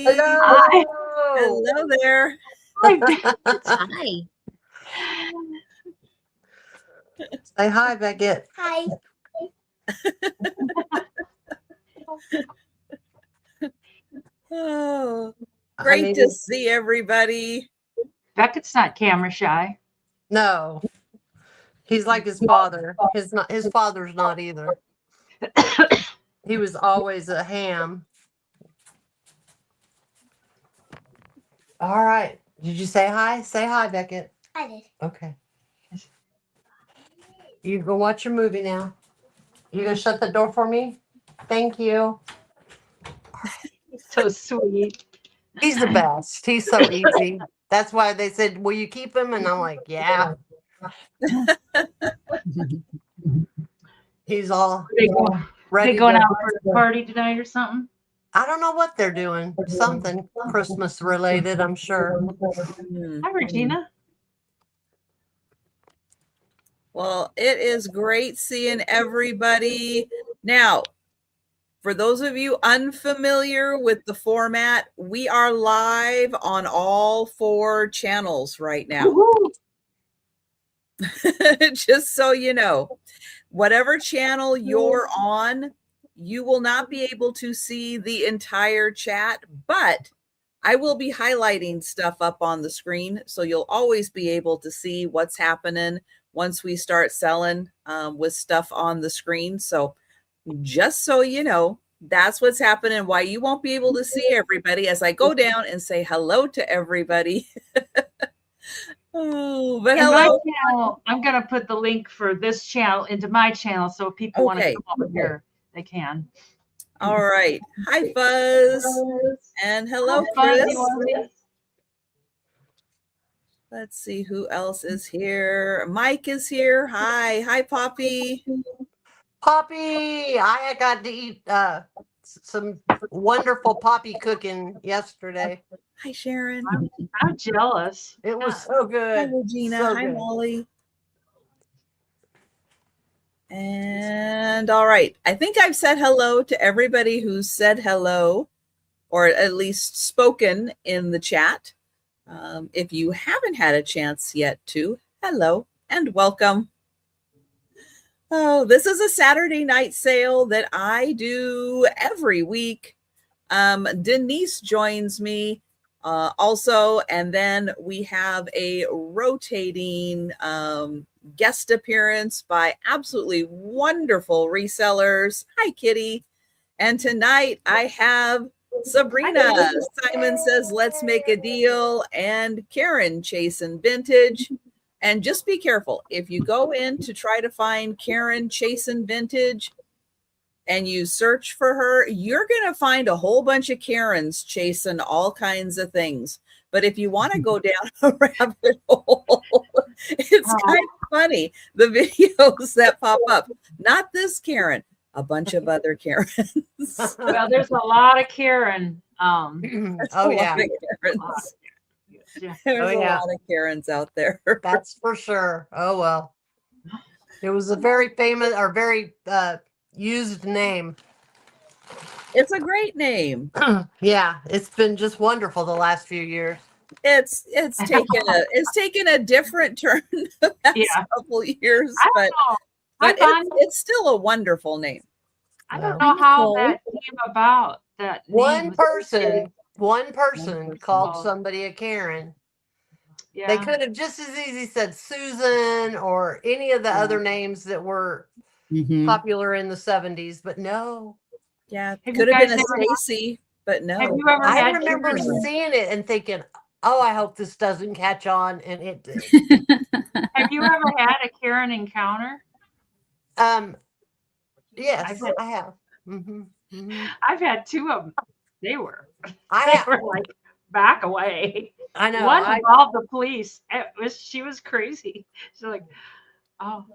Becky. Hello. Hello there. Hi. Say hi, Beckett. Hi. Oh, I great need to see everybody. Beckett's not camera shy. No, he's like his father. His father's not either. He was always a ham. All right. Did you say hi? Say hi, Beckett. I did. Okay. You go watch your movie now. You gonna shut the door for me? Thank you. So sweet. He's the best. He's so easy. That's why they said, "Will you keep him?" And I'm like, "Yeah." He's all They ready. going to- out for a party tonight or something? I don't know what they're doing. Something Christmas related, I'm sure. Hmm. Hi, Regina. Well, it is great seeing everybody. Now, for those of you unfamiliar with the format, we are live on all 4 channels right now. Woo-hoo. Just so you know, whatever channel you're on, you will not be able to see the entire chat, but I will be highlighting stuff up on the screen. So you'll always be able to see what's happening once we start selling with stuff on the screen. So just so you know, that's what's happening, why you won't be able to see everybody as I go down and say hello to everybody. Oh, but In my hello. channel, I'm going to put the link for this channel into my channel. So if people want to Okay. come over here, they can. All right. Hi, Fuzz. And hello, Hi, Buzz. Chris. You want to see? Let's see who else is here. Mike is here. Hi. Hi, Poppy. Poppy, I got to eat some wonderful poppy cooking yesterday. Hi, Sharon. I'm jealous. It was so Hi, good. Regina. So Hi, good. Molly. And all right. I think I've said hello to everybody who's said hello or at least spoken in the chat. If you haven't had a chance yet to, hello and welcome. Oh, this is a Saturday night sale that I do every week. Denise joins me also, and then we have a rotating guest appearance by absolutely wonderful resellers. Hi, Kitty. And tonight I have Sabrina. Simon says, let's make a deal. And Karen chasing vintage. And just be careful. If you go in to try to find Karen chasing vintage and you search for her, you're going to find a whole bunch of Karens chasing all kinds of things. But if you want to go down a rabbit hole, it's kind of funny. The videos that pop up, not this Karen, a bunch of other Karens. Well, there's a lot of Karen. Oh yeah. Karens. Yeah. There's a lot of Karens out there. That's for sure. Oh well. It was a very famous or very used name. It's a great name. Yeah, it's been just wonderful the last few years. It's taken a different turn the past couple years, but it's still a wonderful name. I don't know how that came about. That One person called somebody a Karen. Yeah. They could have just as easy said Susan or any of the other names that were popular in the 70s, but no. Yeah, could have been a Stacy, but no. Have you ever I remember seeing it and thinking, oh, I hope this doesn't catch on, and it did. Have you ever had a Karen encounter? Yes, I have. I've had 2 of them. They were like back away. I know. One involved the police. She was crazy. She's like, oh.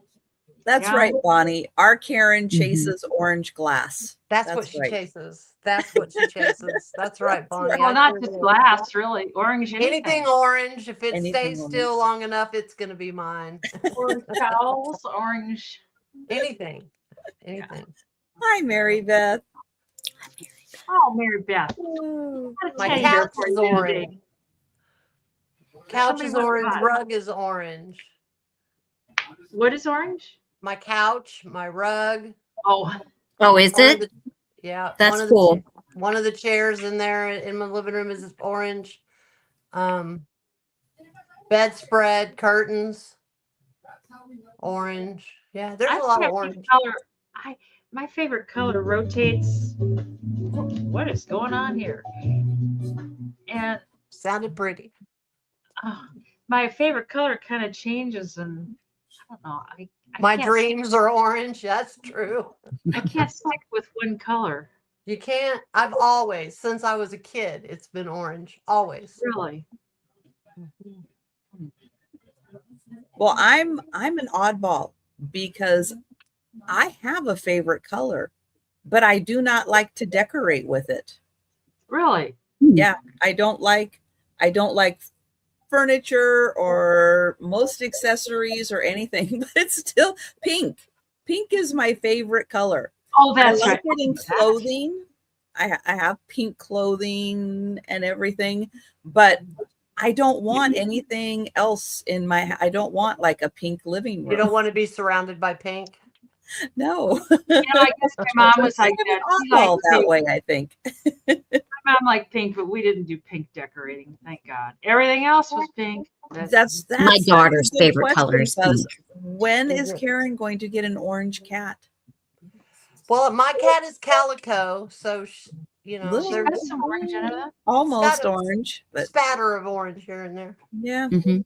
That's right, Bonnie. Our Karen chases orange glass. That's what she chases. That's what she chases. That's right, Bonnie. Well, not just glass, really. Orange. Anything orange. If it stays still long enough, it's going to be mine. Orange towels, orange. Anything. Anything. Hi, Mary Beth. Oh, Mary Beth. My Teddy bear couch for is you today. orange. Couch Somebody is wants orange. that. Rug is orange. What is orange? My couch, my rug. Oh, Oh, is One of it? the, yeah, That's cool. one of the chairs in there in my living room is orange. Bedspread, curtains, orange. Yeah, there's I a lot of can't pick orange. color. My favorite color rotates. What is going on here? And Sounded pretty. my favorite color kind of changes, and I don't know. I My can't dreams are orange. That's true. I can't stick with one color. You can't. I've always, since I was a kid, it's been orange. Always. Really. Well, I'm an oddball because I have a favorite color, but I do not like to decorate with it. Really. Yeah, I don't like furniture or most accessories or anything, but it's still pink. Pink is my favorite color. Oh, that's I like right. it in clothing. I have pink clothing and everything, but I don't want anything else in my. I don't want like a pink living room. You don't want to be surrounded by pink? No. I guess my mom was like that. She Oddball liked that pink. way, I think. My mom liked pink, but we didn't do pink decorating. Thank God. Everything else was pink. That's My daughter's a good favorite color question, is Buzz. pink. When is Karen going to get an orange cat? Well, my cat is calico, so you know, Little- there's Got some orange in it. Almost Got a orange, but spatter of orange here and there. yeah, Mhm.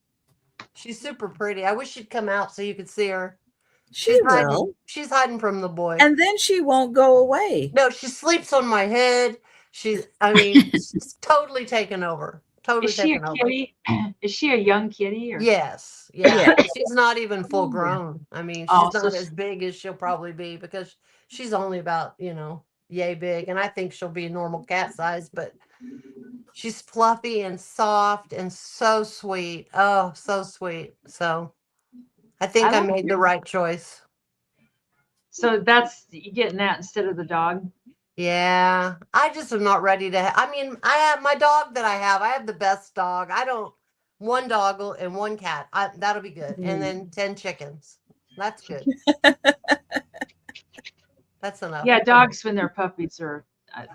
She's super pretty. I wish she'd come out so you could see her. she will. Hiding, she's hiding from the boy. And then she won't go away. No, she sleeps on my head. She's totally taken over. Totally Is she a taken over. kitty? Is she a young kitty? Or? Yes. Yeah. Yeah. She's not even full grown. I mean, she's Oh, so not as big as she'll probably be because she's only about, yay big. And I think she'll be normal cat size, but she's fluffy and soft and so sweet. Oh, so sweet. So I think I like made the her. right choice. So that's you getting that instead of the dog. Yeah, I just am not ready to. I mean, I have my dog that I have. I have the best dog. I don't one dog and one cat. That'll be good. And then 10 chickens. That's good. That's enough. Yeah, dogs when they're puppies are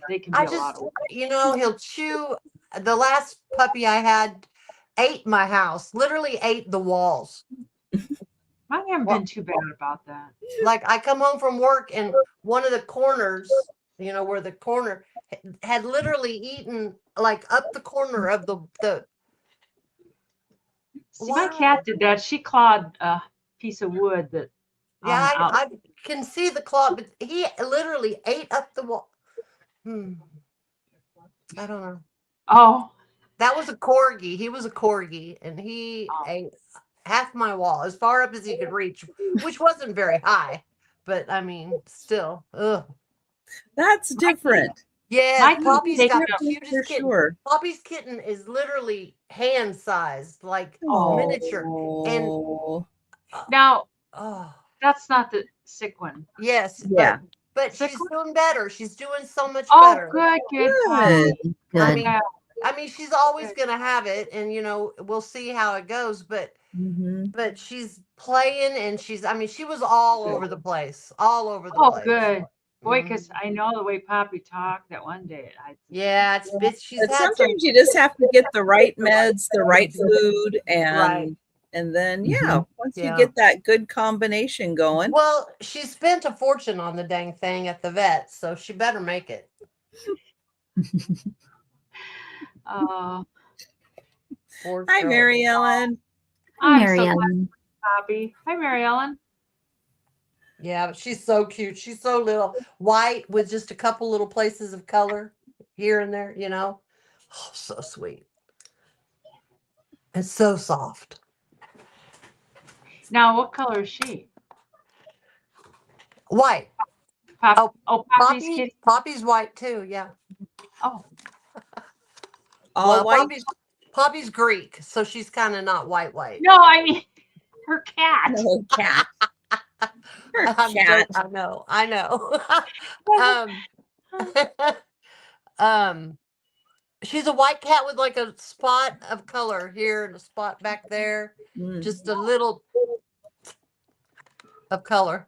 they can be a lot of. He'll chew. The last puppy I had ate my house. Literally ate the walls. I haven't been too bad about that. Like I come home from work and one of the corners, where the corner had literally eaten like up the corner of the See, my cat did that. She clawed a piece of wood that. Yeah, I can see the claw, but he literally ate up the wall. I don't know. Oh, that was a corgi. He was a corgi, and he ate half my wall, as far up as he could reach, which wasn't very high, but I mean, still, ugh. That's different. Yeah, Poppy's got the cutest for kitten. Sure. Poppy's kitten is literally hand sized, like miniature. And now, that's not the sick one. Yes, yeah, but she's doing better. She's doing so much Oh, better. good. I mean, she's always gonna have it, and we'll see how it goes. But but she's playing, and she was all over the place, all over the place. Oh, good. Boy, because I know the way Poppy talked that one day. Yeah, she's but sometimes you just have to get the right meds, the right food, and then once you get that good combination going. Well, she spent a fortune on the dang thing at the vet, so she better make it. Hi, Mary Ellen. I'm Mary so Ellen. Poppy. Hi, Mary Ellen. Yeah, but she's so cute. She's so little, white with just a couple little places of color here and there, Oh, so sweet. It's so soft. Now, what color is she? White. Poppy's kitty. Poppy's white too, yeah. Oh. All white? Poppy's Greek, so she's kind of not white. No, I mean her cat. No, cat. Her cat. cat. I know. She's a white cat with like a spot of color here and a spot back there. Mm. Just a little of color,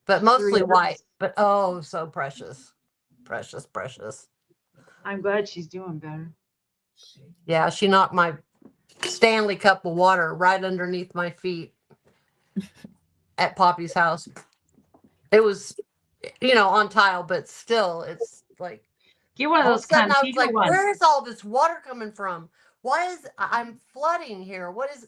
but mostly Three. white. But oh, so precious. Precious, precious. I'm glad she's doing better. Yeah, she knocked my Stanley cup of water right underneath my feet at Poppy's house. It was, on tile, but still, it's like Get one of all of those a sudden I was Contigo like, ones. where is all this water coming from? Why is I'm flooding here? What is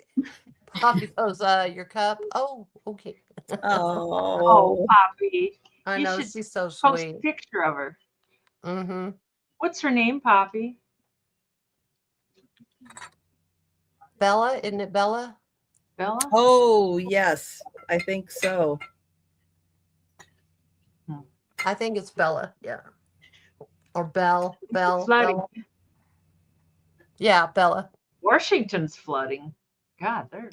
Poppy goes, your cup? Oh, okay. Oh, Oh, Poppy. I You know, should she's so post a sweet. picture of her. Mm-hmm. What's her name, Poppy? Bella, isn't it Bella? Bella? oh, yes, I think so. I think it's Bella, yeah. Or Belle. Flooding. Bella. Yeah, Bella. Washington's flooding. God, they're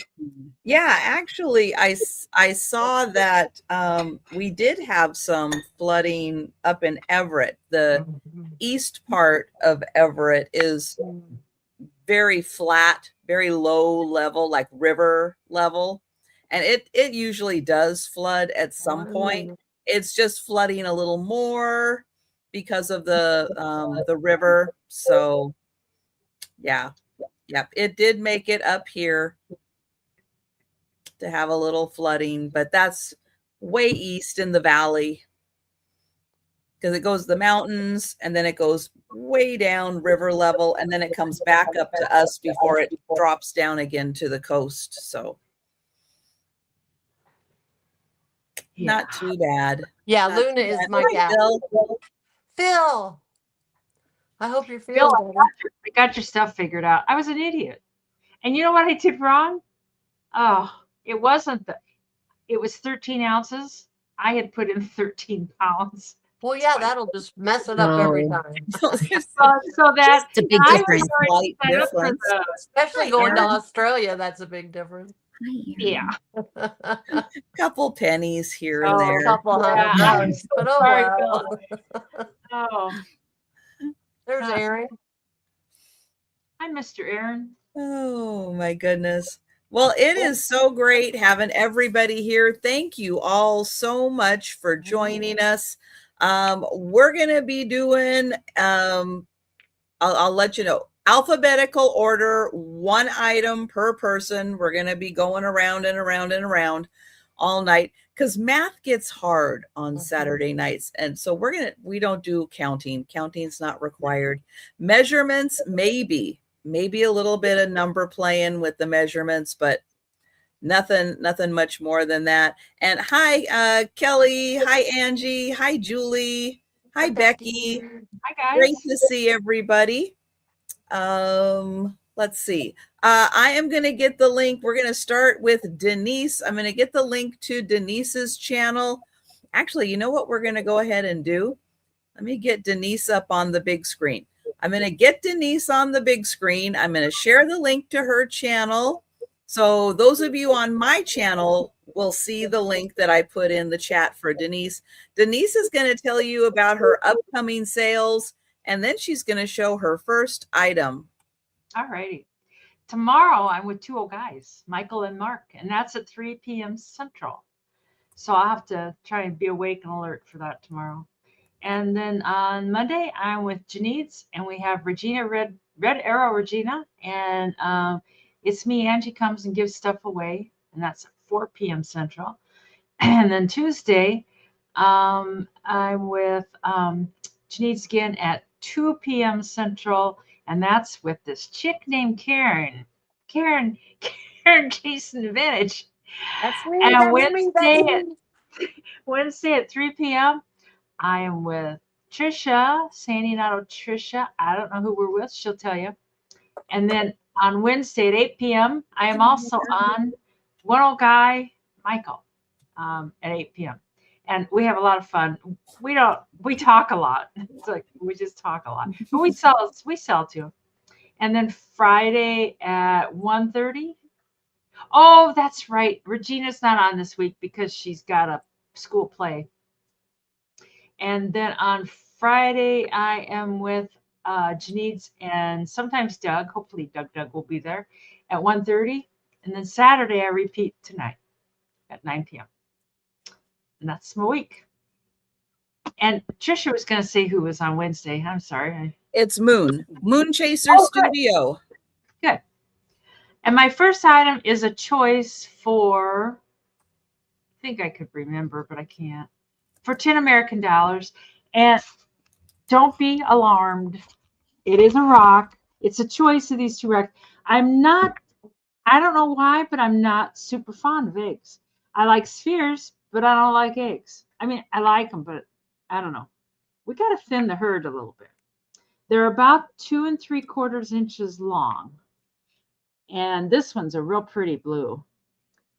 Yeah, actually, I saw that we did have some flooding up in Everett. The east part of Everett is very flat, very low level, like river level, and it usually does flood at some point. It's just flooding a little more because of the river. So yeah, yep, it did make it up here to have a little flooding, but that's way east in the valley because it goes the mountains and then it goes way down river level and then it comes back up to us before it drops down again to the coast. So not too bad. Yeah, Not Luna too is bad. my Hi, cat. Bill. Phil, I hope you're Bill, feeling better. I got your stuff figured out. I was an idiot. And you know what I did wrong? Oh, it wasn't it was 13 ounces. I had put in 13 pounds. Well, yeah, that'll just mess it up every No. time. So that It's a big I difference. was already Slight set up for difference. the Especially Hi, going to Aaron. Australia, that's a big difference. yeah. Couple pennies here and Oh, there. Couple Yeah, $100, I'm so but oh sorry, well. Oh, There's Aaron. hi, Mr. Aaron. Oh my goodness. Well, it is so great having everybody here. Thank you all so much for joining us. We're going to be doing, I'll let you know, alphabetical order, one item per person. We're going to be going around and around and around all night because math gets hard on Saturday nights. And so we don't do counting. Counting's not required. Measurements, maybe a little bit of number playing with the measurements, but nothing much more than that. And hi, Kelly. Hi, Angie. Hi, Julie. Hi, Becky. Hi, guys. Great to see everybody. Let's see. I am going to get the link. We're going to start with Denise. I'm going to get the link to Denise's channel. Actually, you know what we're going to go ahead and do? Let me get Denise up on the big screen. I'm going to get Denise on the big screen. I'm going to share the link to her channel. So those of you on my channel will see the link that I put in the chat for Denise. Denise is going to tell you about her upcoming sales, and then she's going to show her first item. All righty. Tomorrow I'm with two old guys, Michael and Mark, and that's at 3 p.m. Central. So I'll have to try and be awake and alert for that tomorrow. And then on Monday, I'm with Janice, and we have Regina, Red Arrow Regina, and it's me. Angie comes and gives stuff away, and that's at 4 p.m. Central. And then Tuesday, I'm with Janice again at 2 p.m. Central, and that's with this chick named Karen Jason Advantage. That's me. And That's Wednesday at 3 p.m. I am with Trisha, San Leonardo Trisha. I don't know who we're with. She'll tell you. And then on Wednesday at 8 p.m., I am also on One Old Guy, Michael, at 8 p.m. And we have a lot of fun. We talk a lot. It's like we just talk a lot. But we sell too. And then Friday at 1:30. Oh, that's right. Regina's not on this week because she's got a school play. And then on Friday, I am with Janice and sometimes Doug. Hopefully Doug will be there at 1:30. And then Saturday, I repeat tonight at 9 p.m. And that's my week. And Trisha was going to say who was on Wednesday. I'm sorry. It's Moon Chaser Oh, good. Studio. Good. And my first item is a choice for, I think I could remember, but I can't, for 10 American dollars. And don't be alarmed. It is a rock. It's a choice of these two rocks. I don't know why, but I'm not super fond of eggs. I like spheres, but I don't like eggs. I mean, I like them, but I don't know. We got to thin the herd a little bit. They're about 2 3/4 inches long. And this one's a real pretty blue.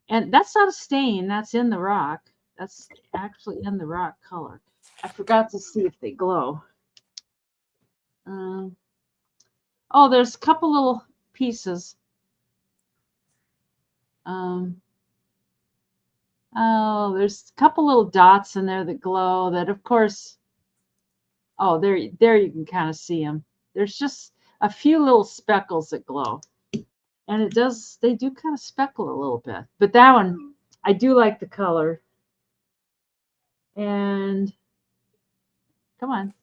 And that's not a stain. That's in the rock. That's actually in the rock color. I forgot to see if they glow. Oh, there's a couple little pieces. Oh, there's a couple little dots in there that glow that, of course, oh, there you can kind of see them. There's just a few little speckles that glow. And they do kind of speckle a little bit. But that one, I do like the color. And come on.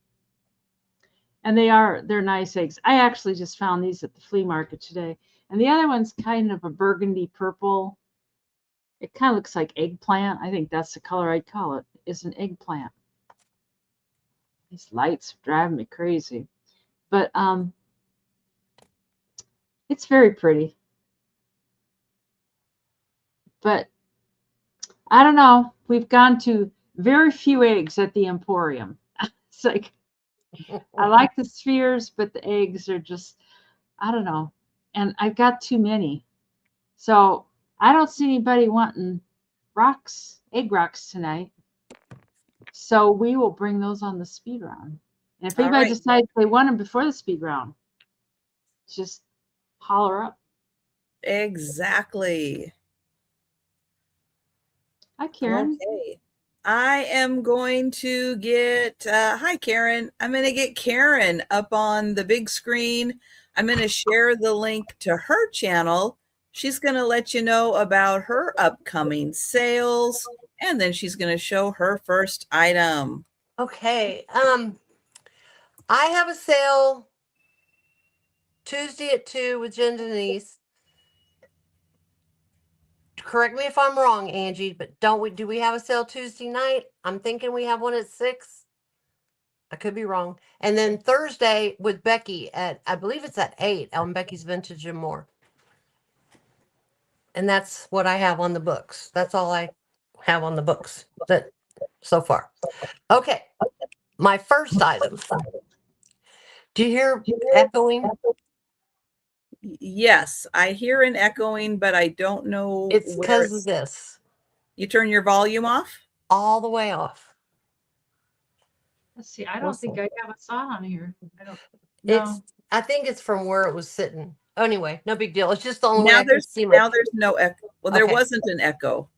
And they're nice eggs. I actually just found these at the flea market today. And the other one's kind of a burgundy purple. It kind of looks like eggplant. I think that's the color I'd call it. It's an eggplant. These lights are driving me crazy. But it's very pretty. But I don't know. We've gone to very few eggs at the Emporium. It's like, I like the spheres, but the eggs are just, I don't know. And I've got too many. So I don't see anybody wanting egg rocks tonight. So we will bring those on the speed round. And if anybody decides they want them before the speed round, just holler up. Exactly. Hi, Karen. Okay. I am going to get, hi, Karen. I'm going to get Karen up on the big screen. I'm going to share the link to her channel. She's going to let you know about her upcoming sales, and then she's going to show her first item. Okay. I have a sale Tuesday at 2 with Jen Denise. Correct me if I'm wrong, Angie, but do we have a sale Tuesday night? I'm thinking we have one at 6. I could be wrong. And then Thursday with Becky I believe it's at 8 on Becky's Vintage and More. And that's what I have on the books. That's all I have on the books so far. Okay. My first item. Do you hear echoing? Yes, I hear an echoing, but I don't know. It's because of this. You turn your volume off? All the way off. Let's see. I don't think I have a song on here. I don't know. I think it's from where it was sitting. Anyway, no big deal. It's just the only way Now I can see my. Now there's no echo. Well, there Okay. wasn't an echo.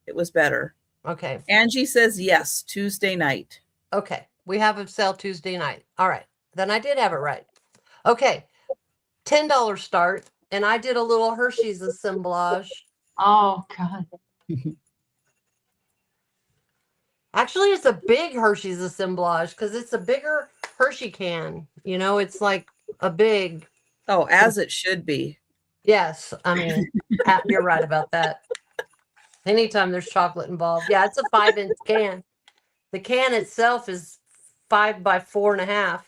It was better. Okay. Angie says yes, Tuesday night. Okay. We have a sale Tuesday night. All right. Then I did have it right. Okay. $10 start. And I did a little Hershey's assemblage. Oh, God. Actually, it's a big Hershey's assemblage because it's a bigger Hershey can. You know, it's like a big. Oh, as it should be. Yes. I mean, you're right about that. Anytime there's chocolate involved. Yeah, it's a 5-inch can. The can itself is 5 by 4.5.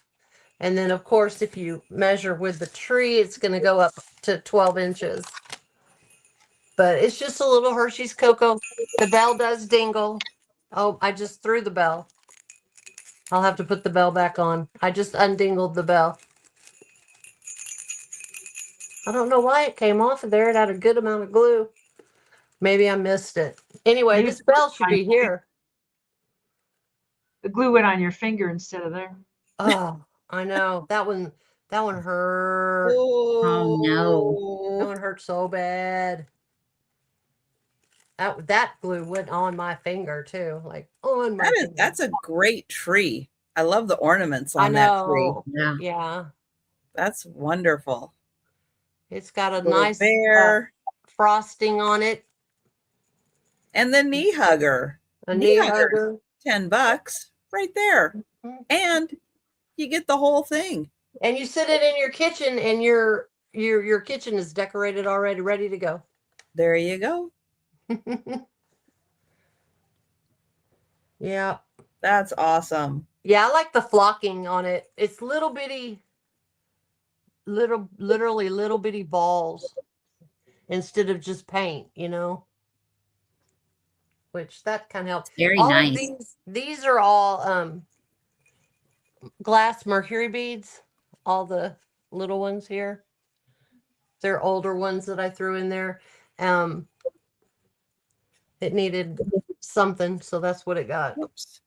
And then, of course, if you measure with the tree, it's going to go up to 12 inches. But it's just a little Hershey's Cocoa. The bell does dingle. Oh, I just threw the bell. I'll have to put the bell back on. I just undingled the bell. I don't know why it came off of there. It had a good amount of glue. Maybe I missed it. Anyway, Maybe this bell should be here. The glue went on your finger instead of there. Oh, I know. That one hurt. Oh, no. That one hurt so bad. That glue went on my finger too, like on my finger. That's a great tree. I love the ornaments I on that tree. know. Yeah. Yeah. That's wonderful. It's got a Little nice bear frosting on it. and the knee hugger. A Knee knee hugger, hugger. $10 right there. Mhm. And you get the whole thing. And you sit it in your kitchen, and your kitchen is decorated already, ready to go. There you go. Yeah. That's awesome. Yeah, I like the flocking on it. It's little bitty, literally little bitty balls instead of just paint, which that can help. Very All of nice. these are all glass mercury beads, all the little ones here. They're older ones that I threw in there. It needed something, so that's what it got. Oops.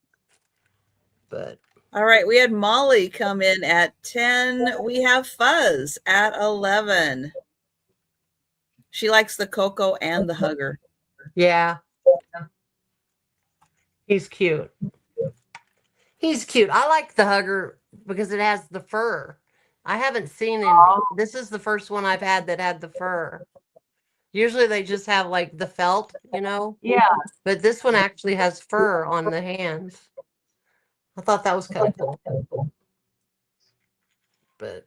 But All right, we had Molly come in at 10. We have Fuzz at 11. She likes the cocoa and the hugger. yeah, he's cute. He's cute. I like the hugger because it has the fur. I haven't seen him. Oh. This is the first one I've had that had the fur. Usually they just have like the felt, Yeah. but this one actually has fur on the hands. I thought that was kind of cool. But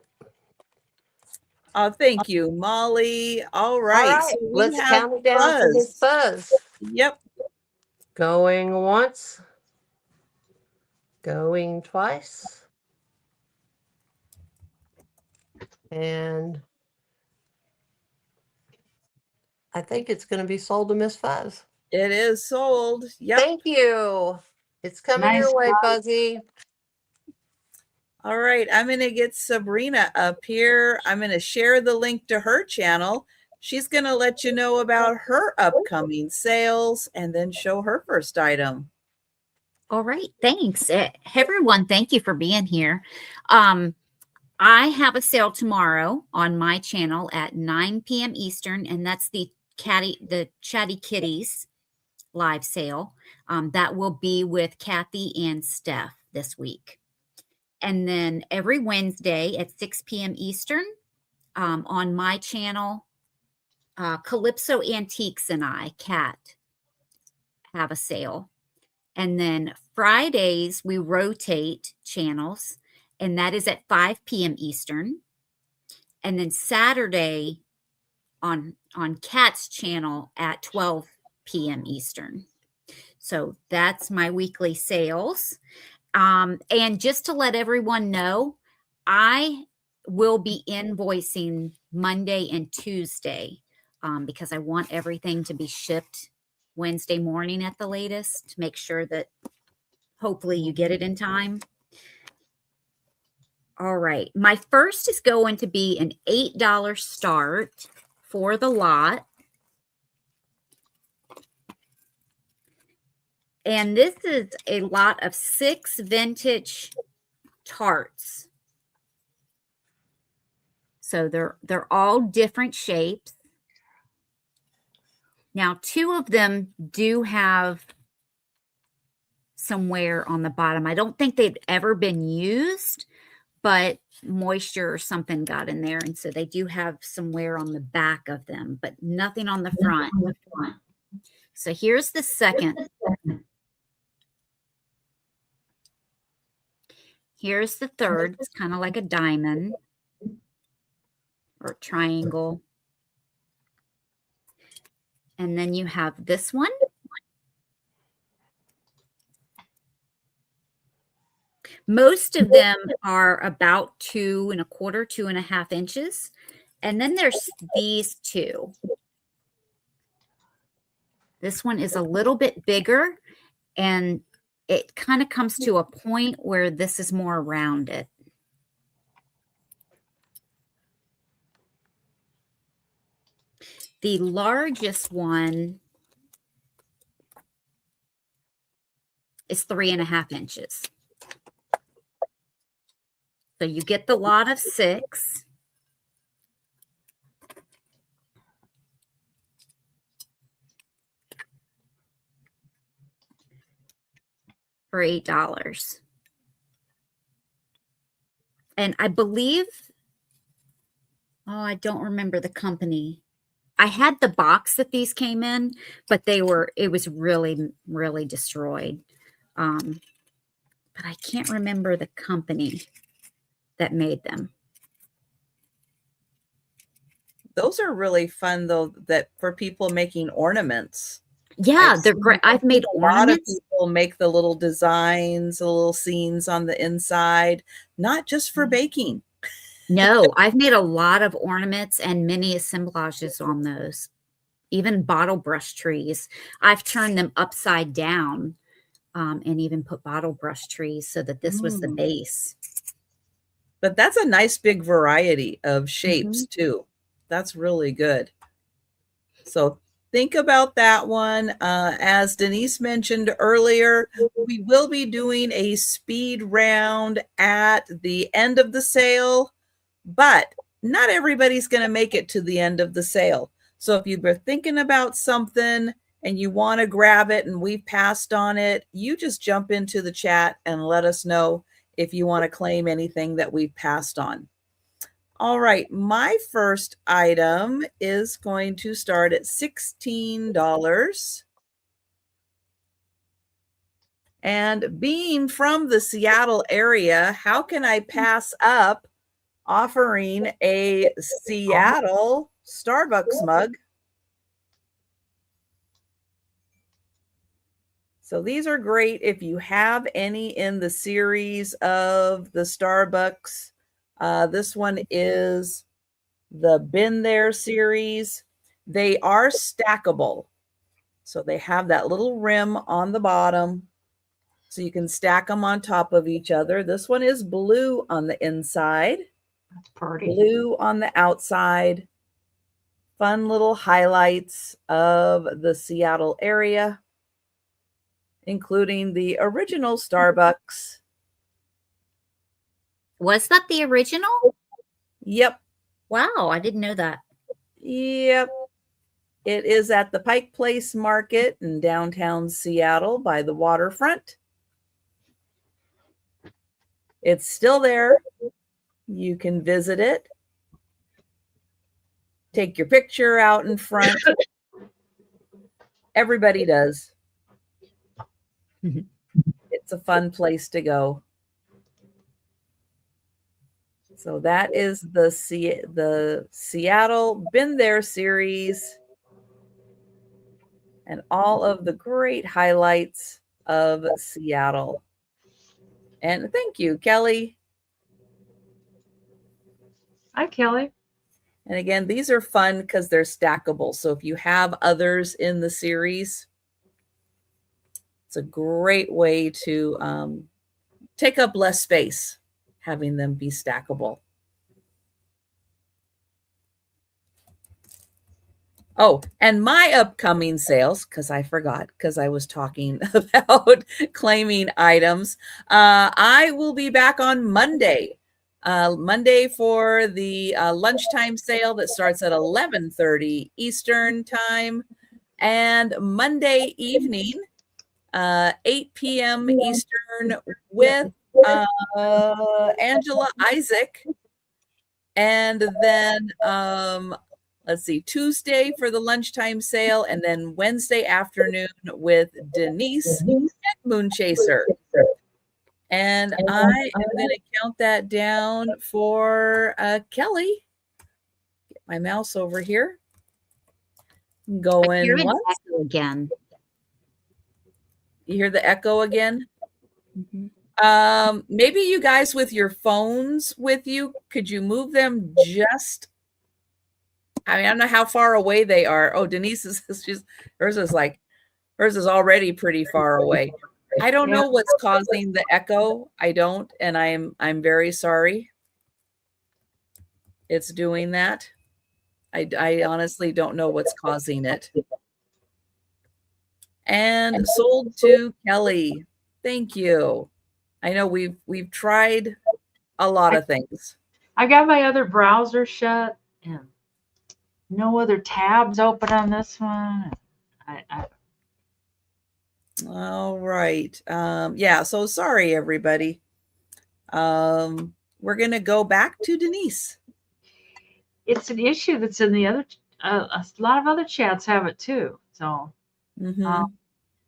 Oh, thank you, Molly. All right. all right, So we let's have count it down for this Fuzz. Yep. Going once. Going twice. And I think it's going to be sold to Miss Fuzz. It is sold. Yep. Thank you. It's coming Nice your way, job. Fuzzy. All right. I'm going to get Sabrina up here. I'm going to share the link to her channel. She's going to let you know about her upcoming sales and then show her first item. All right. Thanks. Everyone, thank you for being here. I have a sale tomorrow on my channel at 9 p.m. Eastern, and that's the Chatty Kitties live sale. That will be with Kathy and Steph this week. And then every Wednesday at 6 p.m. Eastern on my channel, Calypso Antiques and Kat, have a sale. And then Fridays, we rotate channels, and that is at 5 p.m. Eastern. And then Saturday on Kat's channel at 12 p.m. Eastern. So that's my weekly sales. And just to let everyone know, I will be invoicing Monday and Tuesday because I want everything to be shipped Wednesday morning at the latest to make sure that hopefully you get it in time. All right. My first is going to be an $8 start for the lot. And this is a lot of 6 vintage tarts. So they're all different shapes. Now, 2 of them do have some wear on the bottom. I don't think they've ever been used, but moisture or something got in there. And so they do have some wear on the back of them, but nothing on the front. So here's the second. Here's the third. It's kind of like a diamond or a triangle. And then you have this one. Most of them are about 2 1/4, 2.5 inches. And then there's these 2. This one is a little bit bigger, and it kind of comes to a point where this is more rounded. The largest one is 3.5 inches. So you get the lot of 6. For $8. And I believe, I don't remember the company. I had the box that these came in, but it was really, really destroyed. But I can't remember the company that made them. Those are really fun though, that for people making ornaments. Yeah, they're great. I've made A lot of ornaments. people make the little designs, the little scenes on the inside, not just for baking. No, I've made a lot of ornaments and mini assemblages on those. Even bottle brush trees. I've turned them upside down and even put bottle brush trees so that this was the base. But that's a nice big variety of shapes too. That's really good. So think about that one. As Denise mentioned earlier, we will be doing a speed round at the end of the sale, but not everybody's going to make it to the end of the sale. So if you've been thinking about something and you want to grab it and we've passed on it, you just jump into the chat and let us know if you want to claim anything that we've passed on. All right, my first item is going to start at $16. And being from the Seattle area, how can I pass up offering a Seattle Starbucks mug? So these are great if you have any in the series of the Starbucks. This one is the Been There series. They are stackable. So they have that little rim on the bottom. So you can stack them on top of each other. This one is blue on the inside. That's pretty. Blue on the outside. Fun little highlights of the Seattle area, including the original Starbucks. Was that the original? Yep. Wow, I didn't know that. Yep. It is at the Pike Place Market in downtown Seattle by the waterfront. It's still there. You can visit it. Take your picture out in front. Everybody does. It's a fun place to go. So that is the Seattle Been There series and all of the great highlights of Seattle. And thank you, Kelly. Hi, Kelly. And again, these are fun because they're stackable. So if you have others in the series, it's a great way to take up less space, having them be stackable. Oh, and my upcoming sales, because I forgot, because I was talking about claiming items. I will be back on Monday. Monday for the lunchtime sale that starts at 11:30 Eastern time. And Monday evening, 8 p.m. Eastern with Angela Isaac. And then let's see, Tuesday for the lunchtime sale, and then Wednesday afternoon with Denise and Moonchaser. And I am going to count that down for Kelly. Get my mouse over here. Going once. Again. You hear the echo again? Maybe you guys with your phones with you, could you move them just I mean, I don't know how far away they are. Oh, Denise hers is already pretty far away. I don't know what's causing the echo. I don't, and I'm very sorry. It's doing that. I honestly don't know what's causing it. And sold to Kelly. Thank you. I know we've tried a lot of things. I got my other browser shut and no other tabs open on this one. All right. Yeah, so sorry everybody. we're going to go back to Denise. It's an issue that's in the other, a lot of other chats have it too. So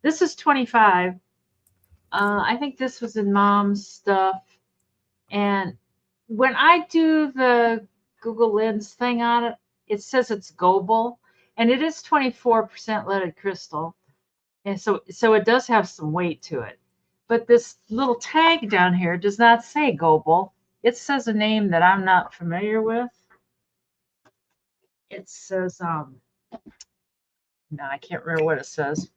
this is 25. I think this was in Mom's stuff. And when I do the Google Lens thing on it, it says it's Goble, and it is 24% leaded crystal. And so it does have some weight to it. But this little tag down here does not say Goble. It says a name that I'm not familiar with. It says, no, I can't remember what it says.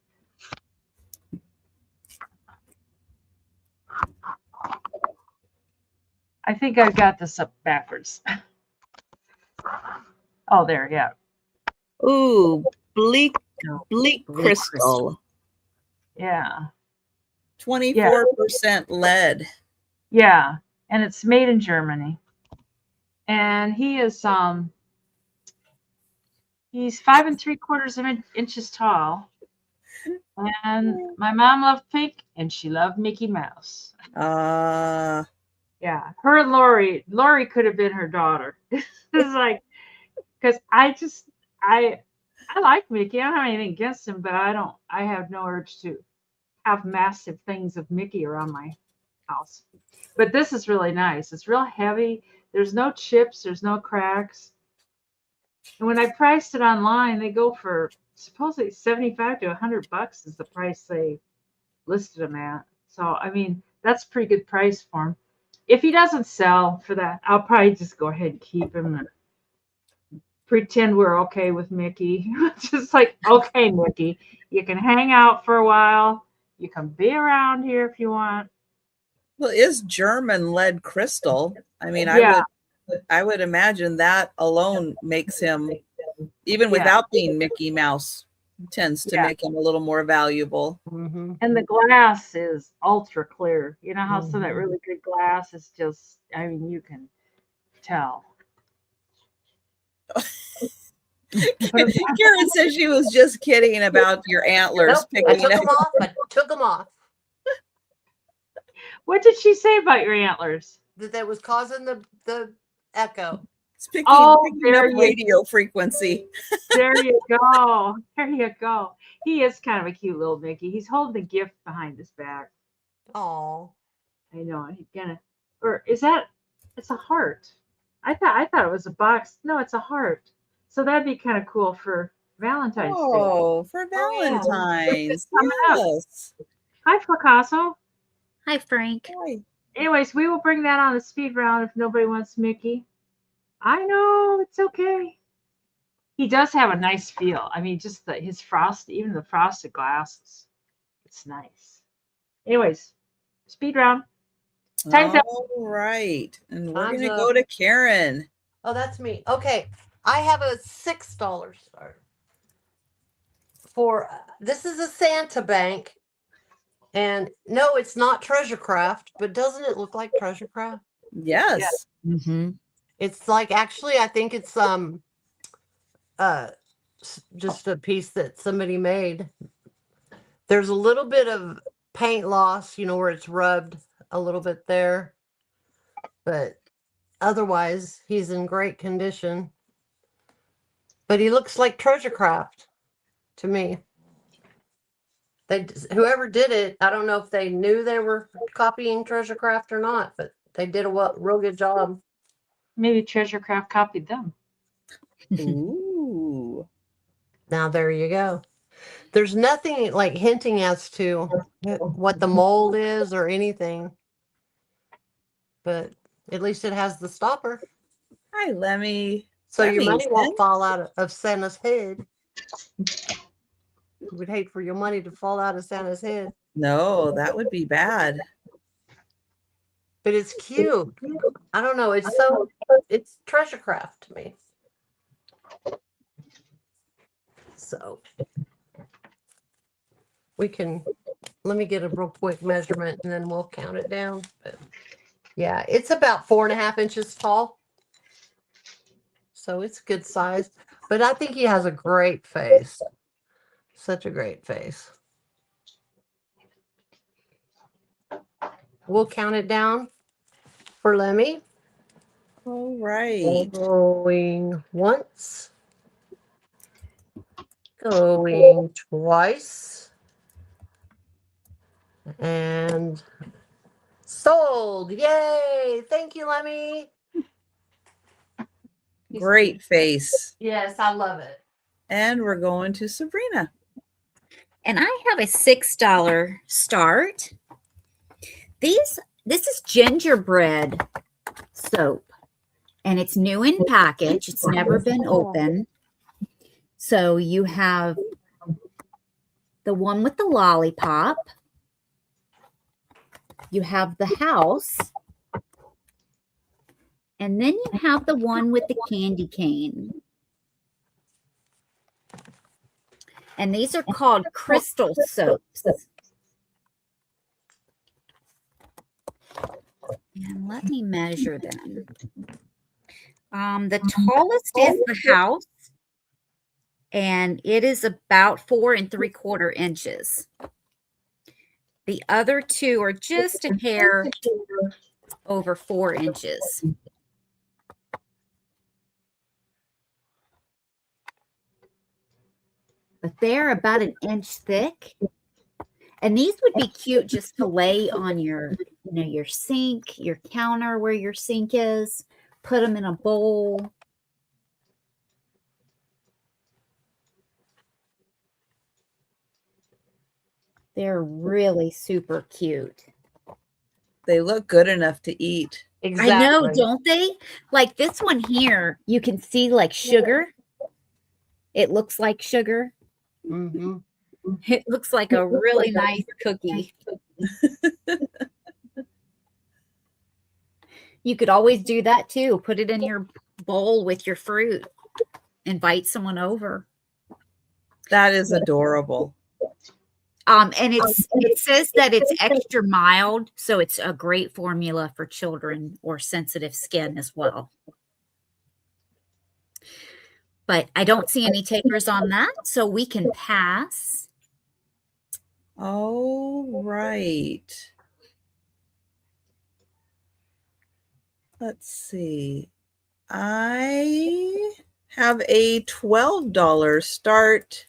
I think I've got this up backwards. Oh, there, yeah. Ooh, bleak crystal. Yeah. 24% lead. Yeah. And it's made in Germany. And he is he's 5 3/4 inches tall. And my mom loved pink and she loved Mickey Mouse. Yeah. Her and Lori could have been her daughter. It's like, because I like Mickey. I don't have anything against him, but I have no urge to have massive things of Mickey around my house. But this is really nice. It's real heavy. There's no chips. There's no cracks. And when I priced it online, they go for supposedly $75 to $100 is the price they listed them at. So, I mean, that's a pretty good price for him. If he doesn't sell for that, I'll probably just go ahead and keep him and pretend we're okay with Mickey. Just like, okay, Mickey, you can hang out for a while. You can be around here if you want. Well, is German lead crystal. I mean, Yeah. I would imagine that alone makes him, even without being Mickey Mouse, tends to make him a little more valuable. Mm-hmm. And the glass is ultra clear. You know how some of that really good glass is just, I mean, you can tell. Karen says she was just kidding about your antlers. Nope, I took them off. I took them off. What did she say about your antlers? That was causing the echo. It's picking up radio frequency. There you go. There you go. He is kind of a cute little Mickey. He's holding a gift behind his back. Oh, I know. He's gonna, or is that? It's a heart. I thought it was a box. No, it's a heart. So that'd be kind of cool for Valentine's Day. Oh, for Valentine's. Yes. Hi, Picasso. Hi, Frank. Hi. Anyways, we will bring that on the speed round if nobody wants Mickey. I know, it's okay. He does have a nice feel. I mean, just his even the frosted glasses. It's nice. Anyways, speed round. Time's up. All right. And we're Time's going to up. go to Karen. Oh, that's me. Okay. I have a $6 for this is a Santa bank. And no, it's not Treasure Craft, but doesn't it look like Treasure Craft? Yes. Mm-hmm. It's like, actually, I think it's just a piece that somebody made. There's a little bit of paint loss, where it's rubbed a little bit there, but otherwise he's in great condition. But he looks like Treasure Craft to me. Whoever did it, I don't know if they knew they were copying Treasure Craft or not, but they did a real good job. Maybe Treasure Craft copied them. Ooh. Now there you go. There's nothing like hinting as to what the mold is or anything, but at least it has the stopper. Hi, Lemmy. So your money won't fall out of Santa's head. You would hate for your money to fall out of Santa's head. No, that would be bad. But it's cute. I don't know. It's Treasure Craft to me. So let me get a real quick measurement and then we'll count it down. But yeah, it's about 4.5 inches tall. So it's good size. But I think he has a great face. Such a great face. We'll count it down for Lemmy. All right. Going once. Going twice. And sold. Yay. Thank you, Lemmy. Great face. Yes, I love it. And we're going to Sabrina. And I have a $6 start. This is gingerbread soap, and it's new in package. It's never been open. So you have the one with the lollipop. You have the house. And then you have the one with the candy cane. And these are called crystal soaps. And let me measure them. The tallest is the house, and it is about 4 3/4 inches. The other two are just a hair over 4 inches. But they're about an inch thick. And these would be cute just to lay on your, your sink, your counter where your sink is. Put them in a bowl. They're really super cute. They look good enough to eat. Exactly. I know, don't they? Like this one here, you can see like sugar. It looks like sugar. Mm-hmm. It looks like a really nice cookie. You could always do that too. Put it in your bowl with your fruit. Invite someone over. That is adorable. And it says that it's extra mild, so it's a great formula for children or sensitive skin as well. But I don't see any takers on that, so we can pass. All right. Let's see. I have a $12 start.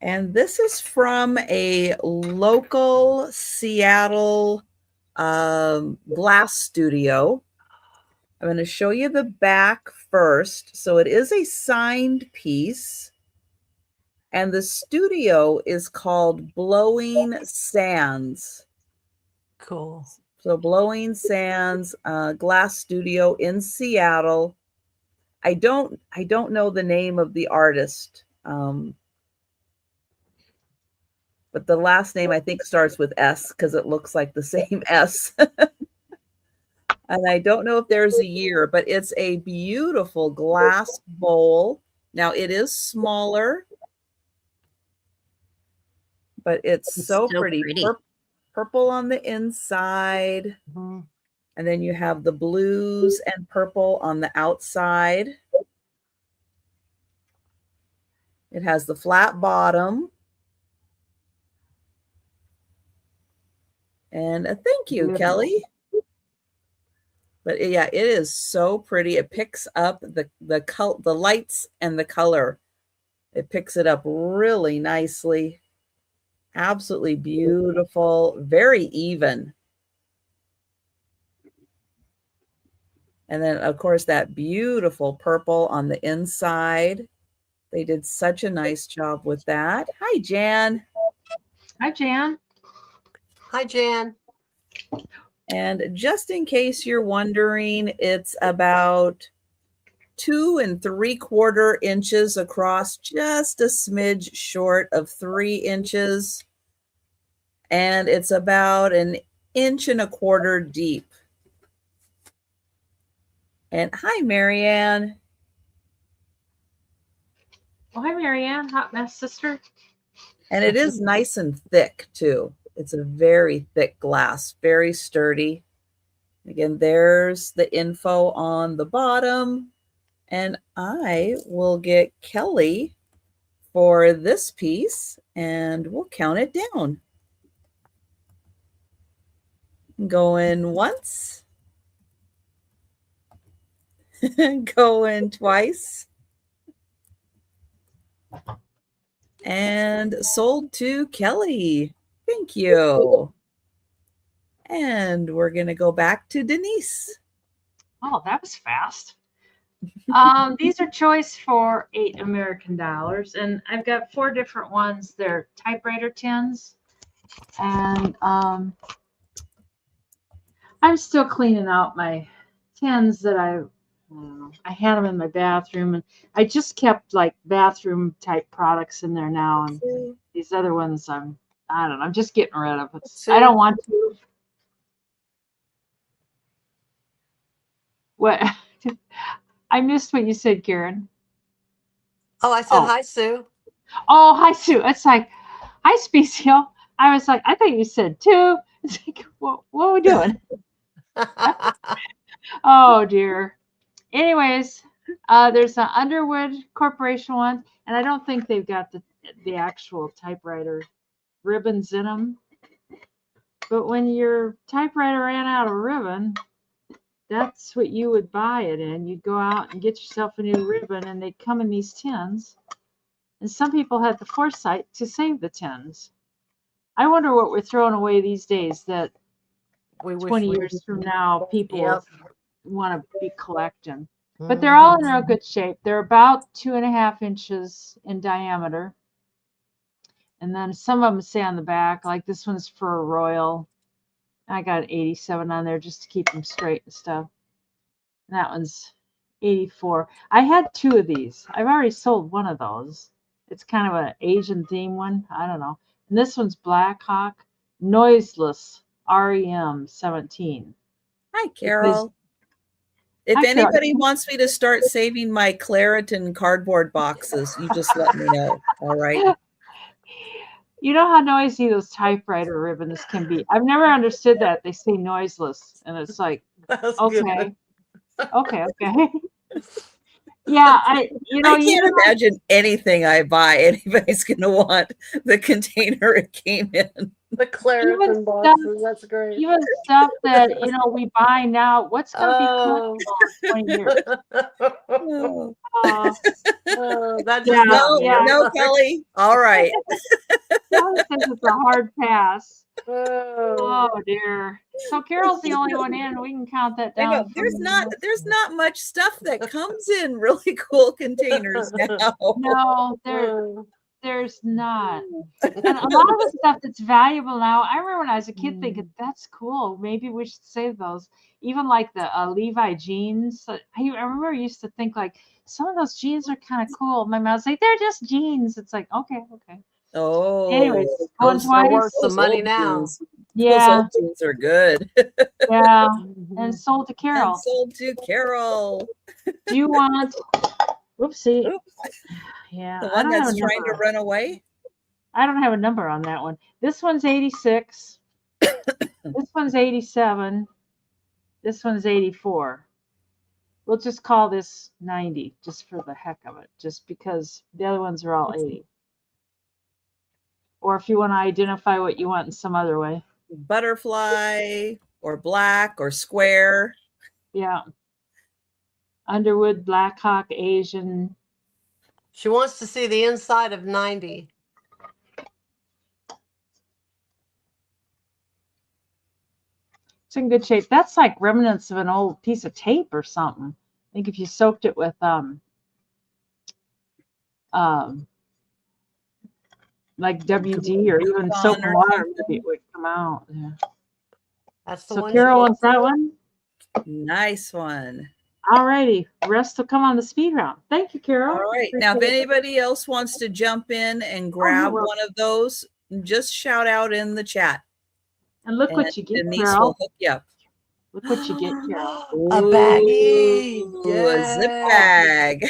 And this is from a local Seattle glass studio. I'm going to show you the back first. So it is a signed piece. And the studio is called Blowing Sands. Cool. So Blowing Sands glass studio in Seattle. I don't know the name of the artist. But the last name I think starts with S because it looks like the same S. And I don't know if there's a year, but it's a beautiful glass bowl. Now it is smaller, but it's so pretty. Purple on the inside. Mm-hmm. And then you have the blues and purple on the outside. It has the flat bottom. And a thank you, Kelly. But yeah, it is so pretty. It picks up the lights and the color. It picks it up really nicely. Absolutely beautiful, very even. And then, of course, that beautiful purple on the inside. They did such a nice job with that. Hi, Jan. Hi, Jan. Hi, Jan. And just in case you're wondering, it's about 2 3/4 inches across, just a smidge short of 3 inches. And it's about 1 1/4 inches deep. And hi, Marianne. Oh, hi, Marianne. Hot mess sister. And it is nice and thick, too. It's a very thick glass, very sturdy. Again, there's the info on the bottom. And I will get Kelly for this piece, and we'll count it down. Going once. Going twice. And sold to Kelly. Thank you. And we're going to go back to Denise. Oh, that was fast. These are choice for $8 American, and I've got 4 different ones. They're typewriter tins, and I'm still cleaning out my tins that I had them in my bathroom, and I just kept like bathroom type products in there now, and these other ones I don't know, I'm just getting rid of it. I don't want to. What? I missed what you said, Karen. Oh, I said hi, Sue. Oh, hi, Sue. It's like, hi, Specio. I was like, I thought you said 2. It's like, what are we doing? Oh, dear. Anyways, there's an Underwood Corporation one, and I don't think they've got the actual typewriter ribbons in them. But when your typewriter ran out of ribbon, that's what you would buy it in. You'd go out and get yourself a new ribbon, and they'd come in these tins. And some people had the foresight to save the tins. I wonder what we're throwing away these days that 20 years from now people want to be collecting. But they're all in real good shape. They're about 2.5 inches in diameter. And then some of them say on the back, like this one's for a Royal. I got 87 on there just to keep them straight and stuff. And that one's 84. I had 2 of these. I've already sold one of those. It's kind of an Asian theme one. I don't know. And this one's Black Hawk Noiseless REM 17. Hi, Carol. If anybody wants me to start saving my Claritin cardboard boxes, you just let me know. All right. You know how noisy those typewriter ribbons can be. I've never understood that. They say noiseless, and it's like, okay. Yeah, I can't imagine anything I buy anybody's gonna want the container it came in. The Claritin boxes, that's great. Even stuff that we buy now, what's gonna be collectible in 20 years? No, Kelly. All right. Kelly says it's a hard pass. Oh dear. So Carol's the only one in. We can count that down. I know. There's not much stuff that comes in really cool containers now. No, there's not. And a lot of the stuff that's valuable now, I remember when I was a kid thinking, that's cool. Maybe we should save those. Even like the Levi jeans. I remember I used to think like, some of those jeans are kind of cool. My mom's like, they're just jeans. It's like, okay. Oh, anyways, those are worth the money now. Jeans. Yeah, those old jeans are good. Yeah, and sold to Carol. Do you want? Whoopsie. Oops. Yeah, the one that's trying to run away. I don't have a number on that one. This one's 86. This one's 87. This one's 84. We'll just call this 90, just for the heck of it, just because the other ones are all 80. Or if you want to identify what you want in some other way. Butterfly or black or square. Yeah. Underwood, Black Hawk, Asian. She wants to see the inside of 90. It's in good shape. That's like remnants of an old piece of tape or something. I think if you soaked it with like WD or even soap and water, maybe it would come out. Yeah. That's the so one. Carol wants that one. Nice one. All righty. Rest will come on the speed round. Thank you, Carol. All right. Now, if anybody else wants to jump in and grab one of those, just shout out in the chat. And look what you get, Denise Carol. will hook you up. Look what you get, Carol. A baggie. A zip bag.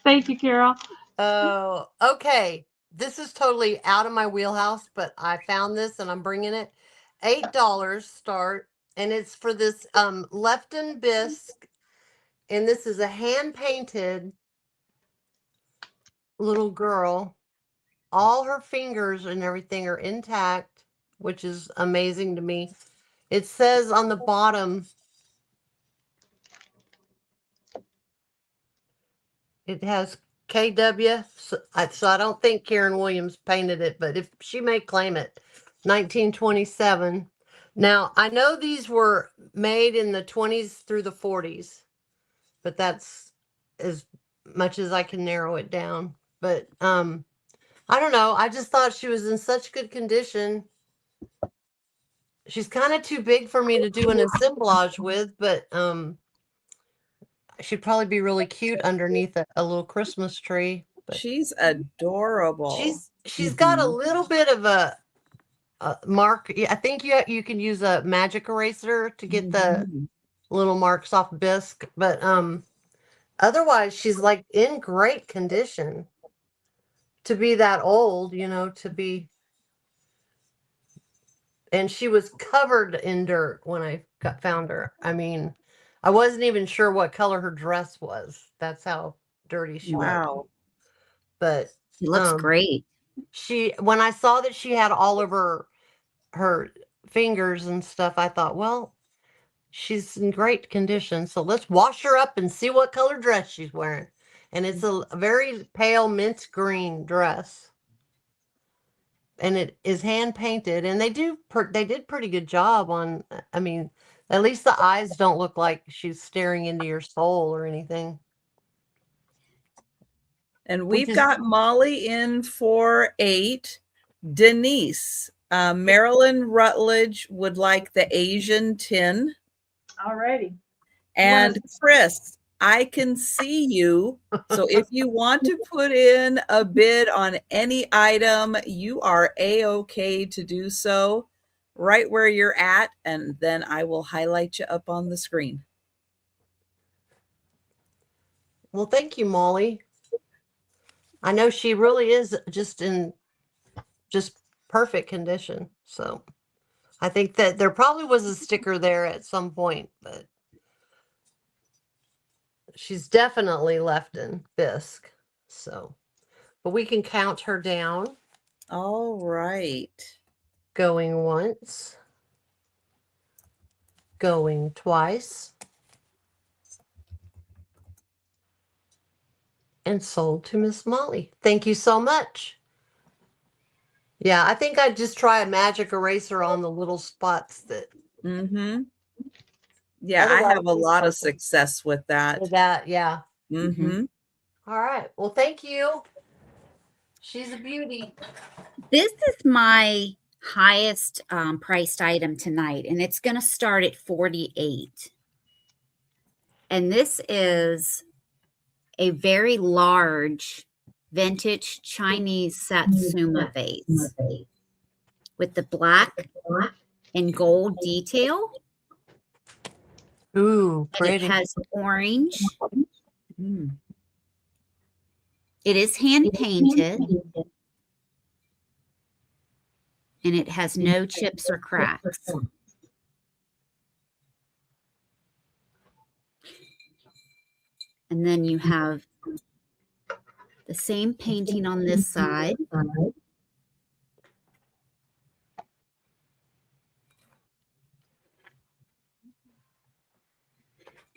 Thank you, Carol. Oh, okay. This is totally out of my wheelhouse, but I found this and I'm bringing it. $8 start, and it's for this Lefton bisque, and this is a hand painted little girl. All her fingers and everything are intact. which is amazing to me. It says on the bottom, it has KW. So I don't think Karen Williams painted it, but if she may claim it, 1927. Now, I know these were made in the 20s through the 40s, but that's as much as I can narrow it down. But I don't know. I just thought she was in such good condition. She's kind of too big for me to do an assemblage with, but she'd probably be really cute underneath a little Christmas tree. But She's adorable. she's got a little bit of a mark. I think you can use a magic eraser to get the little marks off bisque, but otherwise she's like in great condition to be that old, to be. And she was covered in dirt when I found her. I mean, I wasn't even sure what color her dress was. That's how dirty she was. Wow. But She looks great. When I saw that she had all over her fingers and stuff, I thought, well, she's in great condition. So let's wash her up and see what color dress she's wearing. And it's a very pale mint green dress. And it is hand painted, and they did pretty good job on. I mean, at least the eyes don't look like she's staring into your soul or anything. And we've got Molly in for 8. Denise, Marilyn Rutledge would like the Asian tin. Alrighty. And Chris, I can see you. So if you want to put in a bid on any item, you are A-OK to do so right where you're at. And then I will highlight you up on the screen. Well, thank you, Molly. I know she really is just in perfect condition. So I think that there probably was a sticker there at some point, but she's definitely left in bisque. So, but we can count her down. All right. Going once. Going twice. And sold to Miss Molly. Thank you so much. Yeah, I think I'd just try a magic eraser on the little spots that. Mm-hmm. Yeah, I have a lot of success with that. Yeah. Mm-hmm. All right. Well, thank you. She's a beauty. This is my highest priced item tonight, and it's going to start at $48. And this is a very large vintage Chinese Satsuma vase with the black and gold detail. Ooh, pretty. And it has orange. It is hand painted. And it has no chips or cracks. And then you have the same painting on this side.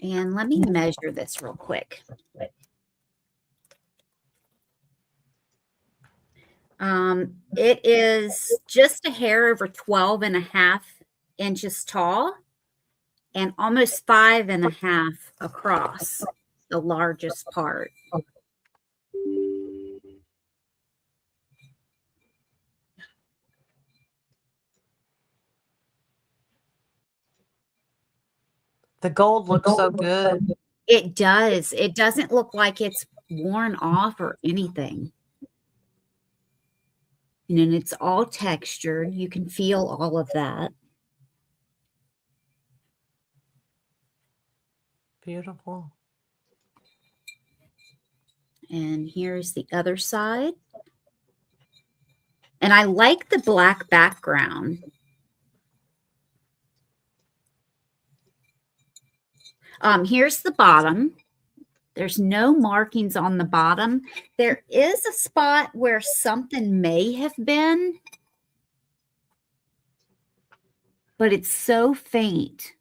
And let me measure this real quick. It is just a hair over 12.5 inches tall and almost 5.5 across the largest part. The gold looks so good. It does. It doesn't look like it's worn off or anything. And it's all textured. You can feel all of that. Beautiful. And here's the other side. And I like the black background. Here's the bottom. There's no markings on the bottom. There is a spot where something may have been. but it's so faint.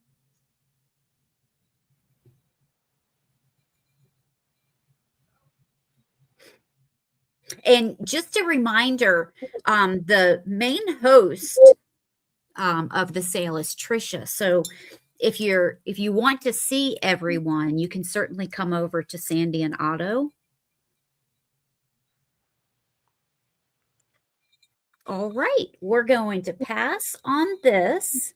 And just a reminder, the main host of the sale is Trisha. So if you want to see everyone, you can certainly come over to Sandy and Otto. All right, we're going to pass on this.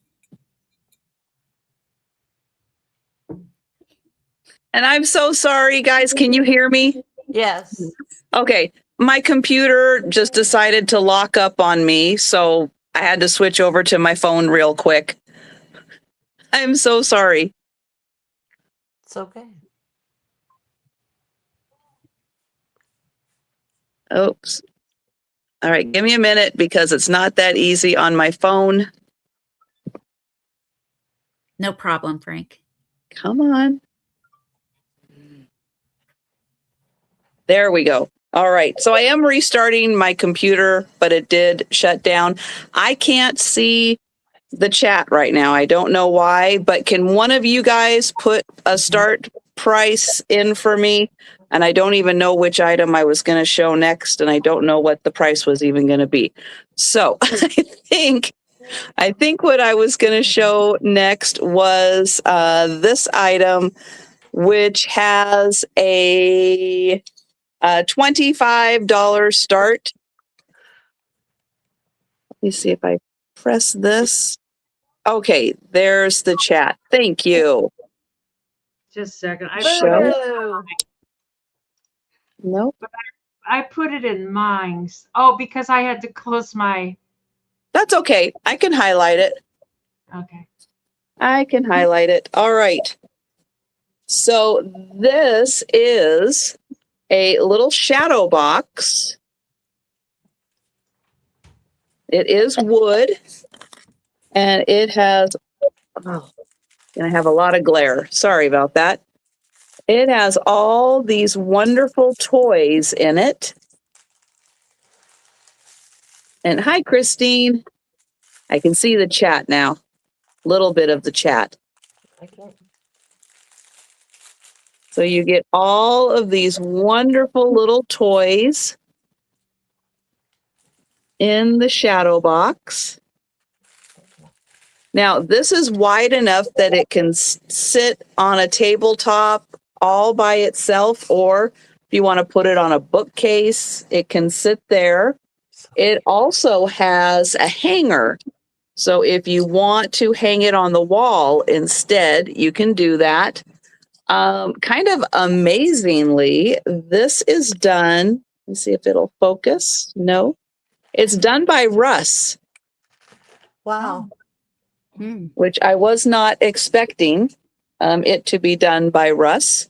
And I'm so sorry, guys. Can you hear me? Yes. Okay. My computer just decided to lock up on me, so I had to switch over to my phone real quick. I'm so sorry. It's okay. Oops. All right, give me a minute because it's not that easy on my phone. No problem, Frank. Come on. There we go. All right. So I am restarting my computer, but it did shut down. I can't see the chat right now. I don't know why, but can one of you guys put a start price in for me? And I don't even know which item I was going to show next, and I don't know what the price was even going to be. So I think what I was going to show next was this item, which has a $25 start. Let me see if I press this. Okay, there's the chat. Thank you. Just a second. Boo. Nope. I put it in mine. Oh, because I had to close my. That's okay. I can highlight it. Okay. I can highlight it. All right. So this is a little shadow box. It is wood, and it has, oh, and I have a lot of glare. Sorry about that. It has all these wonderful toys in it. And hi, Christine. I can see the chat now. Little bit of the chat. I can't. So you get all of these wonderful little toys in the shadow box. Now, this is wide enough that it can sit on a tabletop all by itself, or if you want to put it on a bookcase, it can sit there. It also has a hanger. So if you want to hang it on the wall instead, you can do that. Kind of amazingly, this is done. Let me see if it'll focus. No, it's done by Russ, Wow. which I was not expecting it to be done by Russ.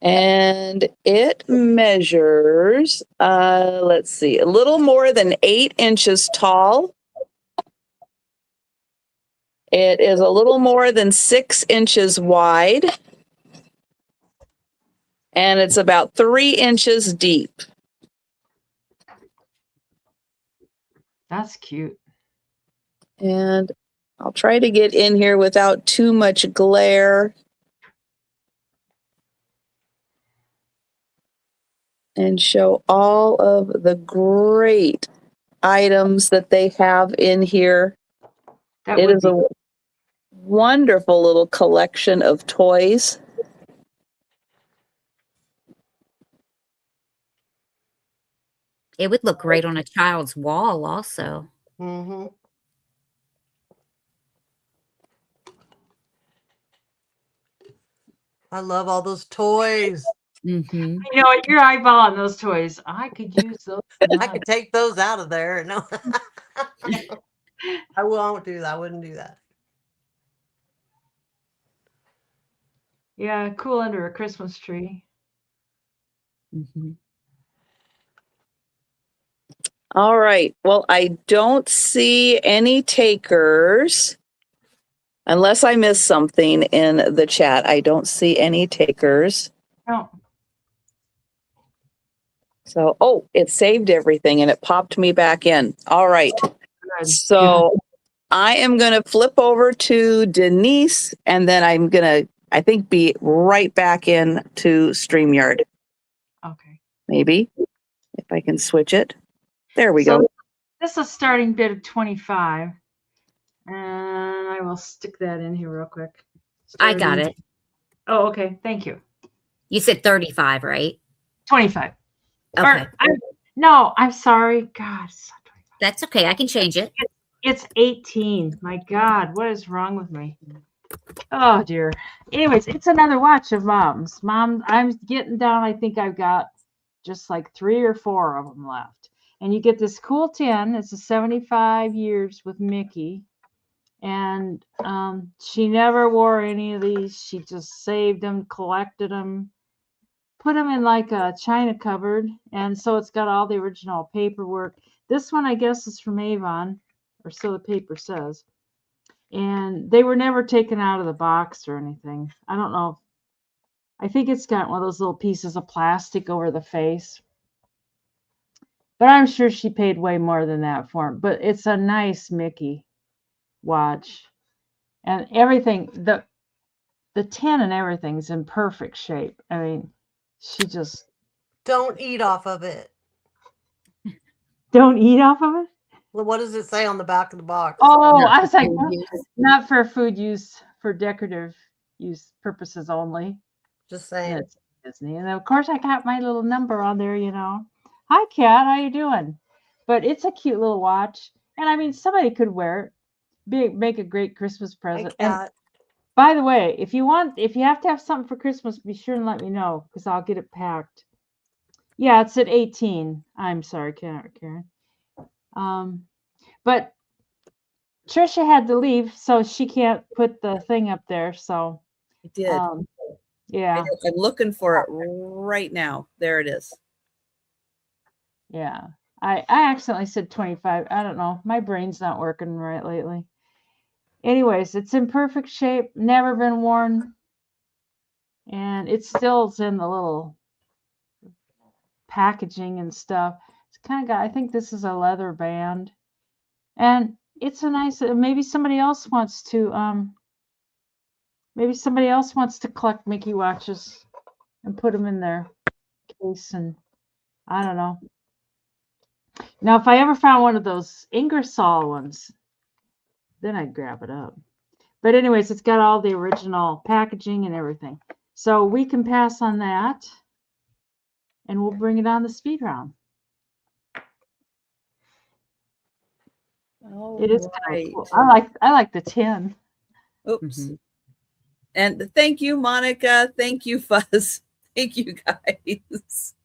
And it measures, let's see, a little more than 8 inches tall. It is a little more than 6 inches wide. And it's about 3 inches deep. That's cute. And I'll try to get in here without too much glare. And show all of the great items that they have in here. It is a wonderful little collection of toys. It would look great on a child's wall also. Mm-hmm. I love all those toys. Mm-hmm. You know what? You're eyeballing those toys. I could use those. I could take those out of there. No, I won't do that. I wouldn't do that. Yeah, cool under a Christmas tree. Mm-hmm. All right. Well, I don't see any takers. Unless I missed something in the chat, I don't see any takers. No. So, oh, it saved everything and it popped me back in. All right. Good. So I am going to flip over to Denise, and then I'm going to, I think, be right back in to StreamYard. Okay. Maybe if I can switch it. There we go. This is a starting bid of 25. And I will stick that in here real quick. I got it. Oh, okay. Thank you. You said 35, right? 25. Okay. No, I'm sorry. God, That's okay. I can change it. it's 18. My God, what is wrong with me? Oh, dear. Anyways, it's another watch of Mom's. Mom, I'm getting down. I think I've got just like 3 or 4 of them left. And you get this cool tin. It's a 75 years with Mickey. And she never wore any of these. She just saved them, collected them, put them in like a china cupboard. And so it's got all the original paperwork. This one, I guess, is from Avon, or so the paper says. And they were never taken out of the box or anything. I don't know. I think it's got one of those little pieces of plastic over the face. But I'm sure she paid way more than that for it. But it's a nice Mickey watch. And everything, the tin and everything's in perfect shape. I mean, she just Don't eat off of it. don't eat off of it. Well, what does it say on the back of the box? Oh, Not I was for like, food use. not for food use, for decorative use purposes only. Just And saying. it's Disney. And of course I got my little number on there, Hi Kat, how you doing? But it's a cute little watch. And I mean, somebody could wear it, make a great Christmas Hey, present. And Kat. by the way, if you have to have something for Christmas, be sure and let me know because I'll get it packed. Yeah, it's at 18. I'm sorry, Karen. But Trisha had to leave, so she can't put the thing up there. So I did. Yeah. I'm looking for it right now. There it is. Yeah. I accidentally said 25. I don't know. My brain's not working right lately. Anyways, it's in perfect shape, never been worn. And it still's in the little packaging and stuff. It's kind of got, I think this is a leather band. And it's a nice, maybe somebody else wants to collect Mickey watches and put them in their case, and I don't know. Now, if I ever found one of those Ingersoll ones, then I'd grab it up. But anyways, it's got all the original packaging and everything. So we can pass on that, and we'll bring it on the speed round. It is kind of cool. I like the tin. Oops. Mm-hmm. And thank you, Monica. Thank you, Fuzz. Thank you, guys.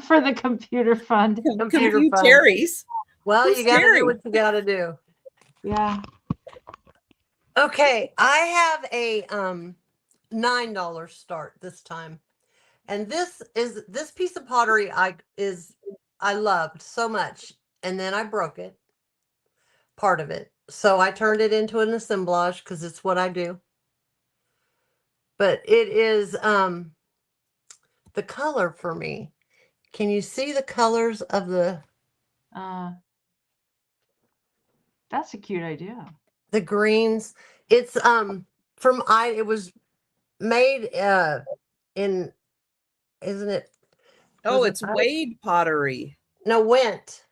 For the computer fund. Computer fund. Terry's. Well, Who's you got to Terry? do what you got to do. Yeah. Okay, I have a $9 start this time. And this piece of pottery I loved so much, and then I broke it, part of it. So I turned it into an assemblage because it's what I do. But it is the color for me. Can you see the colors of the That's a cute idea. the greens? It's it was made in, isn't it? Oh, it's Wade pottery. No, Went.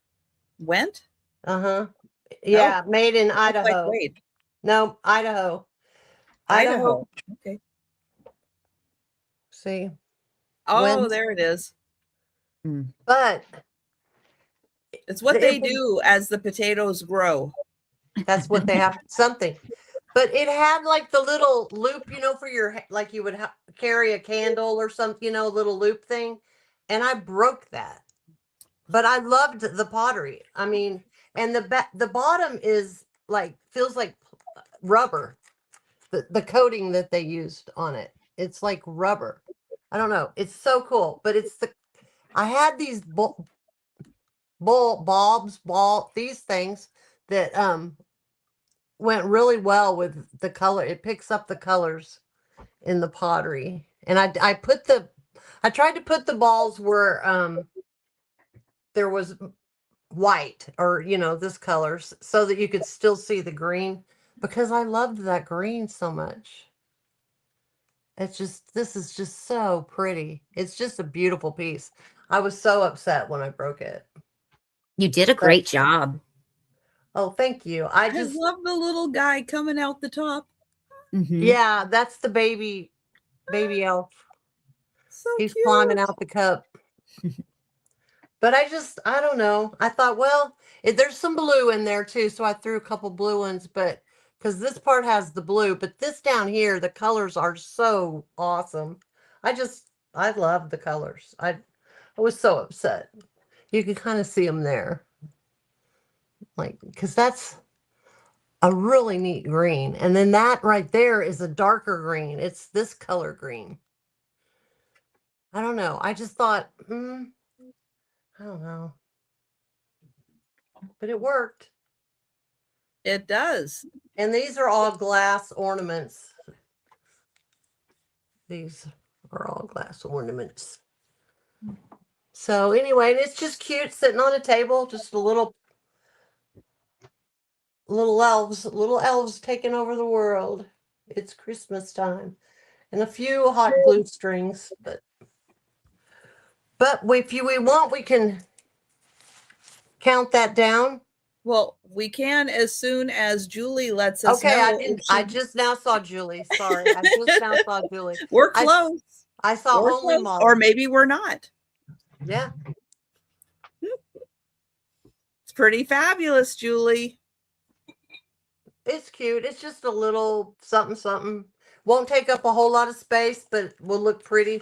Went? Uh-huh. Yeah, made in Looks Idaho. like Wade. No, Idaho. Idaho. Okay. See. Oh, Went. there it is. But It's what they do as the potatoes grow. that's what they have, something. But it had like the little loop, for your, like you would carry a candle or something, little loop thing. And I broke that. But I loved the pottery. I mean, and the bottom is like, feels like rubber. The coating that they used on it. It's like rubber. I don't know. It's so cool. But I had these these things that went really well with the color. It picks up the colors in the pottery. And I tried to put the balls where there was white or, this color so that you could still see the green because I loved that green so much. This is just so pretty. It's just a beautiful piece. I was so upset when I broke it. You did a great job. Oh, thank you. I love the little guy coming out the top. Mm-hmm. Yeah, that's the baby elf. So He's cute. climbing out the cup. But I don't know. I thought, well, there's some blue in there too, so I threw a couple blue ones, but because this part has the blue, but this down here, the colors are so awesome. I love the colors. I was so upset. You can kind of see them there. Like, because that's a really neat green. And then that right there is a darker green. It's this color green. I don't know. I just thought, I don't know. But it worked. It does. And these are all glass ornaments. These are all glass ornaments. So anyway, it's just cute sitting on a table, just a little elves taking over the world. It's Christmas time. And a few hot glue strings, but if we want, we can count that down. Well, we can as soon as Julie lets us Okay, know. I just now saw Julie. Sorry, I just now saw Julie. We're close. I saw We're only close. Molly. Or maybe we're not. Yeah. It's pretty fabulous, Julie. It's cute. It's just a little something, something. Won't take up a whole lot of space, but will look pretty.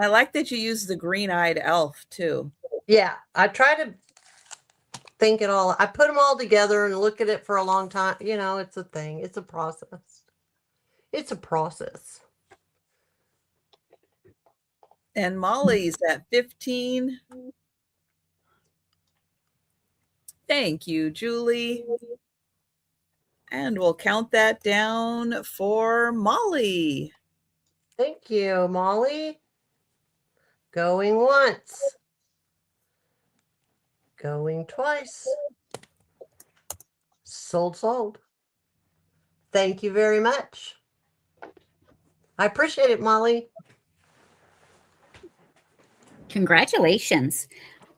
I like that you use the green-eyed elf too. Yeah, I try to think it all. I put them all together and look at it for a long time. It's a thing. It's a process. It's a process. And Molly's at 15. Thank you, Julie. And we'll count that down for Molly. Thank you, Molly. Going once. Going twice. Sold. Thank you very much. I appreciate it, Molly. Congratulations.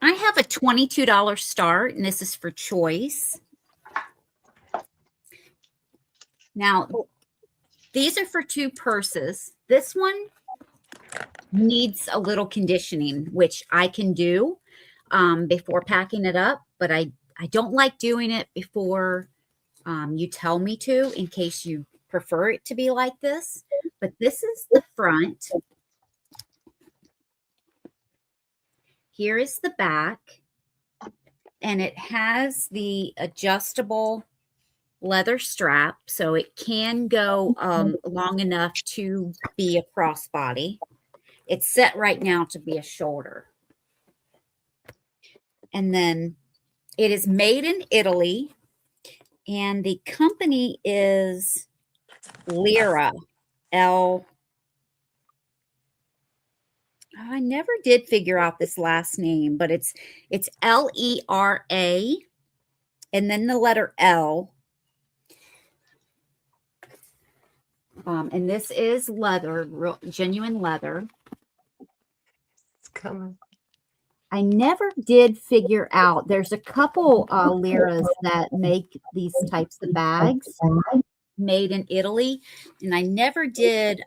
I have a $22 start, and this is for choice. Now, these are for 2 purses. This one needs a little conditioning, which I can do before packing it up, but I don't like doing it before you tell me to, in case you prefer it to be like this. But this is the front. Here is the back, and it has the adjustable leather strap, so it can go long enough to be a crossbody. It's set right now to be a shoulder. And then it is made in Italy, and the company is Lira. I never did figure out this last name, but it's Lera, and then the letter L. And this is leather, genuine leather. It's coming. I never did figure out. There's a couple Liras that make these types of bags made in Italy, and I never did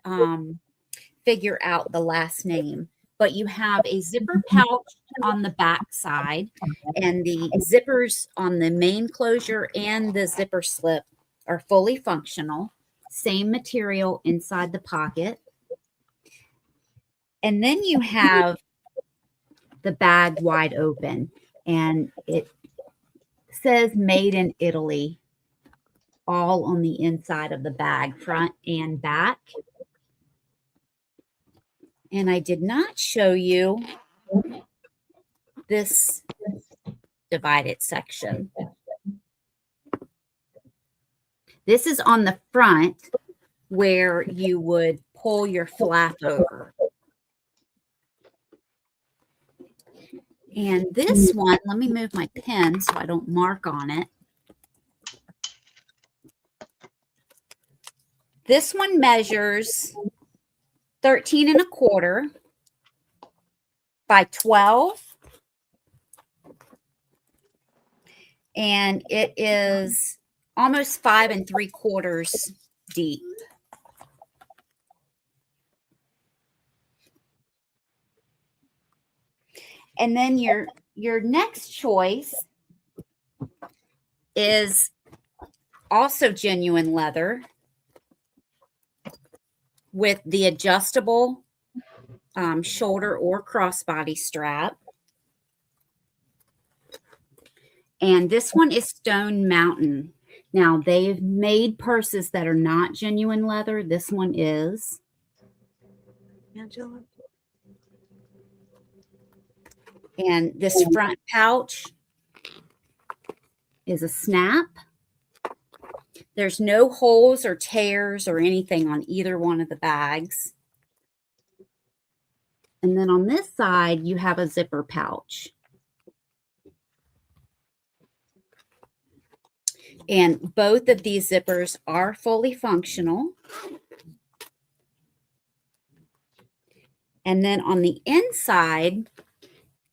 figure out the last name. But you have a zipper pouch on the back side, and the zippers on the main closure and the zipper slip are fully functional. Same material inside the pocket. And then you have the bag wide open, and it says made in Italy all on the inside of the bag, front and back. And I did not show you this divided section. This is on the front where you would pull your flap over. And this one, let me move my pen so I don't mark on it. This one measures 13 and a quarter by 12. And it is almost 5 3/4 deep. And then your next choice is also genuine leather with the adjustable shoulder or crossbody strap. And this one is Stone Mountain. Now, they've made purses that are not genuine leather. This one is. Angela? And this front pouch is a snap. There's no holes or tears or anything on either one of the bags. And then on this side, you have a zipper pouch. And both of these zippers are fully functional. And then on the inside,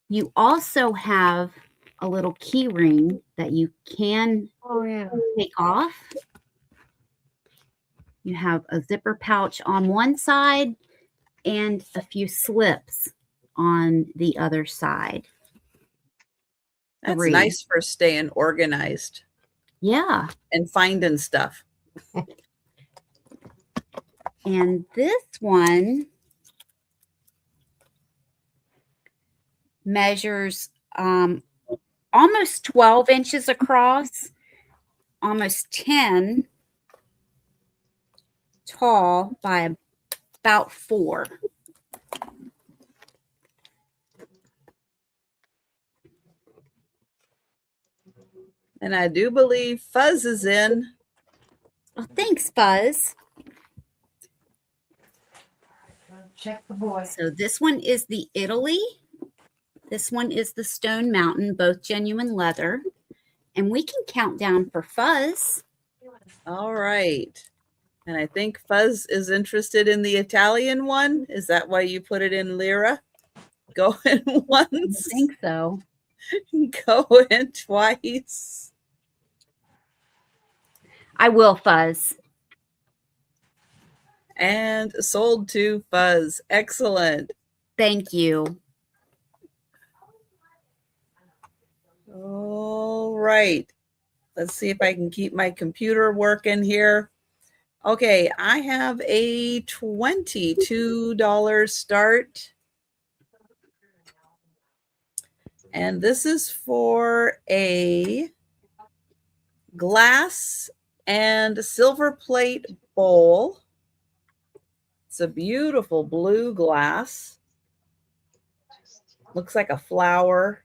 you also have a little key ring that you can take off. You have a zipper pouch on one side and a few slips on the other side. That's nice for staying organized. Yeah. And finding stuff. And this one measures almost 12 inches across, almost 10 tall by about 4. And I do believe Fuzz is in. Oh, thanks, Fuzz. Check the boy. So this one is the Italy. This one is the Stone Mountain, both genuine leather. And we can count down for Fuzz. All right. And I think Fuzz is interested in the Italian one. Is that why you put it in lira? Going once. I think so. Going twice. I will, Fuzz. And sold to Fuzz. Excellent. Thank you. All right. Let's see if I can keep my computer working here. Okay, I have a $22 start. And this is for a glass and silver plate bowl. It's a beautiful blue glass. Looks like a flower.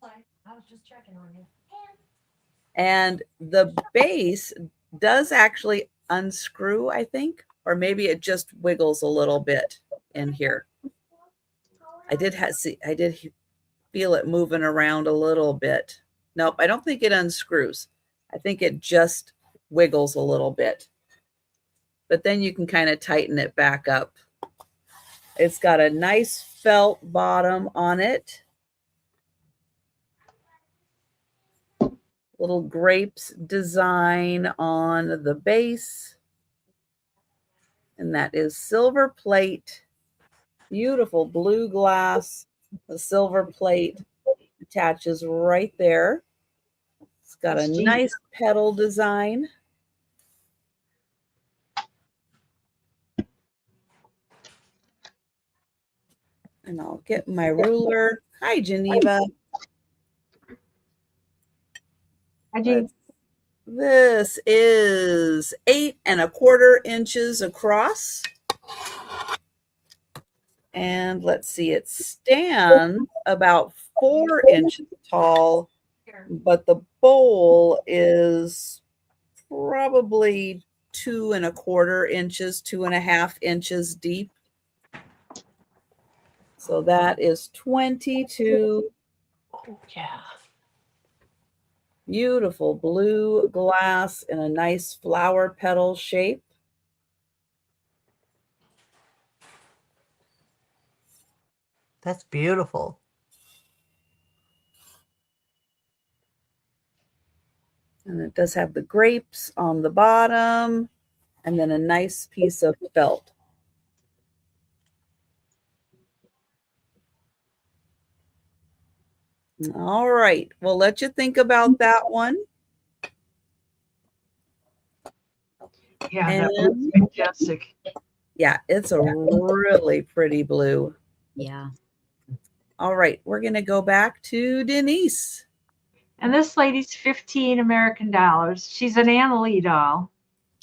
I was just checking on you. And the base does actually unscrew, I think, or maybe it just wiggles a little bit in here. I did feel it moving around a little bit. Nope, I don't think it unscrews. I think it just wiggles a little bit. But then you can kind of tighten it back up. It's got a nice felt bottom on it. Little grapes design on the base. And that is silver plate. Beautiful blue glass. The silver plate attaches right there. It's got a nice petal design. And I'll get my ruler. Hi, Geneva. Hi, Jean. This is 8 1/4 inches across. And let's see, it stands about 4 inches tall, but the bowl is probably 2 1/4 inches, 2.5 inches deep. So that is 22 Oh, yeah. beautiful blue glass in a nice flower petal shape. That's beautiful. And it does have the grapes on the bottom and then a nice piece of felt. All right, we'll let you think about that one. Yeah, And that was fantastic. yeah, it's a really pretty blue. Yeah. All right, we're going to go back to Denise. And this lady's 15 American dollars. She's an Anna Lee doll,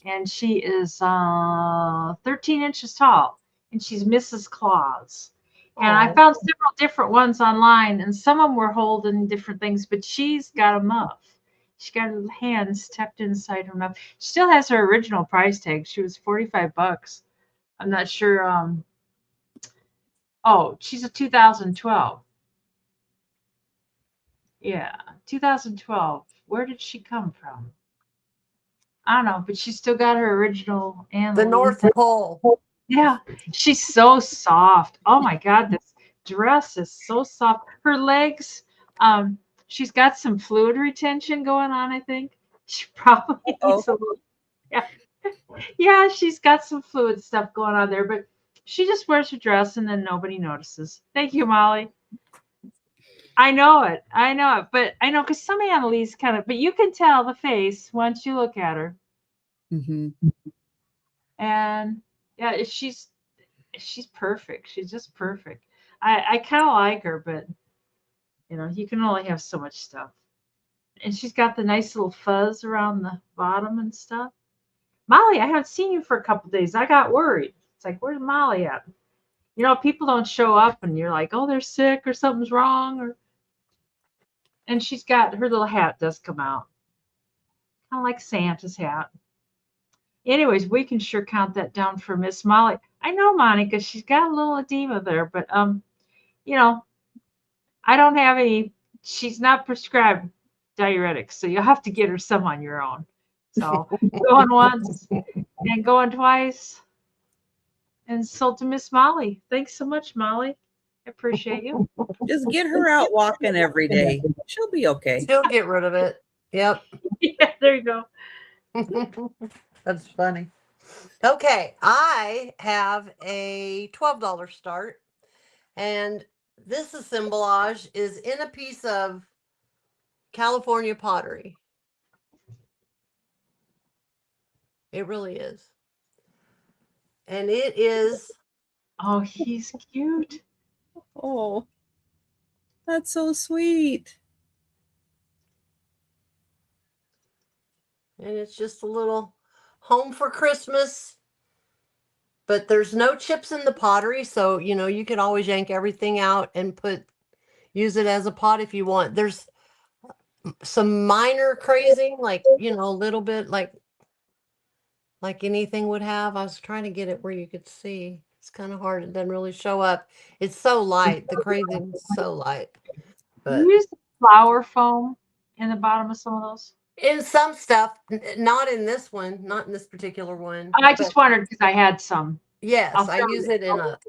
and she is 13 inches tall, and she's Mrs. Claus. And I Oh. found several different ones online, and some of them were holding different things, but she's got a muff. She got her hands tucked inside her muff. She still has her original price tag. She was $45. I'm not sure. Oh, she's a 2012. Yeah, 2012. Where did she come from? I don't know, but she still got her original The Anna Lee. North Pole. Yeah, she's so soft. Oh my God, this dress is so soft. Her legs, she's got some fluid retention going on, I think. She probably needs a little, yeah. Yeah, she's got some fluid stuff going on there, but she just wears her dress and then nobody notices. Thank you, Molly. I know it. I know it. But I know because some Annalise kind of, but you can tell the face once you look at her. Mm-hmm. And yeah, she's perfect. She's just perfect. I kind of like her, but you can only have so much stuff. And she's got the nice little fuzz around the bottom and stuff. Molly, I haven't seen you for a couple days. I got worried. It's like, where's Molly at? People don't show up, and you're like, oh, they're sick or something's wrong, and she's got her little hat does come out, kind of like Santa's hat. Anyways, we can sure count that down for Miss Molly. I know Monica, she's got a little edema there, but you know, I don't have any. She's not prescribed diuretics, so you'll have to get her some on your own. So going once and going twice. And so to Miss Molly, thanks so much, Molly. I appreciate you. Just get her out walking every day. She'll be okay. She'll get rid of it. Yep. Yeah, there you go. That's funny. Okay, I have a $12 start, and this assemblage is in a piece of California pottery. It really is. And it is, Oh, he's cute. Oh, that's so sweet. and it's just a little home for Christmas. But there's no chips in the pottery, so you can always yank everything out and use it as a pot if you want. There's some minor crazing, like a little bit like anything would have. I was trying to get it where you could see. It's kind of hard. It doesn't really show up. It's so light. The crazing is so light. But You use the flower foam in the bottom of some of those? in some stuff, not in this one, not in this particular one. I just wondered because I had some. Yes, I'll I throw use it- it in a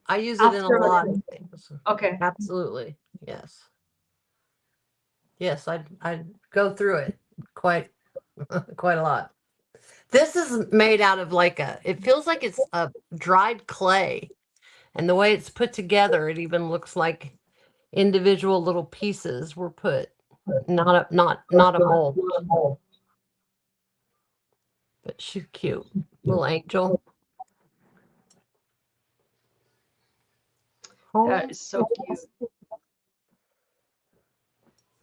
I'll throw it lot in. of things. Okay. Absolutely. Yes. Yes, I'd go through it quite quite a lot. This is made out of it feels like it's a dried clay. And the way it's put together, it even looks like individual little pieces were put, not a mold. But she's cute. Little angel. That is so cute.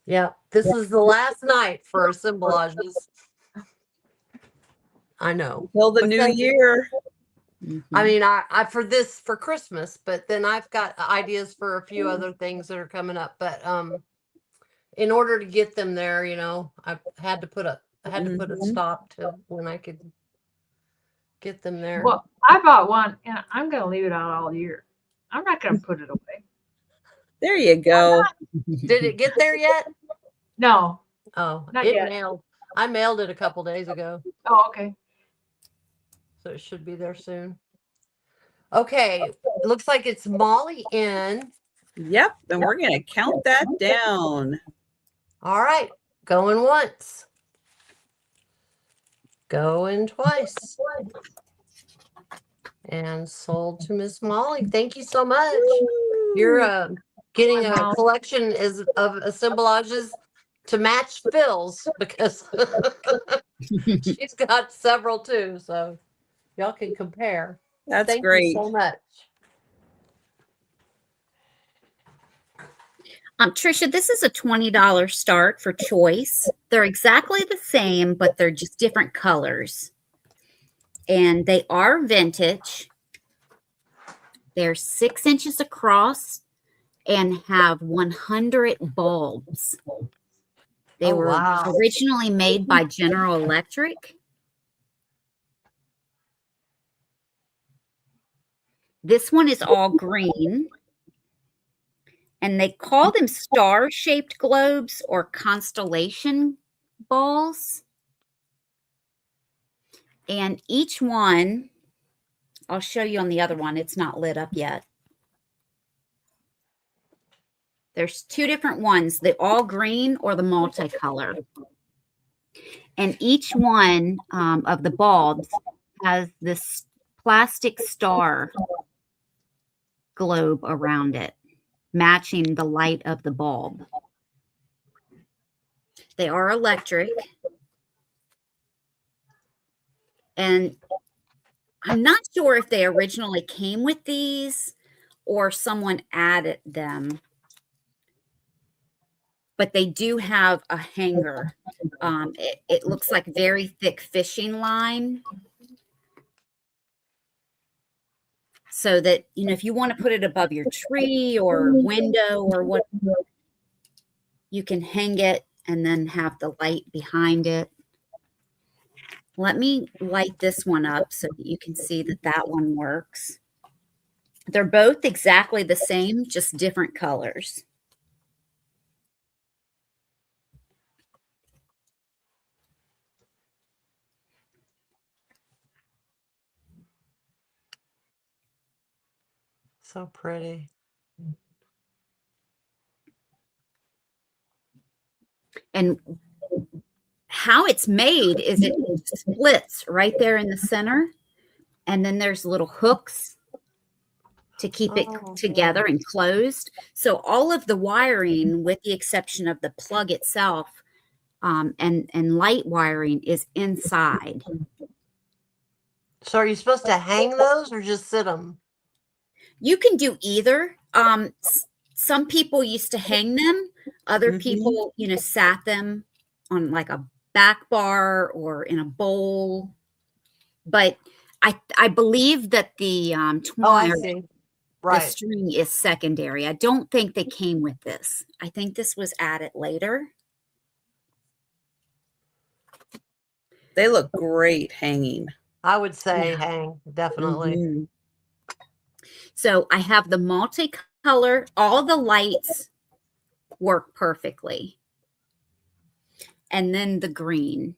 Yeah, this is the last night for assemblages. I know. Till the new Because- year. I mean, I for Christmas, but then I've got ideas for a few other things that are coming up. But in order to get them there, I had to put a stop to when I could get them there. Well, I bought one, and I'm going to leave it out all year. I'm not going to put it away. There you go. Did it get there yet? No. Oh, Not it yet. mailed. I mailed it a couple days ago, Oh, okay. so it should be there soon. Okay, looks like it's Molly in. Yep. And we're going to count that down. All right, going once, going twice, and sold to Miss Molly. Thank you so much. You're getting a Wow. collection of assemblages to match Phil's because she's got several too, so y'all can compare. That's Thank great. you so much. Trisha, this is a $20 start for choice. They're exactly the same, but they're just different colors. And they are vintage. They're 6 inches across and have 100 bulbs. They Oh, were wow. originally made by General Electric. This one is all green. And they call them star-shaped globes or constellation balls. And each one, I'll show you on the other one. It's not lit up yet. There's 2 different ones, the all green or the multicolor. And each one of the bulbs has this plastic star globe around it, matching the light of the bulb. They are electric. And I'm not sure if they originally came with these or someone added them. But they do have a hanger. It looks like very thick fishing line. So that, you know, if you want to put it above your tree or window or what, you can hang it and then have the light behind it. Let me light this one up so that you can see that that one works. They're both exactly the same, just different colors. So pretty. And how it's made is it splits right there in the center. And then there's little hooks to keep it together and closed. So all of the wiring, with the exception of the plug itself, and light wiring, is inside. So are you supposed to hang those or just sit them? You can do either. Some people used to hang them. Other people, you know, sat them on like a back bar or in a bowl. But I believe that the twine, see. the Right. string is secondary. I don't think they came with this. I think this was added later. They look great hanging. I would say hang, definitely. Mhm. So I have the multicolor. All the lights work perfectly. And then the green.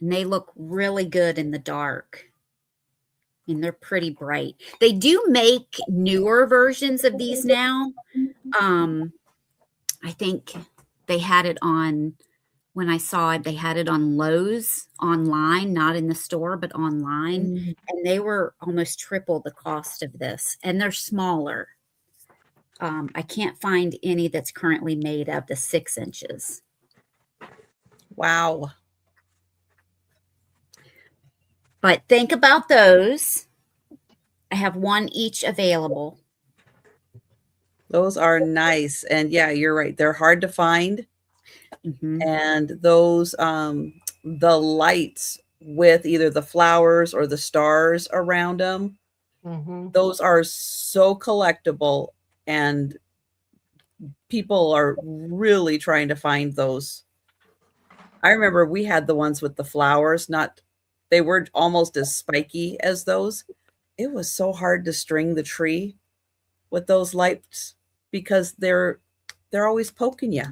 And they look really good in the dark. And they're pretty bright. They do make newer versions of these now. I think they had it on, when I saw it, they had it on Lowe's online, not in the store, but online. And they were almost triple the cost of this. And they're smaller. I can't find any that's currently made of the 6 inches. Wow. But think about those. I have one each available. Those are nice. And yeah, you're right. They're hard to find. And those, the lights with either the flowers or the stars around them, those are so collectible, and people are really trying to find those. I remember we had the ones with the flowers, they were almost as spiky as those. It was so hard to string the tree with those lights because they're always poking you.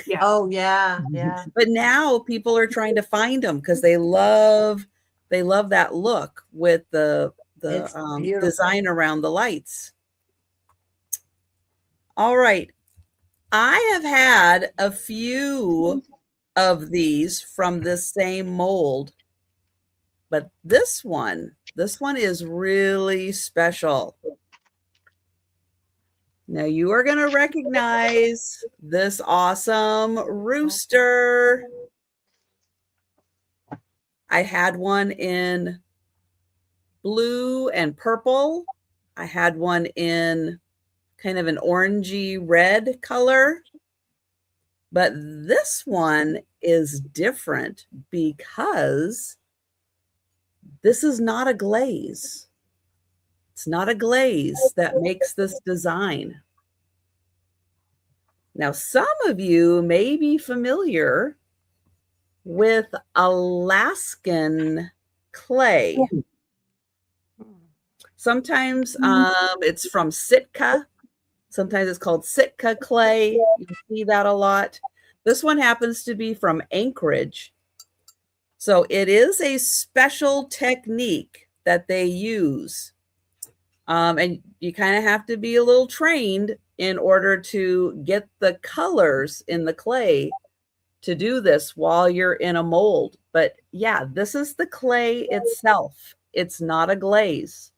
Yeah. Oh yeah, yeah. But now people are trying to find them because they love that look with the It's beautiful. design around the lights. All right. I have had a few of these from this same mold, but this one is really special. Now you are going to recognize this awesome rooster. I had one in blue and purple. I had one in kind of an orangey red color. But this one is different because this is not a glaze. It's not a glaze that makes this design. Now, some of you may be familiar with Alaskan clay. Sometimes it's from Sitka. Sometimes it's called Sitka clay. You see that a lot. This one happens to be from Anchorage. So it is a special technique that they use. And you kind of have to be a little trained in order to get the colors in the clay to do this while you're in a mold. But yeah, this is the clay itself. It's not a glaze.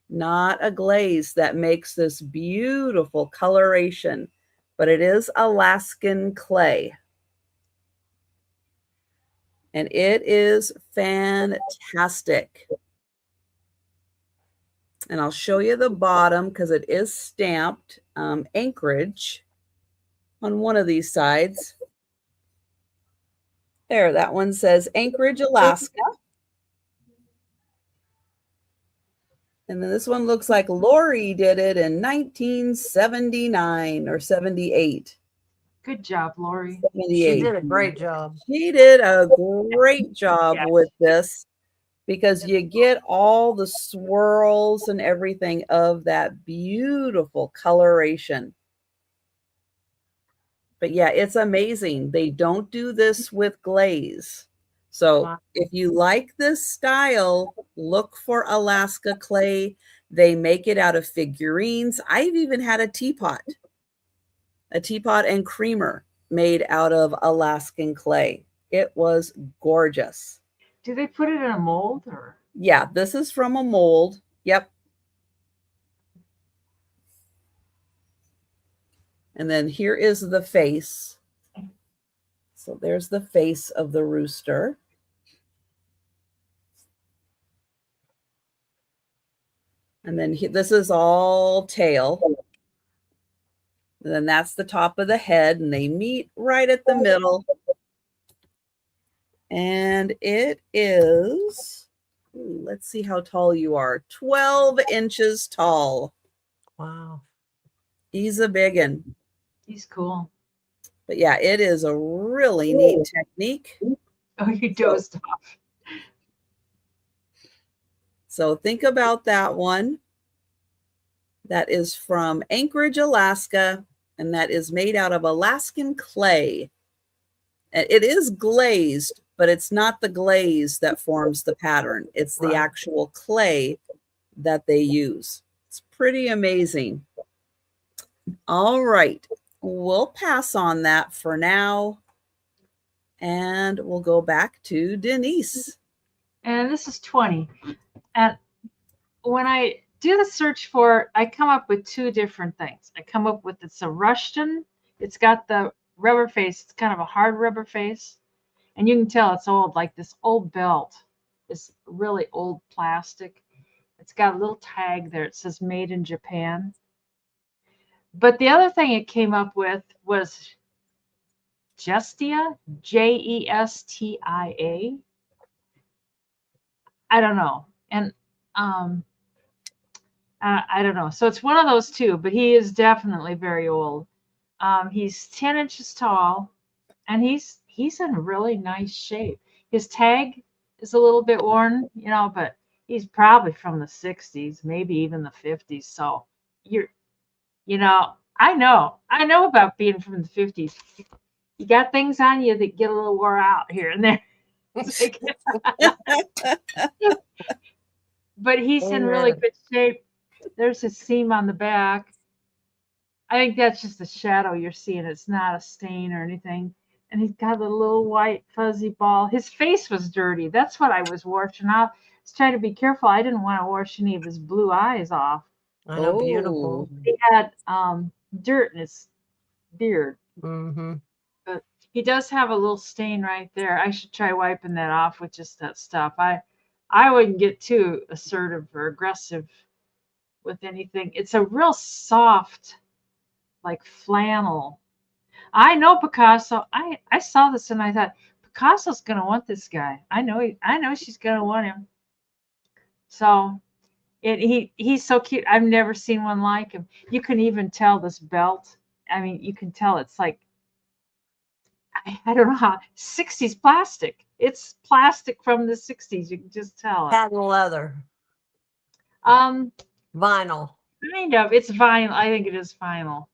Not a glaze that makes this beautiful coloration, but it is Alaskan clay. And it is fantastic. And I'll show you the bottom because it is stamped Anchorage on one of these sides. There, that one says Anchorage, Alaska. And then this one looks like Lori did it in 1979 or 78. Good job, Lori. 78. She did a great job. She did a great job Yes. with this because you get all the swirls and everything of that beautiful coloration. But yeah, it's amazing. They don't do this with glaze. So Wow. if you like this style, look for Alaska clay. They make it out of figurines. I've even had a teapot and creamer made out of Alaskan clay. It was gorgeous. Do they put it in a mold or? Yeah, this is from a mold. Yep. And then here is the face. So there's the face of the rooster. And then this is all tail. And then that's the top of the head, and they meet right at the middle. And it is, let's see how tall you are, 12 inches tall. Wow. He's a biggin. He's cool. But yeah, it is a really neat technique. Oh, you dozed off. So think about that one. That is from Anchorage, Alaska, and that is made out of Alaskan clay. It is glazed, but it's not the glaze that forms the pattern. It's the Right. actual clay that they use. It's pretty amazing. All right. We'll pass on that for now. And we'll go back to Denise. And this is 20. And when I do the search for it, I come up with two different things. I come up with it's a Russian. It's got the rubber face. It's kind of a hard rubber face. And you can tell it's old, like this old belt. It's really old plastic. It's got a little tag there. It says made in Japan. But the other thing it came up with was Gestia, Jestia. I don't know. And I don't know. So it's one of those two, but he is definitely very old. He's 10 inches tall, and he's in really nice shape. His tag is a little bit worn, you know, but he's probably from the 60s, maybe even the 50s. So you're, you know about being from the 50s. You got things on you that get a little wore out here and there. It's like- but he's in really Amen. good shape. There's a seam on the back. I think that's just a shadow you're seeing. It's not a stain or anything. And he's got a little white fuzzy ball. His face was dirty. That's what I was washing off. I was trying to be careful. I didn't want to wash any of his blue eyes off. I know, beautiful. He had dirt in his beard. Mm-hmm. But he does have a little stain right there. I should try wiping that off with just that stuff. I wouldn't get too assertive or aggressive with anything. It's a real soft, like flannel. I know Picasso. I saw this and I thought Picasso's gonna want this guy. I know she's gonna want him. So he's so cute. I've never seen one like him. You can even tell this belt. I mean, you can tell it's like I don't know how 60s plastic. It's plastic from the 60s. You can just tell it. Patent leather, Um, vinyl. kind of. It's vinyl. I think it is vinyl.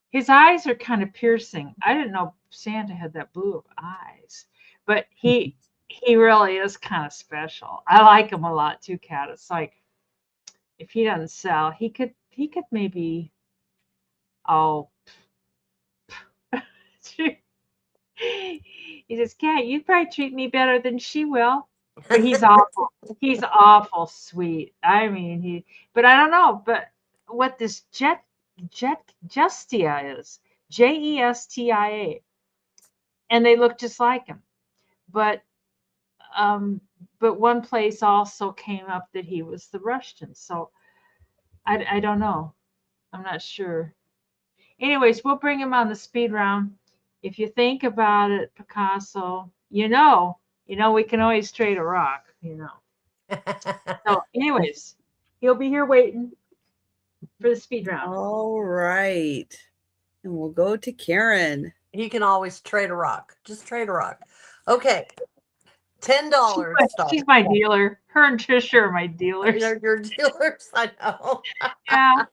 His eyes are kind of piercing. I didn't know Santa had that blue of eyes, but he really is kind of special. I like him a lot too, Kat. It's like if he doesn't sell, he could maybe oh he says, Kat, you'd probably treat me better than she will. But he's awful. He's awful sweet. I mean, but I don't know. But what this Justia is, Jestia, and they look just like him. But one place also came up that he was the Russian. So I don't know. I'm not sure. Anyways, we'll bring him on the speed round. If you think about it, Picasso, you know, we can always trade a rock, you know. So, anyways, he'll be here waiting for the speed round. All right. And we'll go to Karen. He can always trade a rock. Just trade a rock. Okay. $10. She's my dealer. Her and Trisha are my dealers. They're your dealers. I know. Yeah.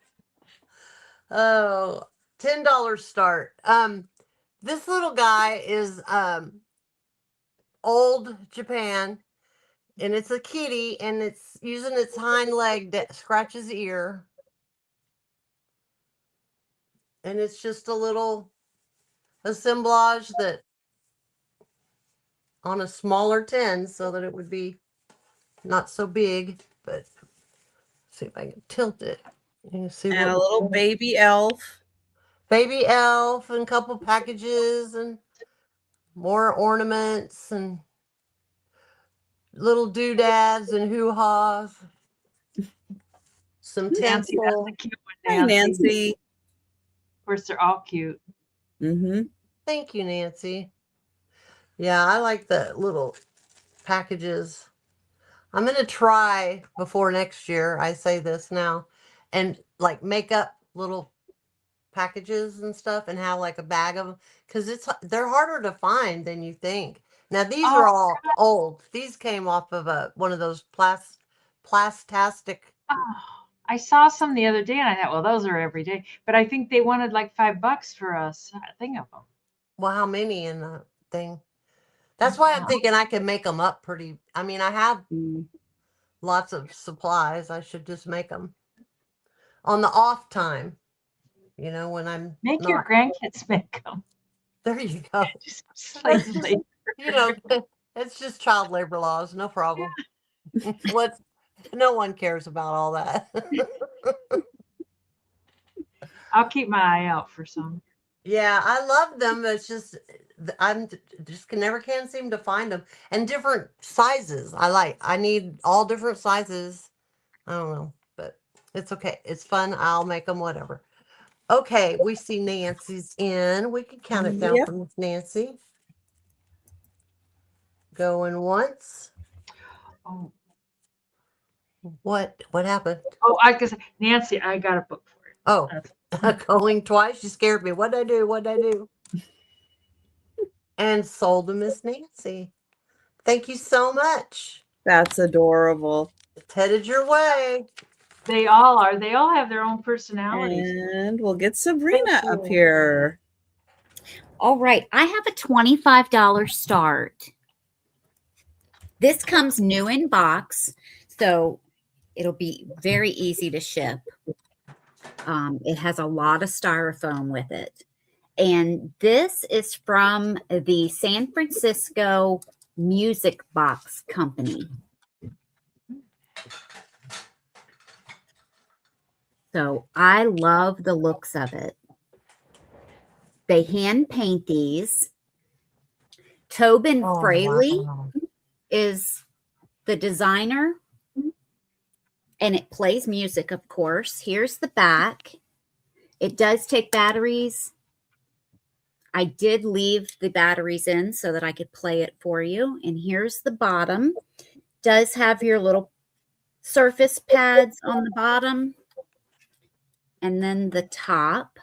Oh, $10 start. This little guy is old Japan, and it's a kitty, and it's using its hind leg to scratch his ear. And it's just a little assemblage that on a smaller 10 so that it would be not so big, but see if I can tilt it. You can see And a little baby elf. baby elf and a couple packages and more ornaments and little doodads and hoo-haws. Some Nancy, that's tinsel. the cute one, Hi, Nancy. Of course, they're all cute. Mm-hmm. Thank you, Nancy. Yeah, I like the little packages. I'm going to try before next year, I say this now, and like make up little packages and stuff and have like a bag of them because they're harder to find than you think. Now these are all old. These came off of one of those plastastic. Oh, I saw some the other day and I thought, well, those are every day. But I think they wanted like $5 for a thing of them. Well, how many in the thing? That's why I'm thinking I can make them up pretty. I mean, I have lots of supplies. I should just make them on the off time. You know, when I'm Make your grandkids make them. There you go. Just slave labor. You know, it's just child labor laws, no problem. What? No one cares about all that. I'll keep my eye out for some. Yeah, I love them. It's just I'm just never can seem to find them and different sizes. I need all different sizes. I don't know, but it's okay. It's fun. I'll make them whatever. Okay, we see Nancy's in. We can count it down from Nancy. Going once. Oh. What happened? Oh, I guess Nancy, I got a book for it. Oh, going twice. You scared me. What'd I do? And sold to Miss Nancy. Thank you so much. That's adorable. It's headed your way. They all are. They all have their own personalities. And we'll get Sabrina Thank up you. here. All right. I have a $25 start. This comes new in box, so it'll be very easy to ship. It has a lot of styrofoam with it. And this is from the San Francisco Music Box Company. So I love the looks of it. They hand paint these. Tobin Oh, Fraley wow. is the designer, and it plays music, of course. Here's the back. It does take batteries. I did leave the batteries in so that I could play it for you. And here's the bottom. Does have your little surface pads on the bottom. And then the top.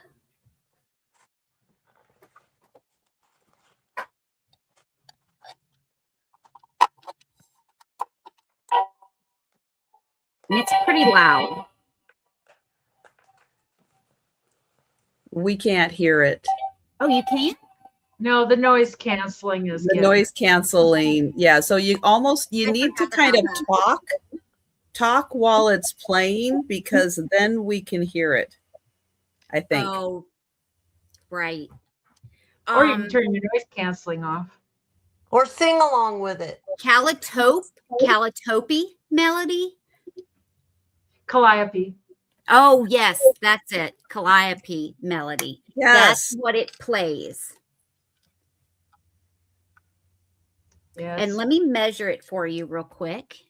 And it's pretty loud. We can't hear it. Oh, you can't? No, the noise canceling is The getting. noise canceling. Yeah. So you need to kind of talk while it's playing, because then we can hear it, I think. Oh, right. Or you can turn your noise canceling off. Or sing along with it. Calitope melody. Calliope. Oh, yes, that's it. Calliope melody. Yes. That's what it plays. Yes. And let me measure it for you real quick.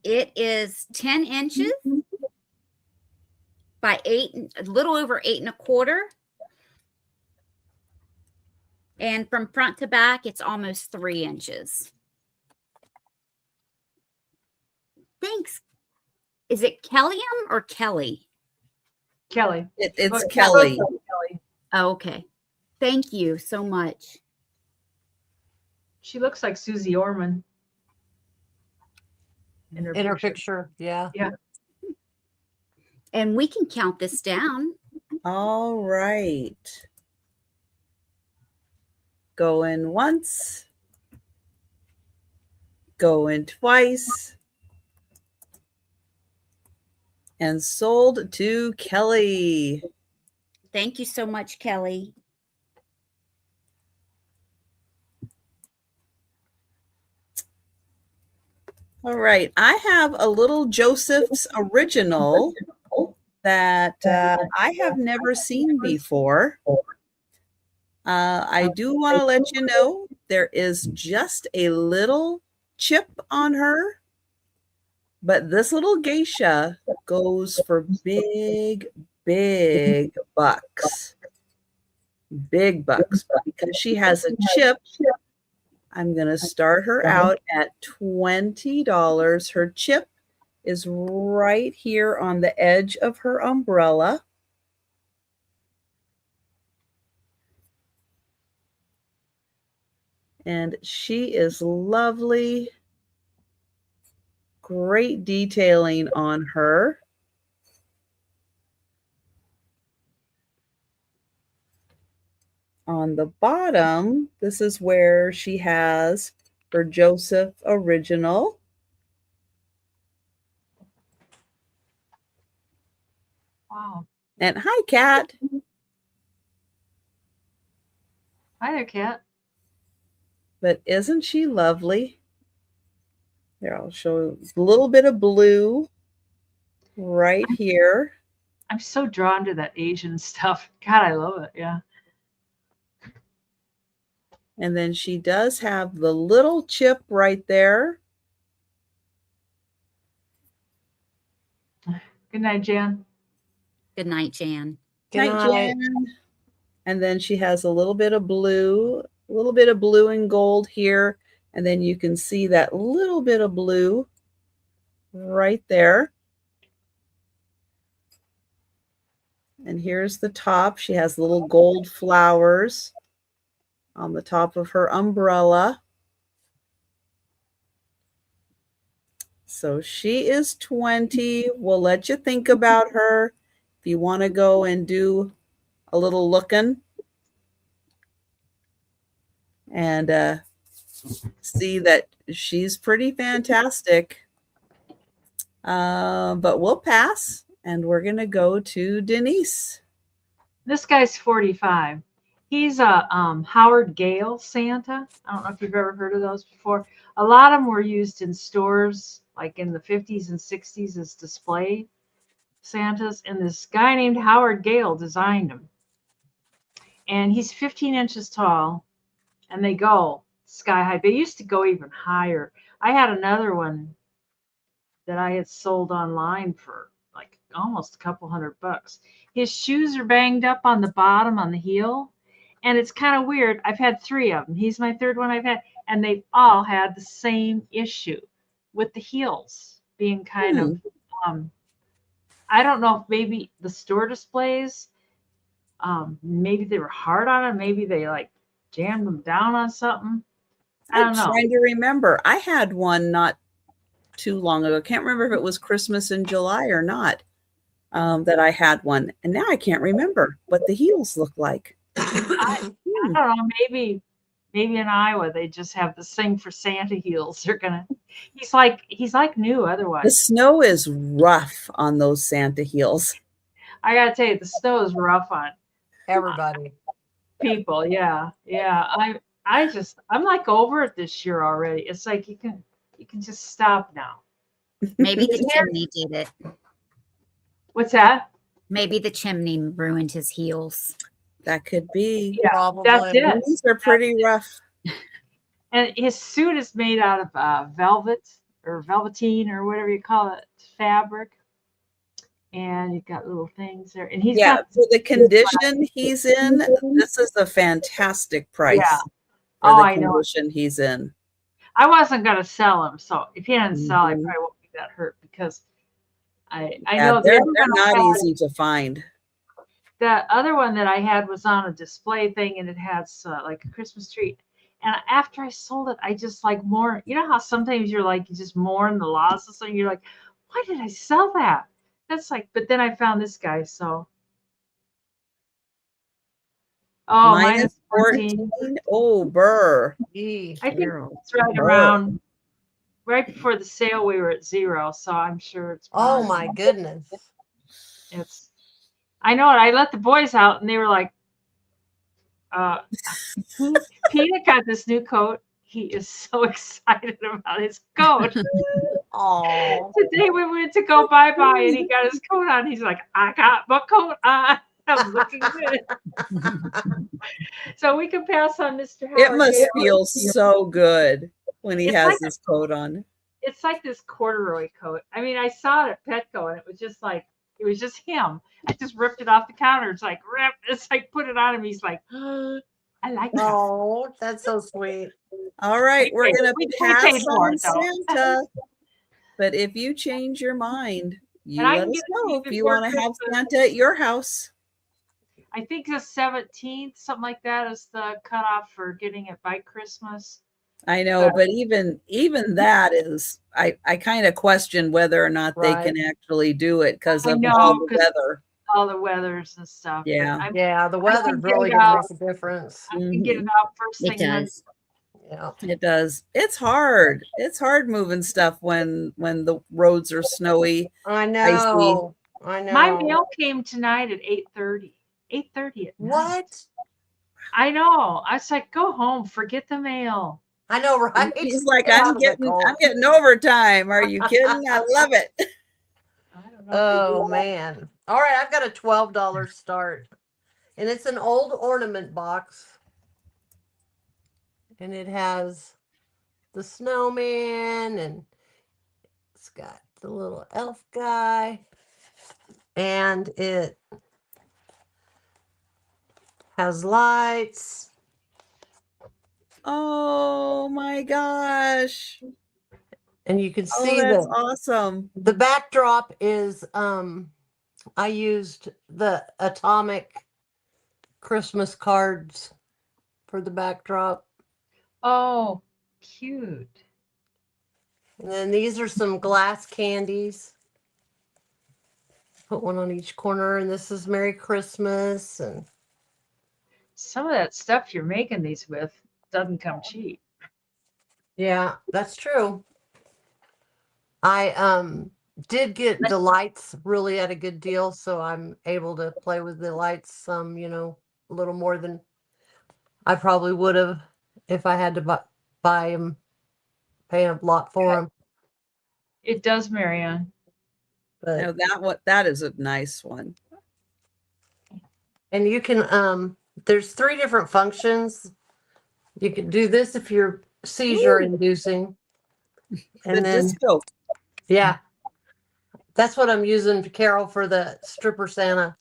It is 10 inches by 8, a little over 8 1/4. And from front to back, it's almost 3 inches. Thanks. Is it Kellium or Kelly? Kelly. It's Oh, Kelly. Kelly. Oh, okay. Thank you so much. She looks like Susie Orman. In her picture. Yeah. Yeah. And we can count this down. All right. Going once. Going twice. And sold to Kelly. Thank you so much, Kelly. All right. I have a little Joseph's original that I have never seen before. I do want to let you know there is just a little chip on her, but this little geisha goes for big, big bucks. Big bucks. But because she has a chip, I'm going to start her out at $20. Her chip is right here on the edge of her umbrella. And she is lovely. Great detailing on her. On the bottom, this is where she has her Joseph original. Wow. And hi, Kat. Hi there, Kat. But isn't she lovely? Here, I'll show you a little bit of blue right here. I'm so drawn to that Asian stuff. God, I love it. Yeah. And then she does have the little chip right there. Good night, Jan. Good night, Jan. Good Night, night. Jan. And then she has a little bit of blue and gold here. And then you can see that little bit of blue right there. And here's the top. She has little gold flowers on the top of her umbrella. So she is 20. We'll let you think about her if you want to go and do a little looking and see that she's pretty fantastic. But we'll pass, and we're going to go to Denise. This guy's 45. He's a Howard Gale Santa. I don't know if you've ever heard of those before. A lot of them were used in stores like in the 50s and 60s as display Santas. And this guy named Howard Gale designed them. And he's 15 inches tall, and they go sky high. They used to go even higher. I had another one that I had sold online for like almost a couple $100. His shoes are banged up on the bottom, on the heel. And it's kind of weird. I've had 3 of them. He's my 3rd one I've had. And they've all had the same issue with the heels being kind of, I don't know if maybe the store displays, maybe they were hard on them. Maybe they like jammed them down on something. I don't know. I'm trying to remember. I had one not too long ago. Can't remember if it was Christmas in July or not, that I had one. And now I can't remember what the heels look like. I don't know. Maybe in Iowa they just have this thing for Santa heels. They're gonna. He's like new. Otherwise, The snow is rough on those Santa heels. I gotta tell you, the snow is rough on Everybody. people. Yeah. I'm like over it this year already. It's like you can just stop now. Maybe the chimney did it. What's that? Maybe the chimney ruined his heels. That could be. Yeah, Probably. that's it. These are pretty rough. And his suit is made out of velvet or velveteen or whatever you call it, fabric. And you got little things there. And he's got for the condition he's in, this is a fantastic price. Yeah. For Oh, the I know. condition he's in. I wasn't gonna sell him, so if he didn't sell, I Mhm. probably won't be that hurt because I Yeah, know they're the other one I not had- easy to find. The other one that I had was on a display thing, and it has like a Christmas tree. And after I sold it, I just like more. You know how sometimes you're like you just mourn the loss of something. You're like, why did I sell that? That's like. But then I found this guy, so. Oh, minus 14. Oh, Burr. Gee. I think Zero. it's right around. Right before the sale, we were at 0, so I'm sure it's. Oh fine. my goodness. It's. I know it. I let the boys out, and they were like, Peter got this new coat. He is so excited about his coat. Oh. Today we went to go bye-bye, and he got his coat on. He's like, I got my coat on. I'm looking good. So we can pass on Mr. Howard. It must Gale. feel so good when he It's has like his coat on. It's like this corduroy coat. I mean, I saw it at Petco, and it was just like, it was just him. I just ripped it off the counter. It's like, rip. It's like, put it on him. He's like, I like that. Oh, that's so sweet. All right, we're going We to paid pass for on it, though. Santa. But if you change your mind, you And I let can us get it know to you if you before want to have Christmas. Santa at your house. I think the 17th, something like that, is the cutoff for getting it by Christmas. I know, but even that is, I kind of question whether or not they can actually do it because I of know, all the 'cause weather. all the weathers and stuff. but Yeah. Yeah, the I weather's can get really it gonna out. make a difference. I can get it out first It thing. does. Yeah. It does. It's hard. It's hard moving stuff when the roads are snowy. I know. I know. My mail came tonight at 8:30. 8:30 at night. What? I know. I was like, go home, forget the mail. I know, right? He's like, Get out I'm of the cold. getting overtime. Are you kidding? I love it. I don't know. Oh man. All right, I've got a $12 start. And it's an old ornament box. And it has the snowman and it's got the little elf guy. And it has lights. Oh my gosh. And you can Oh, see that's the awesome. backdrop is I used the atomic Christmas cards for the backdrop. Oh, cute. And then these are some glass candies. Put one on each corner, and this is Merry Christmas. And Some of that stuff you're making these with doesn't come cheap. yeah, that's true. I did get the lights really at a good deal, so I'm able to play with the lights some, a little more than I probably would have if I had to buy them, pay a lot for them. It does, Marianne. But that is a nice one. and you can there's 3 different functions. You can do this if you're seizure inducing. And The then disco. yeah. That's what I'm using to Carol for the stripper Santa.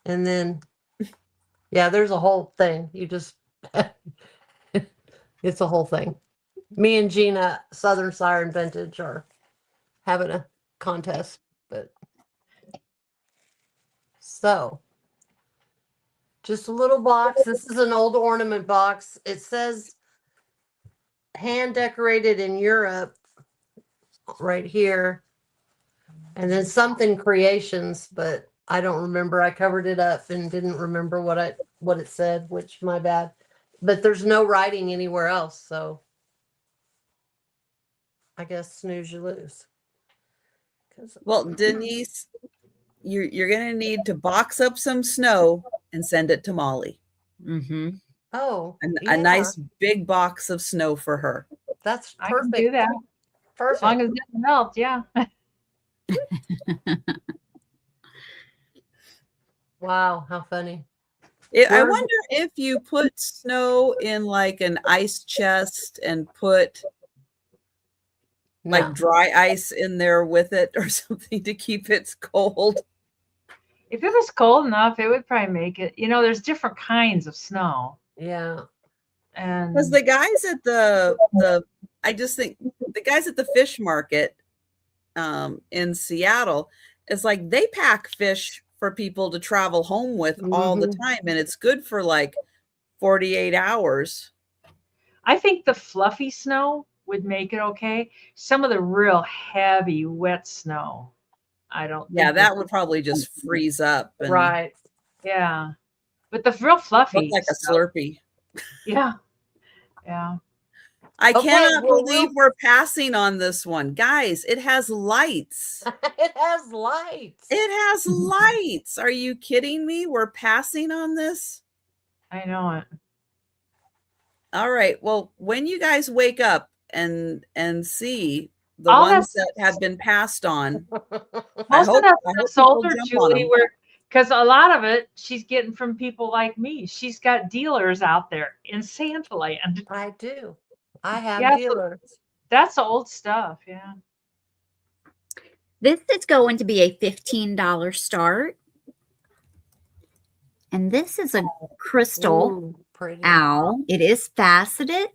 And then yeah, there's a whole thing. You just it's a whole thing. Me and Gina, Southern Siren Vintage, are having a contest, but so just a little box. This is an old ornament box. It says hand decorated in Europe right here. And then something creations, but I don't remember. I covered it up and didn't remember what it said, which my bad. But there's no writing anywhere else, so I guess snooze you lose. Well, Denise, you're gonna need to box up some snow and send it to Molly. Mm-hmm. Oh, A nice big box of snow for her. That's I can perfect. do that. Perfect. As long as it doesn't melt, yeah. Wow, how funny. I wonder if you put snow in like an ice chest and put like dry ice in there with it or something to keep it cold. If it was cold enough, it would probably make it. There's different kinds of snow. Yeah. And because the guys at I just think the guys at the fish market in Seattle, it's like they pack fish for people to travel home with all the time, and it's good for like 48 hours. I think the fluffy snow would make it okay. Some of the real heavy, wet snow, I don't think. Yeah, that would probably just freeze up. And right. Yeah. But the real fluffy. Look like a Slurpee. Yeah. Yeah. I cannot believe we're passing on this one. Guys, it has lights. It has lights. It has lights. Are you kidding me? We're passing on this? I know it. All right. Well, when you guys wake up and see the ones that have been passed on, most of that stuff's older, Julie, because a lot of it she's getting from people like me. She's got dealers out there in Santaland. I do. I have dealers. So that's old stuff. Yeah. This is going to be a $15 start. And this is a crystal owl. It is faceted.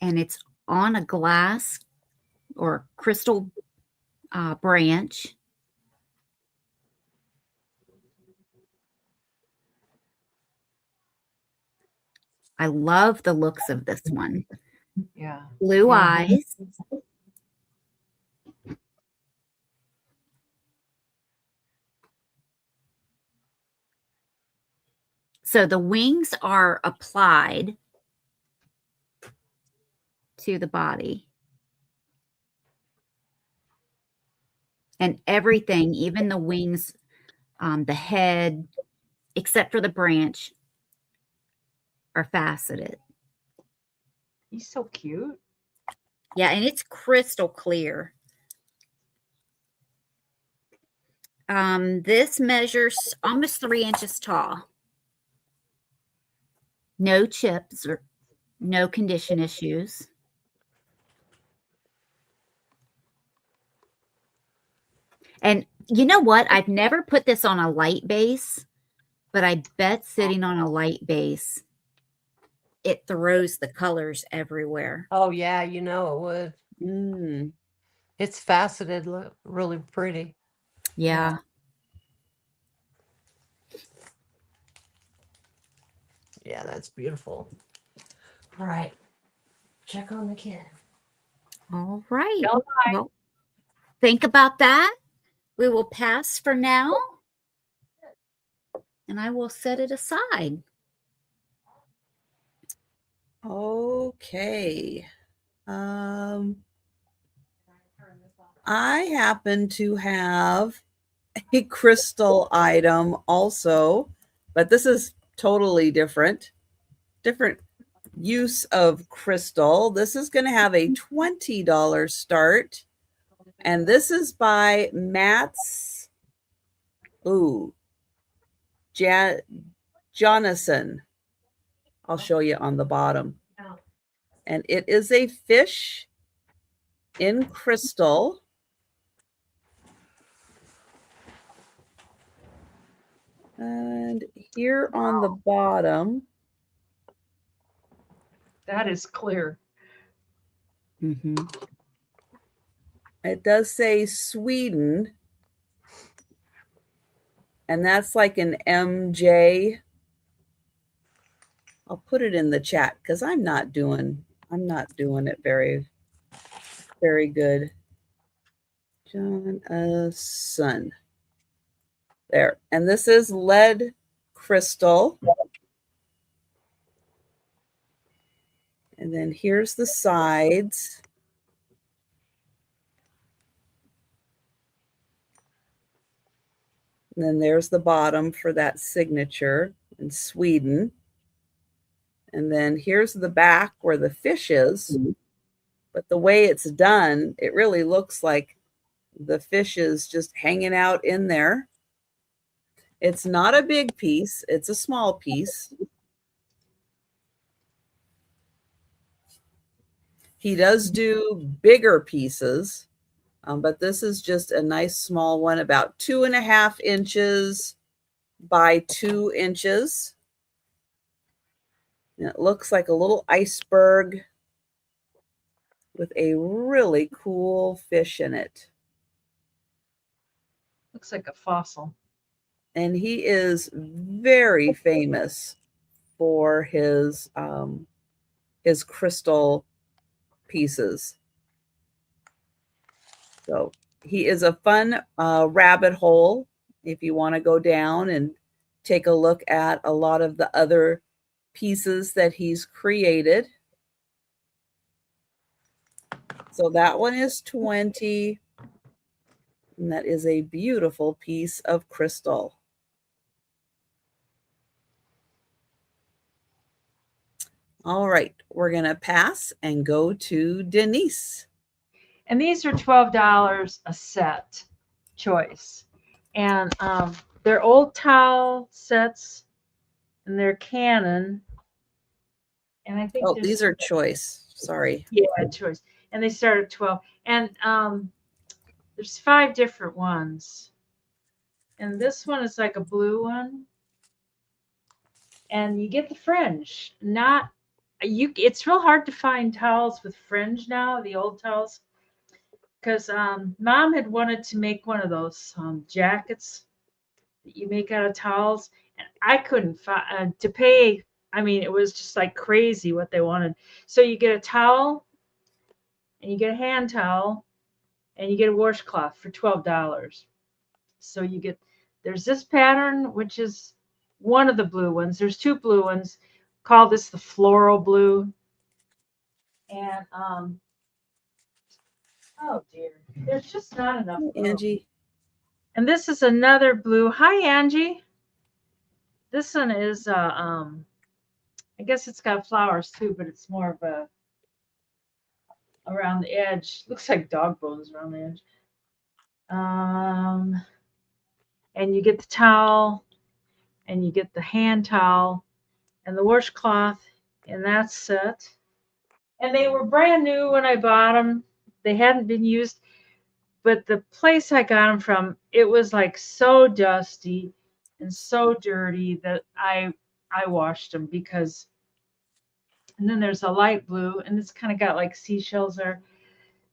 And it's on a glass or crystal branch. I love the looks of this one. Yeah. Blue eyes. So the wings are applied to the body. And everything, even the wings, the head, except for the branch, are faceted. He's so cute. Yeah, and it's crystal clear. This measures almost 3 inches tall. No chips or no condition issues. And you know what? I've never put this on a light base, but I bet sitting on a light base, it throws the colors everywhere. Oh, yeah, it would. It's faceted, really pretty. Yeah. Yeah, that's beautiful. All right. Check on the kid. All right. Don't lie. Well, think about that. We will pass for now. And I will set it aside. Okay. I happen to have a crystal item also, but this is totally different. Different use of crystal. This is going to have a $20 start. And this is by Matt's Jonathan. I'll show you on the bottom. And it is a fish in crystal. And here on the bottom, That is clear. it does say Sweden. And that's like an MJ. I'll put it in the chat because I'm not doing it very, very good. Jonathan. There. And this is lead crystal. And then here's the sides. And then there's the bottom for that signature in Sweden. And then here's the back where the fish is. But the way it's done, it really looks like the fish is just hanging out in there. It's not a big piece. It's a small piece. He does do bigger pieces, but this is just a nice small one, about 2.5 inches by 2 inches. And it looks like a little iceberg with a really cool fish in it. Looks like a fossil. And he is very famous for his crystal pieces. So he is a fun rabbit hole if you want to go down and take a look at a lot of the other pieces that he's created. So that one is 20, and that is a beautiful piece of crystal. All right, we're going to pass and go to Denise. And these are $12 a set choice. And they're old towel sets, and they're Canon. And I think these are choice. Sorry. Yeah, choice. And they start at 12. And there's 5 different ones. And this one is like a blue one. And you get the fringe. It's real hard to find towels with fringe now, the old towels. Because Mom had wanted to make one of those jackets that you make out of towels, and I couldn't find to pay. I mean, it was just like crazy what they wanted. So you get a towel, and you get a hand towel, and you get a washcloth for $12. So there's this pattern, which is one of the blue ones. There's 2 blue ones. Call this the floral blue. And oh dear, there's just not enough blue. Angie. And this is another blue. Hi, Angie. This one is I guess it's got flowers too, but it's more of a around the edge. Looks like dog bones around the edge. And you get the towel, and you get the hand towel, and the washcloth in that set. And they were brand new when I bought them. They hadn't been used, but the place I got them from, it was like so dusty and so dirty that I washed them because. And then there's a light blue, and it's kind of got like seashells there.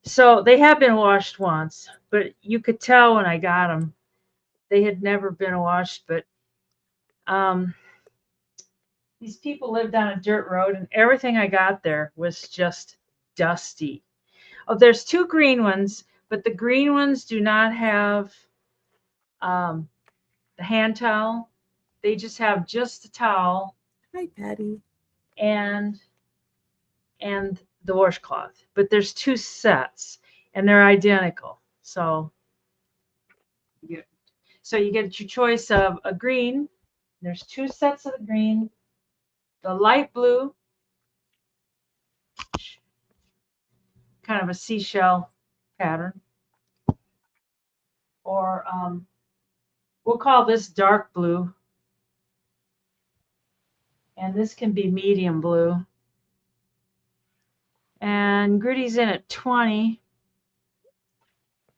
So they have been washed once, but you could tell when I got them they had never been washed, but these people lived on a dirt road, and everything I got there was just dusty. Oh, there's 2 green ones, but the green ones do not have the hand towel. They just have just the towel Hi, Patty. and the washcloth. But there's 2 sets, and they're identical. So you get your choice of a green. There's 2 sets of the green, the light blue, kind of a seashell pattern, or we'll call this dark blue, and this can be medium blue. And Gritty's in at 20.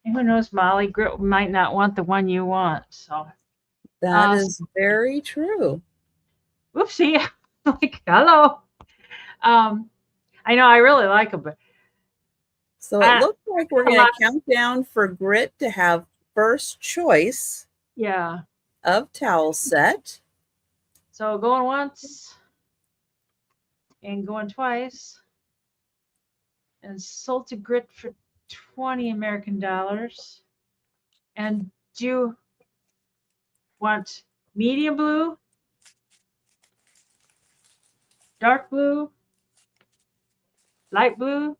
And who knows, Molly, Grit might not want the one you want. So That is very true. whoopsie. Like, hello. I know I really like them, but So it looks like we're going to count down for Grit to have first choice yeah. of towel set. So going once and going twice. And sold to Grit for 20 American dollars. And do you want medium blue, dark blue, light blue,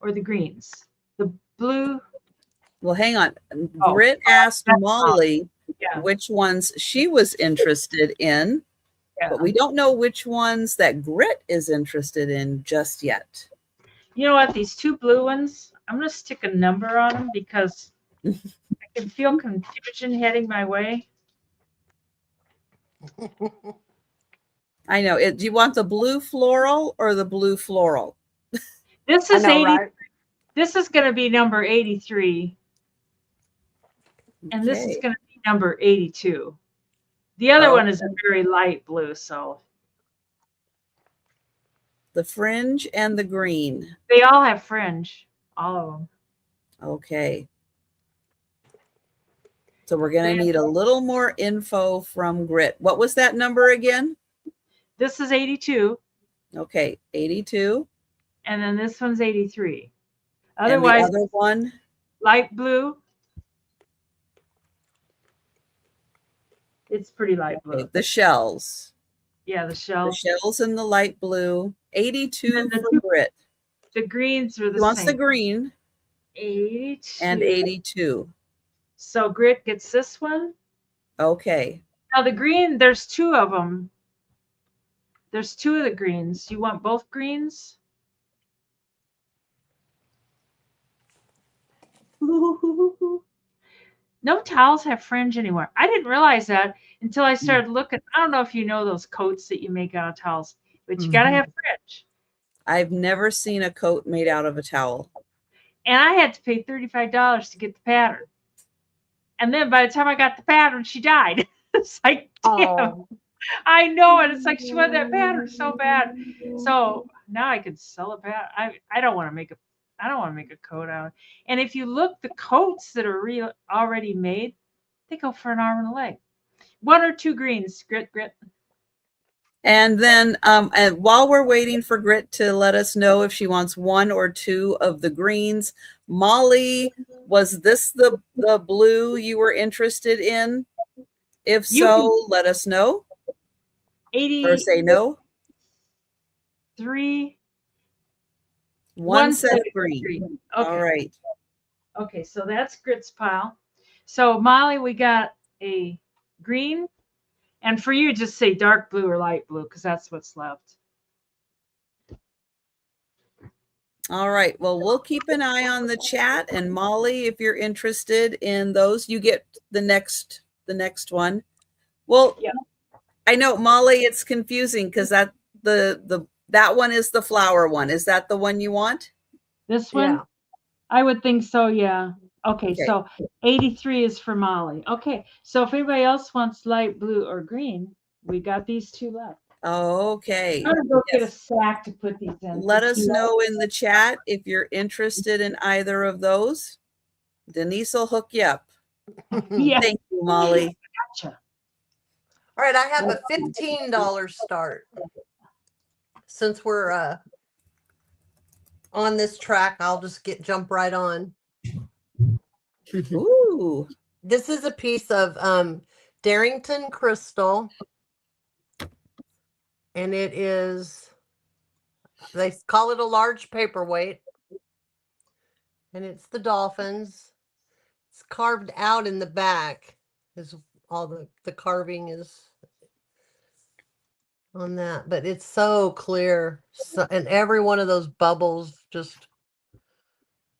or the greens? The blue. Well, hang on. Grit asked Molly which ones she was interested in, but we don't know which ones that Grit is interested in just yet. You know what? These 2 blue ones, I'm going to stick a number on them because I can feel confusion heading my way. I know. Do you want the blue floral or the blue floral? This is 80. Right? This is going to be number 83. And this is going to be number 82. The other one is a very light blue, so. The fringe and the green. They all have fringe, all of them. Okay. So we're going to need a little more info from Grit. What was that number again? This is 82. Okay, 82. And then this one's 83. Otherwise, and the other one? Light blue. It's pretty light blue. Okay, the shells. Yeah, the shells. The shells in the light blue. 82 for Grit. The greens are the same. He wants the green. 82. And 82. So Grit gets this one. Okay. Now the green, there's 2 of them. There's 2 of the greens. You want both greens? No towels have fringe anymore. I didn't realize that until I started looking. I don't know if you know those coats that you make out of towels, but you got to have fringe. I've never seen a coat made out of a towel. And I had to pay $35 to get the pattern. And then by the time I got the pattern, she died. It's like, damn. I know it. It's like she wanted that pattern so bad. So now I could sell a pattern. I don't want to make a coat out. And if you look, the coats that are already made, they go for an arm and a leg. 1 or 2 greens, Grit. And then and while we're waiting for Grit to let us know if she wants 1 or 2 of the greens, Molly, was this the blue you were interested in? If so, let us know. 80 or say no. 3. 1 set of green. Okay. All right. Okay, so that's Grit's pile. So Molly, we got a green. And for you, just say dark blue or light blue, because that's what's left. All right. Well, we'll keep an eye on the chat. And Molly, if you're interested in those, you get the next one. Well, yeah. I know, Molly, it's confusing because that one is the flower one. Is that the one you want? This one? Yeah. I would think so, yeah. Okay, so 83 is for Molly. Okay, so if anybody else wants light blue or green, we got these 2 left. Okay. I'm going to go get a sack to put these in. Let us know in the chat if you're interested in either of those. Denise will hook you up. Yeah. Thank you, Molly. Gotcha. All right, I have a $15 start. Since we're on this track, I'll just jump right on. Ooh. This is a piece of Darrington crystal, and it is, they call it a large paperweight, and it's the dolphins. It's carved out in the back. Is all the carving is on that, but it's so clear, and every one of those bubbles just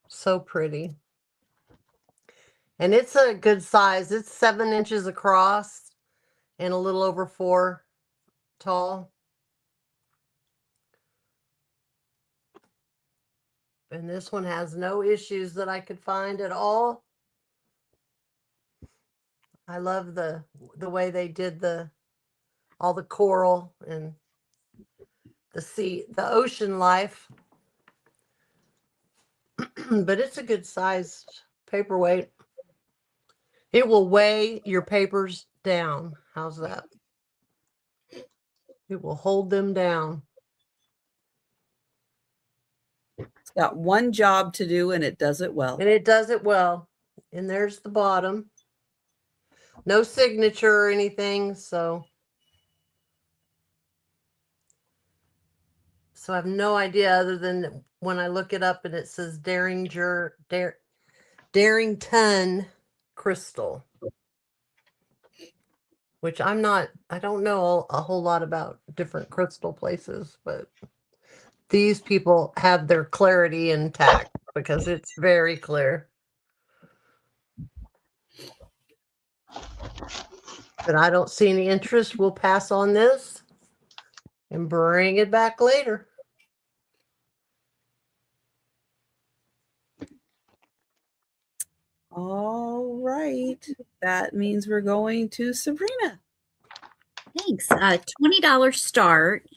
so pretty. And it's a good size. It's 7 inches across and a little over 4 tall. And this one has no issues that I could find at all. I love the way they did all the coral and the ocean life. But it's a good sized paperweight. It will weigh your papers down. How's that? It will hold them down. It's got one job to do and it does it well. And it does it well. And there's the bottom. No signature or anything, so I have no idea other than when I look it up and it says Darrington crystal, which I don't know a whole lot about different crystal places, but these people have their clarity intact because it's very clear. But I don't see any interest. We'll pass on this and bring it back later. All right. That means we're going to Sabrina. Thanks. $20 start.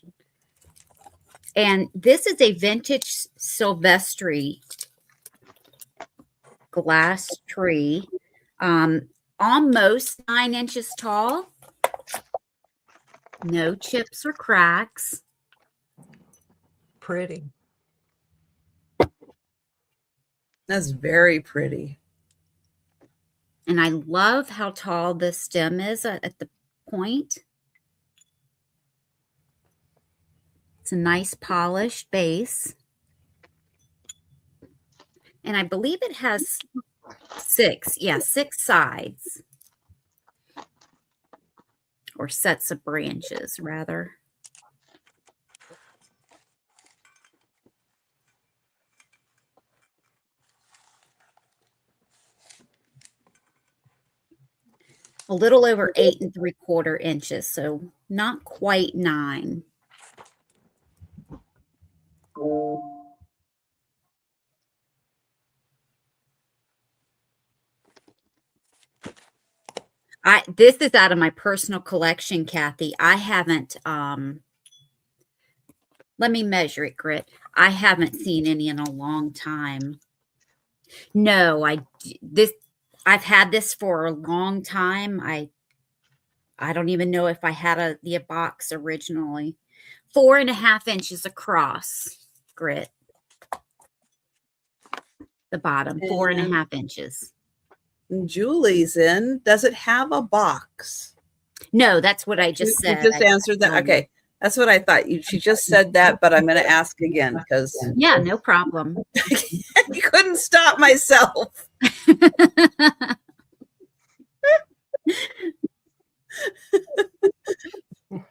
And this is a vintage Silvestri glass tree. Almost 9 inches tall. No chips or cracks. Pretty. That's very pretty. And I love how tall the stem is at the point. It's a nice polished base. And I believe it has 6 sides. Or sets of branches, rather. A little over 8 3/4 inches, so not quite 9. This is out of my personal collection, Kathy. I haven't let me measure it, Grit. I haven't seen any in a long time. No, I've had this for a long time. I don't even know if I had the box originally. 4.5 inches across, Grit. The bottom, 4.5 inches. Julie's in. Does it have a box? No, that's what I just said. You just answered that. Okay. That's what I thought. She just said that, but I'm going to ask again because. Yeah, no problem. I couldn't stop myself.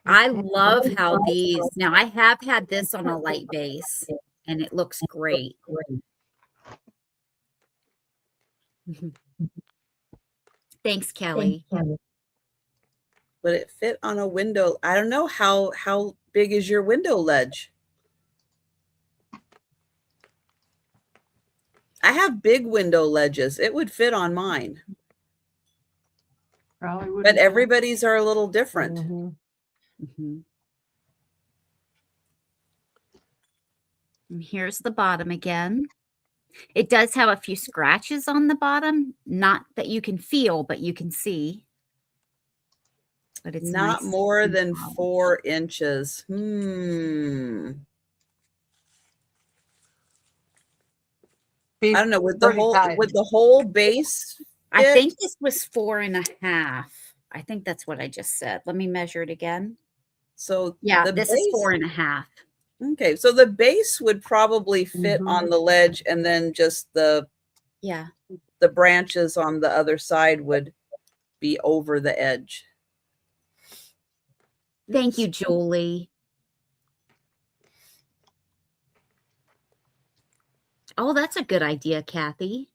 I love how now I have had this on a light base and it looks great. Thanks, Kelly. Would it fit on a window? I don't know. How big is your window ledge? I have big window ledges. It would fit on mine. Probably would. But everybody's are a little different. Mm-hmm. Mm-hmm. And here's the bottom again. It does have a few scratches on the bottom, not that you can feel, but you can see. But it's Not nice more and than polished. 4 inches. Be I don't know, would pretty tight. the whole base I fit? think this was 4.5. I think that's what I just said. Let me measure it again. So Yeah, the this is base, 4.5. okay, so the base would probably fit Mhm. on the ledge, and then just Yeah. the branches on the other side would be over the edge. Thank you, Julie. Oh, that's a good idea, Kathy.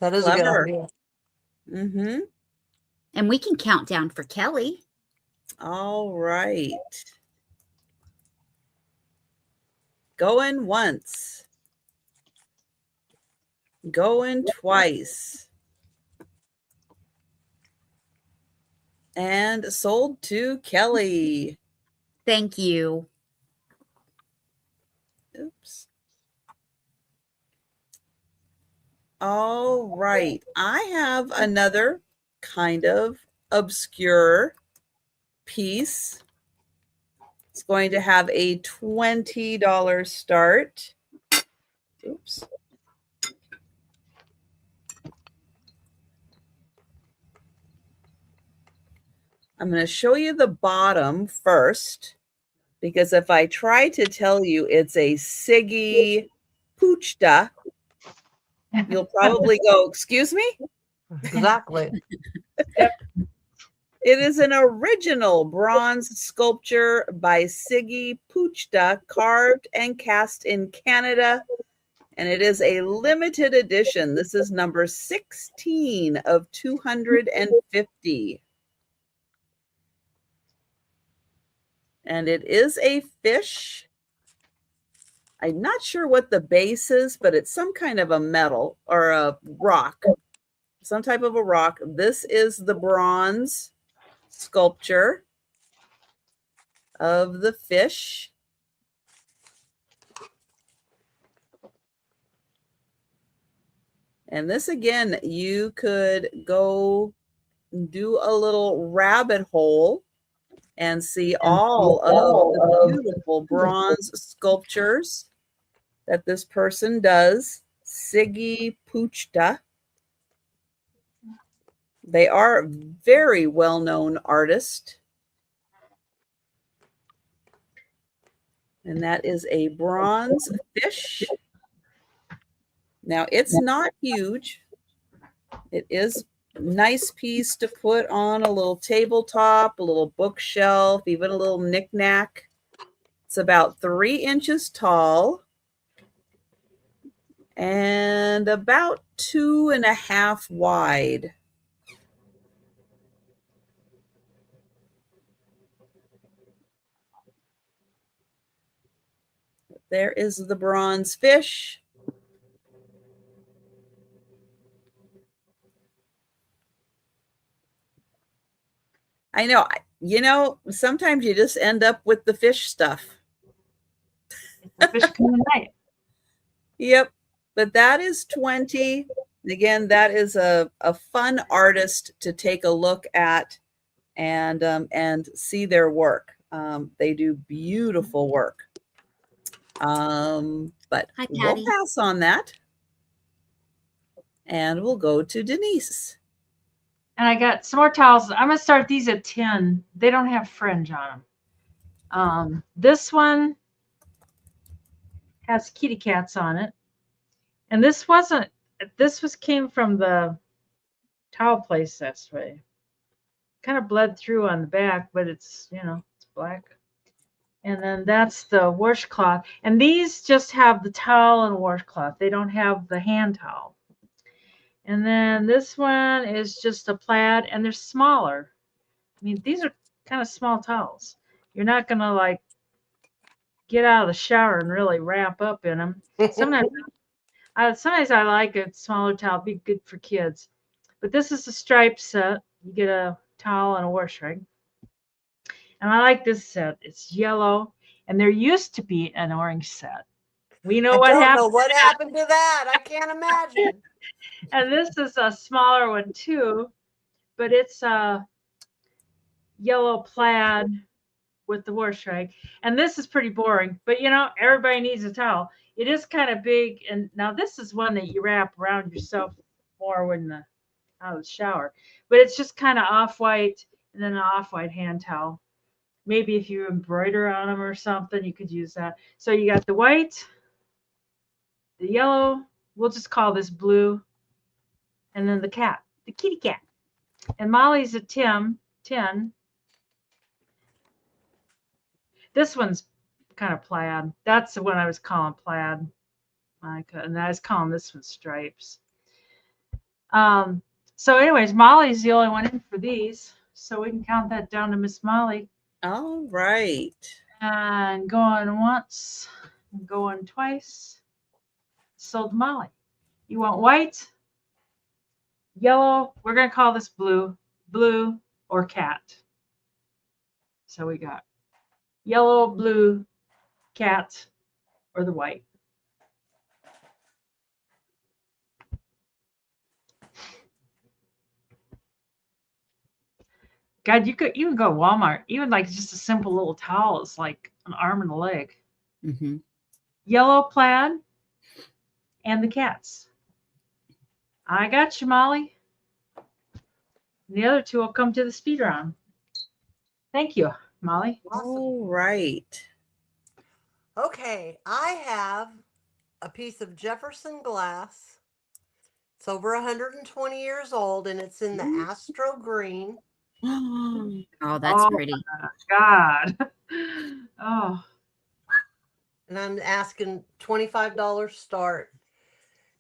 That is a good Clever. idea. Mm-hmm. And we can count down for Kelly. All right. Going once. Going twice. And sold to Kelly. Thank you. Oops. All right. I have another kind of obscure piece. It's going to have a $20 start. Oops. I'm going to show you the bottom first, because if I try to tell you it's a Siggy Puchta, you'll probably go, excuse me? Exactly. It is an original bronze sculpture by Siggy Puchta, carved and cast in Canada, and it is a limited edition. This is number 16 of 250. And it is a fish. I'm not sure what the base is, but it's some kind of a metal or a rock, some type of a rock. This is the bronze sculpture of the fish. And this, again, you could go do a little rabbit hole and see all of the beautiful bronze sculptures that this person does. Siggy Puchta. They are very well-known artists. And that is a bronze fish. Now, it's not huge. It is a nice piece to put on a little tabletop, a little bookshelf, even a little knickknack. It's about 3 inches tall and about 2.5 wide. There is the bronze fish. I know, sometimes you just end up with the fish stuff. The fish come tonight. Yep. But that is 20. Again, that is a fun artist to take a look at and see their work. They do beautiful work. But Hi, we'll Patty. pass on that. And we'll go to Denise. And I got some more towels. I'm going to start these at 10. They don't have fringe on them. This one has kitty cats on it. And this came from the towel place this way. Kind of bled through on the back, but it's black. And then that's the washcloth. And these just have the towel and washcloth. They don't have the hand towel. And then this one is just a plaid, and they're smaller. I mean, these are kind of small towels. You're not going to like get out of the shower and really wrap up in them. Sometimes I like a smaller towel, be good for kids. But this is a striped set. You get a towel and a wash rag. And I like this set. It's yellow, and there used to be an orange set. We know I what don't happened. know what happened to that. I can't imagine. And this is a smaller one too, but it's a yellow plaid with the horse rag. And this is pretty boring, but you know, everybody needs a towel. It is kind of big. And now this is one that you wrap around yourself more when out of the shower, but it's just kind of off-white and then an off-white hand towel. Maybe if you embroider on them or something, you could use that. So you got the white, the yellow, we'll just call this blue, and then the cat, the kitty cat. And Molly's a 10. This one's kind of plaid. That's the one I was calling plaid. And I was calling this one stripes. So anyways, Molly's the only one in for these. So we can count that down to Miss Molly. All right. And going once, going twice. Sold Molly. You want white, yellow? We're going to call this blue, or cat. So we got yellow, blue, cat, or the white. God, you can go to Walmart. Even like just a simple little towel is like an arm and a leg. Mm-hmm. Yellow plaid and the cats. I got you, Molly. And the other two will come to the speed round. Thank you, Molly. All right. Okay, I have a piece of Jefferson glass. It's over 120 years old, and it's in the Astro Green. Oh, that's pretty. God. Oh. And I'm asking $25 start.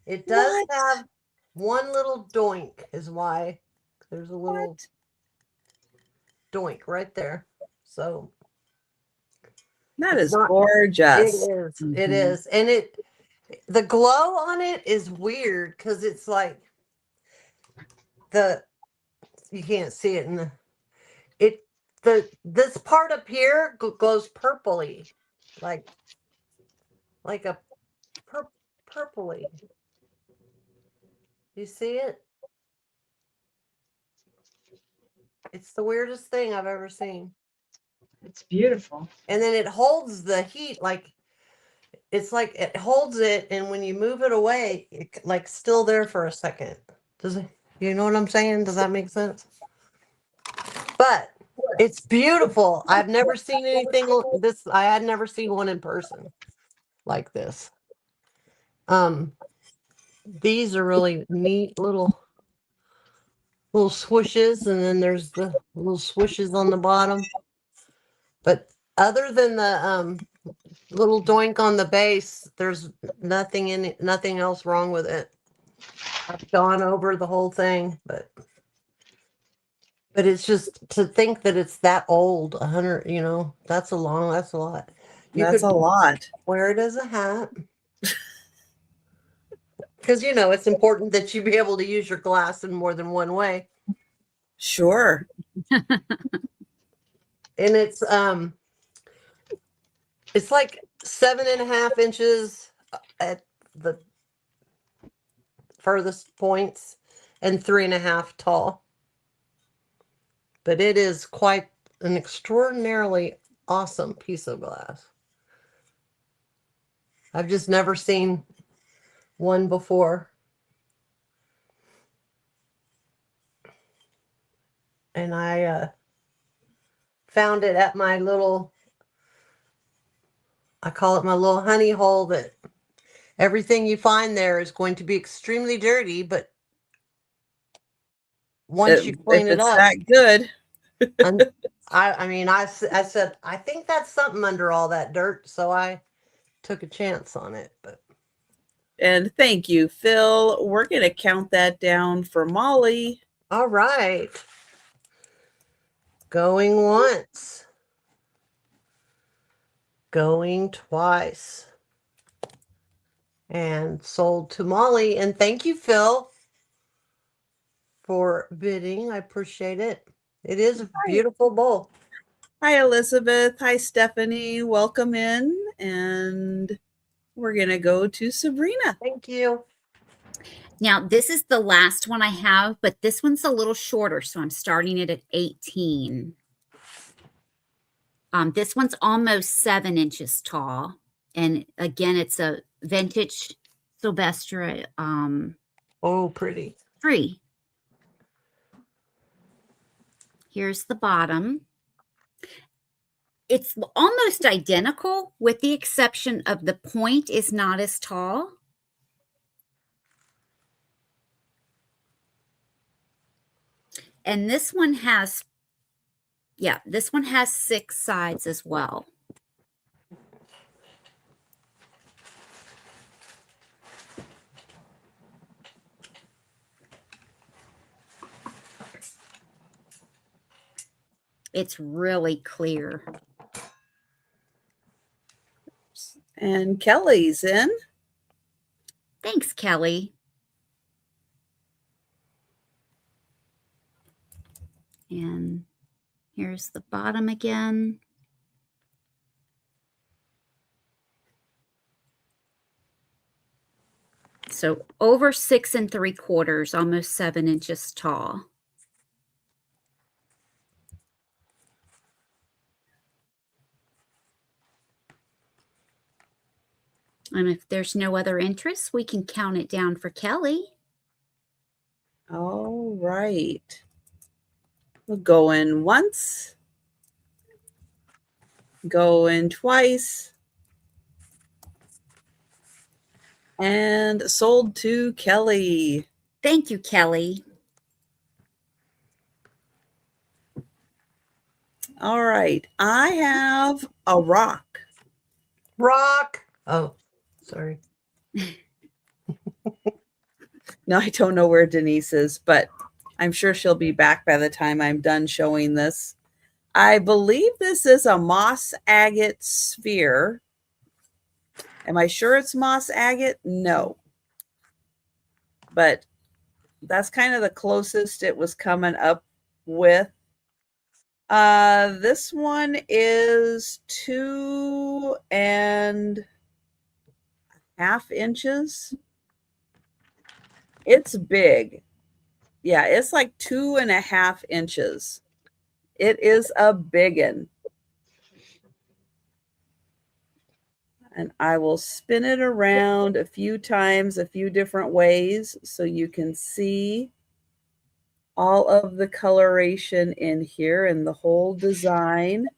It does have one little doink, is why there's a little doink right there. So that is not, gorgeous. It is. Mm-hmm. It is. And the glow on it is weird because it's like you can't see it in this part up here glows purpley, like a purpley. You see it? It's the weirdest thing I've ever seen. It's beautiful. And then it holds the heat, like it's like it holds it, and when you move it away, it's like still there for a second. Does it? You know what I'm saying? Does that make sense? But it's beautiful. I've never seen anything this. I had never seen one in person like this. These are really neat little swooshes, and then there's the little swooshes on the bottom. But other than the little doink on the base, there's nothing else wrong with it. I've gone over the whole thing, but it's just to think that it's that old, 100, that's a lot. That's a lot. Wear it as a hat. Because, it's important that you be able to use your glass in more than one way. Sure. And it's like 7.5 inches at the furthest points and 3.5 tall. But it is quite an extraordinarily awesome piece of glass. I've just never seen one before. And I found it at my little, I call it my little honey hole, that everything you find there is going to be extremely dirty, but once you clean it up, that good. I said, I think that's something under all that dirt, so I took a chance on it. And thank you, Phil. We're going to count that down for Molly. All right. Going once. Going twice. And sold to Molly. And thank you, Phil, for bidding. I appreciate it. It is a beautiful bowl. Hi, Elizabeth. Hi, Stephanie. Welcome in. And we're going to go to Sabrina. Thank you. Now, this is the last one I have, but this one's a little shorter, so I'm starting it at 18. This one's almost 7 inches tall. And again, it's a vintage Sylvester Oh, pretty. tree. Here's the bottom. It's almost identical with the exception of the point is not as tall. And this one has, this one has 6 sides as well. It's really clear. And Kelly's in. Thanks, Kelly. And here's the bottom again. So over 6 3/4, almost 7 inches tall. And if there's no other interest, we can count it down for Kelly. All right. We'll go in once. Go in twice. And sold to Kelly. Thank you, Kelly. All right. I have a rock. Rock. Oh, sorry. No, I don't know where Denise is, but I'm sure she'll be back by the time I'm done showing this. I believe this is a moss agate sphere. Am I sure it's moss agate? No. But that's kind of the closest it was coming up with. This one is 2.5 inches. It's big. Yeah, it's like 2.5 inches. It is a biggin. And I will spin it around a few times, a few different ways, so you can see all of the coloration in here and the whole design.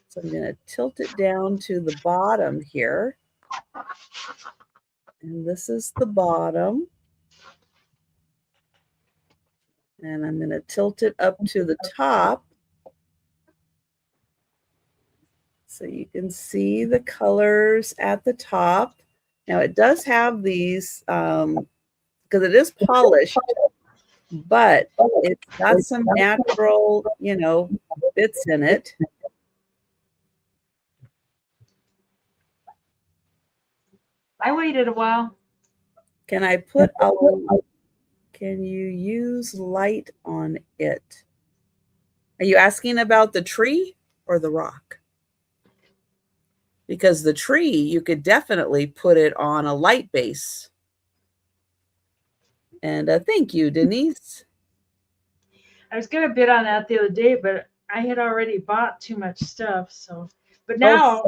So I'm going to tilt it down to the bottom here. And this is the bottom. And I'm going to tilt it up to the top so you can see the colors at the top. Now it does have these, because it is polished, but it's got some natural, bits in it. I waited a while. Can you use light on it? Are you asking about the tree or the rock? Because the tree, you could definitely put it on a light base. And thank you, Denise. I was gonna bid on that the other day, but I had already bought too much stuff. So, but now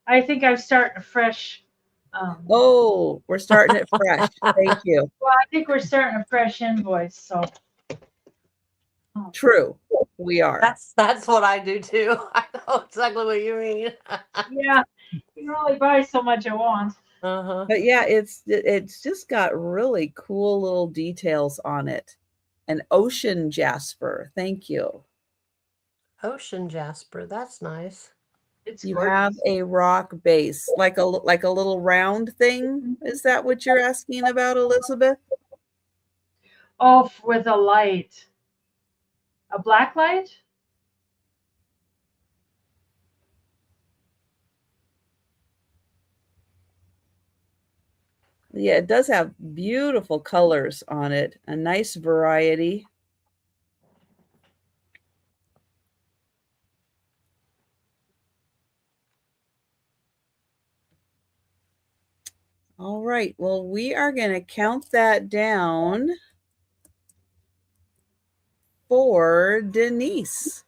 I think I'm starting fresh. Oh, we're starting it fresh. Thank you. Well, I think we're starting a fresh invoice. So true, we are. That's what I do too. I know exactly what you mean. Yeah, you can only buy so much at once. Uh-huh. But yeah, it's just got really cool little details on it. An ocean jasper. Thank you. Ocean jasper. That's nice. It's You gorgeous. have a rock base, like a little round thing. Is that what you're asking about, Elizabeth? Oh, with a light, a black light. Yeah, it does have beautiful colors on it. A nice variety. All right. Well, we are going to count that down for Denise.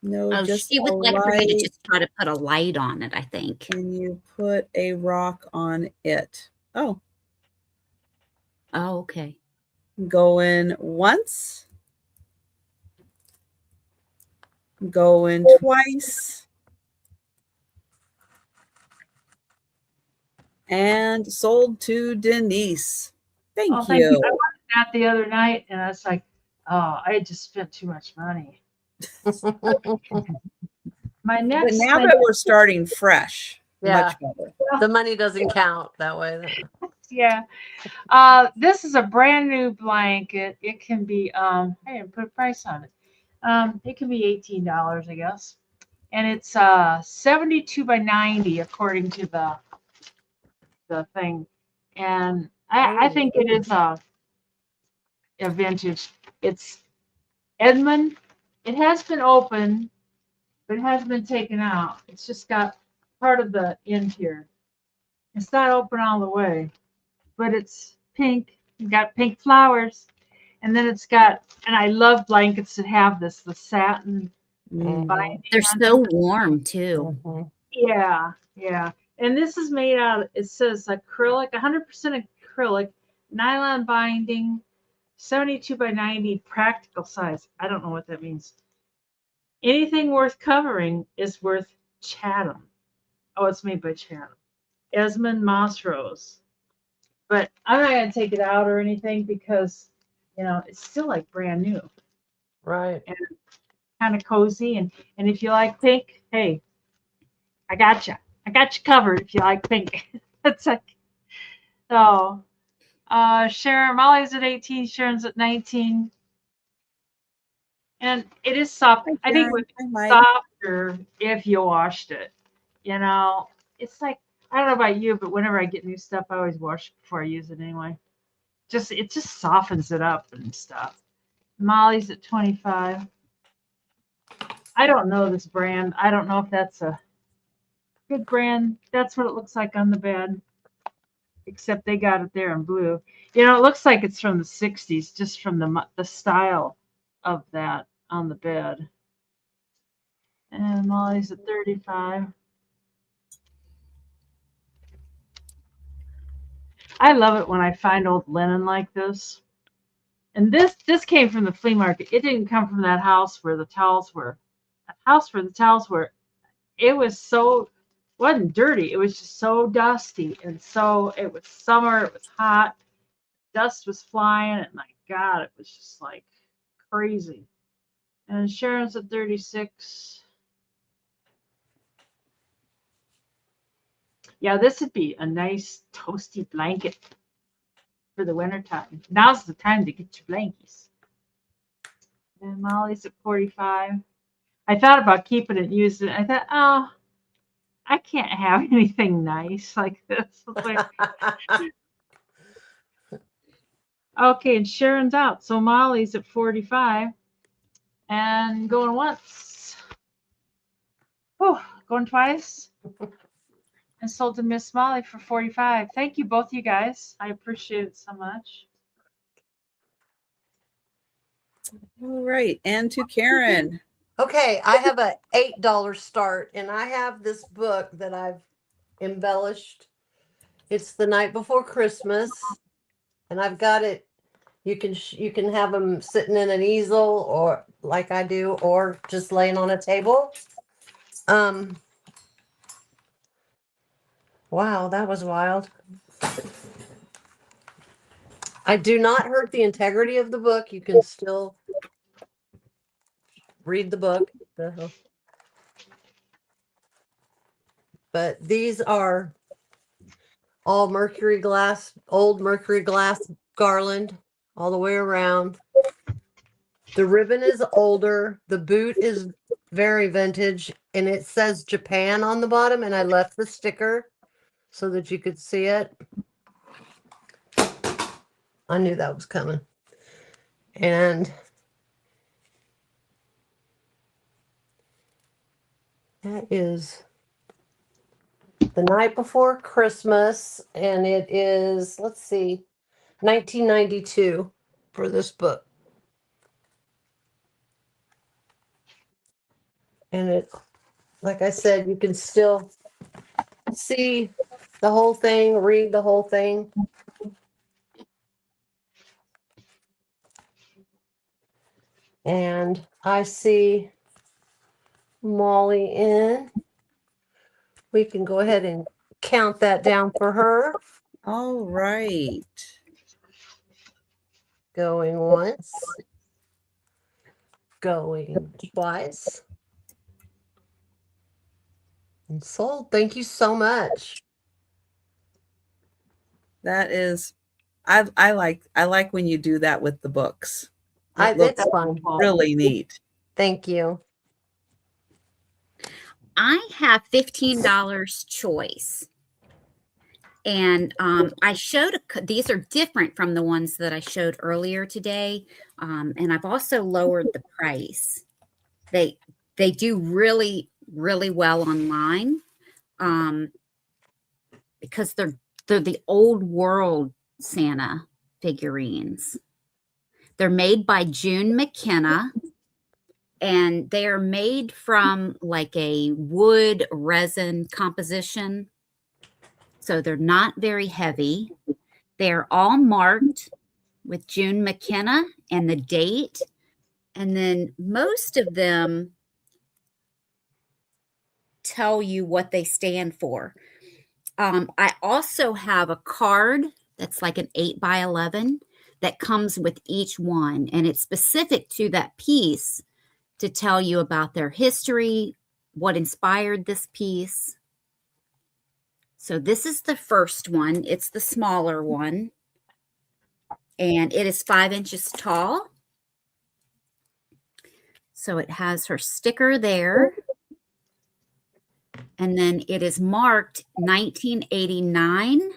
No, Oh, just she a would like for you to light, just try to put a light on it, I think. and you put a rock on it. Oh, Oh, okay. going once, going twice, and sold to Denise. Oh, Thank thank you. you. I wanted that the other night, and I was like, oh, I just spent too much money. My But next, now that we're starting fresh, Yeah. much better. The money doesn't count that way. yeah. This is a brand new blanket. It can be I didn't put a price on it. It can be $18, I guess. And it's 72 by 90 according to the thing. And I think it is a vintage. It's Edmund. It has been open, but it hasn't been taken out. It's just got part of the end here. It's not open all the way, but it's pink. It's got pink flowers. And then it's got, and I love blankets that have this, the satin binding. They're on so it. warm too. Yeah, yeah. And this is made out of, it says acrylic, 100% acrylic, nylon binding, 72 by 90 practical size. I don't know what that means. Anything worth covering is worth Chatham. Oh, it's made by Chatham. Esmond Moss Rose. But I'm not going to take it out or anything because, it's still like brand new Right. and kind of cozy. And if you like pink, hey, I got you. I got you covered if you like pink. That's like, so, Sharon, Molly's at 18, Sharon's at 19. And it is soft. Hi, I think it would Sharon. be Hi, Mike. softer if you washed it. It's like, I don't know about you, but whenever I get new stuff, I always wash it before I use it anyway. It just softens it up and stuff. Molly's at 25. I don't know this brand. I don't know if that's a good brand. That's what it looks like on the bed, except they got it there in blue. It looks like it's from the 60s, just from the style of that on the bed. And Molly's at 35. I love it when I find old linen like this. And this came from the flea market. It didn't come from that house where the towels were. That house where the towels were, it wasn't dirty. It was just so dusty. And so it was summer, it was hot, dust was flying, and my God, it was just like crazy. And Sharon's at 36. Yeah, this would be a nice toasty blanket for the wintertime. Now's the time to get your blankets. And Molly's at 45. I thought about keeping it and using it. I thought, oh, I can't have anything nice like this. Okay, and Sharon's out. So Molly's at 45 and going once. Oh, going twice. And sold to Miss Molly for 45. Thank you, both you guys. I appreciate it so much. All right. And to Karen. Okay, I have a $8 start, and I have this book that I've embellished. It's The Night Before Christmas, and I've got it. You can have them sitting in an easel, or like I do, or just laying on a table. Wow, that was wild. I do not hurt the integrity of the book. You can still read the book. But these are all mercury glass, old mercury glass garland all the way around. The ribbon is older. The boot is very vintage, and it says Japan on the bottom, and I left the sticker so that you could see it. I knew that was coming. And That is The Night Before Christmas, and it is, let's see, 1992 for this book. And it, like I said, you can still see the whole thing, read the whole thing. And I see Molly in. We can go ahead and count that down for her. All right. Going once. Going twice. And sold. Thank you so much. That is, I like when you do that with the books. It It's looks fun. really neat. Thank you. I have $15 choice. And I showed, these are different from the ones that I showed earlier today. And I've also lowered the price. They do really, really well online because they're the old world Santa figurines. They're made by June McKenna, and they are made from like a wood resin composition. So they're not very heavy. They're all marked with June McKenna and the date. And then most of them tell you what they stand for. I also have a card that's like an 8x11 that comes with each one, and it's specific to that piece to tell you about their history, what inspired this piece. So this is the first one. It's the smaller one, and it is 5 inches tall. So it has her sticker there. And then it is marked 1989,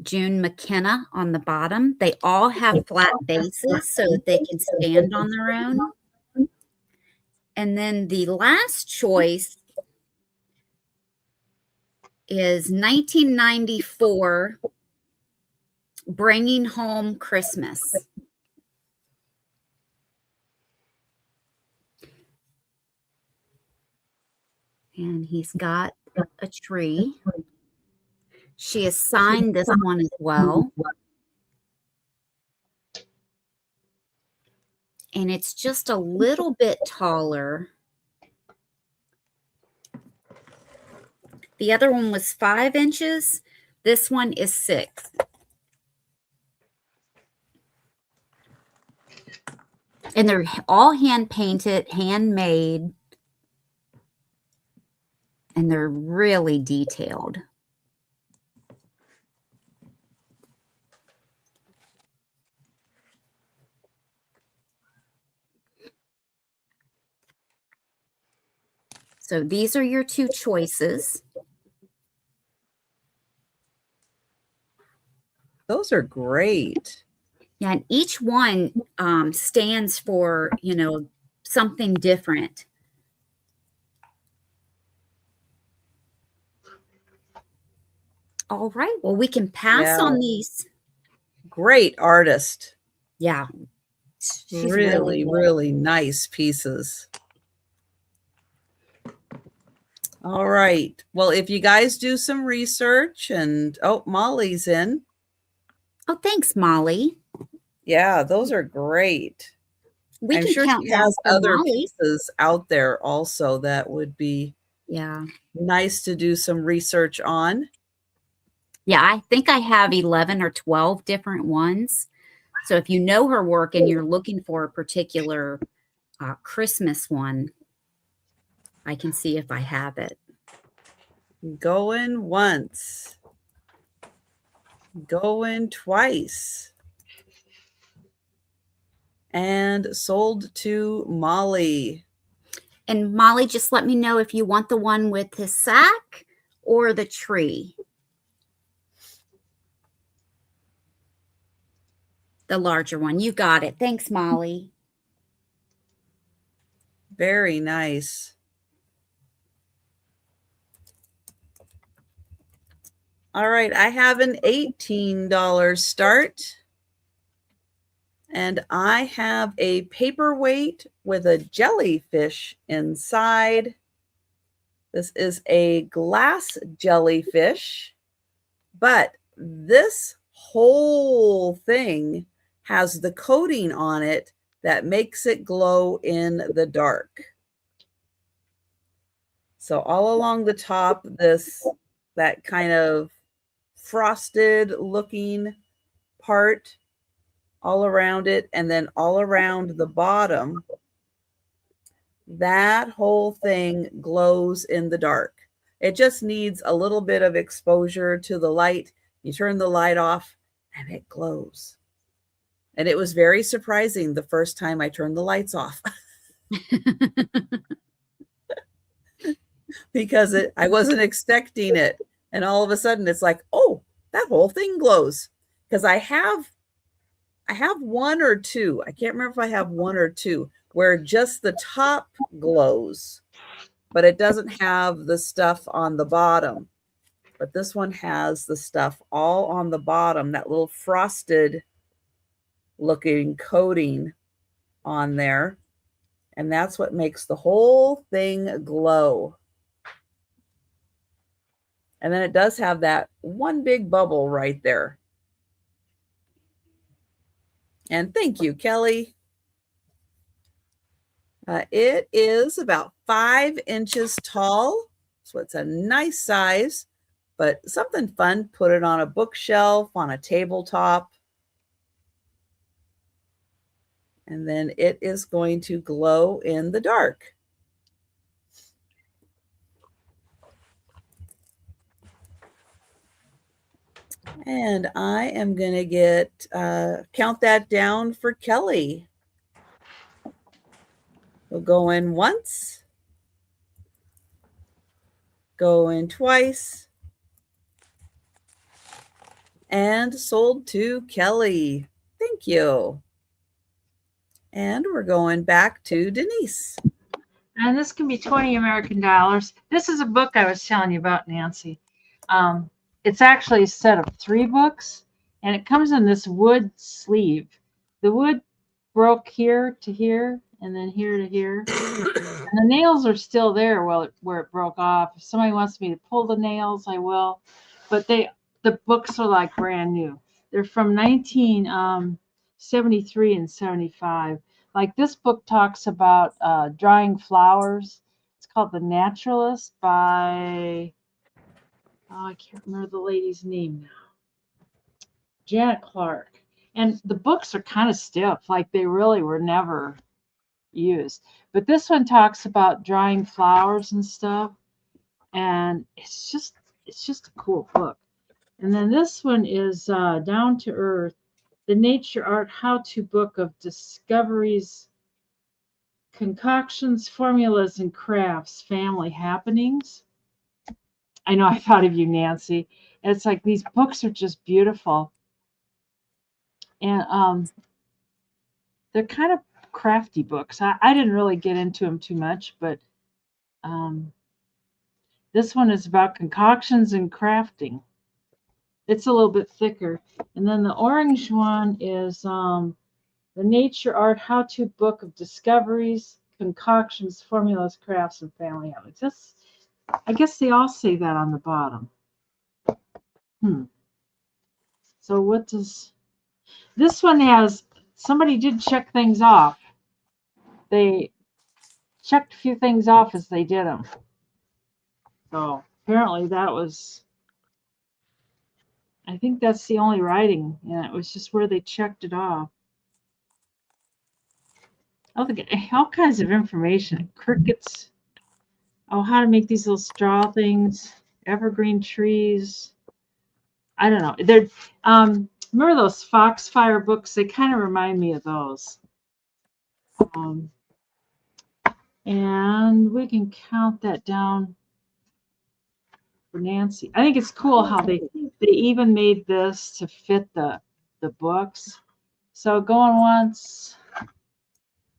June McKenna on the bottom. They all have flat bases so that they can stand on their own. And then the last choice is 1994, Bringing Home Christmas. And he's got a tree. She has signed this one as well. And it's just a little bit taller. The other one was 5 inches. This one is 6. And they're all hand painted, handmade, and they're really detailed. So these are your two choices. Those are great. Yeah, and each one stands for, you know, something different. All right. Well, we can pass on these. Great artist. Yeah. She's really nice pieces. All right. Well, if you guys do some research and, oh, Molly's in. Oh, thanks, Molly. Yeah, those are great. I'm sure she has other pieces out there also that would be nice to do some research on. Yeah, I think I have 11 or 12 different ones. So if you know her work and you're looking for a particular Christmas one, I can see if I have it. Going once. Going twice. And sold to Molly. And Molly, just let me know if you want the one with his sack or the tree. The larger one. You got it. Thanks, Molly. Very nice. All right, I have an $18 start. And I have a paperweight with a jellyfish inside. This is a glass jellyfish, but this whole thing has the coating on it that makes it glow in the dark. So all along the top, that kind of frosted looking part all around it, and then all around the bottom, that whole thing glows in the dark. It just needs a little bit of exposure to the light. You turn the light off and it glows. And it was very surprising the first time I turned the lights off because I wasn't expecting it. And all of a sudden it's like, oh, that whole thing glows. Because I have one or two. I can't remember if I have one or two where just the top glows, but it doesn't have the stuff on the bottom. But this one has the stuff all on the bottom, that little frosted looking coating on there. And that's what makes the whole thing glow. And then it does have that one big bubble right there. And thank you, Kelly. It is about 5 inches tall, so it's a nice size, but something fun. Put it on a bookshelf, on a tabletop, and then it is going to glow in the dark. And I am going to count that down for Kelly. We'll go in once, go in twice, and sold to Kelly. Thank you. And we're going back to Denise. And this can be 20 American dollars. This is a book I was telling you about, Nancy. It's actually a set of 3 books, and it comes in this wood sleeve. The wood broke here to here, and then here to here. And the nails are still there where it broke off. If somebody wants me to pull the nails, I will. But the books are like brand new. They're from 1973 and 75. Like this book talks about drying flowers. It's called The Naturalist by, I can't remember the lady's name now. Janet Clark. And the books are kind of stiff, like they really were never used. But this one talks about drying flowers and stuff. And it's just a cool book. And then this one is Down to Earth, the Nature Art How-To Book of Discoveries, Concoctions, Formulas, and Crafts, Family Happenings. I know I thought of you, Nancy. And it's like these books are just beautiful. And they're kind of crafty books. I didn't really get into them too much, but this one is about concoctions and crafting. It's a little bit thicker. And then the orange one is the Nature Art How-To Book of Discoveries, Concoctions, Formulas, Crafts, and Family Habits. I guess they all say that on the bottom. So what does... This one has... Somebody did check things off. They checked a few things off as they did them. So apparently that was... I think that's the only writing. Yeah, it was just where they checked it off. Oh, they get all kinds of information. Crickets. Oh, how to make these little straw things. Evergreen trees. I don't know. They're remember those Foxfire books? They kind of remind me of those. And we can count that down for Nancy. I think it's cool how they even made this to fit the books. So going once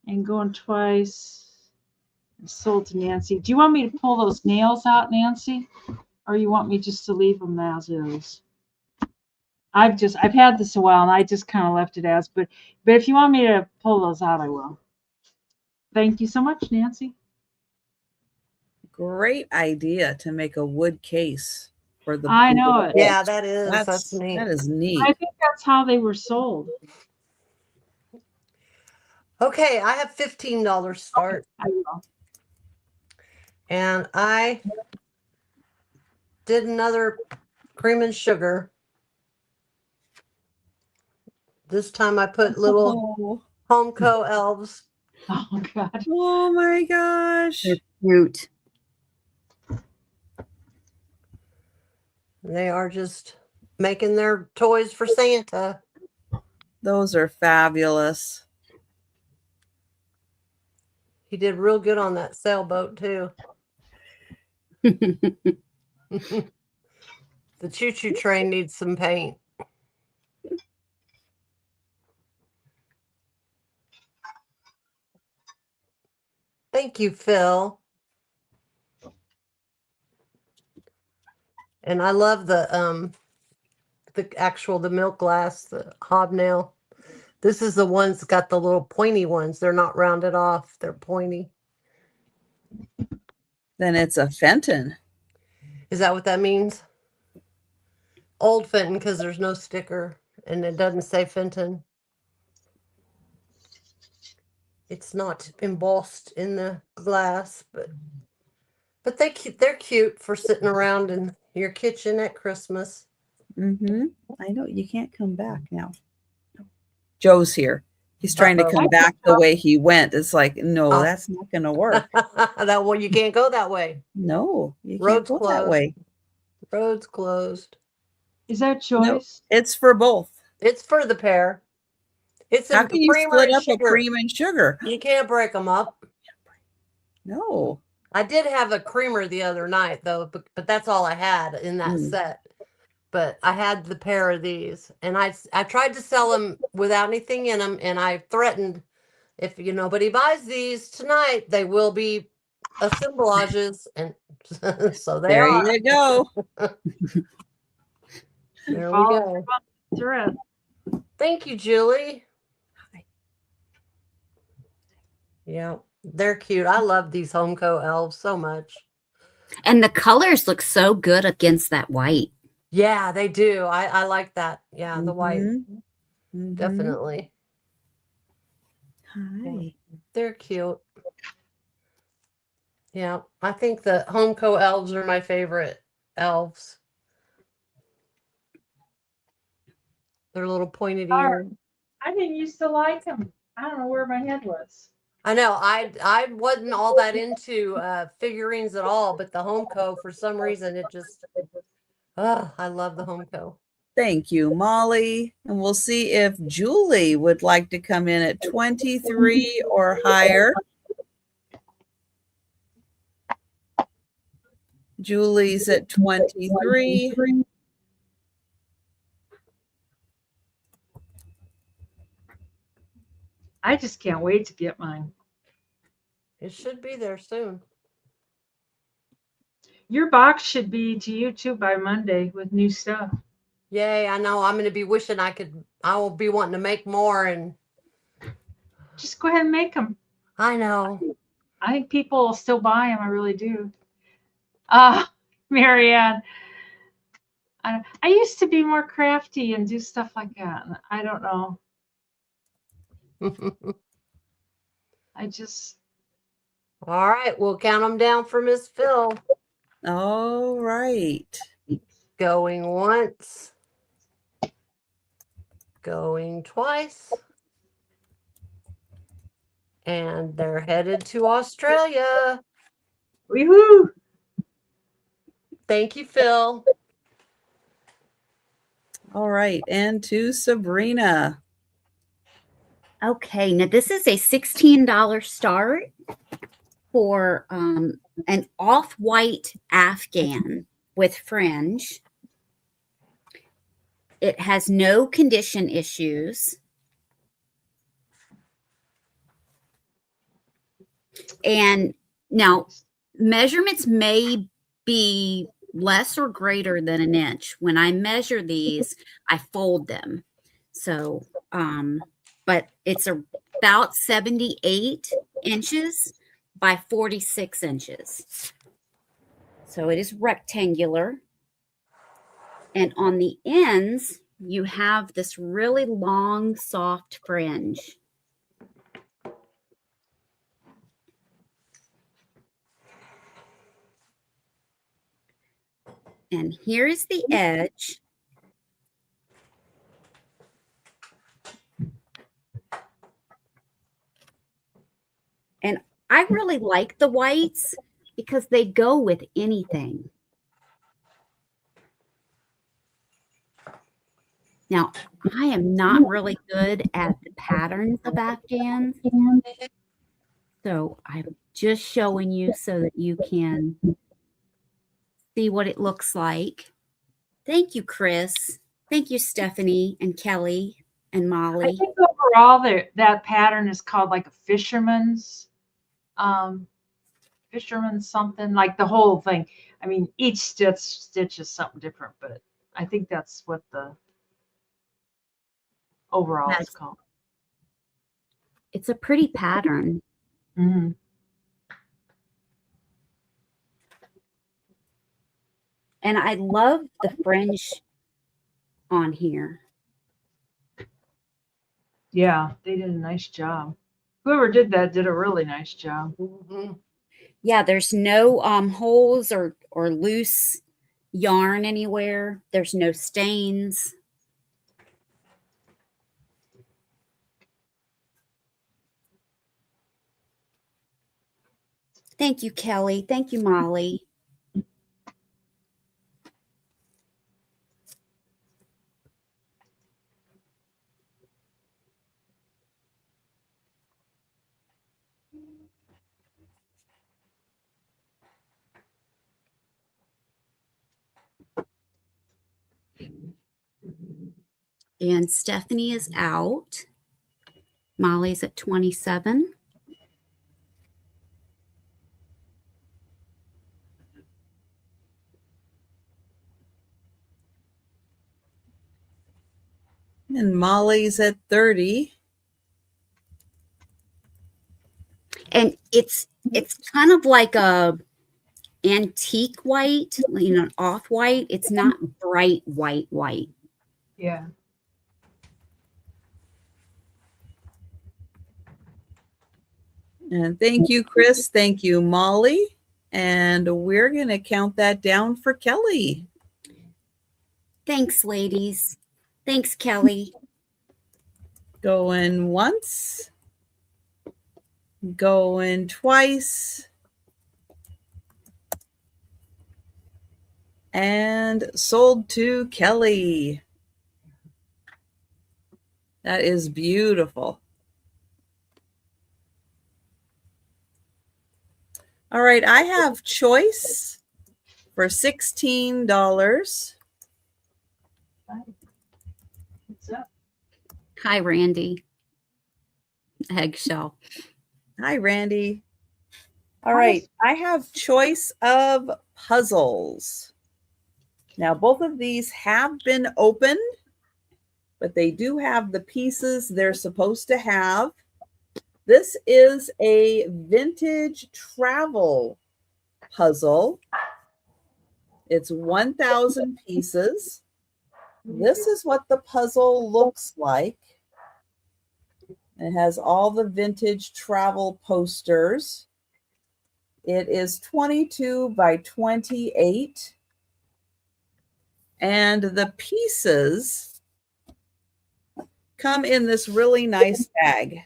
and going twice. And sold to Nancy. Do you want me to pull those nails out, Nancy? or you want me just to leave them as is? I've had this a while and I just kind of left it as, but if you want me to pull those out, I will. Thank you so much, Nancy. Great idea to make a wood case for the. I know it. Yeah, that is. That's neat. That is neat. I think that's how they were sold. Okay, I have $15 start. I will. And I did another cream and sugar. This time I put little Homeco elves. Oh God. Oh my gosh. They're cute. They are just making their toys for Santa. Those are fabulous. He did real good on that sailboat too. The choo-choo train needs some paint. Thank you, Phil. And I love the milk glass, the hobnail. This is the ones that got the little pointy ones. They're not rounded off. They're pointy. Then it's a Fenton. Is that what that means? Old Fenton, because there's no sticker and it doesn't say Fenton. It's not embossed in the glass, but they're cute for sitting around in your kitchen at Christmas. Mm-hmm. I know you can't come back now. Joe's here. He's trying to Uh-oh. come back the way he went. It's like, no, Oh. that's not going to work. That one, you can't go that way. No, you Road's can't go that closed. way. Road's closed. Is that choice? It's for both. It's for the pair. It's How in can you creamer split and up a sugar. cream and sugar? You can't break them up. No. I did have a creamer the other night though, but that's all I had in that set. But I had the pair of these, and I tried to sell them without anything in them, and I threatened, if nobody buys these tonight, they will be assemblages, and so There you go. There we go. Thread. Thank you, Julie. Yeah, they're cute. I love these Homeco elves so much. And the colors look so good against that white. Yeah, they do. I like that. Yeah, the white. Mm-hmm. Definitely. Hi. They're cute. Yeah, I think the Homeco elves are my favorite elves. They're little pointed ears. I didn't used to like them. I don't know where my head was. I know. I wasn't all that into figurines at all, but the Homeco, for some reason, it just. Oh, I love the Homeco. Thank you, Molly. And we'll see if Julie would like to come in at 23 or higher. Julie's at 23. I just can't wait to get mine. It should be there soon. Your box should be to you too by Monday with new stuff. Yay, I know. I'm going to be wishing I will be wanting to make more, and Just go ahead and make them. I know. I think people will still buy them. I really do. Marianne, I used to be more crafty and do stuff like that. And I don't know. I just. All right, we'll count them down for Miss Phil. All right. Going once. Going twice. And they're headed to Australia. Woohoo! Thank you, Phil. All right. And to Sabrina. Okay, now this is a $16 start for an off-white Afghan with fringe. It has no condition issues. And now measurements may be less or greater than an inch. When I measure these, I fold them. So, but it's about 78 inches by 46 inches. So it is rectangular. And on the ends, you have this really long, soft fringe. And here is the edge. And I really like the whites because they go with anything. Now, I am not really good at the patterns of Afghans. So I'm just showing you so that you can see what it looks like. Thank you, Chris. Thank you, Stephanie and Kelly and I Molly. think overall that pattern is called like a fisherman's something, like the whole thing. I mean, each stitch is something different, but I think that's what the overall is called. It's a pretty pattern. Mm-hmm. And I love the fringe on here. Yeah, they did a nice job. Whoever did that did a really nice job. Mhm. Yeah, there's no holes or loose yarn anywhere. There's no stains. Thank you, Kelly. Thank you, Molly. And Stephanie is out. Molly's at 27. And Molly's at 30. And it's kind of like a antique white, off white. It's not bright white. Yeah. And thank you, Chris. Thank you, Molly. And we're going to count that down for Kelly. Thanks, ladies. Thanks, Kelly. Going once. Going twice. And sold to Kelly. That is beautiful. All right, I have choice for $16. What's up? Hi, Randy. Eggshell. Hi, Randy. All right, I have choice of puzzles. Now, both of these have been opened, but they do have the pieces they're supposed to have. This is a vintage travel puzzle. It's 1,000 pieces. This is what the puzzle looks like. It has all the vintage travel posters. It is 22 by 28. And the pieces come in this really nice bag.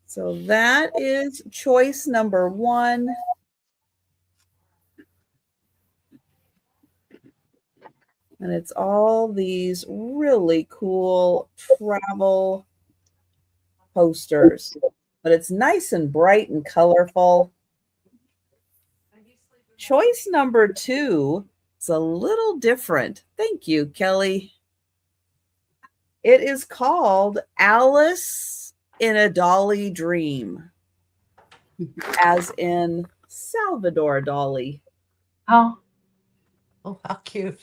So that is choice number 1. And it's all these really cool travel posters. But it's nice and bright and colorful. Choice number 2 is a little different. Thank you, Kelly. It is called Alice in a Dolly Dream. as in Salvador Dali. Oh, Oh, how cute.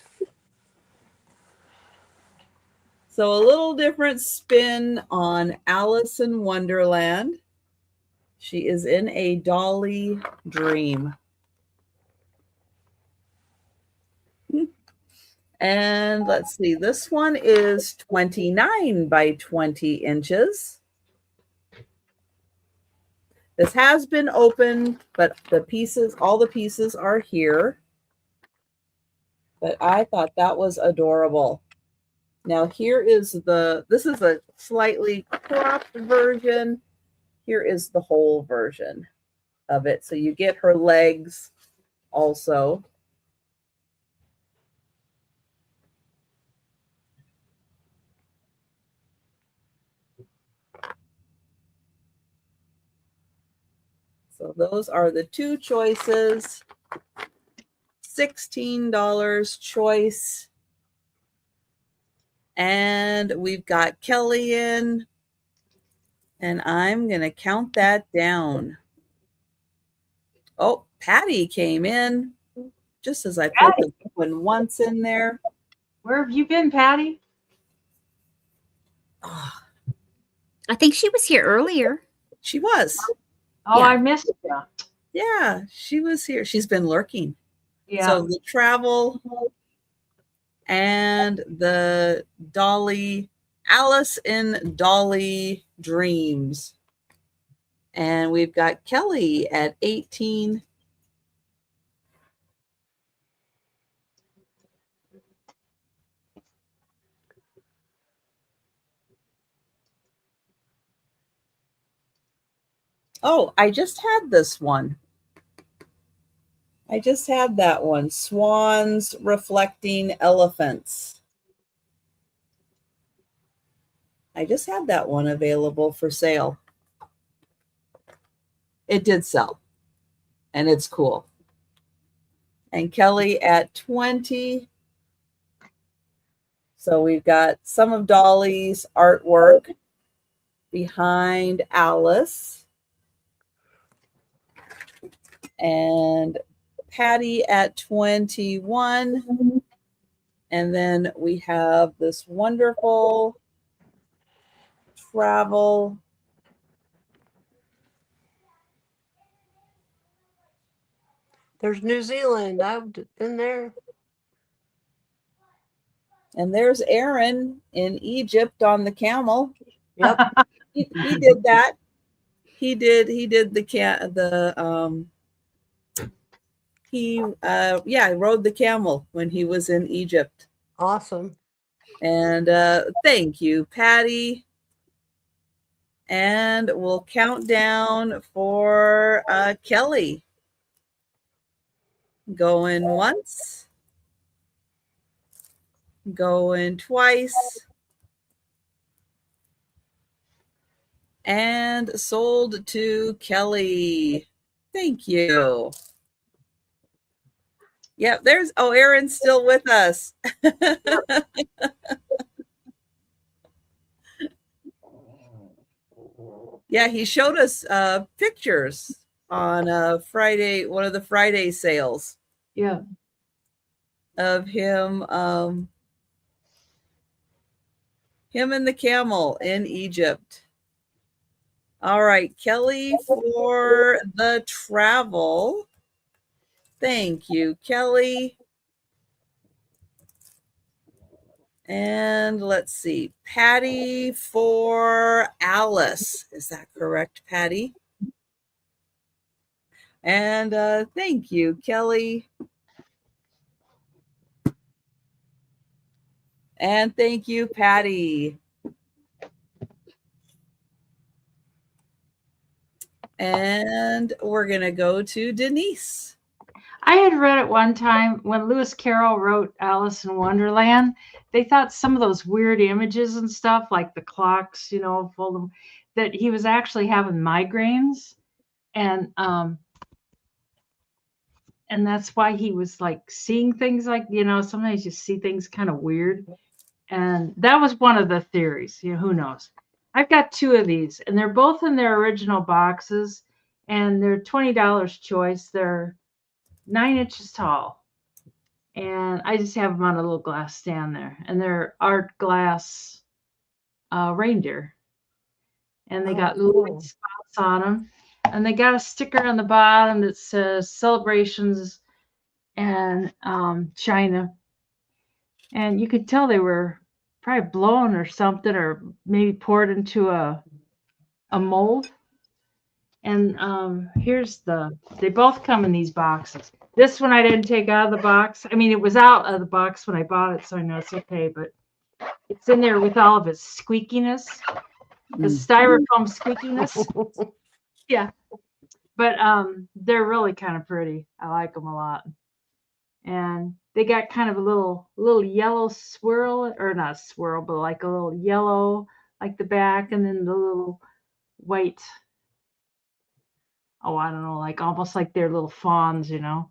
So a little different spin on Alice in Wonderland. She is in a Dolly dream. And let's see, this one is 29 by 20 inches. This has been opened, but the pieces, all the pieces are here. But I thought that was adorable. Now here is this is a slightly cropped version. Here is the whole version of it. So you get her legs also. So those are the two choices. $16 choice. And we've got Kelly in. And I'm going to count that down. Oh, Patty came in just as I put the one once in there. where have you been, Patty? Oh, I think she was here earlier. she was. Oh, Yeah. I missed you. Yeah, she was here. She's been lurking. Yeah. So the travel and the Dolly, Alice in Dolly Dreams. And we've got Kelly at 18. Oh, I just had this one. I just had that one. Swans reflecting elephants. I just had that one available for sale. It did sell, and it's cool. And Kelly at 20. So we've got some of Dolly's artwork behind Alice. And Patty at 21. And then we have this wonderful travel. There's New Zealand. I've been there. And there's Aaron in Egypt on the camel. Yep. He did that. He did he rode the camel when he was in Egypt. Awesome. And thank you, Patty. And we'll count down for Kelly. Going once. Going twice. And sold to Kelly. Thank you. Yep, Aaron's still with us. Yeah, he showed us pictures on Friday, one of the Friday sales. Yeah. Of him and the camel in Egypt. All right, Kelly for the travel. Thank you, Kelly. And let's see, Patty for Alice. Is that correct, Patty? And thank you, Kelly. And thank you, Patty. And we're going to go to Denise. I had read at one time when Lewis Carroll wrote Alice in Wonderland, they thought some of those weird images and stuff, like the clocks, full of, that he was actually having migraines. And that's why he was like seeing things like, sometimes you see things kind of weird. And that was one of the theories. Who knows? I've got two of these, and they're both in their original boxes. and they're $20 choice. They're 9 inches tall, and I just have them on a little glass stand there, and they're art glass reindeer, and they got little white spots on them, and they got a sticker on the bottom that says celebrations and China, and you could tell they were probably blown or something, or maybe poured into a mold. And they both come in these boxes. This one I didn't take out of the box. I mean, it was out of the box when I bought it, so I know it's okay, but it's in there with all of its squeakiness, the styrofoam squeakiness. Yeah. But they're really kind of pretty. I like them a lot. And they got kind of a little yellow swirl, or not swirl, but like a little yellow, like the back, and then the little white. Oh, I don't know, like almost like they're little fawns, you know.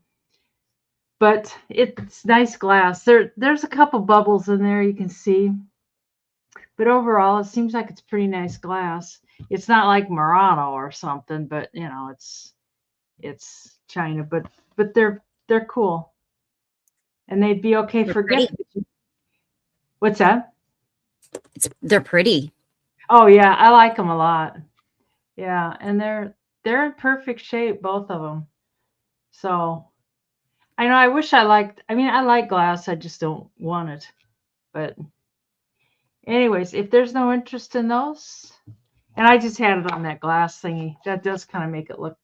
But it's nice glass. There's a couple bubbles in there you can see. But overall, it seems like it's pretty nice glass. It's not like Murano or something, but you know, it's China, but they're cool. And they'd be okay for gift. What's that? They're pretty. Oh yeah, I like them a lot. Yeah, and they're in perfect shape, both of them. So I know I wish I like glass, I just don't want it. But anyways, if there's no interest in those, and I just had it on that glass thingy, that does kind of make it look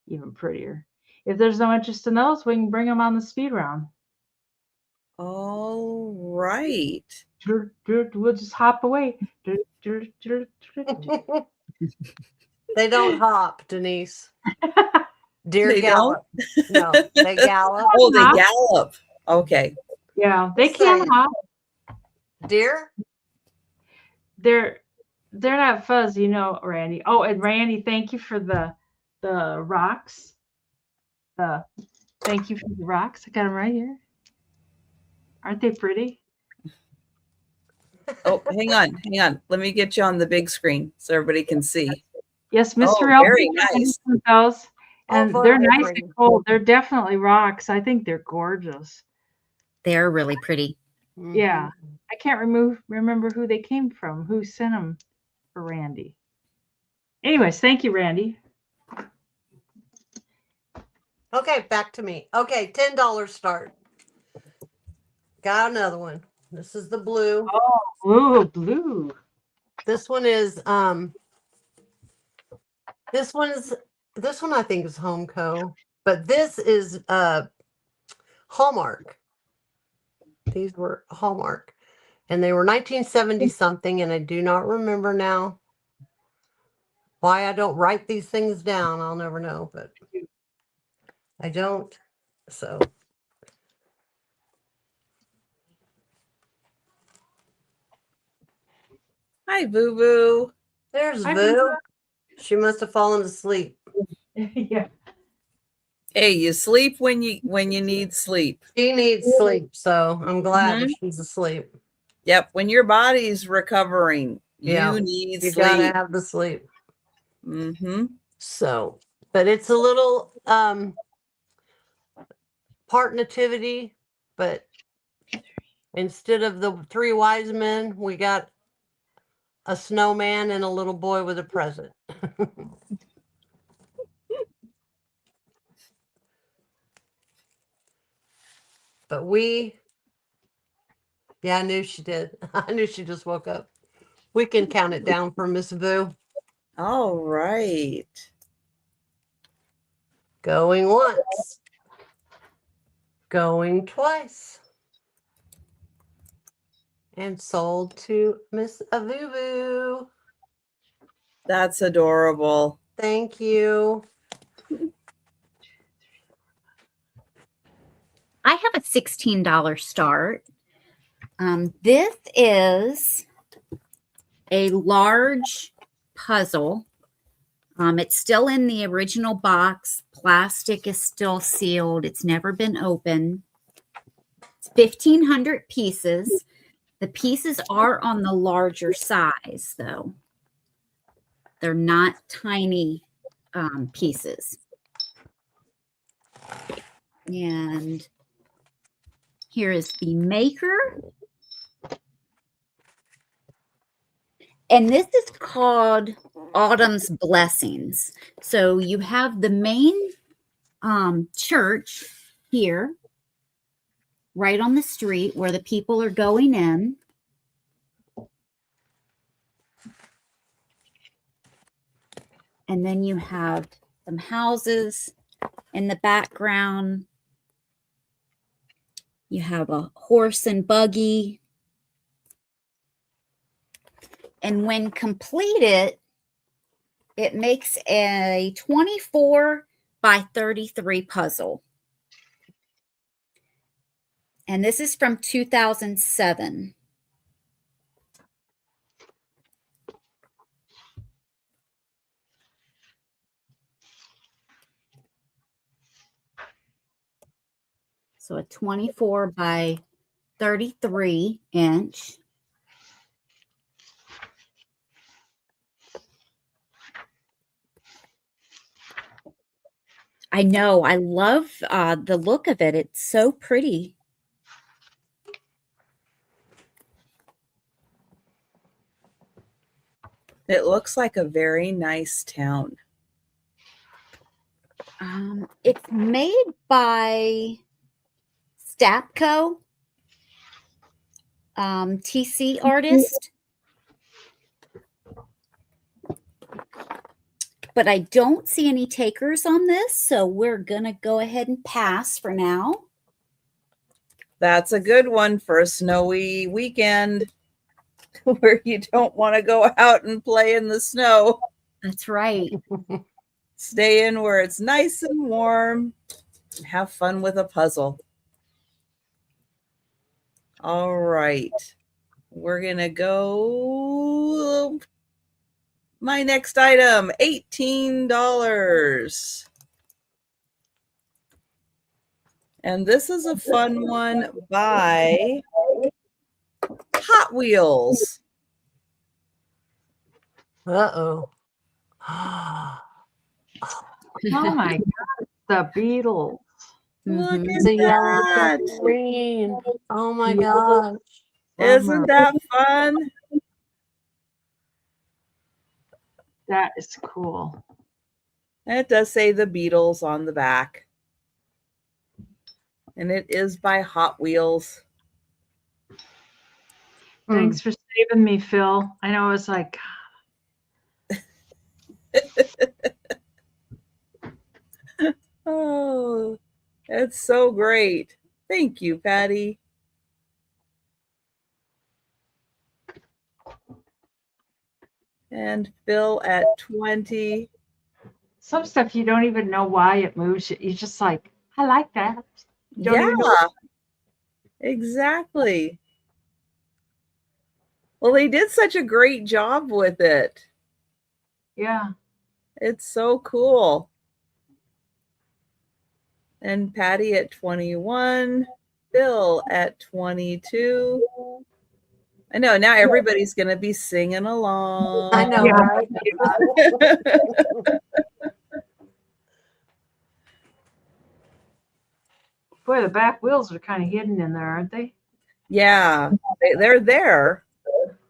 even prettier. If there's no interest in those, we can bring them on the speed round. All right. We'll just hop away. They don't hop, Denise. Deer They gallop. No, they gallop. Oh, they gallop. Okay. Yeah, they can hop. Deer? They're not fuzzy, you know, Randy. Oh, and Randy, thank you for the rocks. Thank you for the rocks. I got them right here. Aren't they pretty? Oh, hang on. Let me get you on the big screen so everybody can see. Yes, Mr. Oh, very LP nice. those, and they're very nice pretty. and cold. They're definitely rocks. I think they're gorgeous. They're really pretty. Yeah, I can't remember who they came from. Who sent them for Randy? Anyways, thank you, Randy. Okay, back to me. Okay, $10 start. Got another one. This is the blue. Oh, blue. This one is this one I think is Homeco, but this is Hallmark. These were Hallmark, and they were 1970 something, and I do not remember now why I don't write these things down. I'll never know, but I don't. So Hi, Boo Boo. there's Hi, Boo. Boo. She must have fallen asleep. Yeah. Hey, you sleep when you need sleep. She needs sleep, so I'm glad that she's asleep. Yep. When your body's recovering, Yeah, you need You sleep. gotta have the sleep. Mm-hmm. So, but it's a little part nativity, but instead of the 3 wise men, we got a snowman and a little boy with a present. But I knew she did. I knew she just woke up. We can count it down for Miss Boo. All right. Going once. Going twice. And sold to Miss Avuvu. That's adorable. Thank you. I have a $16 start. This is a large puzzle. It's still in the original box. Plastic is still sealed. It's never been opened. It's 1,500 pieces. The pieces are on the larger size, though. They're not tiny pieces. And here is the maker. And this is called Autumn's Blessings. So you have the main church here, right on the street where the people are going in. And then you have some houses in the background. You have a horse and buggy. And when completed, it makes a 24 by 33 puzzle. And this is from 2007. So a 24 by 33 inch. I know. I love the look of it. It's so pretty. It looks like a very nice town. It's made by Stapco, TC artist. But I don't see any takers on this, so we're going to go ahead and pass for now. That's a good one for a snowy weekend where you don't want to go out and play in the snow. That's right. Stay in where it's nice and warm. Have fun with a puzzle. All right. We're going to go. My next item, $18. And this is a fun one by Hot Wheels. Uh-oh. Oh my God, the Beatles. Look Mhm. at The yellow that. submarine. Oh my gosh. Isn't that fun? That is cool. And it does say the Beatles on the back. And it is by Hot Wheels. Thanks for saving me, Phil. I know I was like, Oh, that's so great. Thank you, Patty. And Phil at 20. some stuff you don't even know why it moves. You're just like, I like that. You don't even know. Yeah, exactly. Well, they did such a great job with it. Yeah. It's so cool. And Patty at 21, Bill at 22. I know, now everybody's going to be singing along. I know, Yeah. right? Boy, the back wheels are kind of hidden in there, aren't they? Yeah, they're there,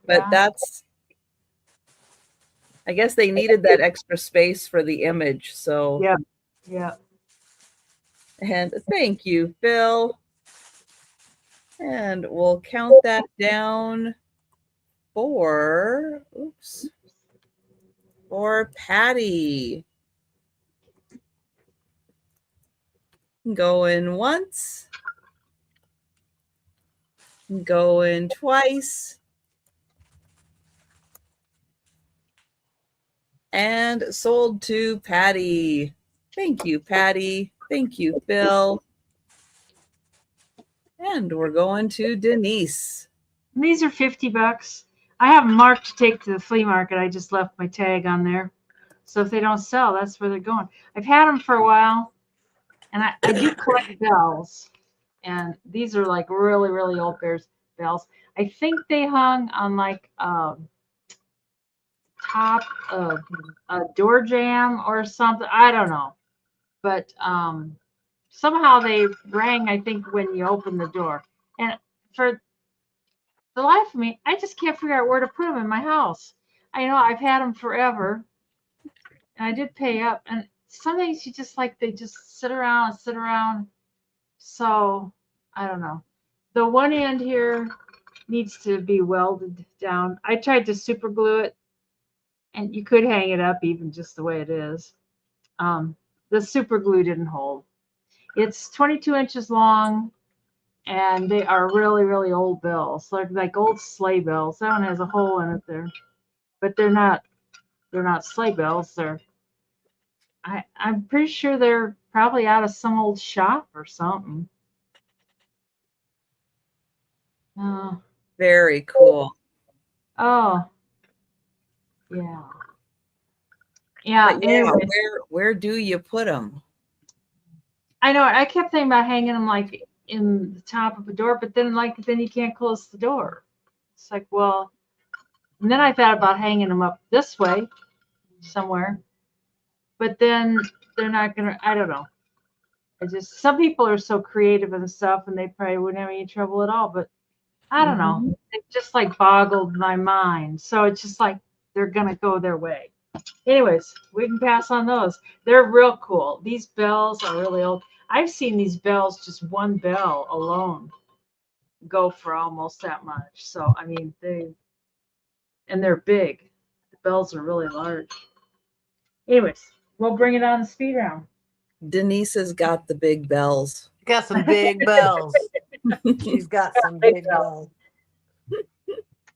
but Yeah. that's, I guess they needed that extra space for the image. So, Yeah. Yeah. and thank you, Phil. And we'll count that down for Patty. Going once, going twice, and sold to Patty. Thank you, Patty. Thank you, Phil. And we're going to Denise. And these are $50. I have them marked to take to the flea market. I just left my tag on there. So if they don't sell, that's where they're going. I've had them for a while, and I do collect bells. And these are like really, really old bells. I think they hung on like top of a door jamb or something. I don't know. But somehow they rang, I think, when you opened the door. And for the life of me, I just can't figure out where to put them in my house. I know I've had them forever, and I did pay up. And sometimes you just like they just sit around and sit around. So I don't know. The one end here needs to be welded down. I tried to super glue it, and you could hang it up even just the way it is. The super glue didn't hold. It's 22 inches long, and they are really, really old bells, like old sleigh bells. That one has a hole in it there, but they're not sleigh bells. I'm pretty sure they're probably out of some old shop or something. Uh, Very cool. oh, yeah. Yeah, But yeah, anyway, where do you put them? I know I kept thinking about hanging them like in the top of a door, but then you can't close the door. It's like, well, and then I thought about hanging them up this way somewhere, but then they're not gonna. I don't know. Some people are so creative and stuff, and they probably wouldn't have any trouble at all. But I don't know. It just like boggled my mind. So it's just like they're gonna go their way. Anyways, we can pass on those. They're real cool. These bells are really old. I've seen these bells, just one bell alone, go for almost that much. So I mean, they're big. The bells are really large. Anyways, we'll bring it on the speed round. Denise has got the big bells. Got some big bells. She's got some big bells.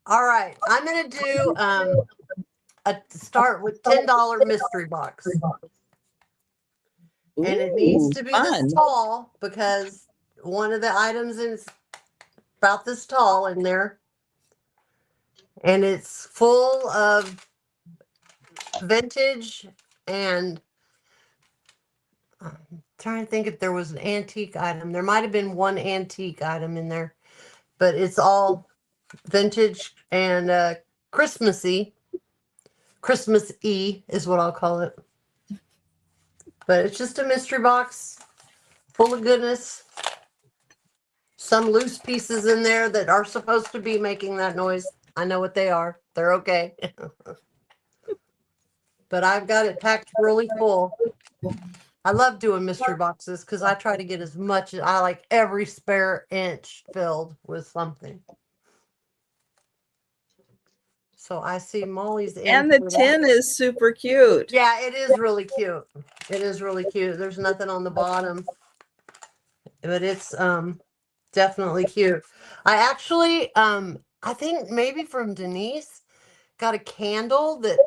All right, I'm gonna do start with $10 mystery box, and it needs to be fun. this tall because one of the items is about this tall in there, and it's full of vintage and I'm trying to think if there was an antique item. There might have been one antique item in there, but it's all vintage and Christmassy. Christmas-y is what I'll call it. But it's just a mystery box full of goodness. Some loose pieces in there that are supposed to be making that noise. I know what they are. They're okay. But I've got it packed really full. I love doing mystery boxes because I try to get as much as I like every spare inch filled with something. So I see Molly's in. And the tin is super cute. Yeah, it is really cute. It is really cute. There's nothing on the bottom, but it's definitely cute. I actually I think maybe from Denise got a candle that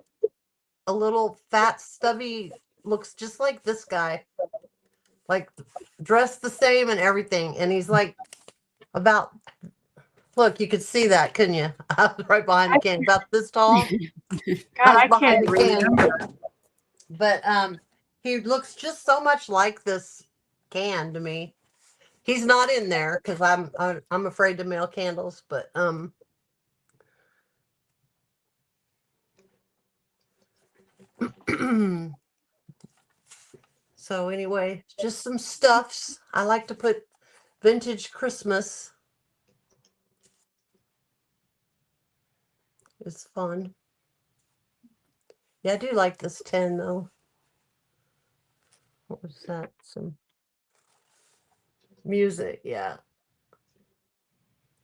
a little fat stubby looks just like this guy, like dressed the same and everything, and he's like about, look, you could see that, couldn't you? I was right behind the can, about this tall. God, I behind can't the can. remember. But he looks just so much like this can to me. He's not in there because I'm afraid to mail candles, but so anyway, just some stuffs. I like to put vintage Christmas. It's fun. Yeah, I do like this tin though. What was that? Some music, yeah.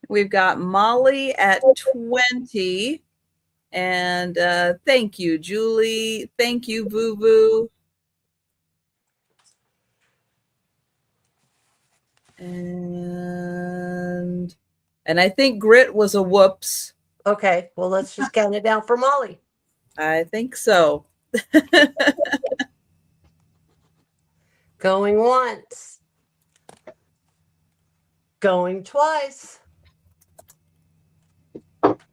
We've got Molly at 20. And thank you, Julie. Thank you, Boo Boo. And I think Grit was a whoops. Okay, well, let's just count it down for Molly. I think so. Going once. Going twice.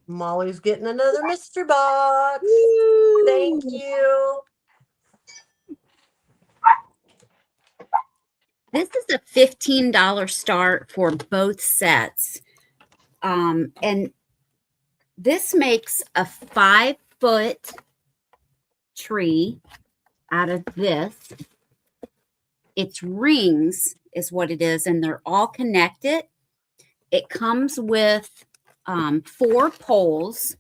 Molly's getting another mystery box. Woo! Thank you. This is a $15 start for both sets. And this makes a 5-foot tree out of this. It's rings is what it is, and they're all connected. It comes with 4 poles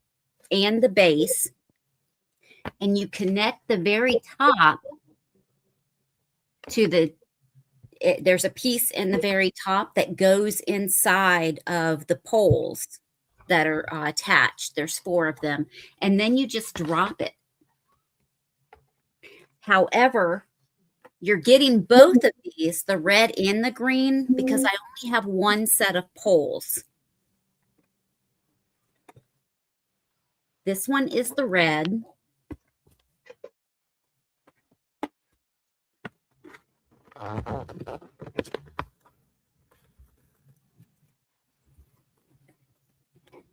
and the base, and you connect the very top to there's a piece in the very top that goes inside of the poles that are attached. There's 4 of them, and then you just drop it. However, you're getting both of these, the red and the green, because I only have 1 set of poles. This one is the red.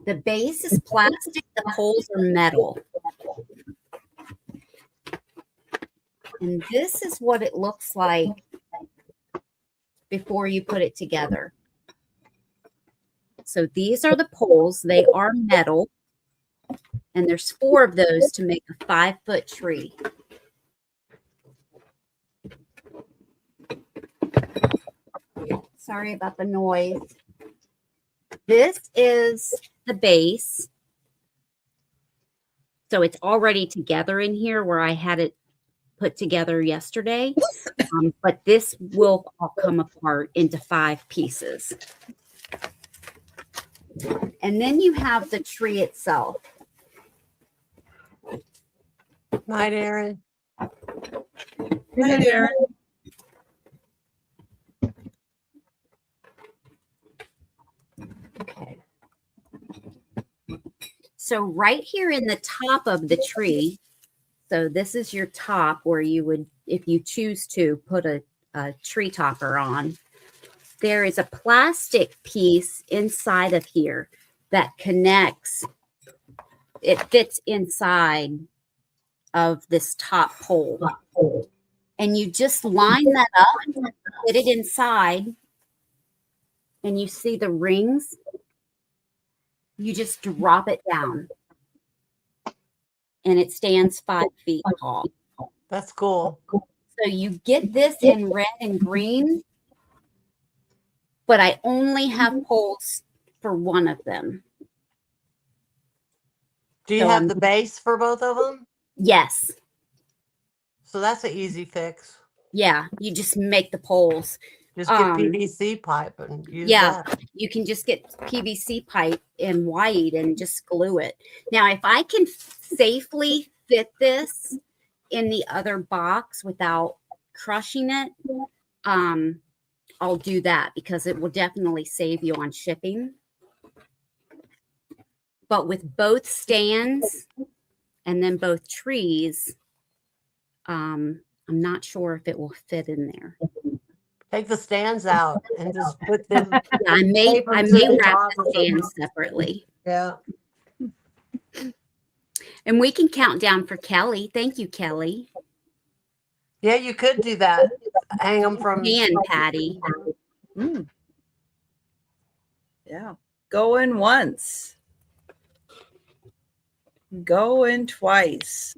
The base is plastic, the poles are metal. And this is what it looks like before you put it together. So these are the poles. They are metal. And there's 4 of those to make a 5-foot tree. Sorry about the noise. This is the base. So it's already together in here where I had it put together yesterday. But this will all come apart into 5 pieces. And then you have the tree itself. Night, Aaron. Hey, Aaron. Okay. So right here in the top of the tree, so this is your top where you would, if you choose to, put a tree topper on. There is a plastic piece inside of here that connects. It fits inside of this top pole. And you just line that up, put it inside, and you see the rings. You just drop it down. And it stands 5 feet tall. That's cool. So you get this in red and green, but I only have poles for 1 of them. Do you So have the base for both of them? Yes. So that's an easy fix. Yeah. You just make the poles. Just get PVC pipe and use that. You can just get PVC pipe in white and just glue it. Now, if I can safely fit this in the other box without crushing it, I'll do that because it will definitely save you on shipping. But with both stands and then both trees, I'm not sure if it will fit in there. Take the stands out and just put them. Yeah, I may to wrap the the top of them. stands separately. Yeah. And we can count down for Kelly. Thank you, Kelly. Yeah, you could do that. Hang them from. And Patty. Mm. Yeah. Going once. Going twice.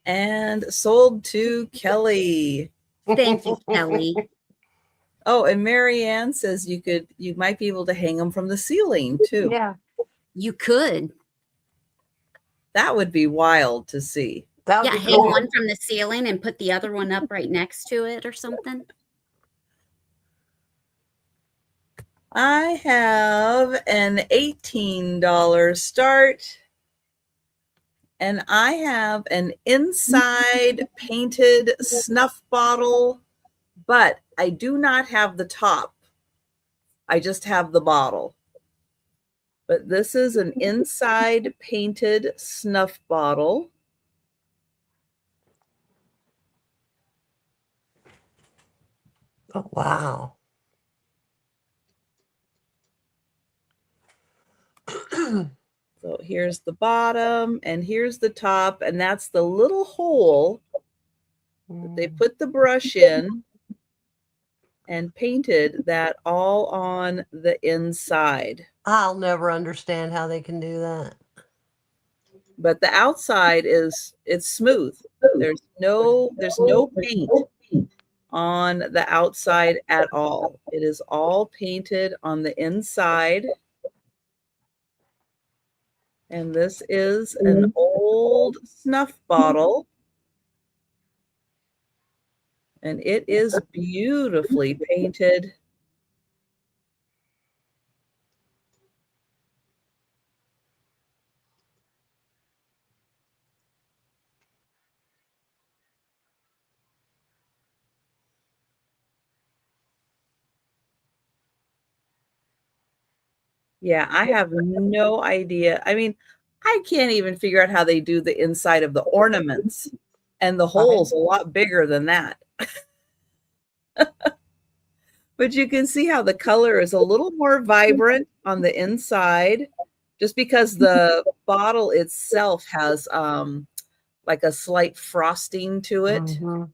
And sold to Kelly. Thank you, Kelly. Oh, and Marianne says you might be able to hang them from the ceiling too. Yeah. You could. That would be wild to see. That would Yeah, be hang cool. one from the ceiling and put the other one up right next to it or something. I have an $18 start. And I have an inside painted snuff bottle, but I do not have the top. I just have the bottle. But this is an inside painted snuff bottle. Oh, wow. So here's the bottom and here's the top, and that's the little hole that they put the brush in and painted that all on the inside. I'll never understand how they can do that. but the outside it's smooth. There's no paint on the outside at all. It is all painted on the inside. And this is an old snuff bottle. And it is beautifully painted. Yeah, I have no idea. I mean, I can't even figure out how they do the inside of the ornaments, and the hole's a lot bigger than that. But you can see how the color is a little more vibrant on the inside, just because the bottle itself has like a slight frosting to it. Mhm.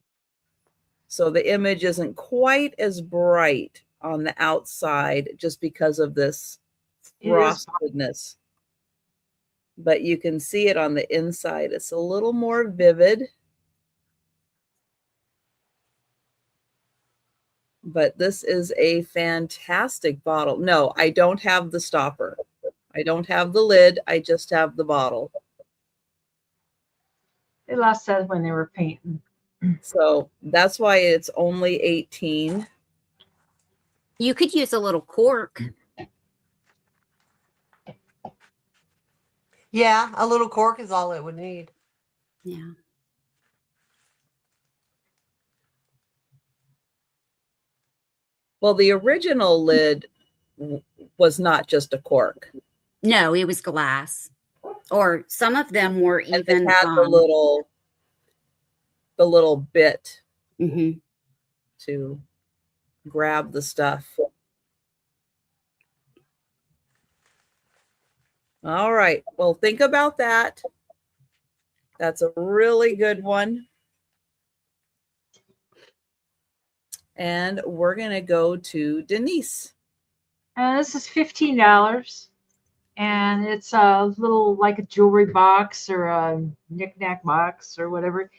So the image isn't quite as bright on the outside just because of this It is. frostedness. But you can see it on the inside. It's a little more vivid. But this is a fantastic bottle. No, I don't have the stopper. I don't have the lid. I just have the bottle. They lost that when they were painting. So that's why it's only 18. You could use a little cork. Yeah, a little cork is all it would need. Yeah. Well, the original lid was not just a cork. No, it was glass. Or some of them were And even it had the little bit mhm. to grab the stuff. All right. Well, think about that. That's a really good one. And we're going to go to Denise. This is $15. And it's a little like a jewelry box or a knick-knack box or whatever.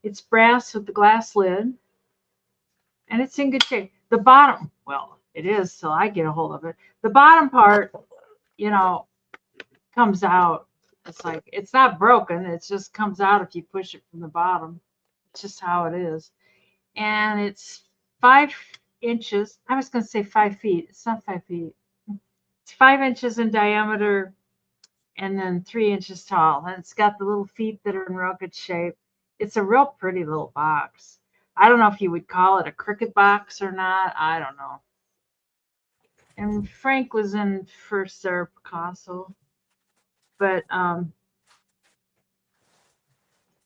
It's brass with the glass lid. And it's in good shape. The bottom, well, it is till I get a hold of it. The bottom part, comes out. It's like, it's not broken. It just comes out if you push it from the bottom. It's just how it is. And it's 5 inches. I was going to say 5 feet. It's not 5 feet. It's 5 inches in diameter and then 3 inches tall. And it's got the little feet that are in real good shape. It's a real pretty little box. I don't know if you would call it a cricket box or not. I don't know. And Frank was in first there, Picasso. But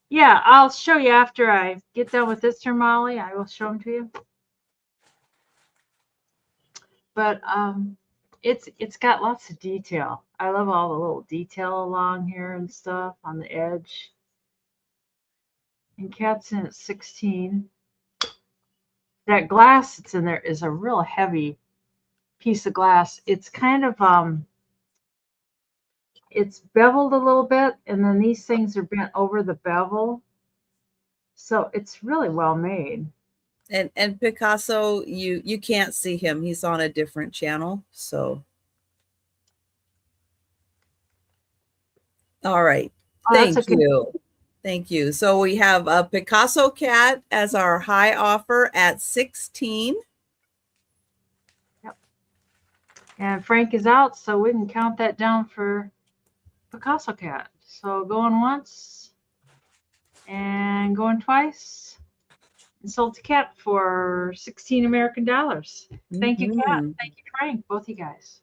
yeah, I'll show you after I get done with this here, Molly. I will show them to you. But it's got lots of detail. I love all the little detail along here and stuff on the edge. And Cat's in at 16. That glass that's in there is a real heavy piece of glass. It's kind of it's beveled a little bit, and then these things are bent over the bevel. So it's really well made. And Picasso, you can't see him. He's on a different channel. So all right. Oh, that's Thank a good. you. Thank you. So we have a Picasso cat as our high offer at 16. Yep. And Frank is out, so we can count that down for Picasso cat. So going once and going twice. And sold to Cat for 16 American dollars. Thank you, Cat. Mhm. Thank you, Frank. Both you guys.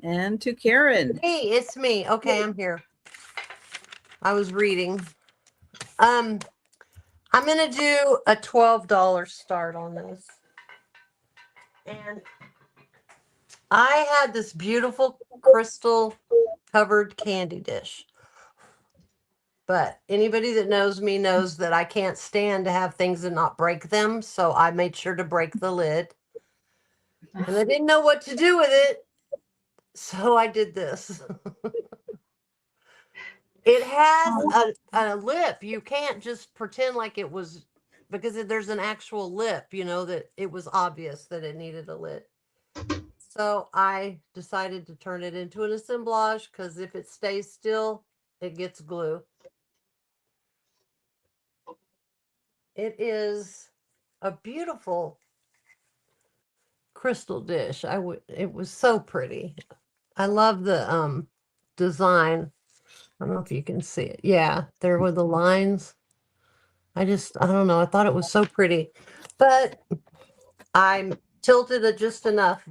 And to Karen. Hey, it's me. Okay, I'm here. I was reading. I'm gonna do a $12 start on this. And I had this beautiful crystal covered candy dish. But anybody that knows me knows that I can't stand to have things and not break them. So I made sure to break the lid. And I didn't know what to do with it. So I did this. It has a lip. You can't just pretend like it was, because there's an actual lip, that it was obvious that it needed a lip. So I decided to turn it into an assemblage, because if it stays still, it gets glue. It is a beautiful crystal dish. It was so pretty. I love the design. I don't know if you can see it. Yeah, there were the lines. I don't know. I thought it was so pretty, but I tilted it just enough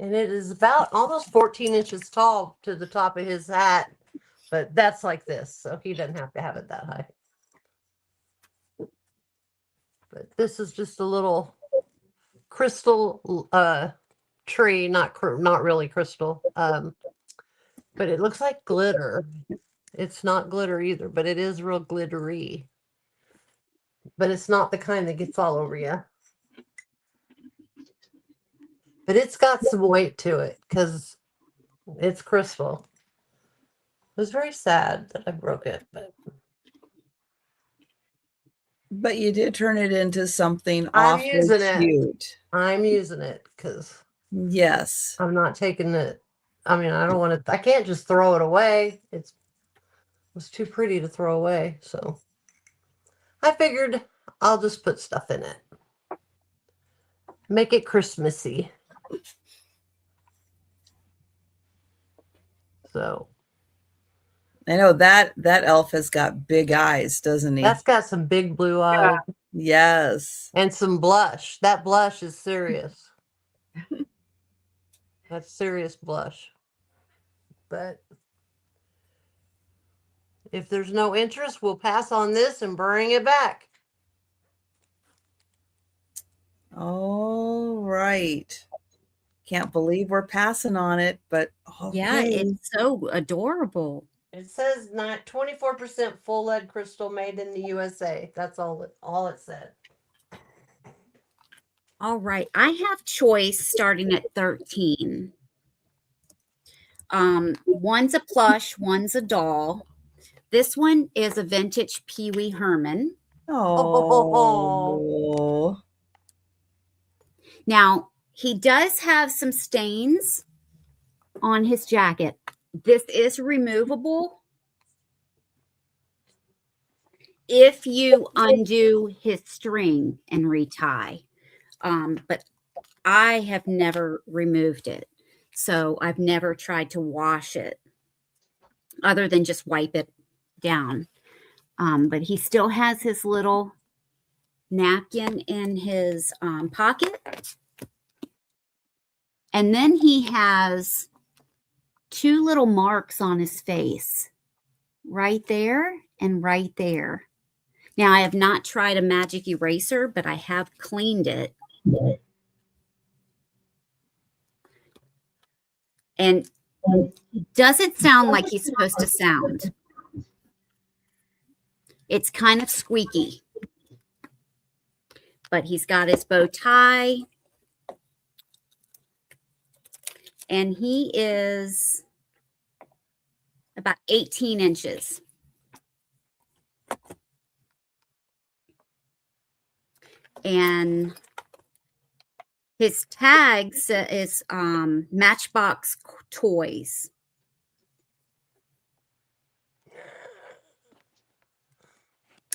and it is about almost 14 inches tall to the top of his hat, but that's like this, so he doesn't have to have it that high. But this is just a little crystal tree, not really crystal, but it looks like glitter. It's not glitter either, but it is real glittery. But it's not the kind that gets all over you. But it's got some weight to it because it's crystal. It was very sad that I broke it, But you did turn it into something I'm awfully using it. cute. I'm using it because Yes. I'm not taking it. I mean, I don't want to. I can't just throw it away. It was too pretty to throw away, so I figured I'll just put stuff in it. Make it Christmassy. So I know that elf has got big eyes, doesn't he? that's got some big blue eyes. Yes. And some blush. That blush is serious. That's serious blush. But if there's no interest, we'll pass on this and bring it back. All right. Can't believe we're passing on it, but okay. Yeah, it's so adorable. It says not 24% full lead crystal made in the USA. That's all it said. All right. I have choice starting at 13. One's a plush, one's a doll. This one is a vintage Pee Wee Herman. Oh. Now, he does have some stains on his jacket. This is removable if you undo his string and retie. But I have never removed it. So I've never tried to wash it other than just wipe it down. But he still has his little napkin in his pocket. And then he has two little marks on his face, right there and right there. Now, I have not tried a magic eraser, but I have cleaned it. And it doesn't sound like he's supposed to sound. It's kind of squeaky. But he's got his bow tie. And he is about 18 inches. And his tag is Matchbox Toys.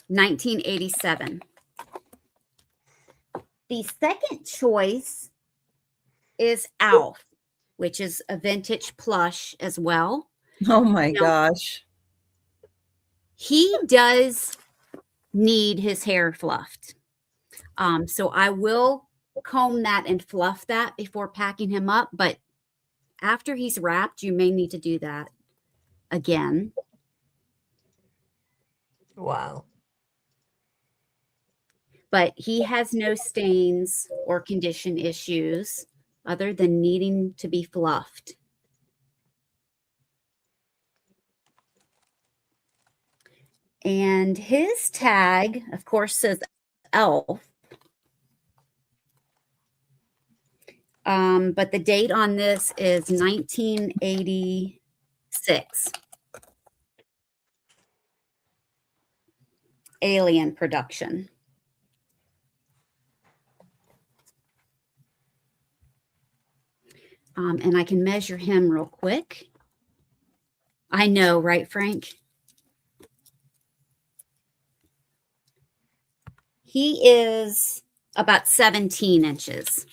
$1987. The second choice is Alf, which is a vintage plush as well. Oh my gosh. He does need his hair fluffed. So I will comb that and fluff that before packing him up. But after he's wrapped, you may need to do that again. Wow. But he has no stains or condition issues other than needing to be fluffed. And his tag, of course, says Elf. But the date on this is 1987. 6. Alien production. And I can measure him real quick. I know, right, Frank? He is about 17 inches.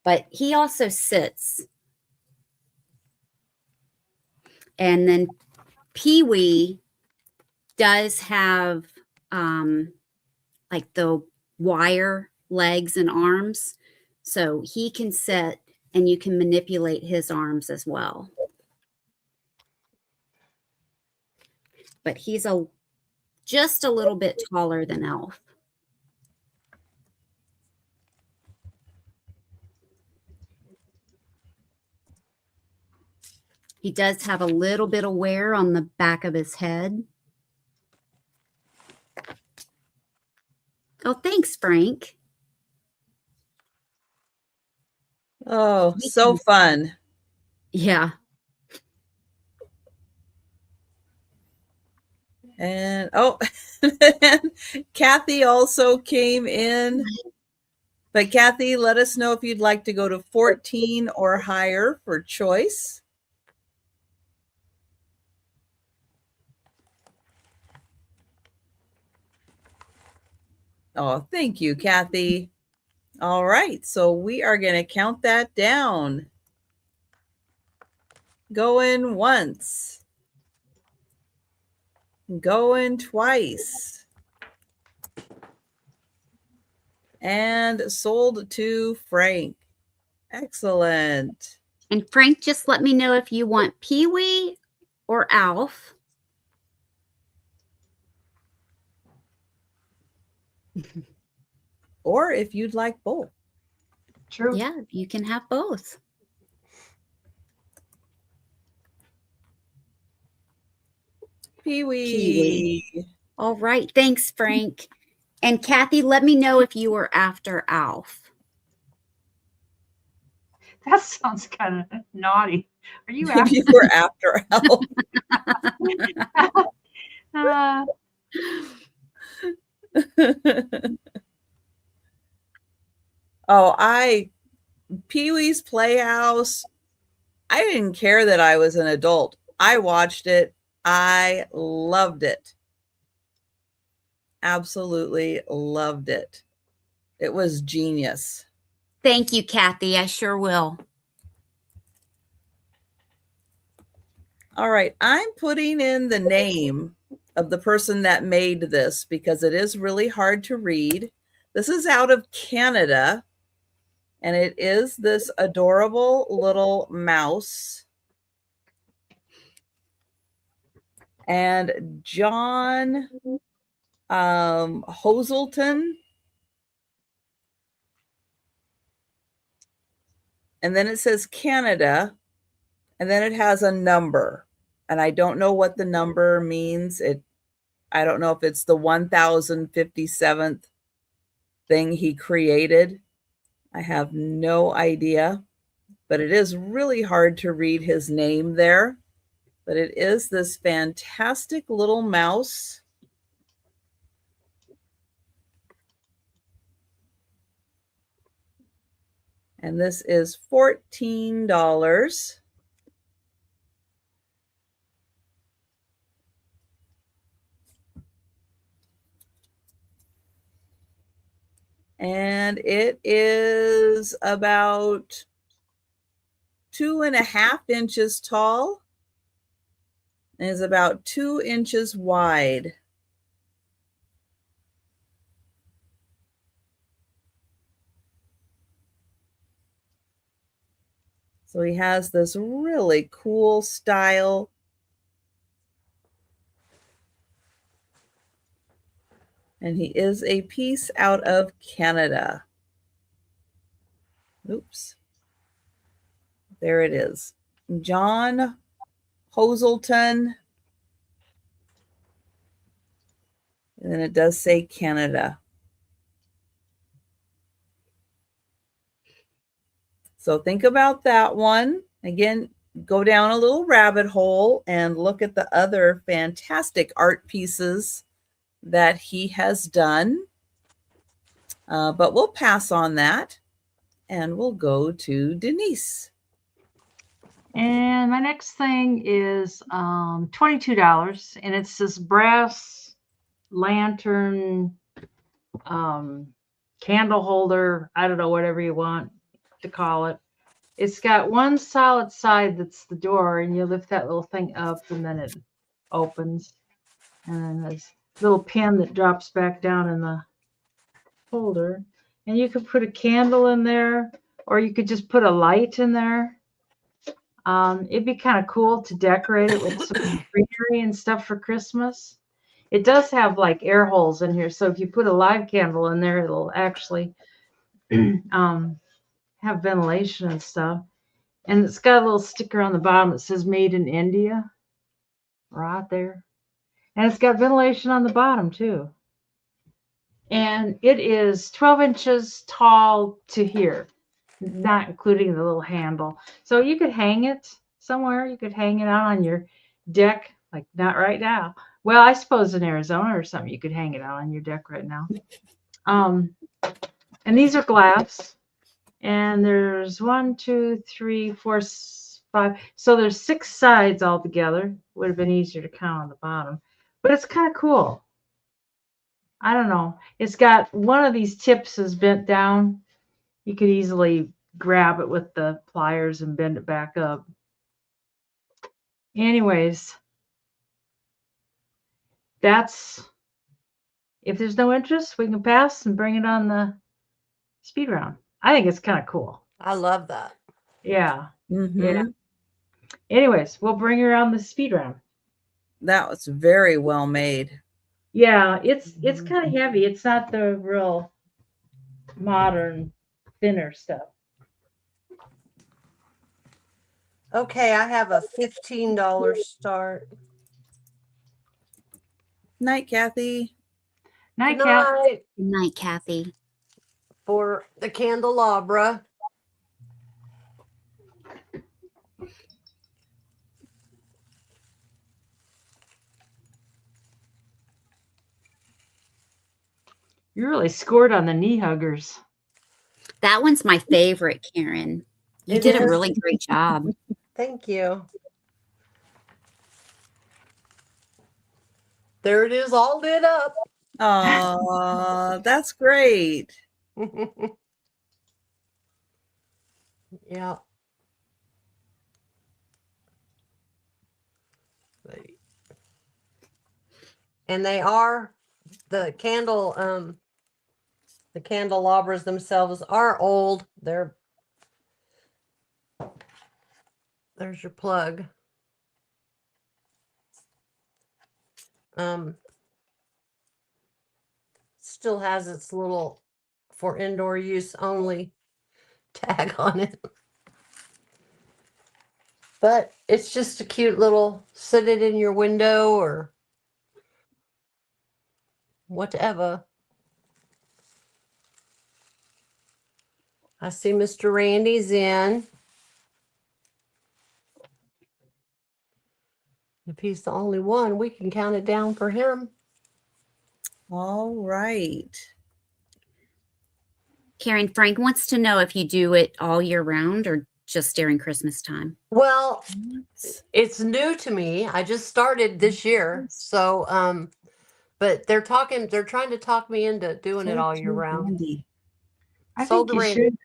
But he also sits. And then Pee-wee does have like the wire legs and arms. So he can sit and you can manipulate his arms as well. But he's just a little bit taller than Elf. He does have a little bit of wear on the back of his head. Oh, thanks, Frank. Oh, so fun. Yeah. And oh, Kathy also came in. But Kathy, let us know if you'd like to go to 14 or higher for choice. Oh, thank you, Kathy. All right, so we are going to count that down. Going once. Going twice. And sold to Frank. Excellent. And Frank, just let me know if you want Pee-wee or Alf. Or if you'd like both. True. Yeah, you can have both. Pee-wee. Pee-wee. All right. Thanks, Frank. And Kathy, let me know if you were after Alf. That sounds kind of naughty. Are you If after? you were after Alf. Oh, Pee-wee's Playhouse. I didn't care that I was an adult. I watched it. I loved it. Absolutely loved it. It was genius. Thank you, Kathy. I sure will. All right. I'm putting in the name of the person that made this because it is really hard to read. This is out of Canada, and it is this adorable little mouse. And John Hoselton. And then it says Canada, and then it has a number. And I don't know what the number means. I don't know if it's the 1057th thing he created. I have no idea. But it is really hard to read his name there. But it is this fantastic little mouse. And this is $14. And it is about 2.5 inches tall and is about 2 inches wide. So he has this really cool style. And he is a piece out of Canada. Oops. There it is. John Hoselton. And then it does say Canada. So think about that one. Again, go down a little rabbit hole and look at the other fantastic art pieces that he has done. But we'll pass on that and we'll go to Denise. And my next thing is $22, and it's this brass lantern candle holder. I don't know, whatever you want to call it. It's got one solid side that's the door, and you lift that little thing up, and then it opens. And then there's a little pin that drops back down in the holder. And you could put a candle in there, or you could just put a light in there. It'd be kind of cool to decorate it with some greenery and stuff for Christmas. It does have like air holes in here, so if you put a live candle in there, it'll actually have ventilation and stuff. And it's got a little sticker on the bottom that says "Made in India" right there. And it's got ventilation on the bottom too. And it is 12 inches tall to here, not including the little handle. So you could hang it somewhere. You could hang it out on your deck, like not right now. Well, I suppose in Arizona or something, you could hang it out on your deck right now. And these are glass. And there's 1, 2, 3, 4, 5. So there's 6 sides altogether. Would have been easier to count on the bottom. But it's kind of cool. I don't know. It's got one of these tips is bent down. You could easily grab it with the pliers and bend it back up. Anyways, that's, if there's no interest, we can pass and bring it on the speed round. I think it's kind of cool. I love that. Yeah. Mm-hmm. Yeah. Anyways, we'll bring her on the speed round. That was very well made. Yeah, it's kind of heavy. It's not the real modern thinner stuff. Okay, I have a $15 start. Night, Kathy. Night, Good Kat. night Good night, Kathy. for the candelabra. You really scored on the knee huggers. That one's my favorite, Karen. You It did a is. really great job. Thank you. There it is, all lit up. Oh, that's great. Yeah. And they are the candelabras themselves are old. There's your plug. Still has its little for indoor use only tag on it. But it's just a cute little sit it in your window or whatever. I see Mr. Randy's in. If he's the only one, we can count it down for him. All right. Karen, Frank wants to know if you do it all year round or just during Christmas time. Well, it's new to me. I just started this year. So, but they're trying to talk me into doing it all year round. Randy. I Sold think to you Randy. should.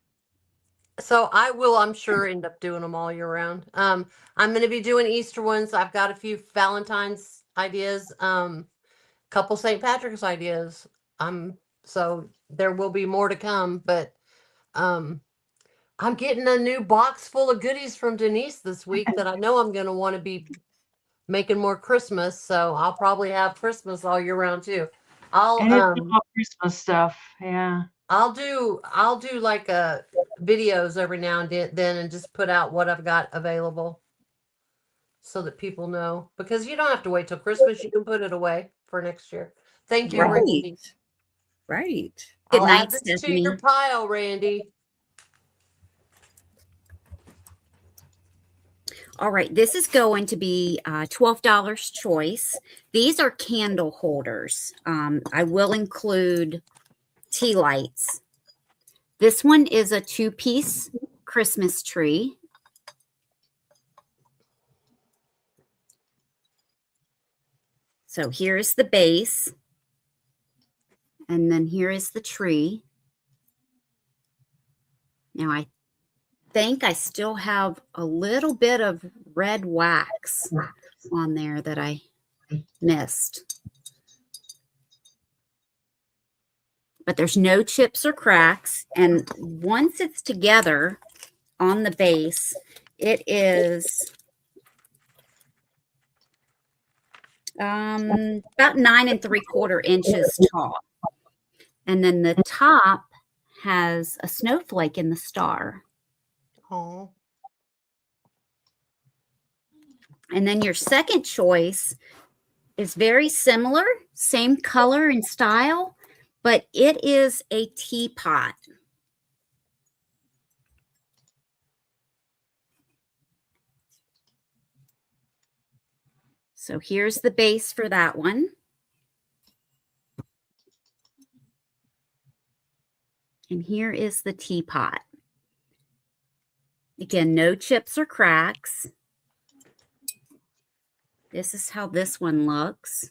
So I will, I'm sure, end up doing them all year round. I'm going to be doing Easter ones. I've got a few Valentine's ideas, couple St. Patrick's ideas. So there will be more to come, but I'm getting a new box full of goodies from Denise this week that I know I'm going to want to be making more Christmas. So I'll probably have Christmas all year round too. And it's all Christmas stuff. Yeah. I'll do like videos every now and then and just put out what I've got available so that people know, because you don't have to wait till Christmas. You can put it away for next year. Thank you, Right. Randy. Right. Good I'll night, add this to Stephanie. your pile, Randy. All right, this is going to be $12 choice. These are candle holders. I will include tea lights. This one is a 2-piece Christmas tree. So here's the base, and then here is the tree. Now I think I still have a little bit of red wax on there that I missed. But there's no chips or cracks. And once it's together on the base, it is about 9 3/4 inches tall. And then the top has a snowflake in the star. Oh. And then your second choice is very similar, same color and style, but it is a teapot. So here's the base for that one. And here is the teapot. Again, no chips or cracks. This is how this one looks.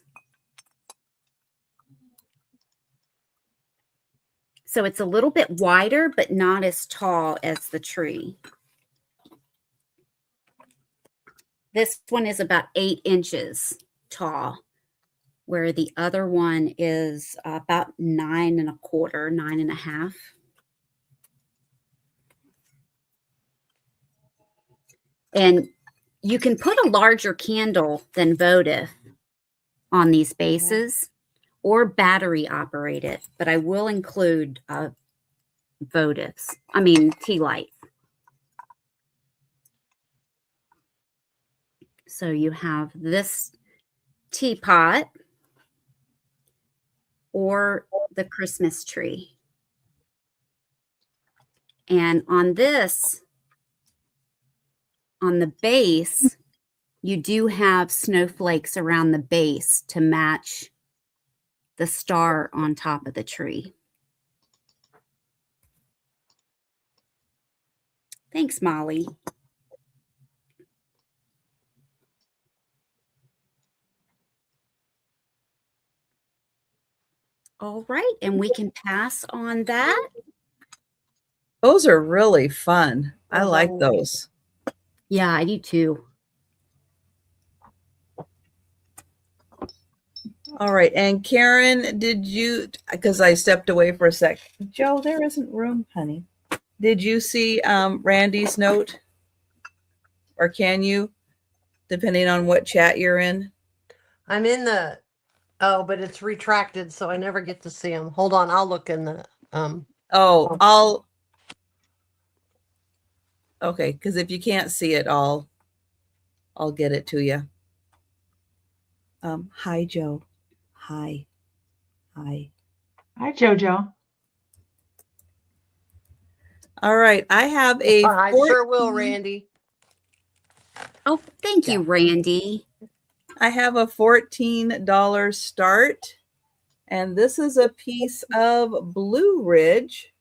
So it's a little bit wider, but not as tall as the tree. This one is about 8 inches tall, where the other one is about 9 1/4, 9 1/2. And you can put a larger candle than votive on these bases or battery operated, but I will include tea lights. So you have this teapot or the Christmas tree. And on this, on the base, you do have snowflakes around the base to match the star on top of the tree. Thanks, Molly. All right, and we can pass on that. Those are really fun. I Those like are those. Yeah, I do too. All right. And Karen, did you, because I stepped away for a sec. Joe, there isn't room, honey. Did you see Randy's note? Or can you, depending on what chat you're in? I'm in the, oh, but it's retracted, so I never get to see them. Hold on, I'll look in the, Oh, okay. Because if you can't see it, I'll get it to you. Hi, Joe. Hi. Hi, Jojo. All right. I have a I sure will, Randy. Oh, thank you, Randy. I have a $14 start. And this is a piece of Blue Ridge.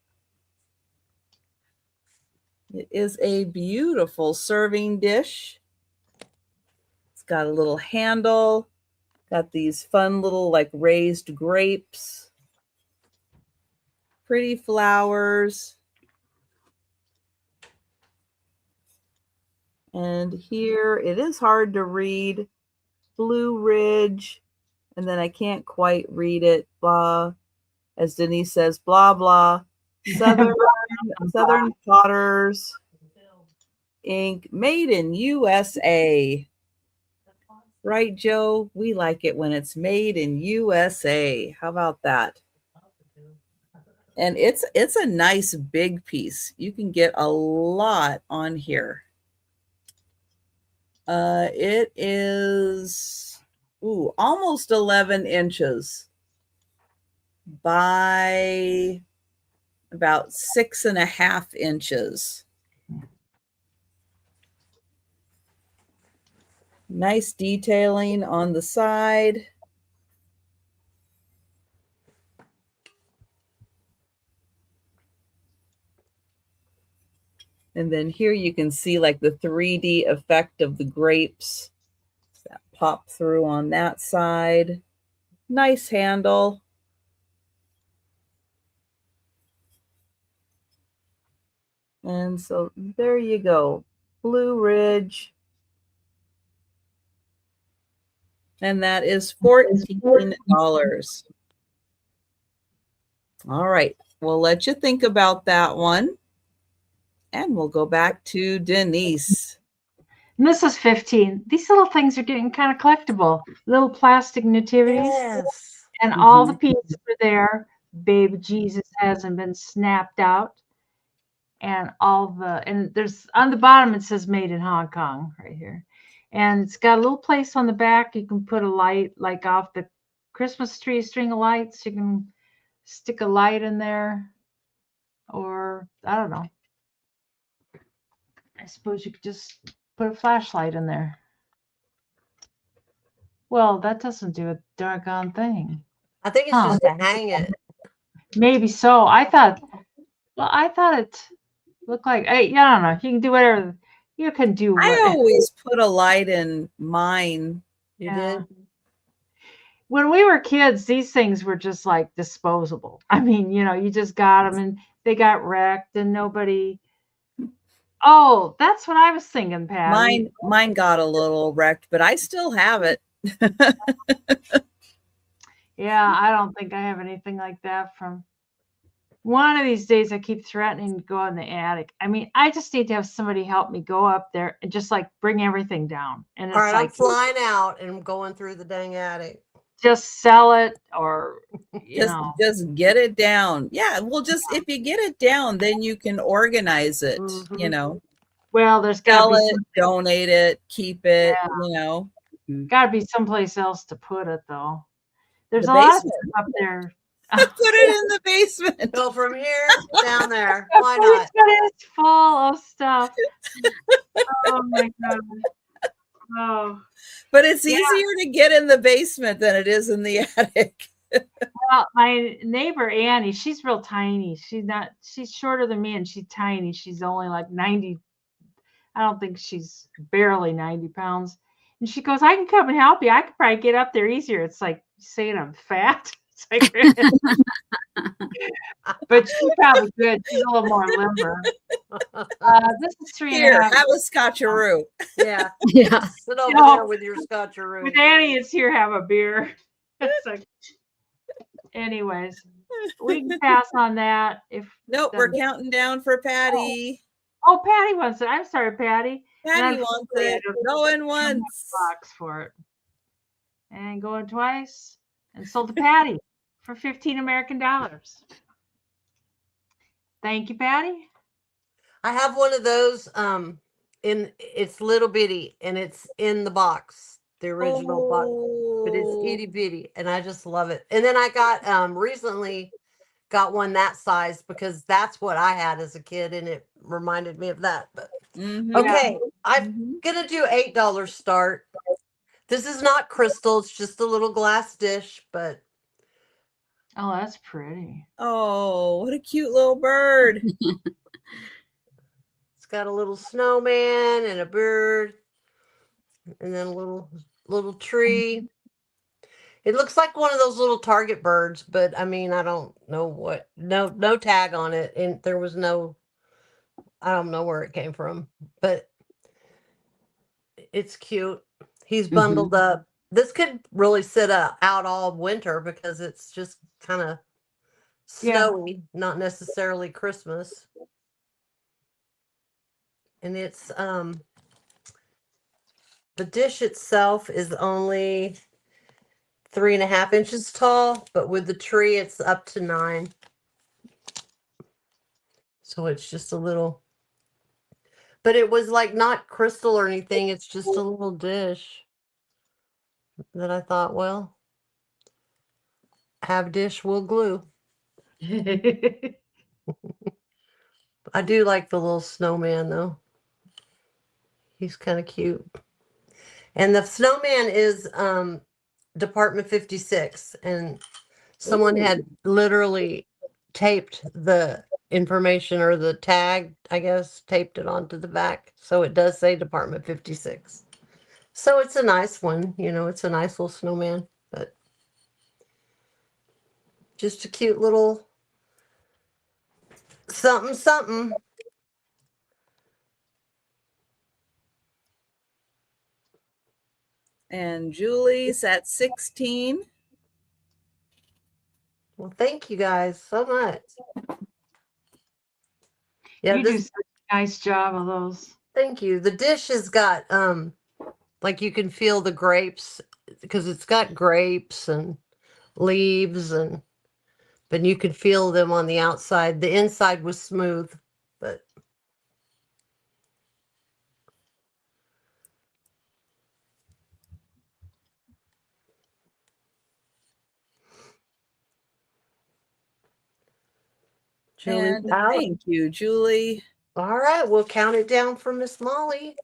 It is a beautiful serving dish. It's got a little handle, got these fun little like raised grapes, pretty flowers. And here it is hard to read, Blue Ridge, and then I can't quite read it, blah, as Denise says, blah, blah, Southern Potters, Inc., made in USA. Right, Joe? We like it when it's made in USA. How about that? And it's a nice big piece. You can get a lot on here. It is almost 11 inches by about 6.5 inches. Nice detailing on the side. And then here you can see like the 3D effect of the grapes that pop through on that side. Nice handle. And so there you go. Blue Ridge. And that is $14. All right. We'll let you think about that one. And we'll go back to Denise. And this is 15. These little things are getting kind of collectible. Little plastic nativities. Yes. And all the pieces are there. Baby Jesus hasn't been snapped out. And and there's on the bottom it says made in Hong Kong right here. And it's got a little place on the back you can put a light, like off the Christmas tree, string of lights. You can stick a light in there, or I don't know. I suppose you could just put a flashlight in there. Well, that doesn't do a doggone thing. I think it's Huh. just to hang it. Maybe so. I thought it looked like, I don't know. You can do whatever. You can do I what. always put a light in mine. You Yeah. did? When we were kids, these things were just like disposable. I mean, you just got them and they got wrecked and nobody. Oh, that's what I was thinking, Patty. Mine got a little wrecked, but I still have it. Yeah, I don't think I have anything like that from. One of these days, I keep threatening to go in the attic. I mean, I just need to have somebody help me go up there and just like bring everything down. And All it's right, I'm like, flying out and going through the dang attic. just sell it, or just get it down. Yeah, well, just if you get it down, then you can organize it. Mhm. Well, there's got Sell to be it, donate it, keep it. got to be someplace else to put it though. There's The a lot of basement. stuff up there. Put it in the basement. Go from here down there. Why not? It's full of stuff. Oh my god. Oh. But it's easier to get in the basement than it is in the attic. Well, my neighbor Annie, she's real tiny. She's shorter than me and she's tiny. She's only like 90. I don't think she's barely 90 pounds. And she goes, I can come and help you. I could probably get up there easier. It's like saying I'm fat. It's like, but she's probably good. She's a little more limber. This is 3.5. Here, have a scotcheroo. Yeah. Yeah. Sit over there with your scotcheroo. With Annie is here, have a beer. It's like, anyways, we can pass on that. Nope, we're counting down for Patty. Oh, Patty wants it. I'm sorry, Patty. Patty wants it. Going once. Box for it. And going twice. And sold to Patty for $15 American. Thank you, Patty. I have one of those. It's little bitty and it's in the box, the original box, but it's itty bitty, and I just love it. And then I got recently got one that size because that's what I had as a kid, and it reminded me of that. But okay, I'm gonna do $8 start. This is not crystal; it's just a little glass dish, but oh, that's pretty. Oh, what a cute little bird! It's got a little snowman and a bird, and then a little tree. It looks like one of those little Target birds, but I mean, I don't know what. No tag on it, and there was no. I don't know where it came from, but it's cute. He's bundled up. This could really sit out all winter because it's just kind of snowy, not necessarily Christmas. And it's the dish itself is only 3.5 inches tall, but with the tree it's up to 9. So it's just a little, but it was like not crystal or anything. It's just a little dish that I thought, well, have dish will glue. I do like the little snowman though. He's kind of cute. And the snowman is Department 56. And someone Ooh. had literally taped the information, or the tag, I guess, taped it onto the back. So it does say Department 56. So it's a nice one. It's a nice little snowman, but just a cute little something, something. And Julie's at 16. Well, thank you guys so much. Yeah, You do such a nice job of those. thank you. The dish has got like you can feel the grapes, because it's got grapes and leaves, but you can feel them on the outside. The inside was smooth, but Julie's And out. thank you, Julie. All right, we'll count it down for Miss Molly.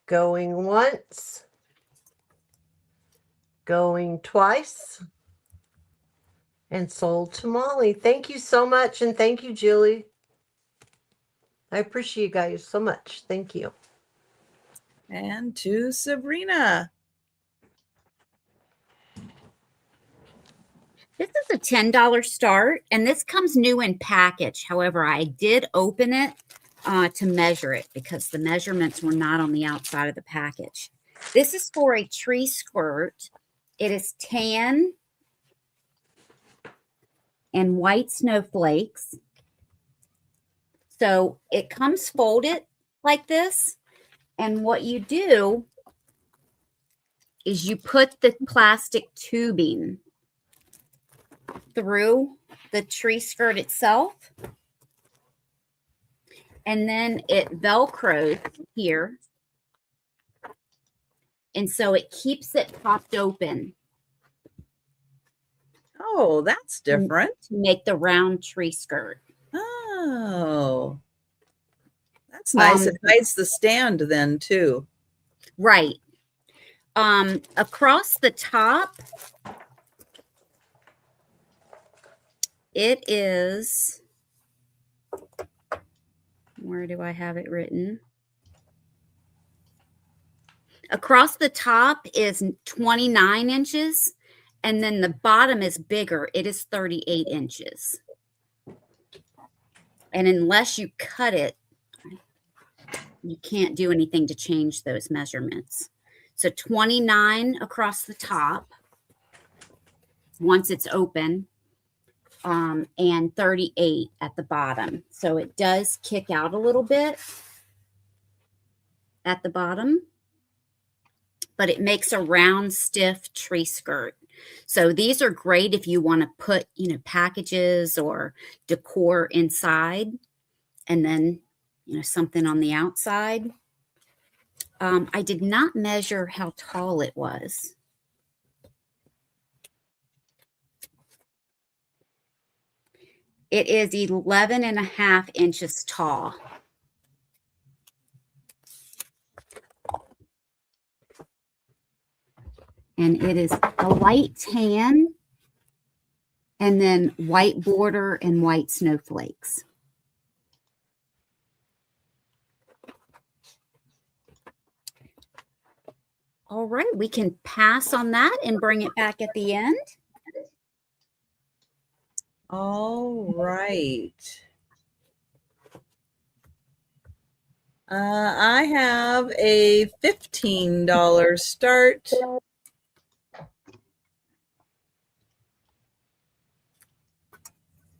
Going once. Going twice. And sold to Molly. Thank you so much, and thank you, Julie. I appreciate you guys so much. Thank you. And to Sabrina. This is a $10 start, and this comes new in package. However, I did open it to measure it because the measurements were not on the outside of the package. This is for a tree skirt. It is tan and white snowflakes. So it comes folded like this. And what you do is you put the plastic tubing through the tree skirt itself. And then it Velcros here. And so it keeps it popped open. Oh, that's different. To make the round tree skirt. Oh, that's nice. It hides the stand then too. Right. Across the top, it is, where do I have it written? Across the top is 29 inches, and then the bottom is bigger. It is 38 inches. And unless you cut it, you can't do anything to change those measurements. So 29 across the top, once it's open, and 38 at the bottom. So it does kick out a little bit at the bottom, but it makes a round, stiff tree skirt. So these are great if you want to put, packages or decor inside, and then, something on the outside. I did not measure how tall it was. It is 11.5 inches tall. And it is a light tan and then white border and white snowflakes. All right, we can pass on that and bring it back at the end. All right. I have a $15 start.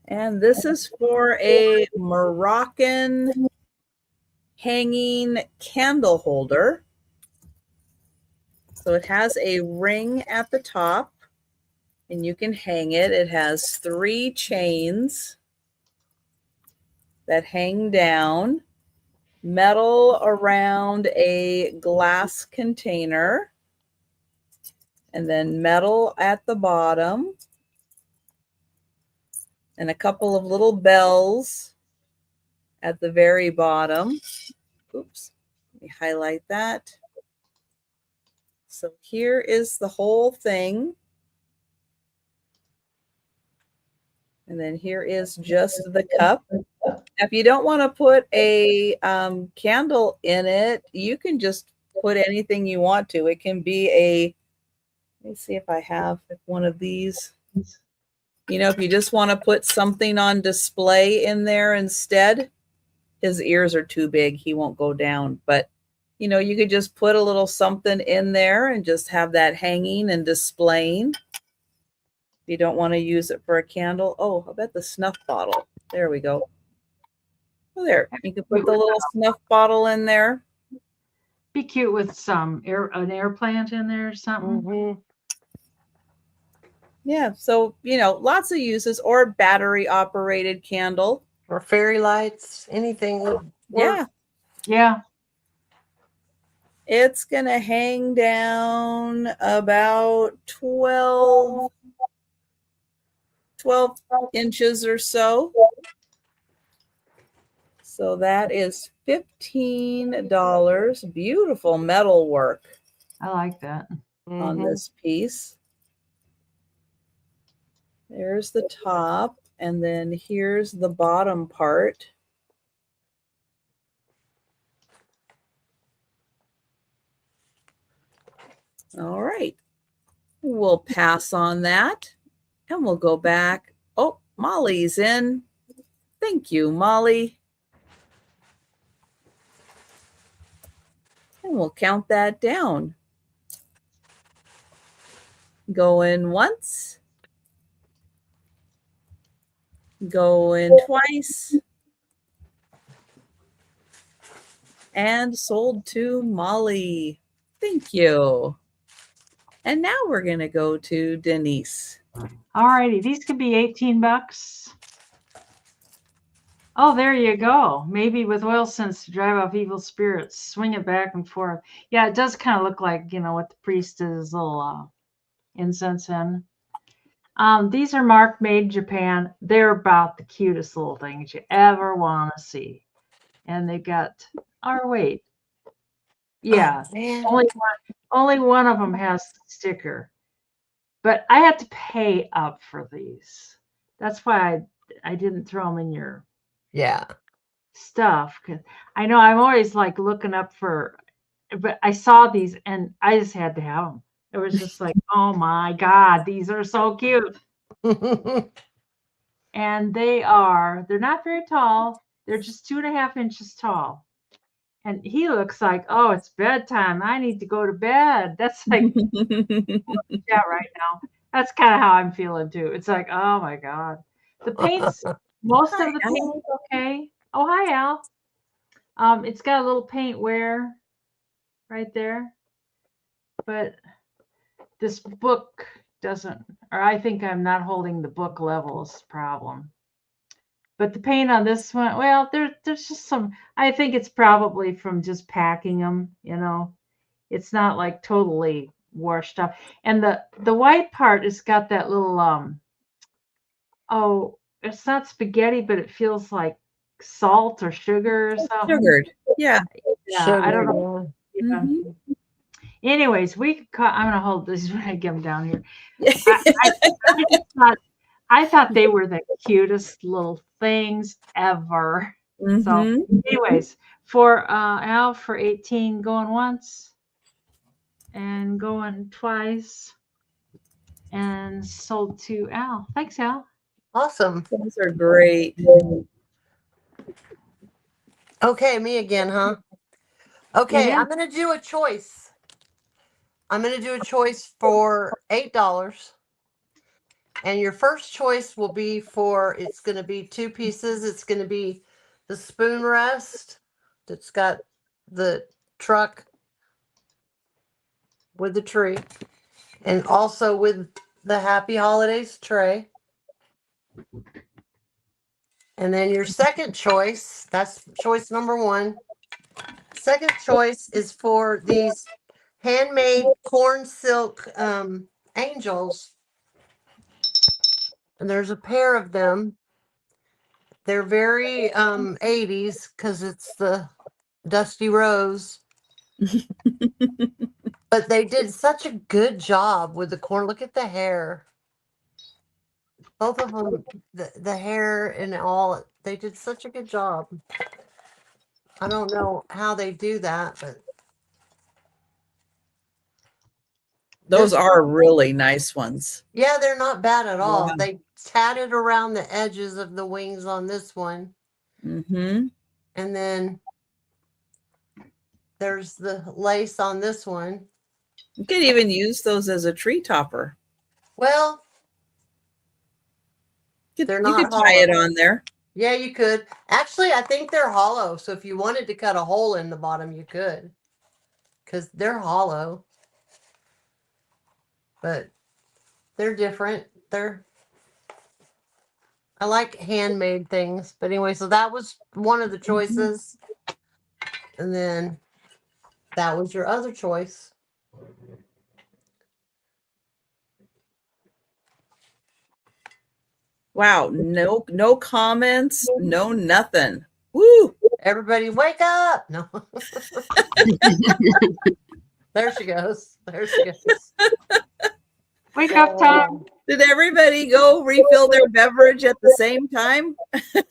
And this is for a Moroccan hanging candle holder. So it has a ring at the top, and you can hang it. It has 3 chains that hang down, metal around a glass container, and then metal at the bottom, and a couple of little bells at the very bottom. Oops, let me highlight that. So here is the whole thing. And then here is just the cup. If you don't want to put a candle in it, you can just put anything you want to. It can be a, let me see if I have one of these. You know, if you just want to put something on display in there instead, his ears are too big. He won't go down. But, you know, you could just put a little something in there and just have that hanging and displaying. If you don't want to use it for a candle. Oh, I bet the snuff bottle. There we go. Oh, there. You can put the little snuff bottle in there. Be cute with some an air plant in there or something. Mm-hmm. Yeah, so, you know, lots of uses, or battery operated candle. Or fairy lights, anything would work. Yeah, Yeah. it's going to hang down about 12 inches or so. So that is $15. Beautiful metal work I like that. on Mhm. this piece. There's the top, and then here's the bottom part. All right. We'll pass on that, and we'll go back. Oh, Molly's in. Thank you, Molly. And we'll count that down. Go in once. Go in twice. And sold to Molly. Thank you. And now we're going to go to Denise. All righty. These could be 18 bucks. Oh, there you go. Maybe with oil scents to drive off evil spirits. Swing it back and forth. Yeah, it does kind of look like, you know, what the priest is little incense in. These are Mark made Japan. They're about the cutest little things you ever want to see. And they got, or wait. Yeah, Oh, man. only one of them has the sticker. But I had to pay up for these. That's why I didn't throw them in your Yeah. stuff. 'Cause I know I'm always like looking up for, but I saw these and I just had to have them. It was just like, oh my God, these are so cute. And they're not very tall. They're just 2.5 inches tall. And he looks like, oh, it's bedtime. I need to go to bed. That's like, yeah, right now. That's kind of how I'm feeling too. It's like, oh my God. The paint's, most Hi, of the Al. paint is okay. Oh, hi, Al. It's got a little paint wear right there. But this book doesn't, or I think I'm not holding the book levels problem. But the paint on this one, well, there's just some, I think it's probably from just packing them, you know. It's not like totally washed up. And the white part has got that little oh, it's not spaghetti, but it feels like salt or sugar or something. Sugared. Yeah. Yeah, I don't Sugar, know. yeah. Yeah. Mhm. Anyways, I'm gonna hold this when I get them down here. I thought they were the cutest little things ever. So, Mhm. anyways, for Al for 18, going once and going twice, and sold to Al. Thanks, Al. Awesome. Those are great. Okay, me again, huh? Okay, Yeah. I'm going to do a choice. I'm going to do a choice for $8. And your first choice will be for, it's going to be 2 pieces. It's going to be the spoon rest that's got the truck with the tree, and also with the Happy Holidays tray. And then your second choice, that's choice number 1. Second choice is for these handmade corn silk angels. And there's a pair of them. They're very 80s because it's the Dusty Rose. But they did such a good job with the corn. Look at the hair. Both of them, the hair and all, they did such a good job. I don't know how they do that, but Those this are one, really nice ones. yeah, they're not bad at all. Yeah. They tatted around the edges of the wings on this one. Mm-hmm. And then there's the lace on this one. You could even use those as a tree topper. Well, You they're could, you not could tie it hollow. on there. Yeah, you could. Actually, I think they're hollow. So if you wanted to cut a hole in the bottom, you could. Because they're hollow. But they're different. I like handmade things. But anyway, so that was one of the choices. And then that was your other choice. Wow, no comments, no nothing. Woo! Everybody wake up. No. There she goes. There she goes. Wake up, Tom. Did everybody go refill their beverage at the same time? I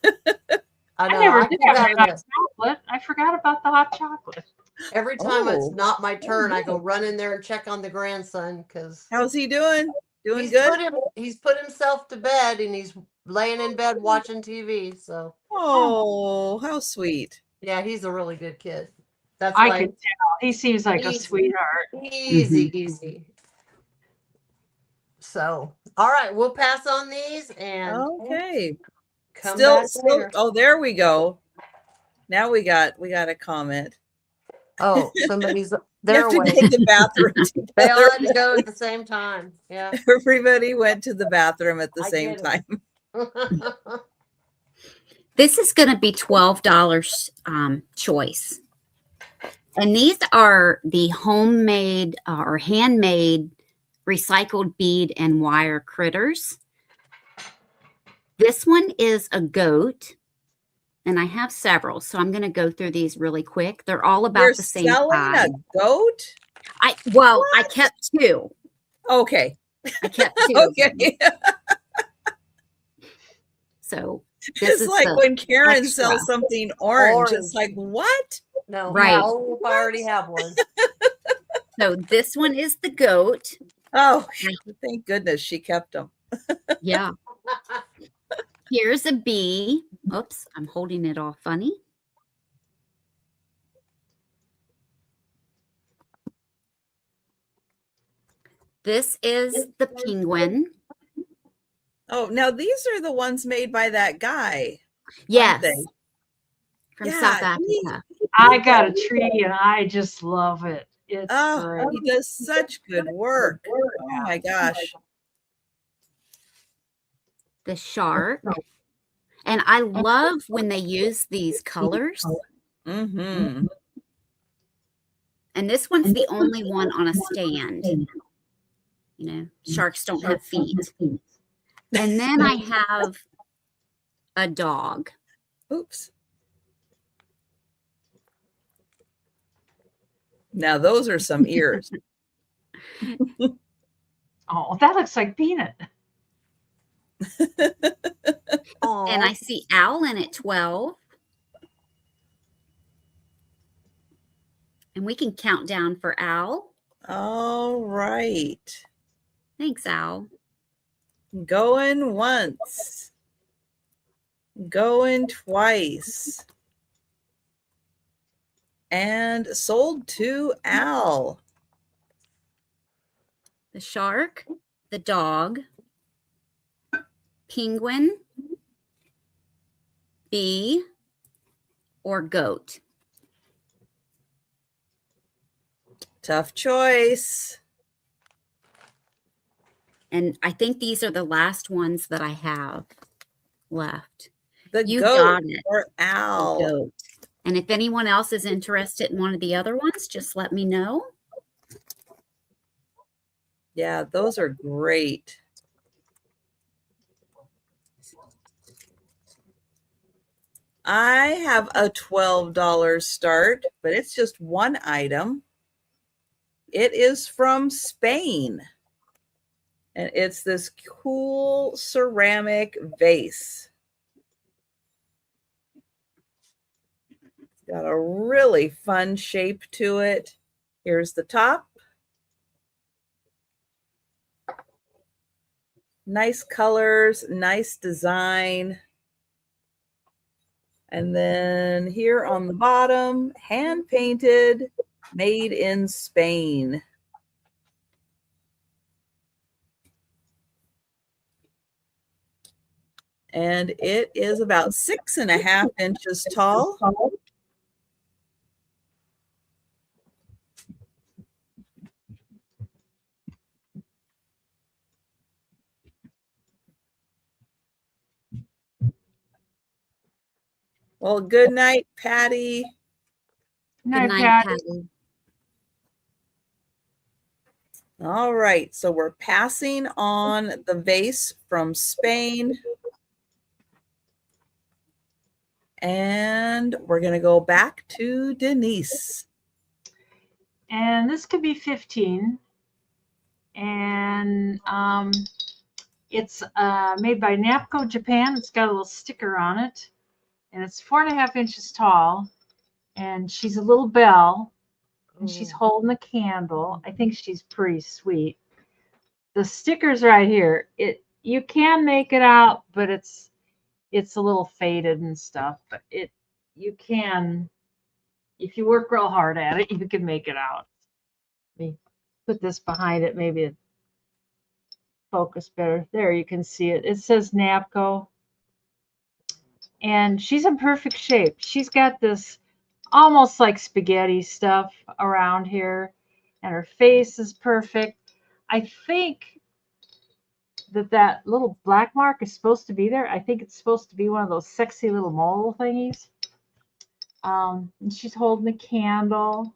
know. I never I did keep have having hot to, chocolate. I forgot about the hot chocolate. every time it's Oh. not my turn, I go good. run in there and check on the grandson because How's he doing? Doing he's good? he's put himself to bed and he's laying in bed watching TV. So Oh, how sweet. yeah, he's a really good kid. That's I why could tell. He seems like a Easy. sweetheart. easy. So all right, we'll pass on these and Okay. come Still, back later. oh, there we go. Now we got a comment. Oh, somebody's You they're have to awake. go to the bathroom They all together. had to go at the same time. Yeah. Everybody went to the bathroom at the I same get time. it. This is going to be $12 choice. And these are the homemade or handmade recycled bead and wire critters. This one is a goat, and I have several, so I'm going to go through these really quick. They're all about You're the same selling size. a goat? I kept two. Okay. I kept two. Okay. So It's like when Karen extra. sells something orange. It's Orange. like, what? No, Right. how if I already have one? So this one is the goat. Oh, thank goodness she kept them. Yeah. Here's a bee. Oops, I'm holding it all funny. This is the penguin. Oh, now these are the ones made by that guy. Yes. they? From Yeah, South Africa. I got a tree and I just love it. It's Oh, great. he does such good work. Oh my gosh. The shark. And I love when they use these colors. Mm-hmm. And this one's the only one on a stand. You know, sharks don't have feet. And then I have a dog. Oops. Now those are some ears. Oh, that looks like Peanut. And I see Owl in at 12. And we can count down for Owl. All right. Thanks, Owl. Going once. Going twice. And sold to Al. The shark, the dog, penguin, bee, or goat. Tough choice. And I think these are the last ones that I have left. The You goat got it. or Al. The goat. And if anyone else is interested in one of the other ones, just let me know. Yeah, those are great. I have a $12 start, but it's just one item. it is from Spain. And it's this cool ceramic vase. It's got a really fun shape to it. Here's the top. Nice colors, nice design. And then here on the bottom, hand painted, made in Spain. And it is about 6.5 inches tall. Well, good night, Patty. Good night, Patty. All right, so we're passing on the vase from Spain. And we're going to go back to Denise. And this could be 15. And it's made by Napco Japan. It's got a little sticker on it. And it's 4.5 inches tall. And she's a little belle. And she's holding a candle. I think she's pretty sweet. The sticker's right here. You can make it out, but it's a little faded and stuff. But you can, if you work real hard at it, you can make it out. Let me put this behind it. Maybe it focus better. There, you can see it. It says Napco. And she's in perfect shape. She's got this almost like spaghetti stuff around here. And her face is perfect. I think that little black mark is supposed to be there. I think it's supposed to be one of those sexy little mole thingies. And she's holding a candle.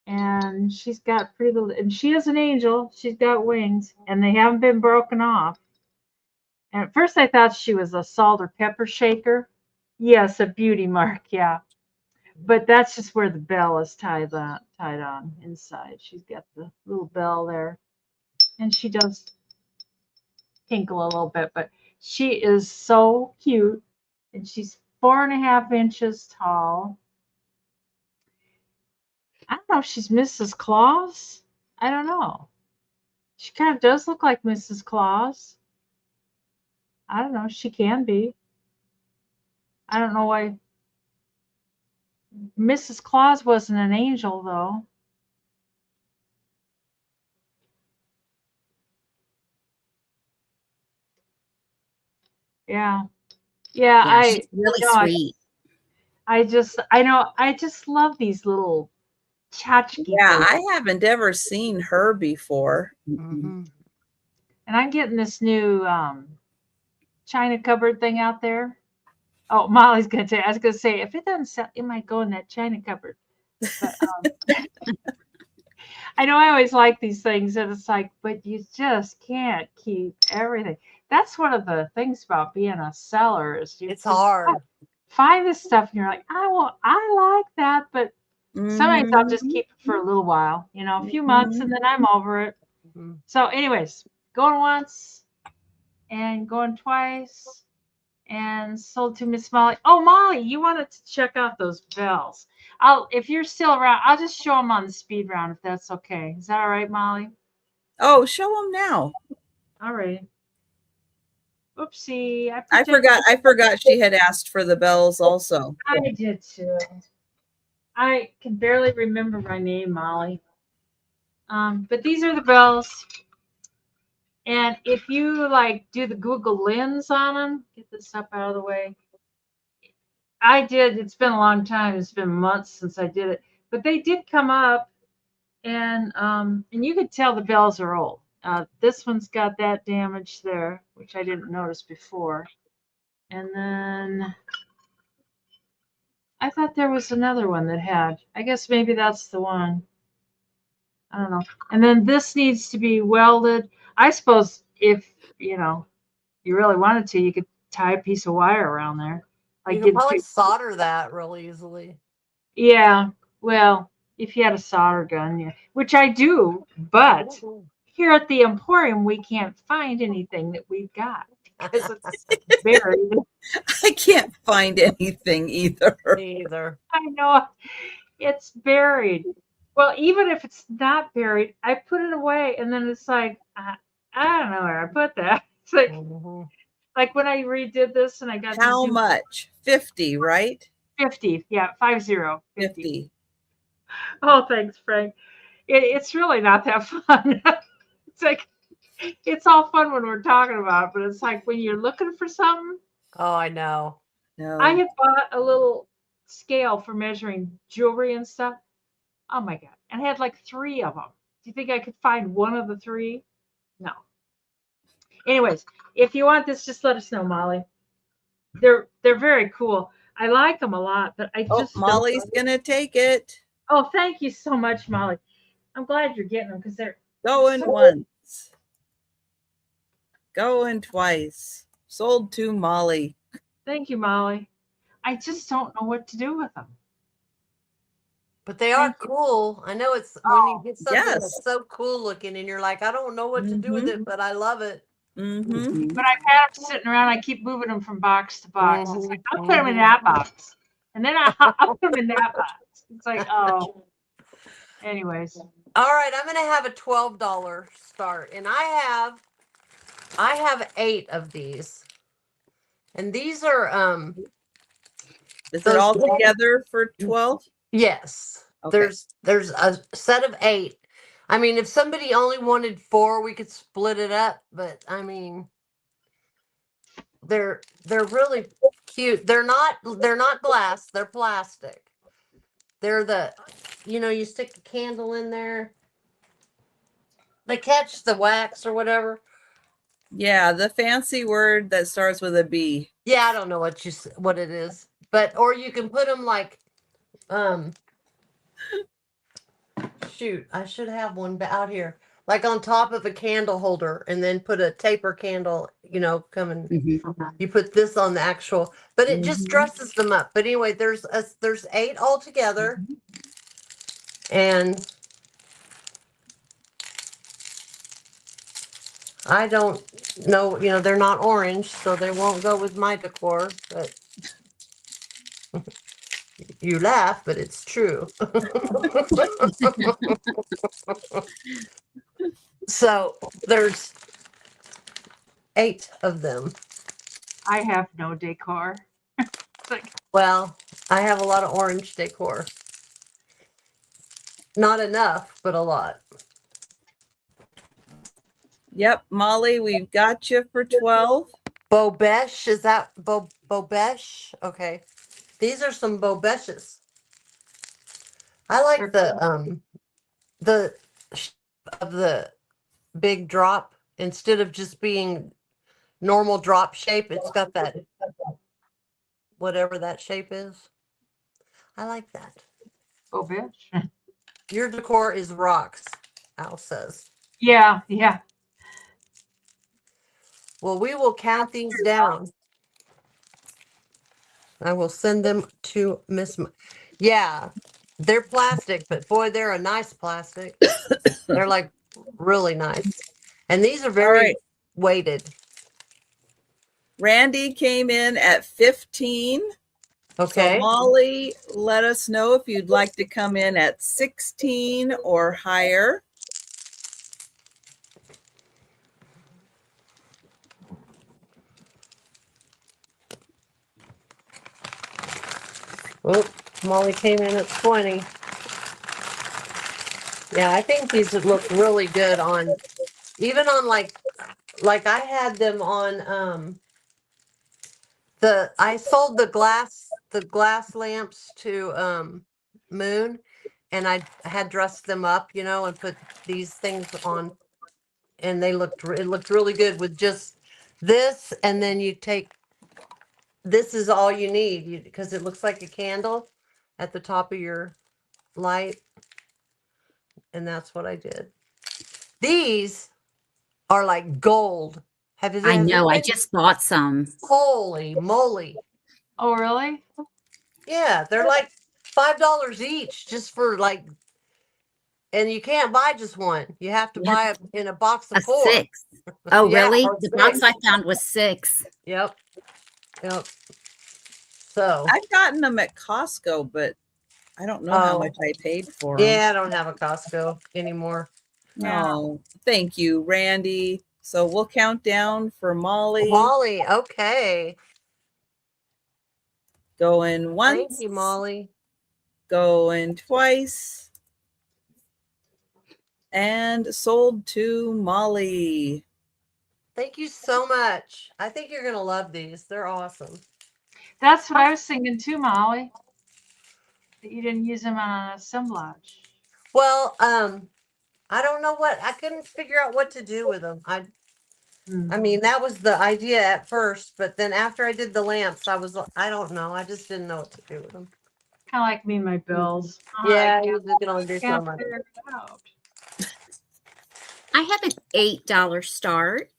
And she's got pretty little, and she is an angel. She's got wings, and they haven't been broken off. And at first I thought she was a salt or pepper shaker. Yes, a beauty mark, yeah. But that's just where the bell is tied on inside. She's got the little bell there. And she does tinkle a little bit, but she is so cute. And she's 4.5 inches tall. I don't know if she's Mrs. Claus. I don't know. She kind of does look like Mrs. Claus. I don't know. She can be. I don't know why. Mrs. Claus wasn't an angel, though. Yeah. Yeah, she's really sweet. I just love these little tchotchke. Yeah, I haven't ever seen her before. Mm-hmm. And I'm getting this new China cupboard thing out there. Oh, Molly's gonna say. I was gonna say if it doesn't sell, it might go in that China cupboard. But I know I always like these things, and it's like, but you just can't keep everything. That's one of the things about being a seller is it's hard. Find this stuff, and you're like, I like that, but sometimes I'll just keep it for a little while, a few months, and then I'm over it. Mm-hmm. So, anyways, going once and going twice, and sold to Miss Molly. Oh, Molly, you wanted to check out those bells. If you're still around, I'll just show them on the speed round if that's okay. Is that all right, Molly? Oh, show them now. All right. Oopsie. I forgot she had asked for the bells also. I did too. I can barely remember my name, Molly. But these are the bells. And if you do the Google Lens on them, get this up out of the way. I did. It's been a long time. It's been months since I did it, but they did come up, and you could tell the bells are old. This one's got that damage there, which I didn't notice before. And then I thought there was another one that had. I guess maybe that's the one. I don't know. And then this needs to be welded. I suppose if you really wanted to, you could tie a piece of wire around there. You could probably solder that real easily. Yeah. Well, if you had a solder gun, yeah, which I do, but here at the Emporium, we can't find anything that we've got because it's buried. I can't find anything either. Me either. I know it's buried. Well, even if it's not buried, I put it away, and then it's like I don't know where I put that. It's Mhm. like when I redid this and I got How these new much? 50, right? 50, yeah, 50, 50. Oh, thanks, Frank. It's really not that fun. It's like it's all fun when we're talking about it, but it's like when you're looking for something. Oh, I know. I No. had bought a little scale for measuring jewelry and stuff. Oh my God. And I had like 3 of them. Do you think I could find one of the 3? No. Anyways, if you want this, just let us know, Molly. They're very cool. I like them a lot, but I Oh, just don't. Molly's gonna take it. Oh, thank you so much, Molly. I'm glad you're getting them because they're Going so. once. Going twice. Sold to Molly. Thank you, Molly. I just don't know what to do with them. But they are Thank you. cool. I know it's when you Oh, get something Yes. that's so cool looking and you're like, I don't know what to do with it, but I love it. Mm-hmm. But I've had them sitting around. I keep moving them from box to box. It's like I'll put them in that box, and then I'll put them in that box. It's like, oh. Anyways, All right, I'm gonna have a $12 start, and I have 8 of these, and these are Is it those all together for 12? yes. Okay. There's a set of 8. I mean, if somebody only wanted 4, we could split it up, but I mean, they're really cute. They're not glass, they're plastic. They're the you stick a candle in there. They catch the wax or whatever. Yeah, the fancy word that starts with a B. Yeah, I don't know what it is, but or you can put them like, shoot, I should have one out here, like on top of a candle holder, and then put a taper candle. Coming. You put this on the actual, but it just dresses them up. But anyway, there's 8 altogether, and I don't know. They're not orange, so they won't go with my decor. But you laugh, but it's true. So there's 8 of them. I have no decor. It's like, Well, I have a lot of orange decor. Not enough, but a lot. Yep, Molly, we've got you for 12. Bobesh, is that Bobesh? Okay. These are some Bobeshes. I like the shape of the big drop. Instead of just being normal drop shape, it's got that whatever that shape is. I like that. oh, bitch. Your decor is rocks, Al says. Yeah. Well, we will count these down. I will send them to Miss. Yeah, they're plastic, but boy, they're a nice plastic. They're like really nice. And these are very right. weighted. Randy came in at 15. Okay. So Molly, let us know if you'd like to come in at 16 or higher. Oh, Molly came in at 20. Yeah, I think these would look really good on, even on like I had them on I sold the glass lamps to Moon, and I had dressed them up, and put these things on, and it looked really good with just this, and then this is all you need, because it looks like a candle at the top of your light, and that's what I did. These are like gold. I know. I just bought some. Holy moly. Oh, really? Yeah, they're like $5 each just for like And you can't buy just one. You have to You have buy it in a box of A 4. 6. Oh, Yeah, really? or The box 6. I found was 6. Yep. Yep. So, I've gotten them at Costco, but I don't know how much I paid for them. yeah, I don't have a Costco anymore. No, thank you, Randy. So we'll count down for Molly. Molly, okay. Going once. Thank you, Molly. Going twice. And sold to Molly. Thank you so much. I think you're going to love these. They're awesome. That's what I was thinking too, Molly. That you didn't use them on assemblage. Well, I don't know what I couldn't figure out what to do with them. I mean, that was the idea at first, but then after I did the lamps, I don't know. I just didn't know what to do with them. Kind of like me and my bills. Yeah, I you can only do so can't much. figure it out. I have an $8 start.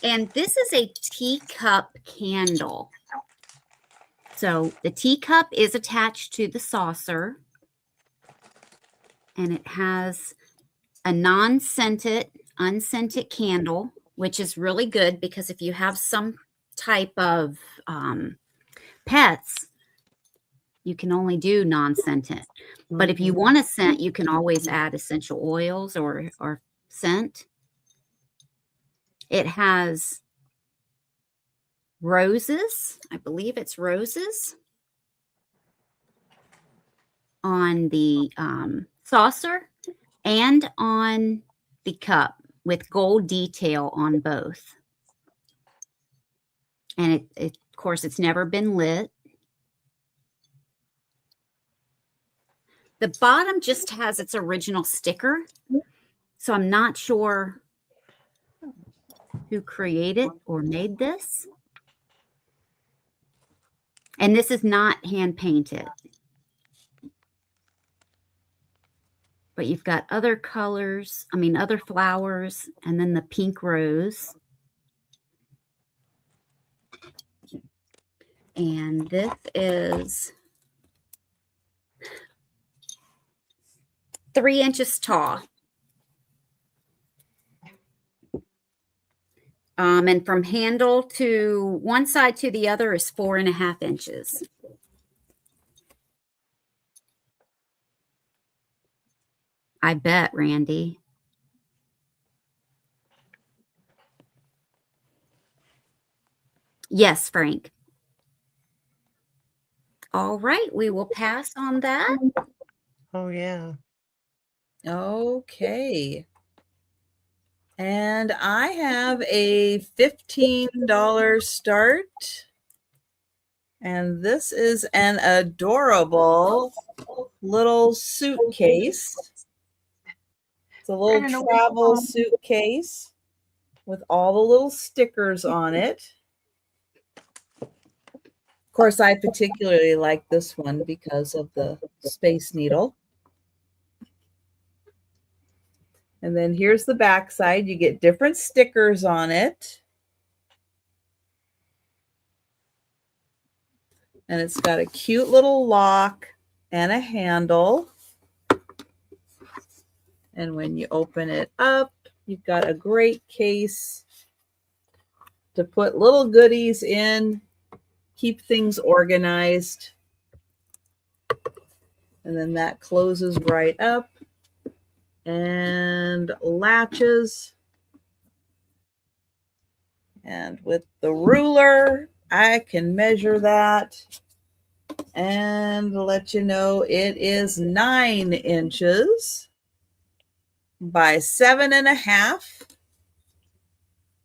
And this is a teacup candle. So the teacup is attached to the saucer. And it has a non-scented, unscented candle, which is really good because if you have some type of pets, you can only do non-scented. But if you want a scent, you can always add essential oils or scent. It has roses. I believe it's roses on the saucer and on the cup with gold detail on both. And it of course, it's never been lit. The bottom just has its original sticker. So I'm not sure who created or made this. And this is not hand painted. But you've got other colors, other flowers, and then the pink rose. And this is 3 inches tall. And from handle to one side to the other is 4.5 inches. I bet, Randy. Yes, Frank. All right, we will pass on that. Oh, yeah. Okay. And I have a $15 start. And this is an adorable little suitcase. It's a little travel suitcase with all the little stickers on it. Of course, I particularly like this one because of the Space Needle. And then here's the back side. You get different stickers on it. And it's got a cute little lock and a handle. And when you open it up, you've got a great case to put little goodies in, keep things organized. And then that closes right up and latches. And with the ruler, I can measure that and let you know it is 9 inches by 7.5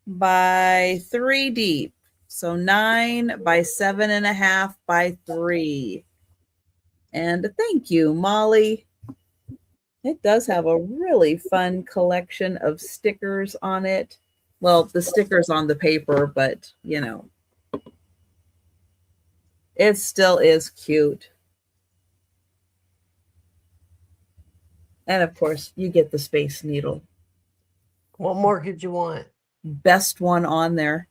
by 3 deep. So 9 by 7.5 by 3. And thank you, Molly. It does have a really fun collection of stickers on it. Well, the stickers on the paper, but you know, it still is cute. And of course, you get the Space Needle. What more could you want? Best one on there.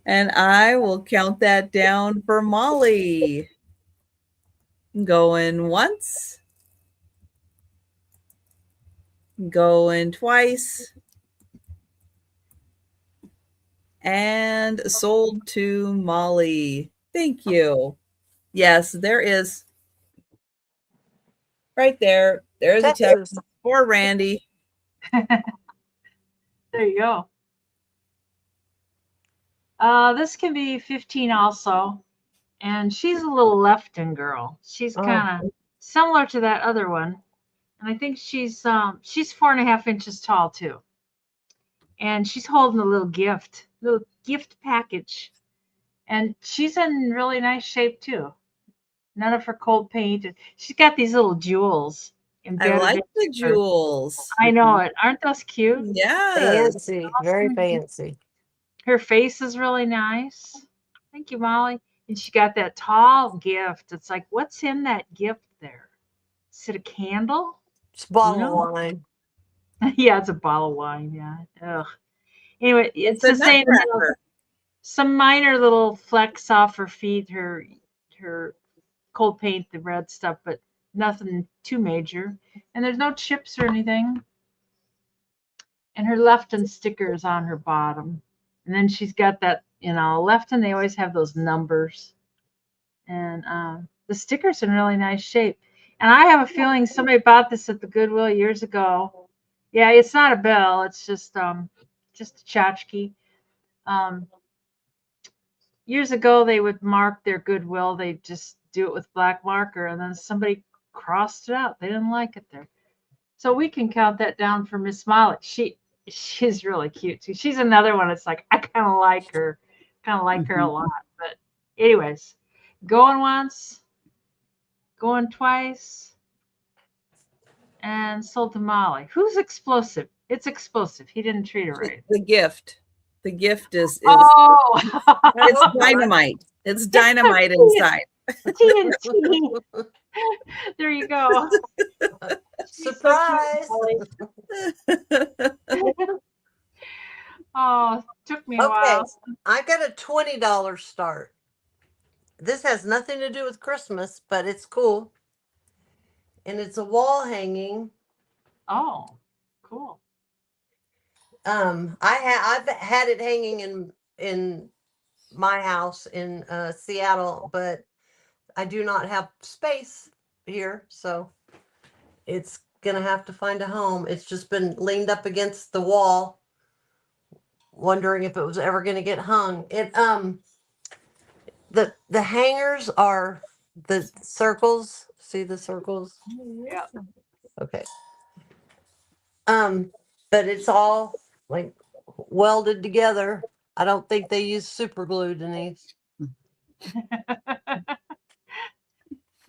And I will count that down for Molly. Going once. Going twice. And sold to Molly. Thank you. Yes, there is. Right there. There's a text Texas. for Randy. There you go. This can be 15 also. And she's a little Lefton girl. She's Oh. kind of similar to that other one. And I think she's 4.5 inches tall too. And she's holding a little gift package. And she's in really nice shape too. None of her cold paint. She's got these little jewels I embedded like in the her. jewels. I know it. Aren't those cute? Yes. Fancy. Very fancy. Her face is really nice. Thank you, Molly. And she got that tall gift. It's like, what's in that gift there? Is it a candle? It's a bottle No. of wine. Yeah, it's a bottle of wine. Yeah. Ugh. Anyway, it's a the same. nutcracker. Some minor little flecks off her feet, her cold paint, the red stuff, but nothing too major. And there's no chips or anything. And her Lefton stickers on her bottom. And then she's got that, Lefton, they always have those numbers. And the sticker's in really nice shape. And I have a feeling somebody bought this at the Goodwill years ago. Yeah, it's not a bell. It's just a tchotchke. Years ago, they would mark their Goodwill. They just do it with black marker, and then somebody crossed it out. They didn't like it there. So we can count that down for Miss Molly. She's really cute too. She's another one. It's like I kind of like her a lot. But anyways, going once, going twice, and sold to Molly. Who's explosive? It's explosive. He didn't treat her right. The gift. The gift is Oh, it's dynamite. It's dynamite inside. TNT. There you go. Surprise. Oh, took me a Okay, while. I got a $20 start. This has nothing to do with Christmas, but it's cool. And it's a wall hanging. Oh, cool. I've had it hanging in my house in Seattle, but I do not have space here, so it's gonna have to find a home. It's just been leaned up against the wall, wondering if it was ever gonna get hung. The hangers are the circles. See the circles? Yeah. Okay. But it's all like welded together. I don't think they use super glue, Denise.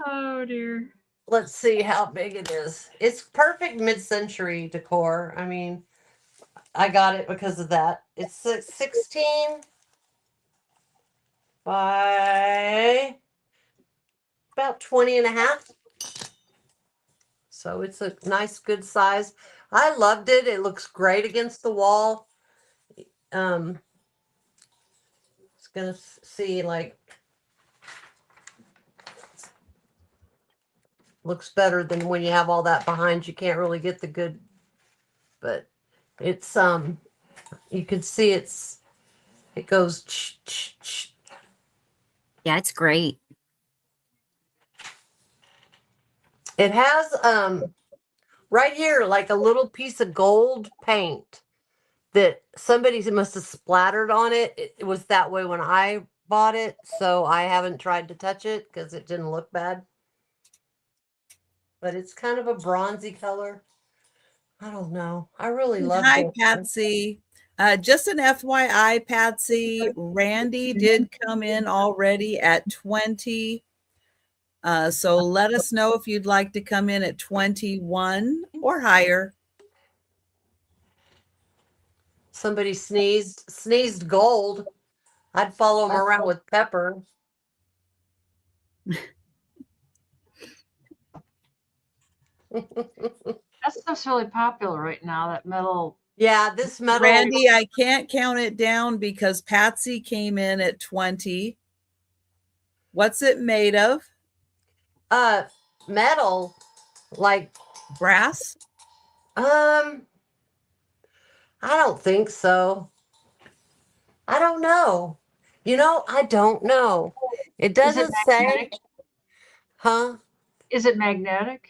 Oh dear. Let's see how big it is. It's perfect mid-century decor. I mean, I got it because of that. It's 16 by about 20 and a half. So it's a nice, good size. I loved it. It looks great against the wall. It's gonna see like looks better than when you have all that behind. You can't really get the good, but it's you can see it goes. Yeah, it's great. It has right here like a little piece of gold paint that somebody must have splattered on it. It was that way when I bought it, so I haven't tried to touch it because it didn't look bad. But it's kind of a bronzy color. I don't know. I really love Hi, it. Patsy. Just an FYI, Patsy, Randy did come in already at 20. So let us know if you'd like to come in at 21 or higher. Somebody sneezed gold. I'd follow him around with pepper. That stuff's really popular right now. That metal. Yeah, this metal. Randy, I can't count it down because Patsy came in at 20. What's it made of? Metal, like, Brass? I don't think so. I don't know. I don't know. It Is it doesn't say, magnetic? huh? Is it magnetic?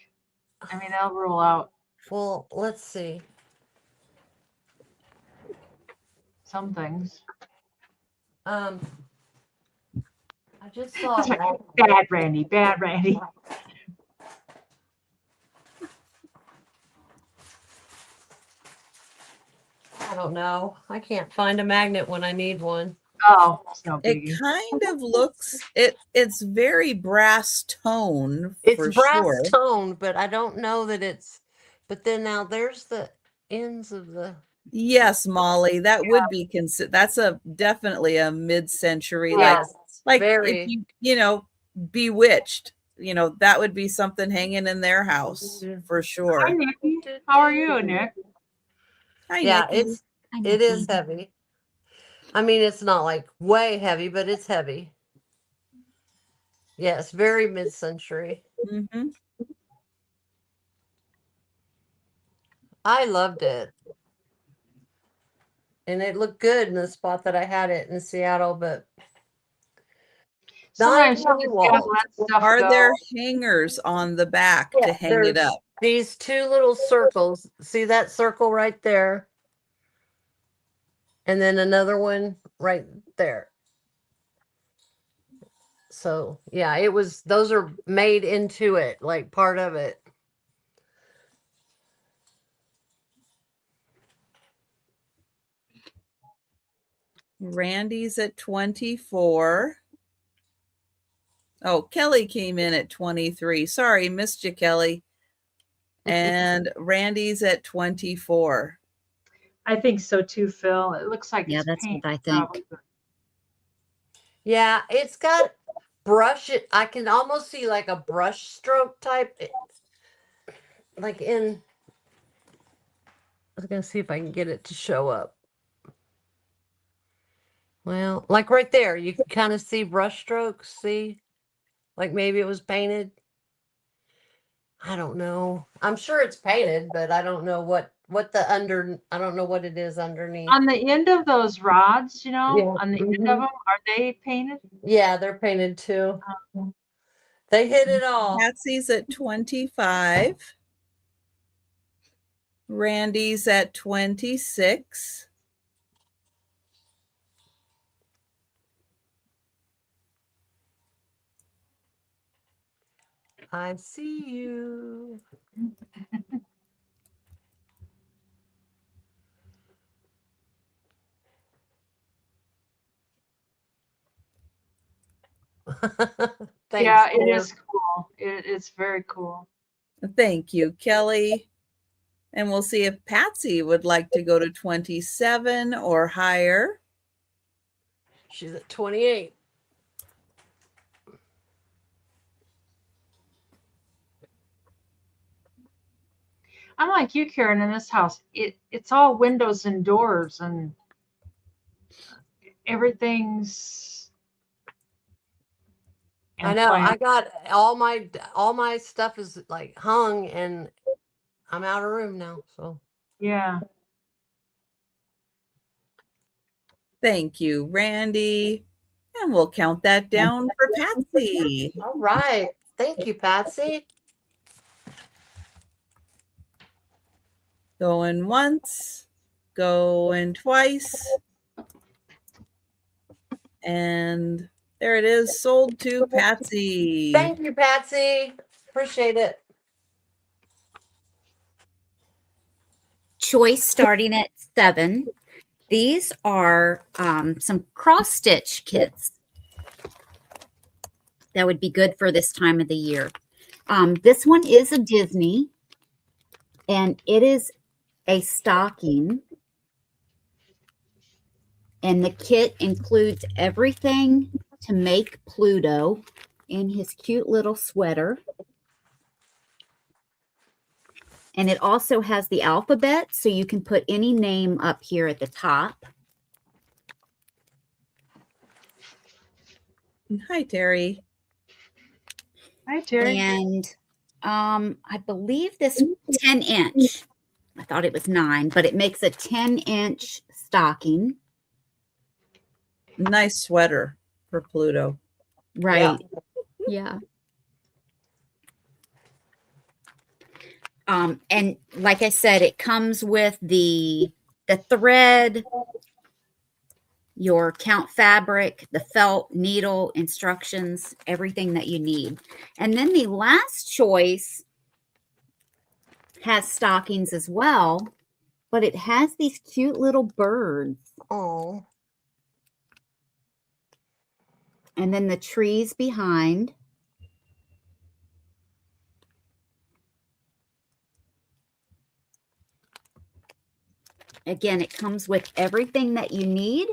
I mean, I'll rule out Well, let's see. some things. Um, I just saw That's right. that. Bad Randy, bad Randy. I don't know. I can't find a magnet when I need one. Oh, it's no It biggie. kind of looks it's very brass tone It's for brass sure. tone, but I don't know that it's. But then now there's the ends of the. Yes, Molly, that would be that's definitely a mid-century, Yes, like if very. Bewitched, that would be something hanging in their house for Hi, sure. Nikki. How are you, Nick? Hi, Yeah, Nikki. it is heavy. I mean, it's not like way heavy, but it's heavy. Yes, very mid-century. Mhm. I loved it. And it looked good in the spot that I had it in Seattle, but Sometimes you not just gotta walls. let stuff Are go. there hangers on the back to Yeah, hang it there's up? these two little circles. See that circle right there? And then another one right there. So yeah, those are made into it, like part of it. Randy's at 24. Oh, Kelly came in at 23. Sorry, missed you, Kelly. And Randy's at 24. I think so too, Phil. It looks like Yeah, it's that's paint. what I think. Probably. Yeah, it's got brush. I can almost see like a brush stroke type, like in. I was gonna see if I can get it to show up. Well, like right there, you can kind of see brush strokes. See, like maybe it was painted. I don't know. I'm sure it's painted, but I don't know what the under. I don't know what it is underneath. On the end of those rods, Yeah. on the end of Mhm. them, are they painted? Yeah, they're painted too. They hit it all. Patsy's at 25. Randy's at 26. I see you. Thanks, Yeah, it dear. is cool. It's very cool. Thank you, Kelly. And we'll see if Patsy would like to go to 27 or higher. She's at 28. I'm like you, Karen, in this house. It's all windows and doors and everything's I and know. plant. I got all my stuff is like hung, and I'm out of room now. So Yeah. Thank you, Randy. And we'll count that down for Patsy. all right. Thank you, Patsy. Going once, going twice. And there it is, sold to Patsy. Thank you, Patsy. Appreciate it. Choice starting at 7. These are some cross stitch kits that would be good for this time of the year. This one is a Disney, and it is a stocking. And the kit includes everything to make Pluto in his cute little sweater. And it also has the alphabet, so you can put any name up here at the top. Hi, Terry. Hi, Terry. And I believe this 10-inch. I thought it was 9, but it makes a 10-inch stocking. Nice sweater for Pluto. Right. Yeah. And like I said, it comes with the thread, your count fabric, the felt, needle, instructions, everything that you need. And then the last choice has stockings as well, but it has these cute little birds. Oh. And then the trees behind. Again, it comes with everything that you need.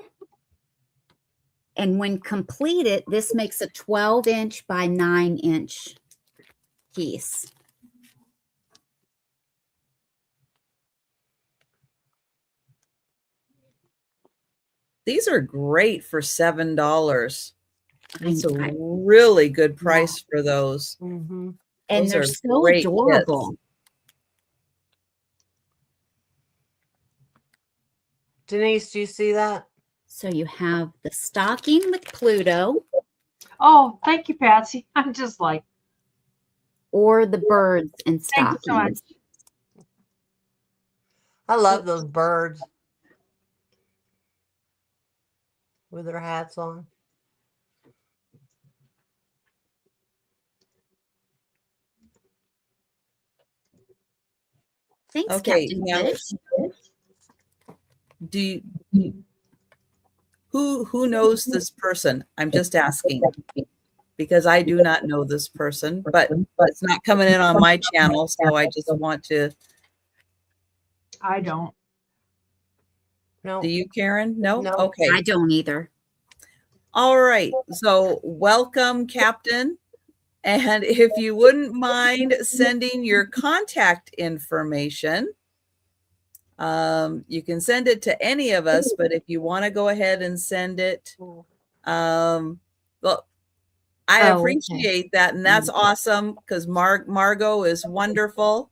And when completed, this makes a 12-inch by 9-inch piece. These are great for $7. It's a I- really good price for those. Mm-hmm. and Those they're are so great adorable. kits. Denise, do you see that? So you have the stocking with Pluto Oh, thank you, Patsy. I'm just like, or the birds and thank you so much. stockings. I love those birds with their hats on. Thanks, Okay, Captain now Fish. do you, who knows this person? I'm just asking because I do not know this person, but it's not coming in on my channel, so I just want to. I don't. No. Do you, Karen? No? No. Okay. I don't either. All right. So welcome, Captain. And if you wouldn't mind sending your contact information, you can send it to any of us, but if you want to go ahead and send it, well, I Oh, appreciate that. And that's awesome because Margot is wonderful.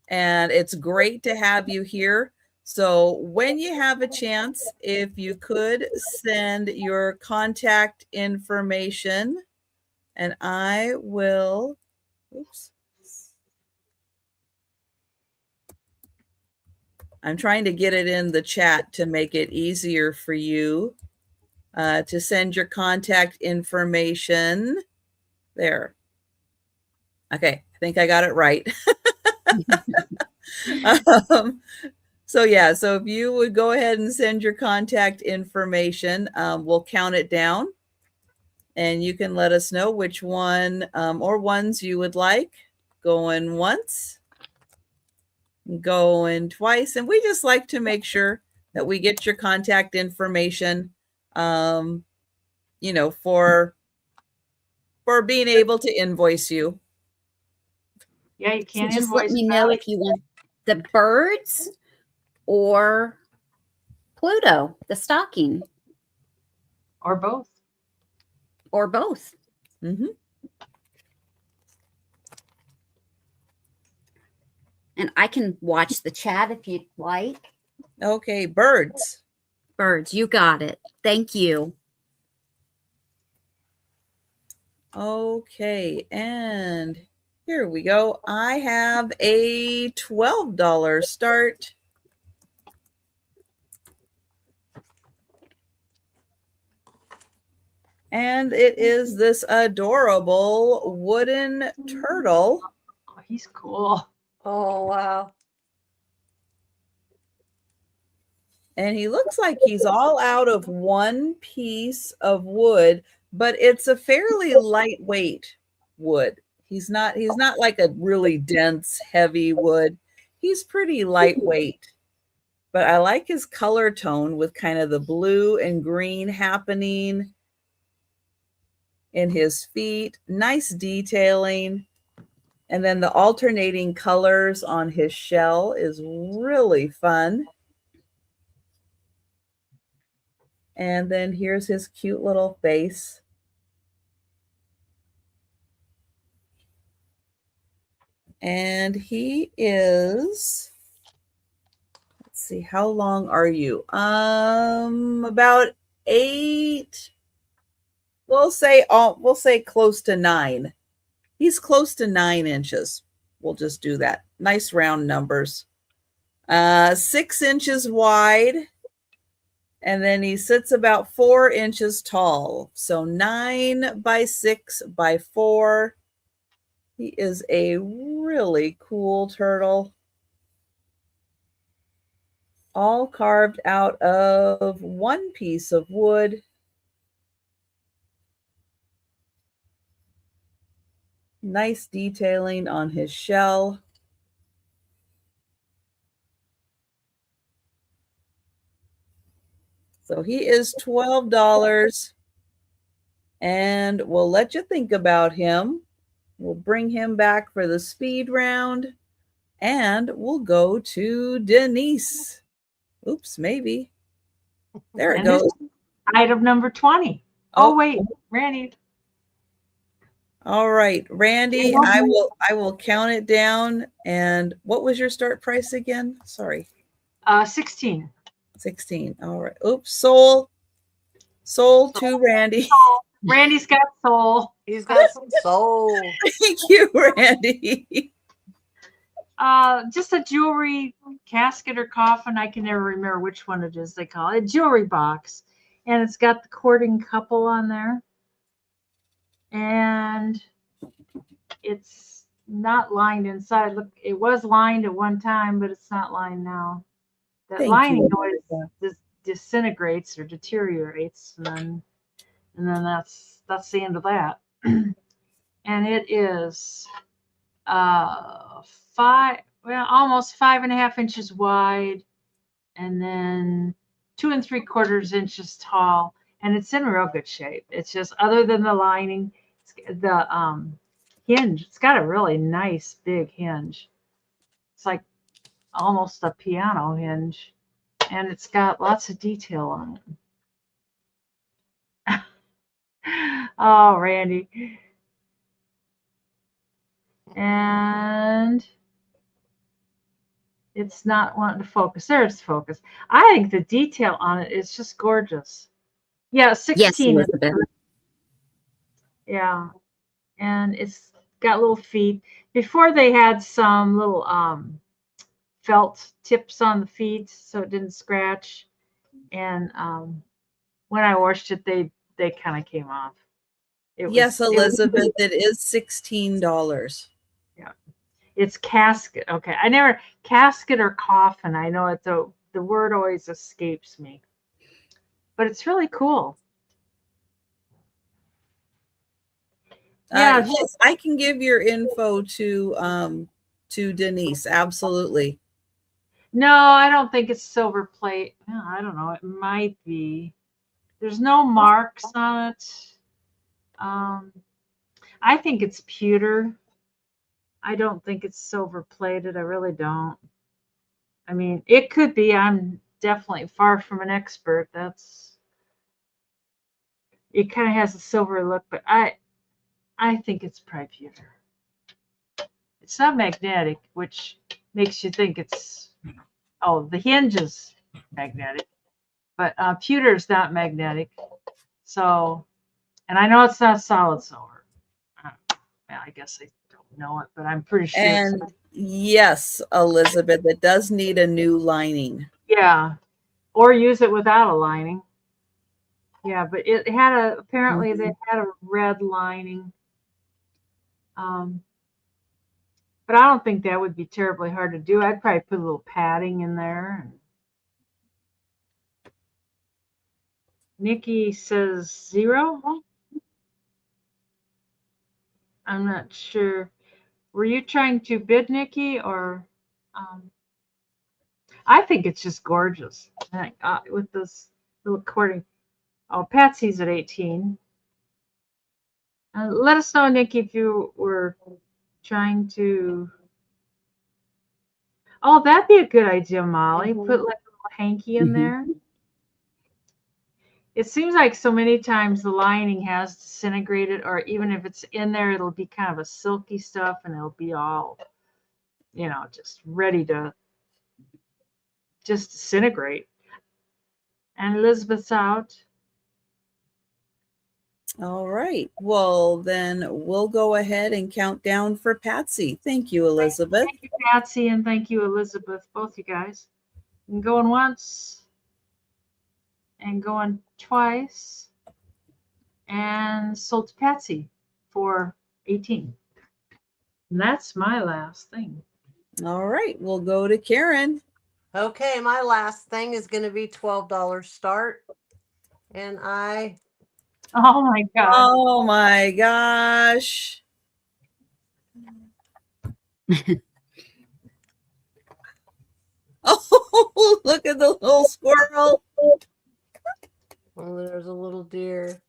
And it's great to have you here. So when you have a chance, if you could send your contact information, and I will, oops. I'm trying to get it in the chat to make it easier for you to send your contact information. There. Okay, I think I got it right. So yeah, so if you would go ahead and send your contact information, we'll count it down. And you can let us know which one or ones you would like. Going once, going twice. And we just like to make sure that we get your contact information, you know, for being able to invoice you. Yeah, you So can't just let invoice me know back. if you want the birds or Pluto, the stocking, Or both. or both. Mm-hmm. And I can watch the chat if you'd like. Okay, birds. Birds, you got it. Thank you. Okay, and here we go. I have a $12 start. And it is this adorable wooden turtle. Oh, he's cool. Oh, wow. And he looks like he's all out of one piece of wood, but it's a fairly lightweight wood. He's not like a really dense, heavy wood. He's pretty lightweight. But I like his color tone with kind of the blue and green happening in his feet. Nice detailing. And then the alternating colors on his shell is really fun. And then here's his cute little face. And he is, let's see, how long are you? About 8. We'll say close to 9. He's close to 9 inches. We'll just do that. Nice round numbers. 6 inches wide. And then he sits about 4 inches tall. So 9 by 6 by 4. He is a really cool turtle. All carved out of one piece of wood. Nice detailing on his shell. So he is $12. And we'll let you think about him. We'll bring him back for the speed round. And we'll go to Denise. Oops, maybe. There it And goes. this is item number 20. Oh, wait, Randy. All right, Randy, I will count it down. And what was your start price again? Sorry. 16. 16. All right. Oops, soul to Randy. Randy's got soul. He's got some soul. Thank you, Randy. Just a jewelry casket or coffin. I can never remember which one it is. They call it a jewelry box, and it's got the courting couple on there, and it's not lined inside. Look, it was lined at one time, but it's not lined now. That Thank lining you. always disintegrates or deteriorates, and then that's the end of that. And it is almost 5.5 inches wide, and then 2 3/4 inches tall, and it's in real good shape. It's just, other than the lining, the hinge. It's got a really nice big hinge. It's like almost a piano hinge, and it's got lots of detail on it. Oh, Randy. And it's not wanting to focus. There's focus. I think the detail on it is just gorgeous. Yeah, 16. Yes, Elizabeth. Yeah. And it's got little feet. Before they had some little felt tips on the feet so it didn't scratch. And when I washed it, they kind of came off. Yes, Elizabeth, it is $16. Yeah. It's casket. Okay. I never, casket or coffin. I know it's the word always escapes me. But it's really cool. Yeah. Yes, I can give your info to Denise. Absolutely. No, I don't think it's silver plate. I don't know. It might be. There's no marks on it. I think it's pewter. I don't think it's silver plated. I really don't. I mean, it could be. I'm definitely far from an expert. It kind of has a silver look, but I think it's probably pewter. It's not magnetic, which makes you think it's, the hinge is magnetic, but pewter is not magnetic. So, and I know it's not solid silver. I guess I don't know it, but I'm pretty sure. And yes, Elizabeth, it does need a new lining. Yeah, or use it without a lining. Yeah, but it had apparently they had a red lining. But I don't think that would be terribly hard to do. I'd probably put a little padding in there. Nikki says 0. I'm not sure. Were you trying to bid, Nikki, or? I think it's just gorgeous with this little courting. Oh, Patsy's at 18. Let us know, Nikki, if you were trying to. Oh, that'd be a good idea, Molly. Put like a little hanky in there. It seems like so many times the lining has disintegrated, or even if it's in there, it'll be kind of a silky stuff, and it'll be all just ready to just disintegrate. And Elizabeth's out. All right. Well, then we'll go ahead and count down for Patsy. Thank you, Elizabeth. Thank you, Patsy, and thank you, Elizabeth, both you guys. And going once, and going twice, and sold to Patsy for 18. And that's my last thing. All right. We'll go to Karen. Okay, my last thing is going to be $12 start. And I Oh my God. Oh my gosh. Oh, look at the little squirrel. Oh, there's a little deer,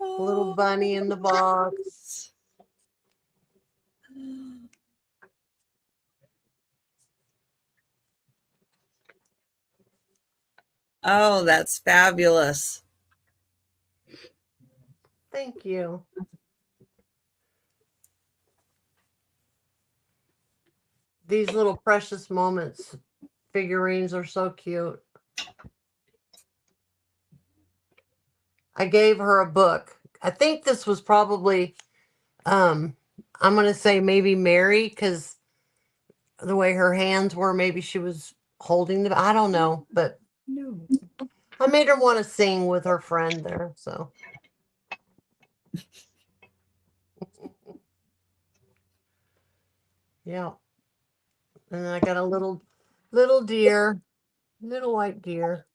a little bunny in the box. Oh, that's fabulous. Thank you. These little precious moments figurines are so cute. I gave her a book. I think this was probably, I'm going to say maybe Mary, because the way her hands were, maybe she was holding them. I don't know, but No. I made her want to sing with her friend there. So yeah. And then I got a little deer, little white deer.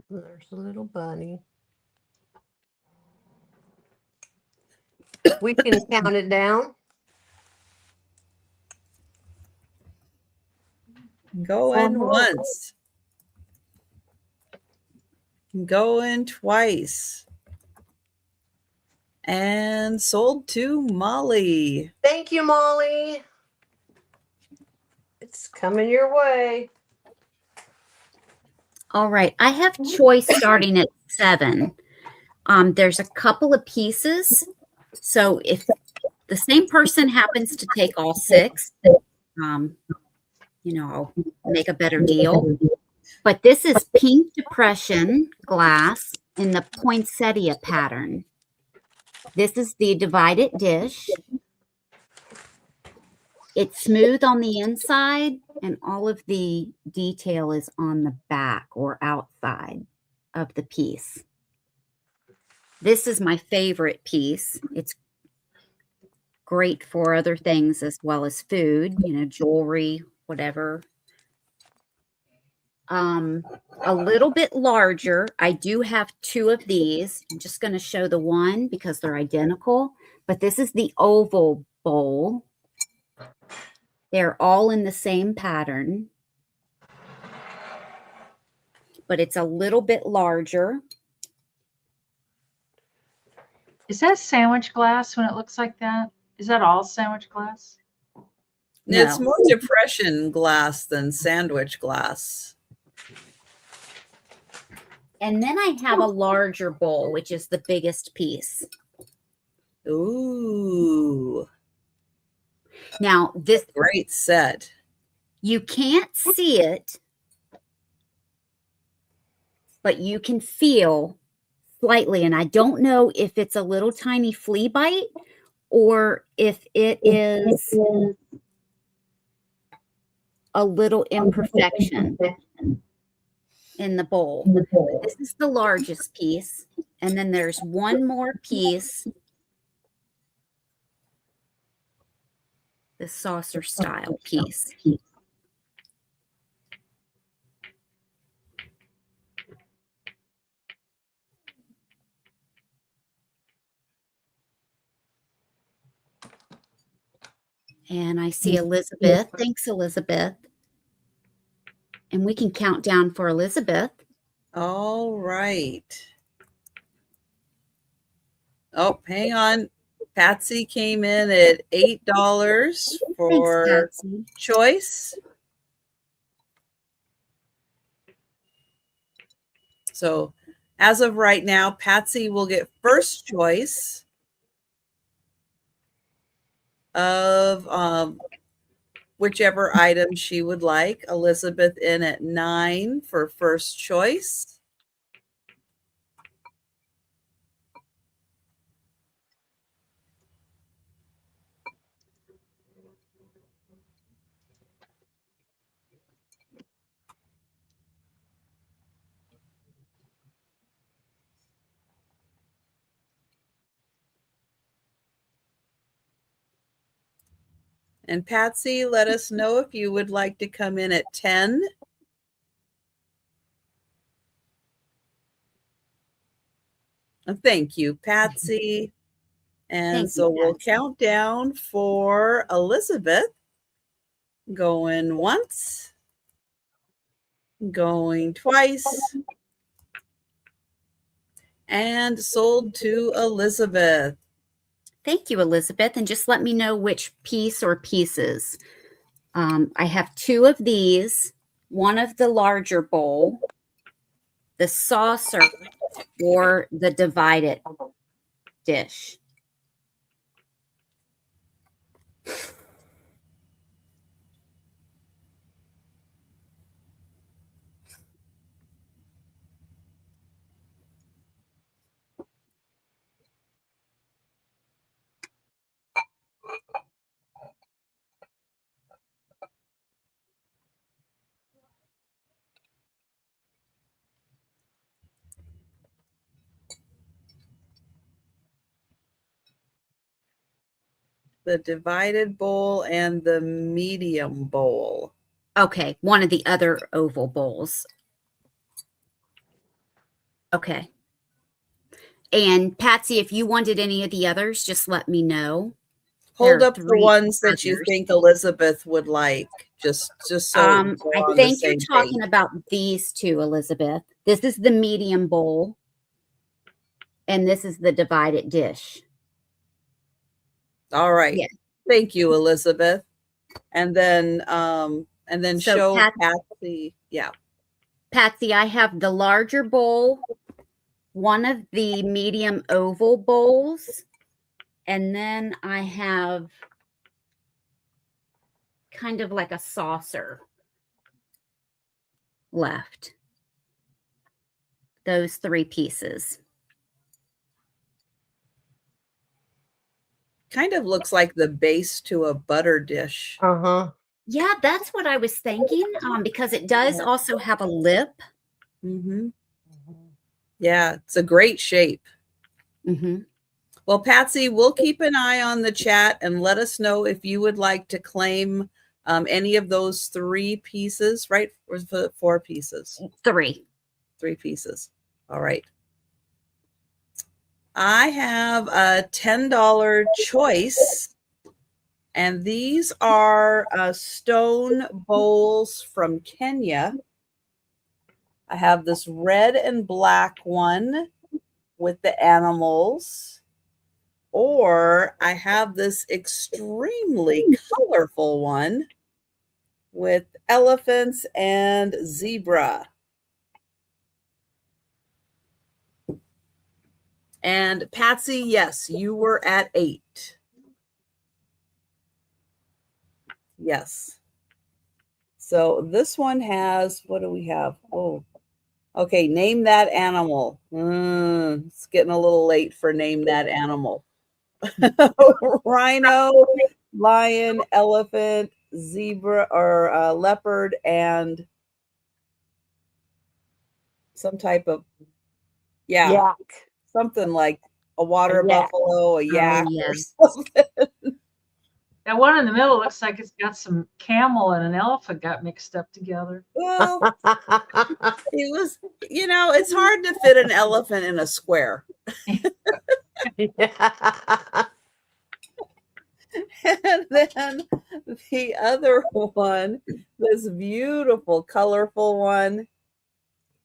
There's a little bunny. We can count it down. Going once. Going twice. And sold to Molly. Thank you, Molly. It's coming your way. All right. I have choice starting at 7. There's a couple of pieces. So if the same person happens to take all 6, I'll make a better deal. But this is pink depression glass in the poinsettia pattern. This is the divided dish. It's smooth on the inside, and all of the detail is on the back or outside of the piece. This is my favorite piece. It's great for other things as well as food, jewelry, whatever. A little bit larger. I do have 2 of these. I'm just going to show the one because they're identical, but this is the oval bowl. They're all in the same pattern, but it's a little bit larger. Is that sandwich glass when it looks like that? Is that all sandwich glass? No. It's more depression glass than sandwich glass. And then I have a larger bowl, which is the biggest piece. Ooh. Now, this great set. You can't see it, but you can feel slightly. And I don't know if it's a little tiny flea bite or if it is a little imperfection in the bowl. This is the largest piece. And then there's one more piece, the saucer style piece. And I see Elizabeth. Thanks, Elizabeth. And we can count down for Elizabeth. All right. Oh, hang on. Patsy came in at $8 for choice. So as of right now, Patsy will get first choice of whichever item she would like. Elizabeth in at 9 for first choice. And Patsy, let us know if you would like to come in at 10. Thank you, Patsy. And Thank so you, we'll Patsy. count down for Elizabeth. Going once, going twice, and sold to Elizabeth. Thank you, Elizabeth. And just let me know which piece or pieces. I have 2 of these, one of the larger bowl, the saucer, or the divided dish. The divided bowl and the medium bowl. Okay, one of the other oval bowls. Okay. And Patsy, if you wanted any of the others, just let me know. Hold There are up the 3 ones that you others. think Elizabeth would like, just so we're I on the think you're same talking page. about these 2, Elizabeth. This is the medium bowl, and this is the divided dish. All right. Yeah. Thank you, Elizabeth. And then So show Patsy. Yeah. Patsy, I have the larger bowl, one of the medium oval bowls, and then I have kind of like a saucer left. Those 3 pieces. Kind of looks like the base to a butter dish. Uh-huh. Yeah, that's what I was thinking, because it does also have a lip. Mm-hmm. Yeah, it's a great shape. Mm-hmm. Well, Patsy, we'll keep an eye on the chat and let us know if you would like to claim any of those 3 pieces, right? Or 4 pieces? 3. 3 pieces. All right. I have a $10 choice, and these are stone bowls from Kenya. I have this red and black one with the animals, or I have this extremely colorful one with elephants and zebra. And Patsy, yes, you were at 8. Yes. So this one has, what do we have? Oh, okay. Name that animal. It's getting a little late for name that animal. Rhino, lion, elephant, zebra, or leopard, and some type of, Yak. something like a water A yak. buffalo, a yak, or yes. something. That one in the middle looks like it's got some camel and an elephant got mixed up together. Well, it was, it's hard to fit an elephant in a square. Yeah. And then the other one, this beautiful, colorful one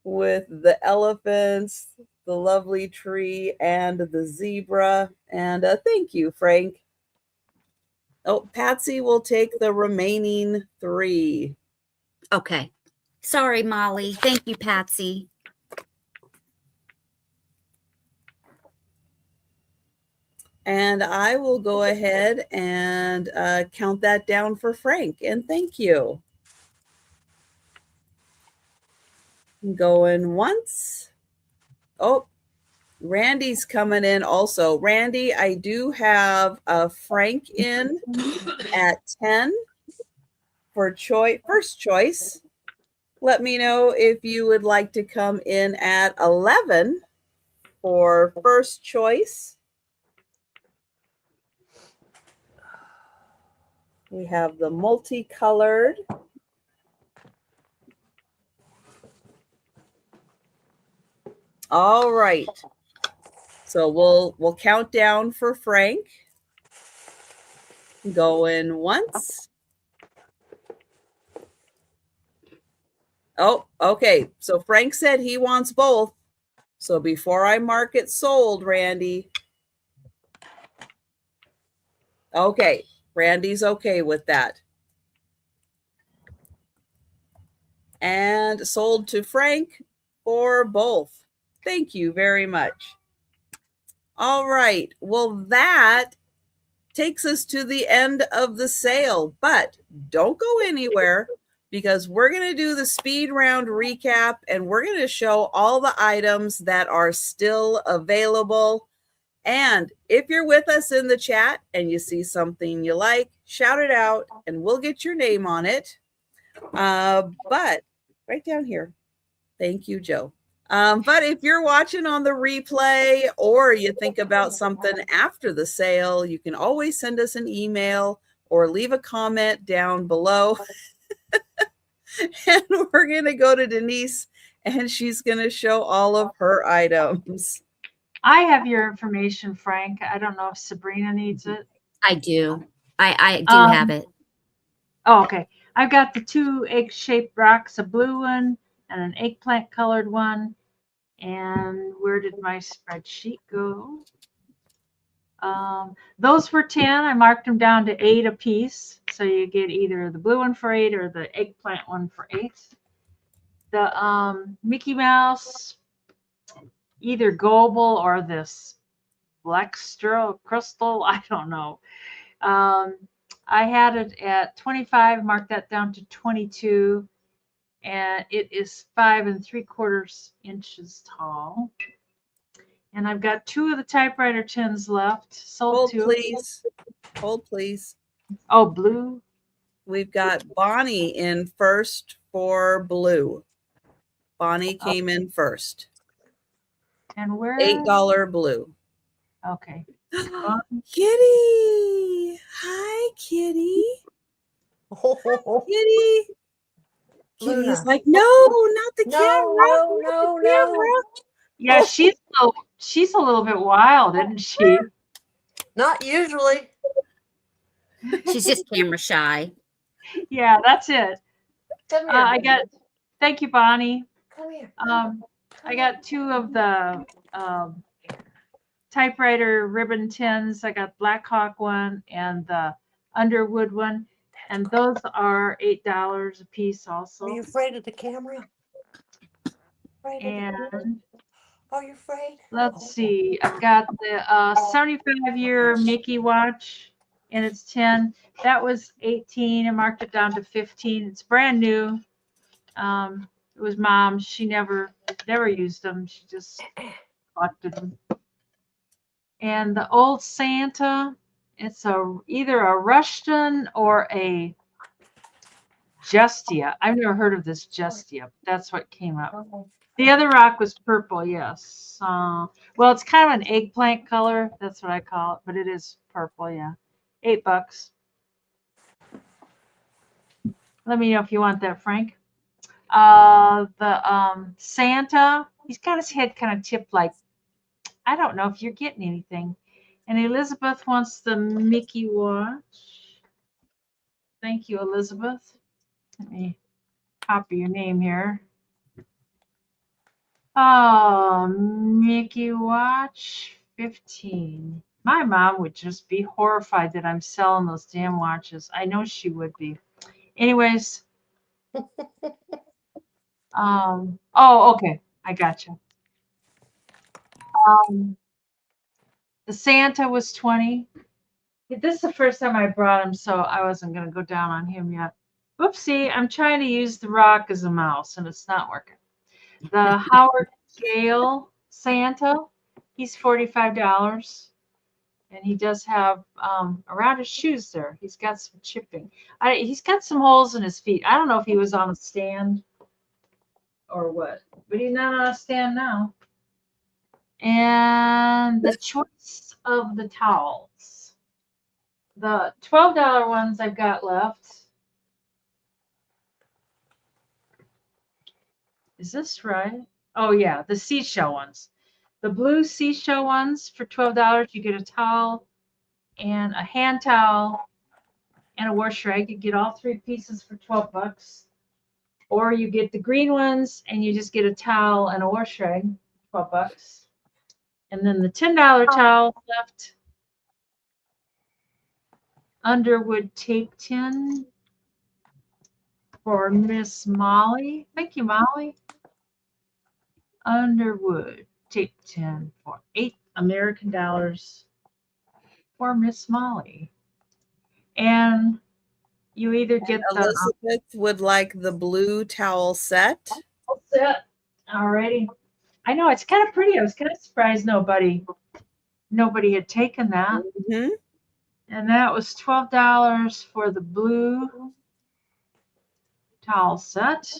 with the elephants, the lovely tree, and the zebra. And thank you, Frank. Oh, Patsy will take the remaining 3. Okay. Sorry, Molly. Thank you, Patsy. And I will go ahead and count that down for Frank. And thank you. Going once. Oh, Randy's coming in also. Randy, I do have Frank in at 10 for first choice. Let me know if you would like to come in at 11 for first choice. We have the multicolored. All right. So we'll count down for Frank. Going once. Oh, okay. So Frank said he wants both. So before I mark it sold, Randy. Okay. Randy's okay with that. And sold to Frank for both. Thank you very much. All right. Well, that takes us to the end of the sale, but don't go anywhere because we're going to do the speed round recap and we're going to show all the items that are still available. And if you're with us in the chat and you see something you like, shout it out and we'll get your name on it. But right down here. Thank you, Joe. But if you're watching on the replay or you think about something after the sale, you can always send us an email or leave a comment down below. And we're going to go to Denise and she's going to show all of her items. I have your information, Frank. I don't know if Sabrina needs it. I do. I do have it. Oh, okay. I've got the 2 egg-shaped rocks, a blue one and an eggplant colored one. And where did my spreadsheet go? Those were 10. I marked them down to 8 a piece. So you get either the blue one for 8 or the eggplant one for 8. The Mickey Mouse, either Global or this Black Crystal, I don't know. I had it at 25, marked that down to 22, and it is 5 3/4 inches tall. And I've got 2 of the typewriter tins left. Sold Hold, 2. please. Hold, please. Oh, blue. We've got Bonnie in first for blue. Bonnie came in first. And where? $8 blue. Okay. Kitty. Hi, Kitty. Kitty. Luna. Kitty's like, no, not the camera. No. Yeah, she's a little bit wild, isn't she? Not usually. She's just camera shy. Yeah, that's it. Come here. Thank you, Bonnie. Come here. I got 2 of the typewriter ribbon tins. I got Black Hawk one and the Underwood one. And those are $8 a piece also. Are you afraid of the camera? And are you afraid? let's see. I've got the 75-year Mickey watch and it's 10. That was 18. I marked it down to 15. It's brand new. It was Mom's. She never used them. She just collected them. And the old Santa, it's either a Rushton or a Justia. I've never heard of this Justia, but that's what came up. The other rock was purple, yes. Well, it's kind of an eggplant color. That's what I call it, but it is purple, yeah. $8. Let me know if you want that, Frank. The Santa, he's got his head kind of tipped like, I don't know if you're getting anything. And Elizabeth wants the Mickey watch. Thank you, Elizabeth. Let me copy your name here. Oh, Mickey watch 15. My mom would just be horrified that I'm selling those damn watches. I know she would be. Anyways. Oh, okay. I got you. The Santa was 20. This is the first time I brought him, so I wasn't going to go down on him yet. Whoopsie, I'm trying to use the rock as a mouse, and it's not working. The Howard Gale Santa, he's $45. And he does have around his shoes there. He's got some chipping. He's got some holes in his feet. I don't know if he was on a stand or what, but he's not on a stand now. And the choice of the towels. The $12 ones I've got left. Is this right? Oh, yeah, the seashell ones. The blue seashell ones for $12, you get a towel and a hand towel and a wash rag. You get all 3 pieces for $12. Or you get the green ones and you just get a towel and a wash rag, $12. And then the $10 towel left. Underwood tape tin for Miss Molly. Thank you, Molly. Underwood tape tin for $8 American for Miss Molly. And you either get the Elizabeth would like the blue towel set. set. Alrighty. I know it's kind of pretty. I was kind of surprised nobody had taken that. Mm-hmm. And that was $12 for the blue towel set.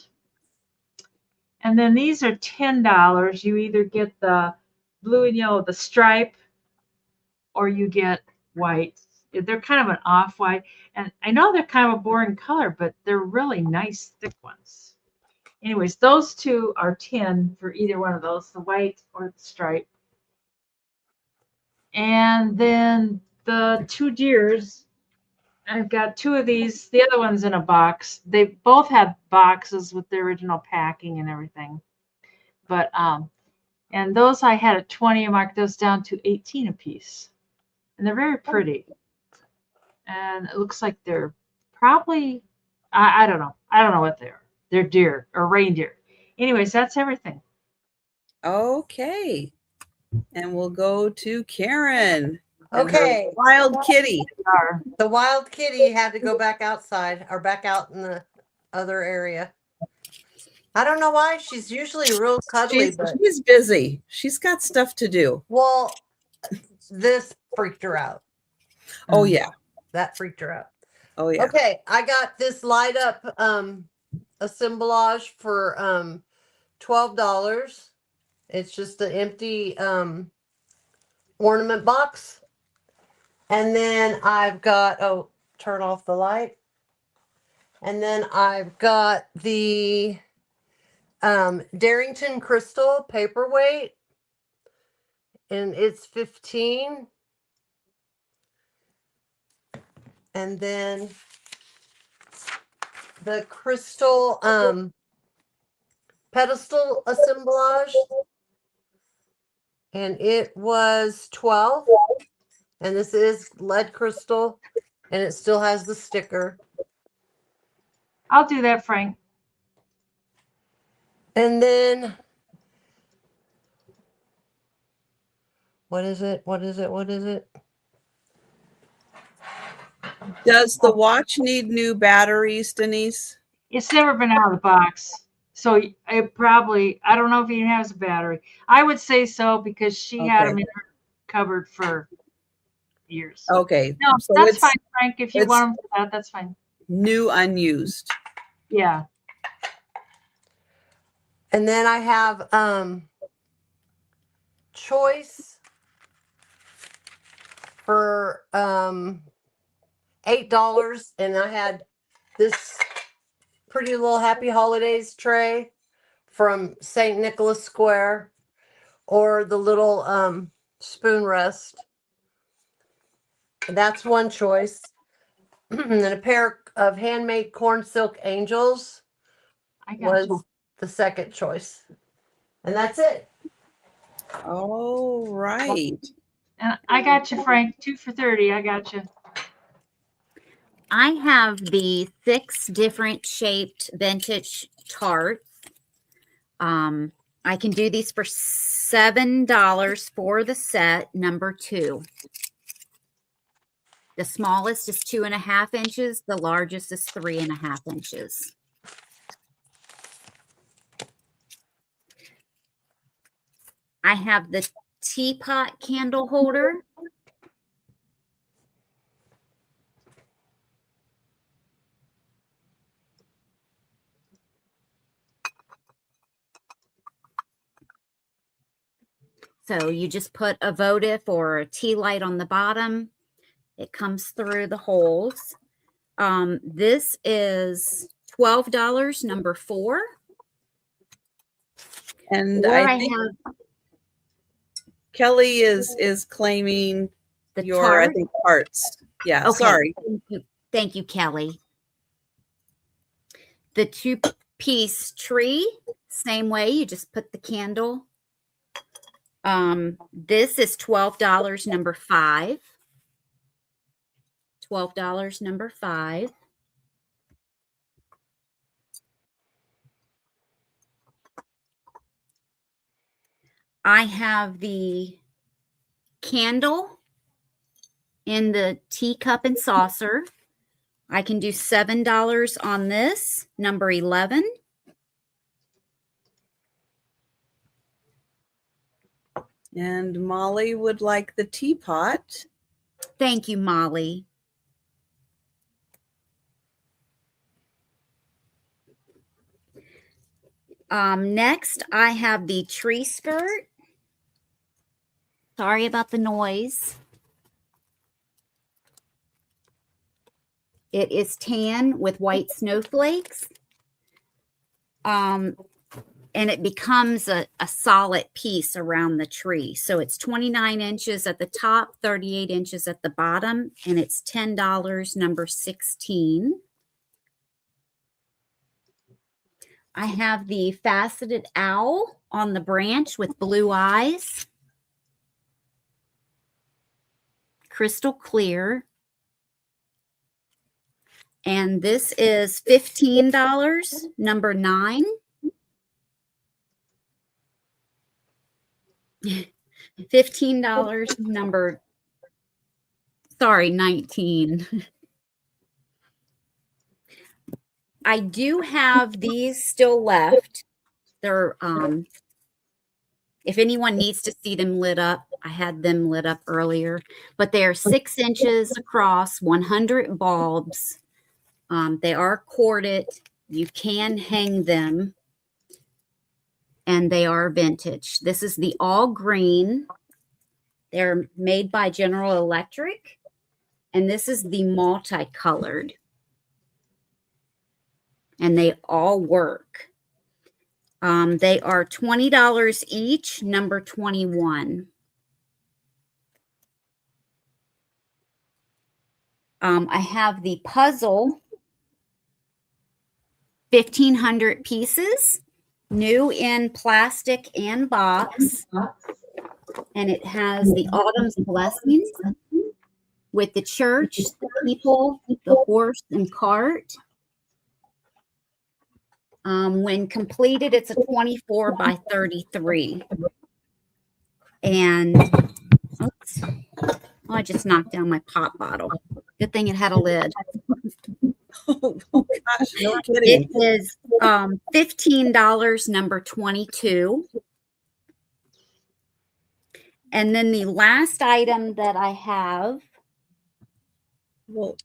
And then these are $10. You either get the blue and yellow, the stripe, or you get white. They're kind of an off-white. And I know they're kind of a boring color, but they're really nice, thick ones. Anyways, those two are 10 for either one of those, the white or the stripe. And then the 2 deers, I've got 2 of these. The other one's in a box. They both have boxes with the original packing and everything. But and those I had at 20. I marked those down to 18 a piece. And they're very pretty. And it looks like they're probably, I don't know. I don't know what they are. They're deer or reindeer. Anyways, that's everything. Okay. And we'll go to Karen. and her Okay. Wild kitty. The wild kitty had to go back outside or back out in the other area. I don't know why. She's usually real cuddly, but She's busy. She's got stuff to do. well, this freaked her out. Oh, yeah. That freaked her out. Oh, yeah. Okay, I got this light up assemblage for $12. It's just an empty ornament box. And then I've got, oh, turn off the light. And then I've got the Darrington Crystal paperweight. And it's 15. And then the crystal pedestal assemblage. And it was 12. And this is lead crystal. And it still has the sticker. I'll do that, Frank. And then what is it? What is it? What is it? Does the watch need new batteries, Denise? It's never been out of the box. So it probably, I don't know if he has a battery. I would say so because she had them in her cupboard for years. Okay. No, so that's fine, Frank. If you it's want them for that, that's fine. New, unused. Yeah. And then I have choice for $8, and I had this pretty little Happy Holidays tray from St. Nicholas Square, or the little spoon rest. That's one choice. And then a pair of handmade corn silk angels I got was the second choice. And that's it. All right. And I got you, Frank. 2 for 30. I got you. I have the 6 different shaped vintage tarts. I can do these for $7 for the set, number 2. The smallest is 2.5 inches. The largest is 3.5 inches. I have the teapot candle holder. So you just put a votive or a tea light on the bottom. It comes through the holes. This is $12, number 4. And Or I think have Kelly is claiming the your, I tart. think, parts. Yeah, Okay. sorry. Thank you, Kelly. The 2-piece tree, same way. You just put the candle. This is $12, number 5. $12, number 5. I have the candle in the teacup and saucer. I can do $7 on this, number 11. And Molly would like the teapot. Thank you, Molly. Next, I have the tree skirt. Sorry about the noise. It is tan with white snowflakes. And it becomes a solid piece around the tree. So it's 29 inches at the top, 38 inches at the bottom, and it's $10, number 16. I have the faceted owl on the branch with blue eyes. Crystal clear. And this is $15, number 9. $15, number, sorry, 19. I do have these still left. They're, if anyone needs to see them lit up, I had them lit up earlier, but they are 6 inches across, 100 bulbs. They are corded. You can hang them. And they are vintage. This is the all green. They're made by General Electric. And this is the multicolored. And they all work. They are $20 each, number 21. I have the puzzle, 1,500 pieces, new in plastic and box. And it has the autumn's blessings with the church, the people, the horse and cart. When completed, it's a 24 by 33. And oops, I just knocked down my pop bottle. Good thing it had a lid. Oh gosh, no It kidding. is $15, number 22. And then the last item that I have Well,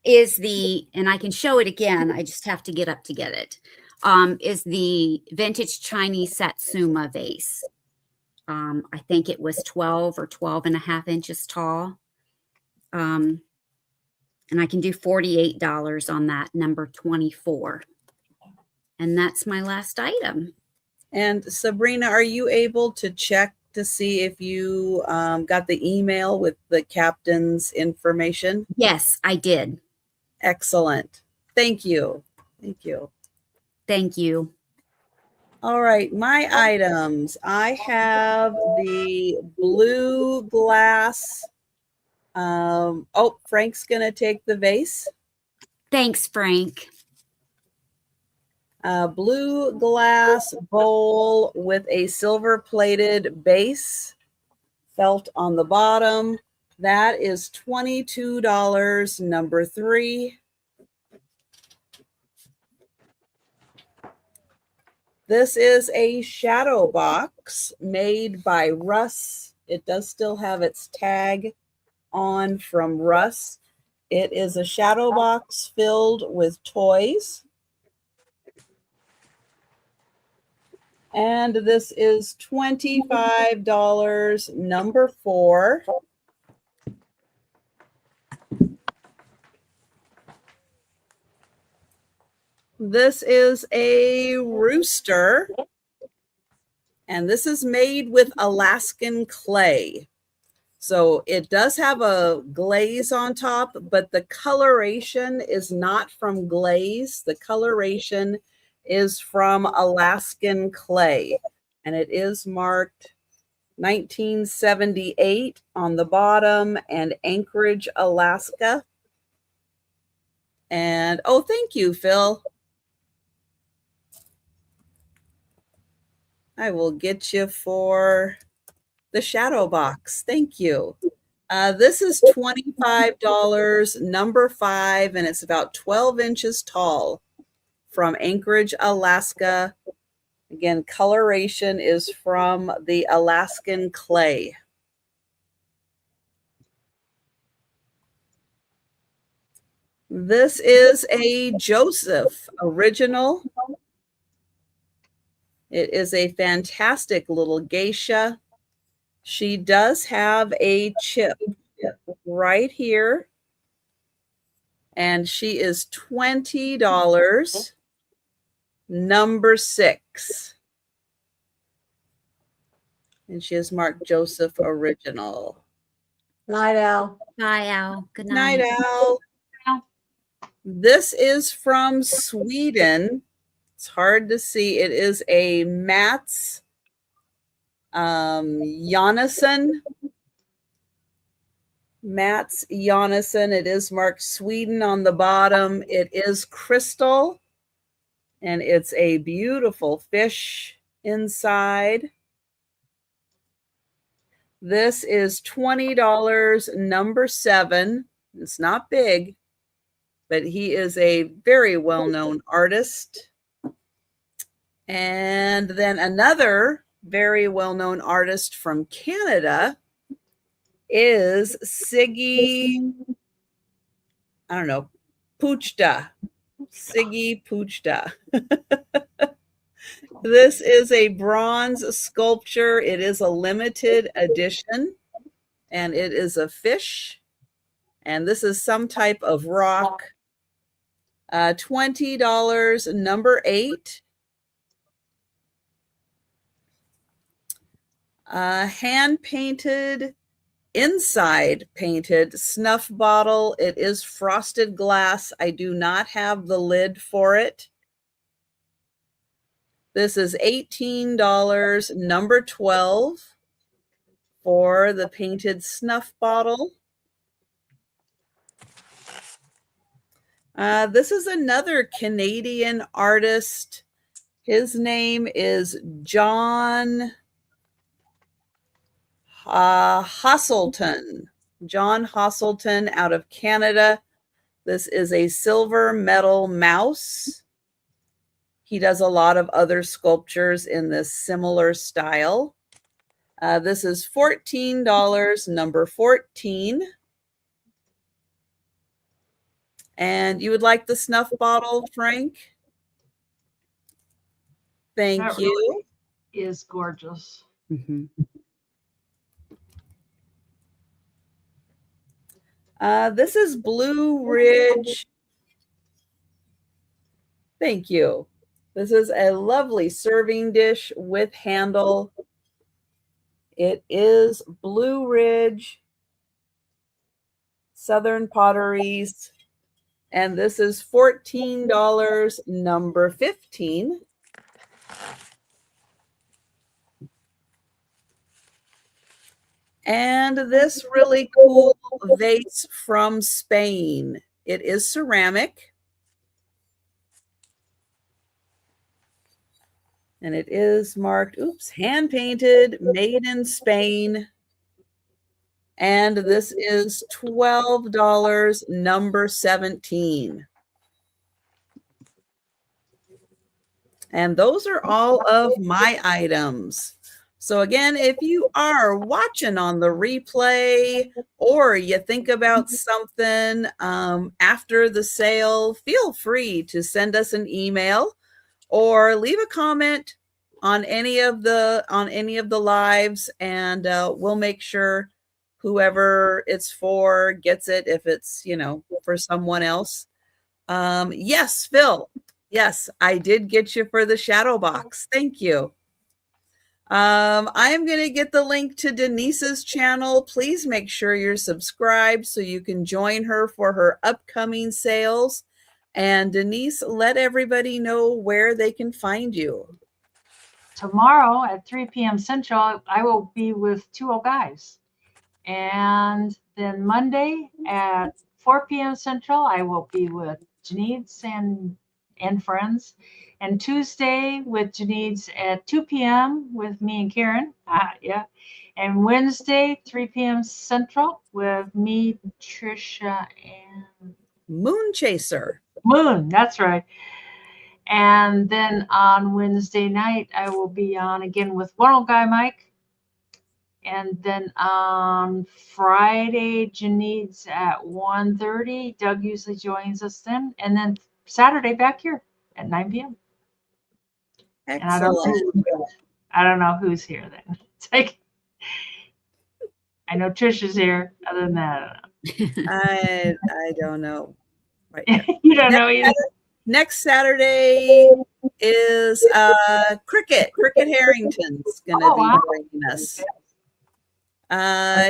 is the, and I can show it again, I just have to get up to get it, is the vintage Chinese Satsuma vase. I think it was 12 or 12.5 inches tall. And I can do $48 on that, number 24. And that's my last item. and Sabrina, are you able to check to see if you got the email with the captain's information? Yes, I did. Excellent. Thank you. Thank you. Thank you. All right, my items. I have the blue glass. Oh, Frank's going to take the vase. Thanks, Frank. A blue glass bowl with a silver plated base, felt on the bottom. That is $22, number 3. This is a shadow box made by Russ. It does still have its tag on from Russ. It is a shadow box filled with toys. And this is $25, number 4. This is a rooster, and this is made with Alaskan clay. So it does have a glaze on top, but the coloration is not from glaze. The coloration is from Alaskan clay, and it is marked 1978 on the bottom and Anchorage, Alaska. And oh, thank you, Phil. I will get you for the shadow box. Thank you. This is $25, number 5, and it's about 12 inches tall, from Anchorage, Alaska. Again, coloration is from the Alaskan clay. This is a Joseph original. It is a fantastic little geisha. She does have a chip right here, and she is $20, number 6. And she is marked Joseph original. Night Owl. Bye, Al. Good night. Night Owl. This is from Sweden. It's hard to see. It is a Mats Jonasson. Mats Jonasson. It is marked Sweden on the bottom. It is crystal, and it's a beautiful fish inside. This is $20, number 7. It's not big, but he is a very well-known artist. And then another very well-known artist from Canada is Siggy, I don't know, Puchta. Siggy Puchta. This is a bronze sculpture. It is a limited edition, and it is a fish. And this is some type of rock. $20, number 8. Hand-painted, inside painted snuff bottle. It is frosted glass. I do not have the lid for it. This is $18, number 12, for the painted snuff bottle. This is another Canadian artist. His name is John Hosselton. John Hosselton out of Canada. This is a silver metal mouse. He does a lot of other sculptures in this similar style. This is $14, number 14. And you would like the snuff bottle, Frank? Thank That you. really is gorgeous. Mm-hmm. This is Blue Ridge. Thank you. This is a lovely serving dish with handle. It is Blue Ridge Southern Potteries, and this is $14, number 15. And this really cool vase from Spain. It is ceramic. And it is marked, oops, hand painted, made in Spain. And this is $12, number 17. And those are all of my items. So again, if you are watching on the replay or you think about something after the sale, feel free to send us an email or leave a comment on any of the lives, and we'll make sure whoever it's for gets it if it's, for someone else. Yes, Phil. Yes, I did get you for the shadow box. Thank you. I'm going to get the link to Denise's channel. Please make sure you're subscribed so you can join her for her upcoming sales. And Denise, let everybody know where they can find you. Tomorrow at 3 p.m. Central, I will be with 2 guys. And then Monday at 4 p.m. Central, I will be with Janice and friends. And Tuesday with Janice at 2 p.m. with me and Karen. Yeah. And Wednesday, 3 p.m. Central with me, Trisha, and Moon Chaser. Moon. That's right. And then on Wednesday night, I will be on again with one old guy, Mike. And then on Friday, Janine's at 1:30. Doug usually joins us then. And then Saturday back here at 9 p.m. And Excellent. I don't know who's here then. It's like, I know Trisha's here. Other than that, I don't know. Right. I don't know. You don't know either. Next Saturday is Cricket Harrington's gonna be joining us.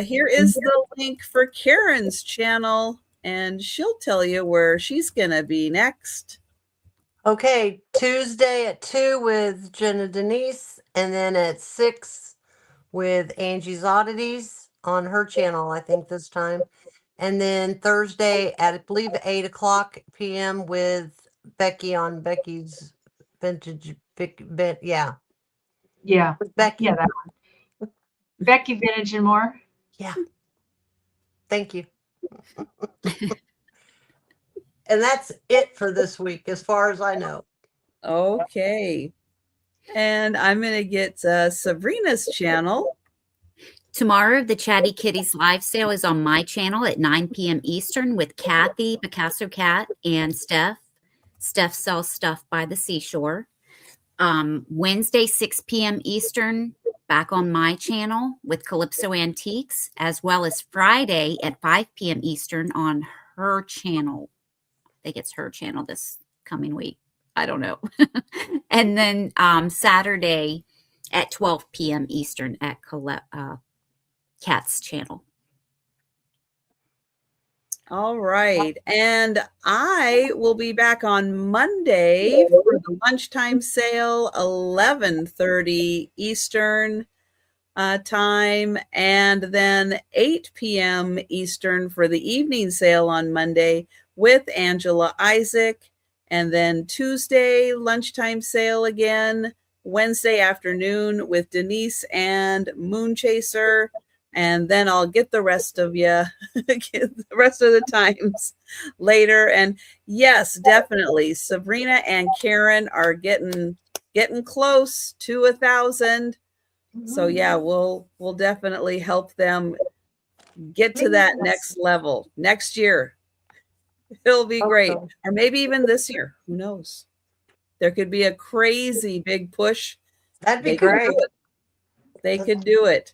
Here is the link for Karen's channel, and she'll tell you where she's gonna be next. Okay, Tuesday at 2 with Jenna Denise, and then at 6 with Angie's Oddities on her channel, I think this time. And then Thursday at, I believe, 8 o'clock p.m. with Becky on Becky's Vintage, yeah. Yeah. Becky. Yeah, that one. Becky Vintage and More. Yeah. Thank you. And that's it for this week, as far as I know. Okay. And I'm going to get Sabrina's channel. Tomorrow, the Chatty Kitties live sale is on my channel at 9 p.m. Eastern with Kathy, Picasso Cat, and Steph. Steph sells stuff by the seashore. Wednesday, 6 p.m. Eastern, back on my channel with Calypso Antiques, as well as Friday at 5 p.m. Eastern on her channel. I think it's her channel this coming week. I don't know. And then Saturday at 12 p.m. Eastern at Kat's channel. All right. And I will be back on Monday for the lunchtime sale, 11:30 Eastern time, and then 8 p.m. Eastern for the evening sale on Monday with Angela Isaac. And then Tuesday, lunchtime sale again, Wednesday afternoon with Denise and Moon Chaser. And then I'll get the rest of you, get the rest of the times later. And yes, definitely, Sabrina and Karen are getting close to 1,000. So yeah, we'll definitely help them get to that next level next year. It'll be great. Or maybe even this year. Who knows? There could be a crazy big push. That'd be great. They could do it.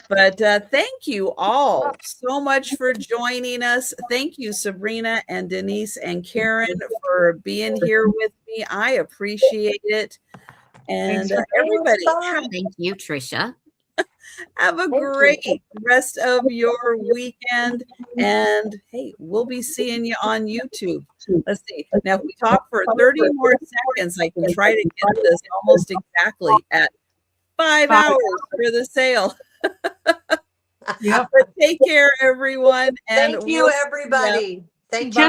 But thank you all so much for joining us. Thank you, Sabrina and Denise and Karen, for being here with me. I appreciate it. And everybody, thank you, Trisha. Have a great rest of your weekend. And hey, we'll be seeing you on YouTube. Let's see. Now, if we talk for 30 more seconds, I can try to get this almost exactly at 5 hours for the sale. Yep. But take care, everyone. And thank you, everybody. Thank you.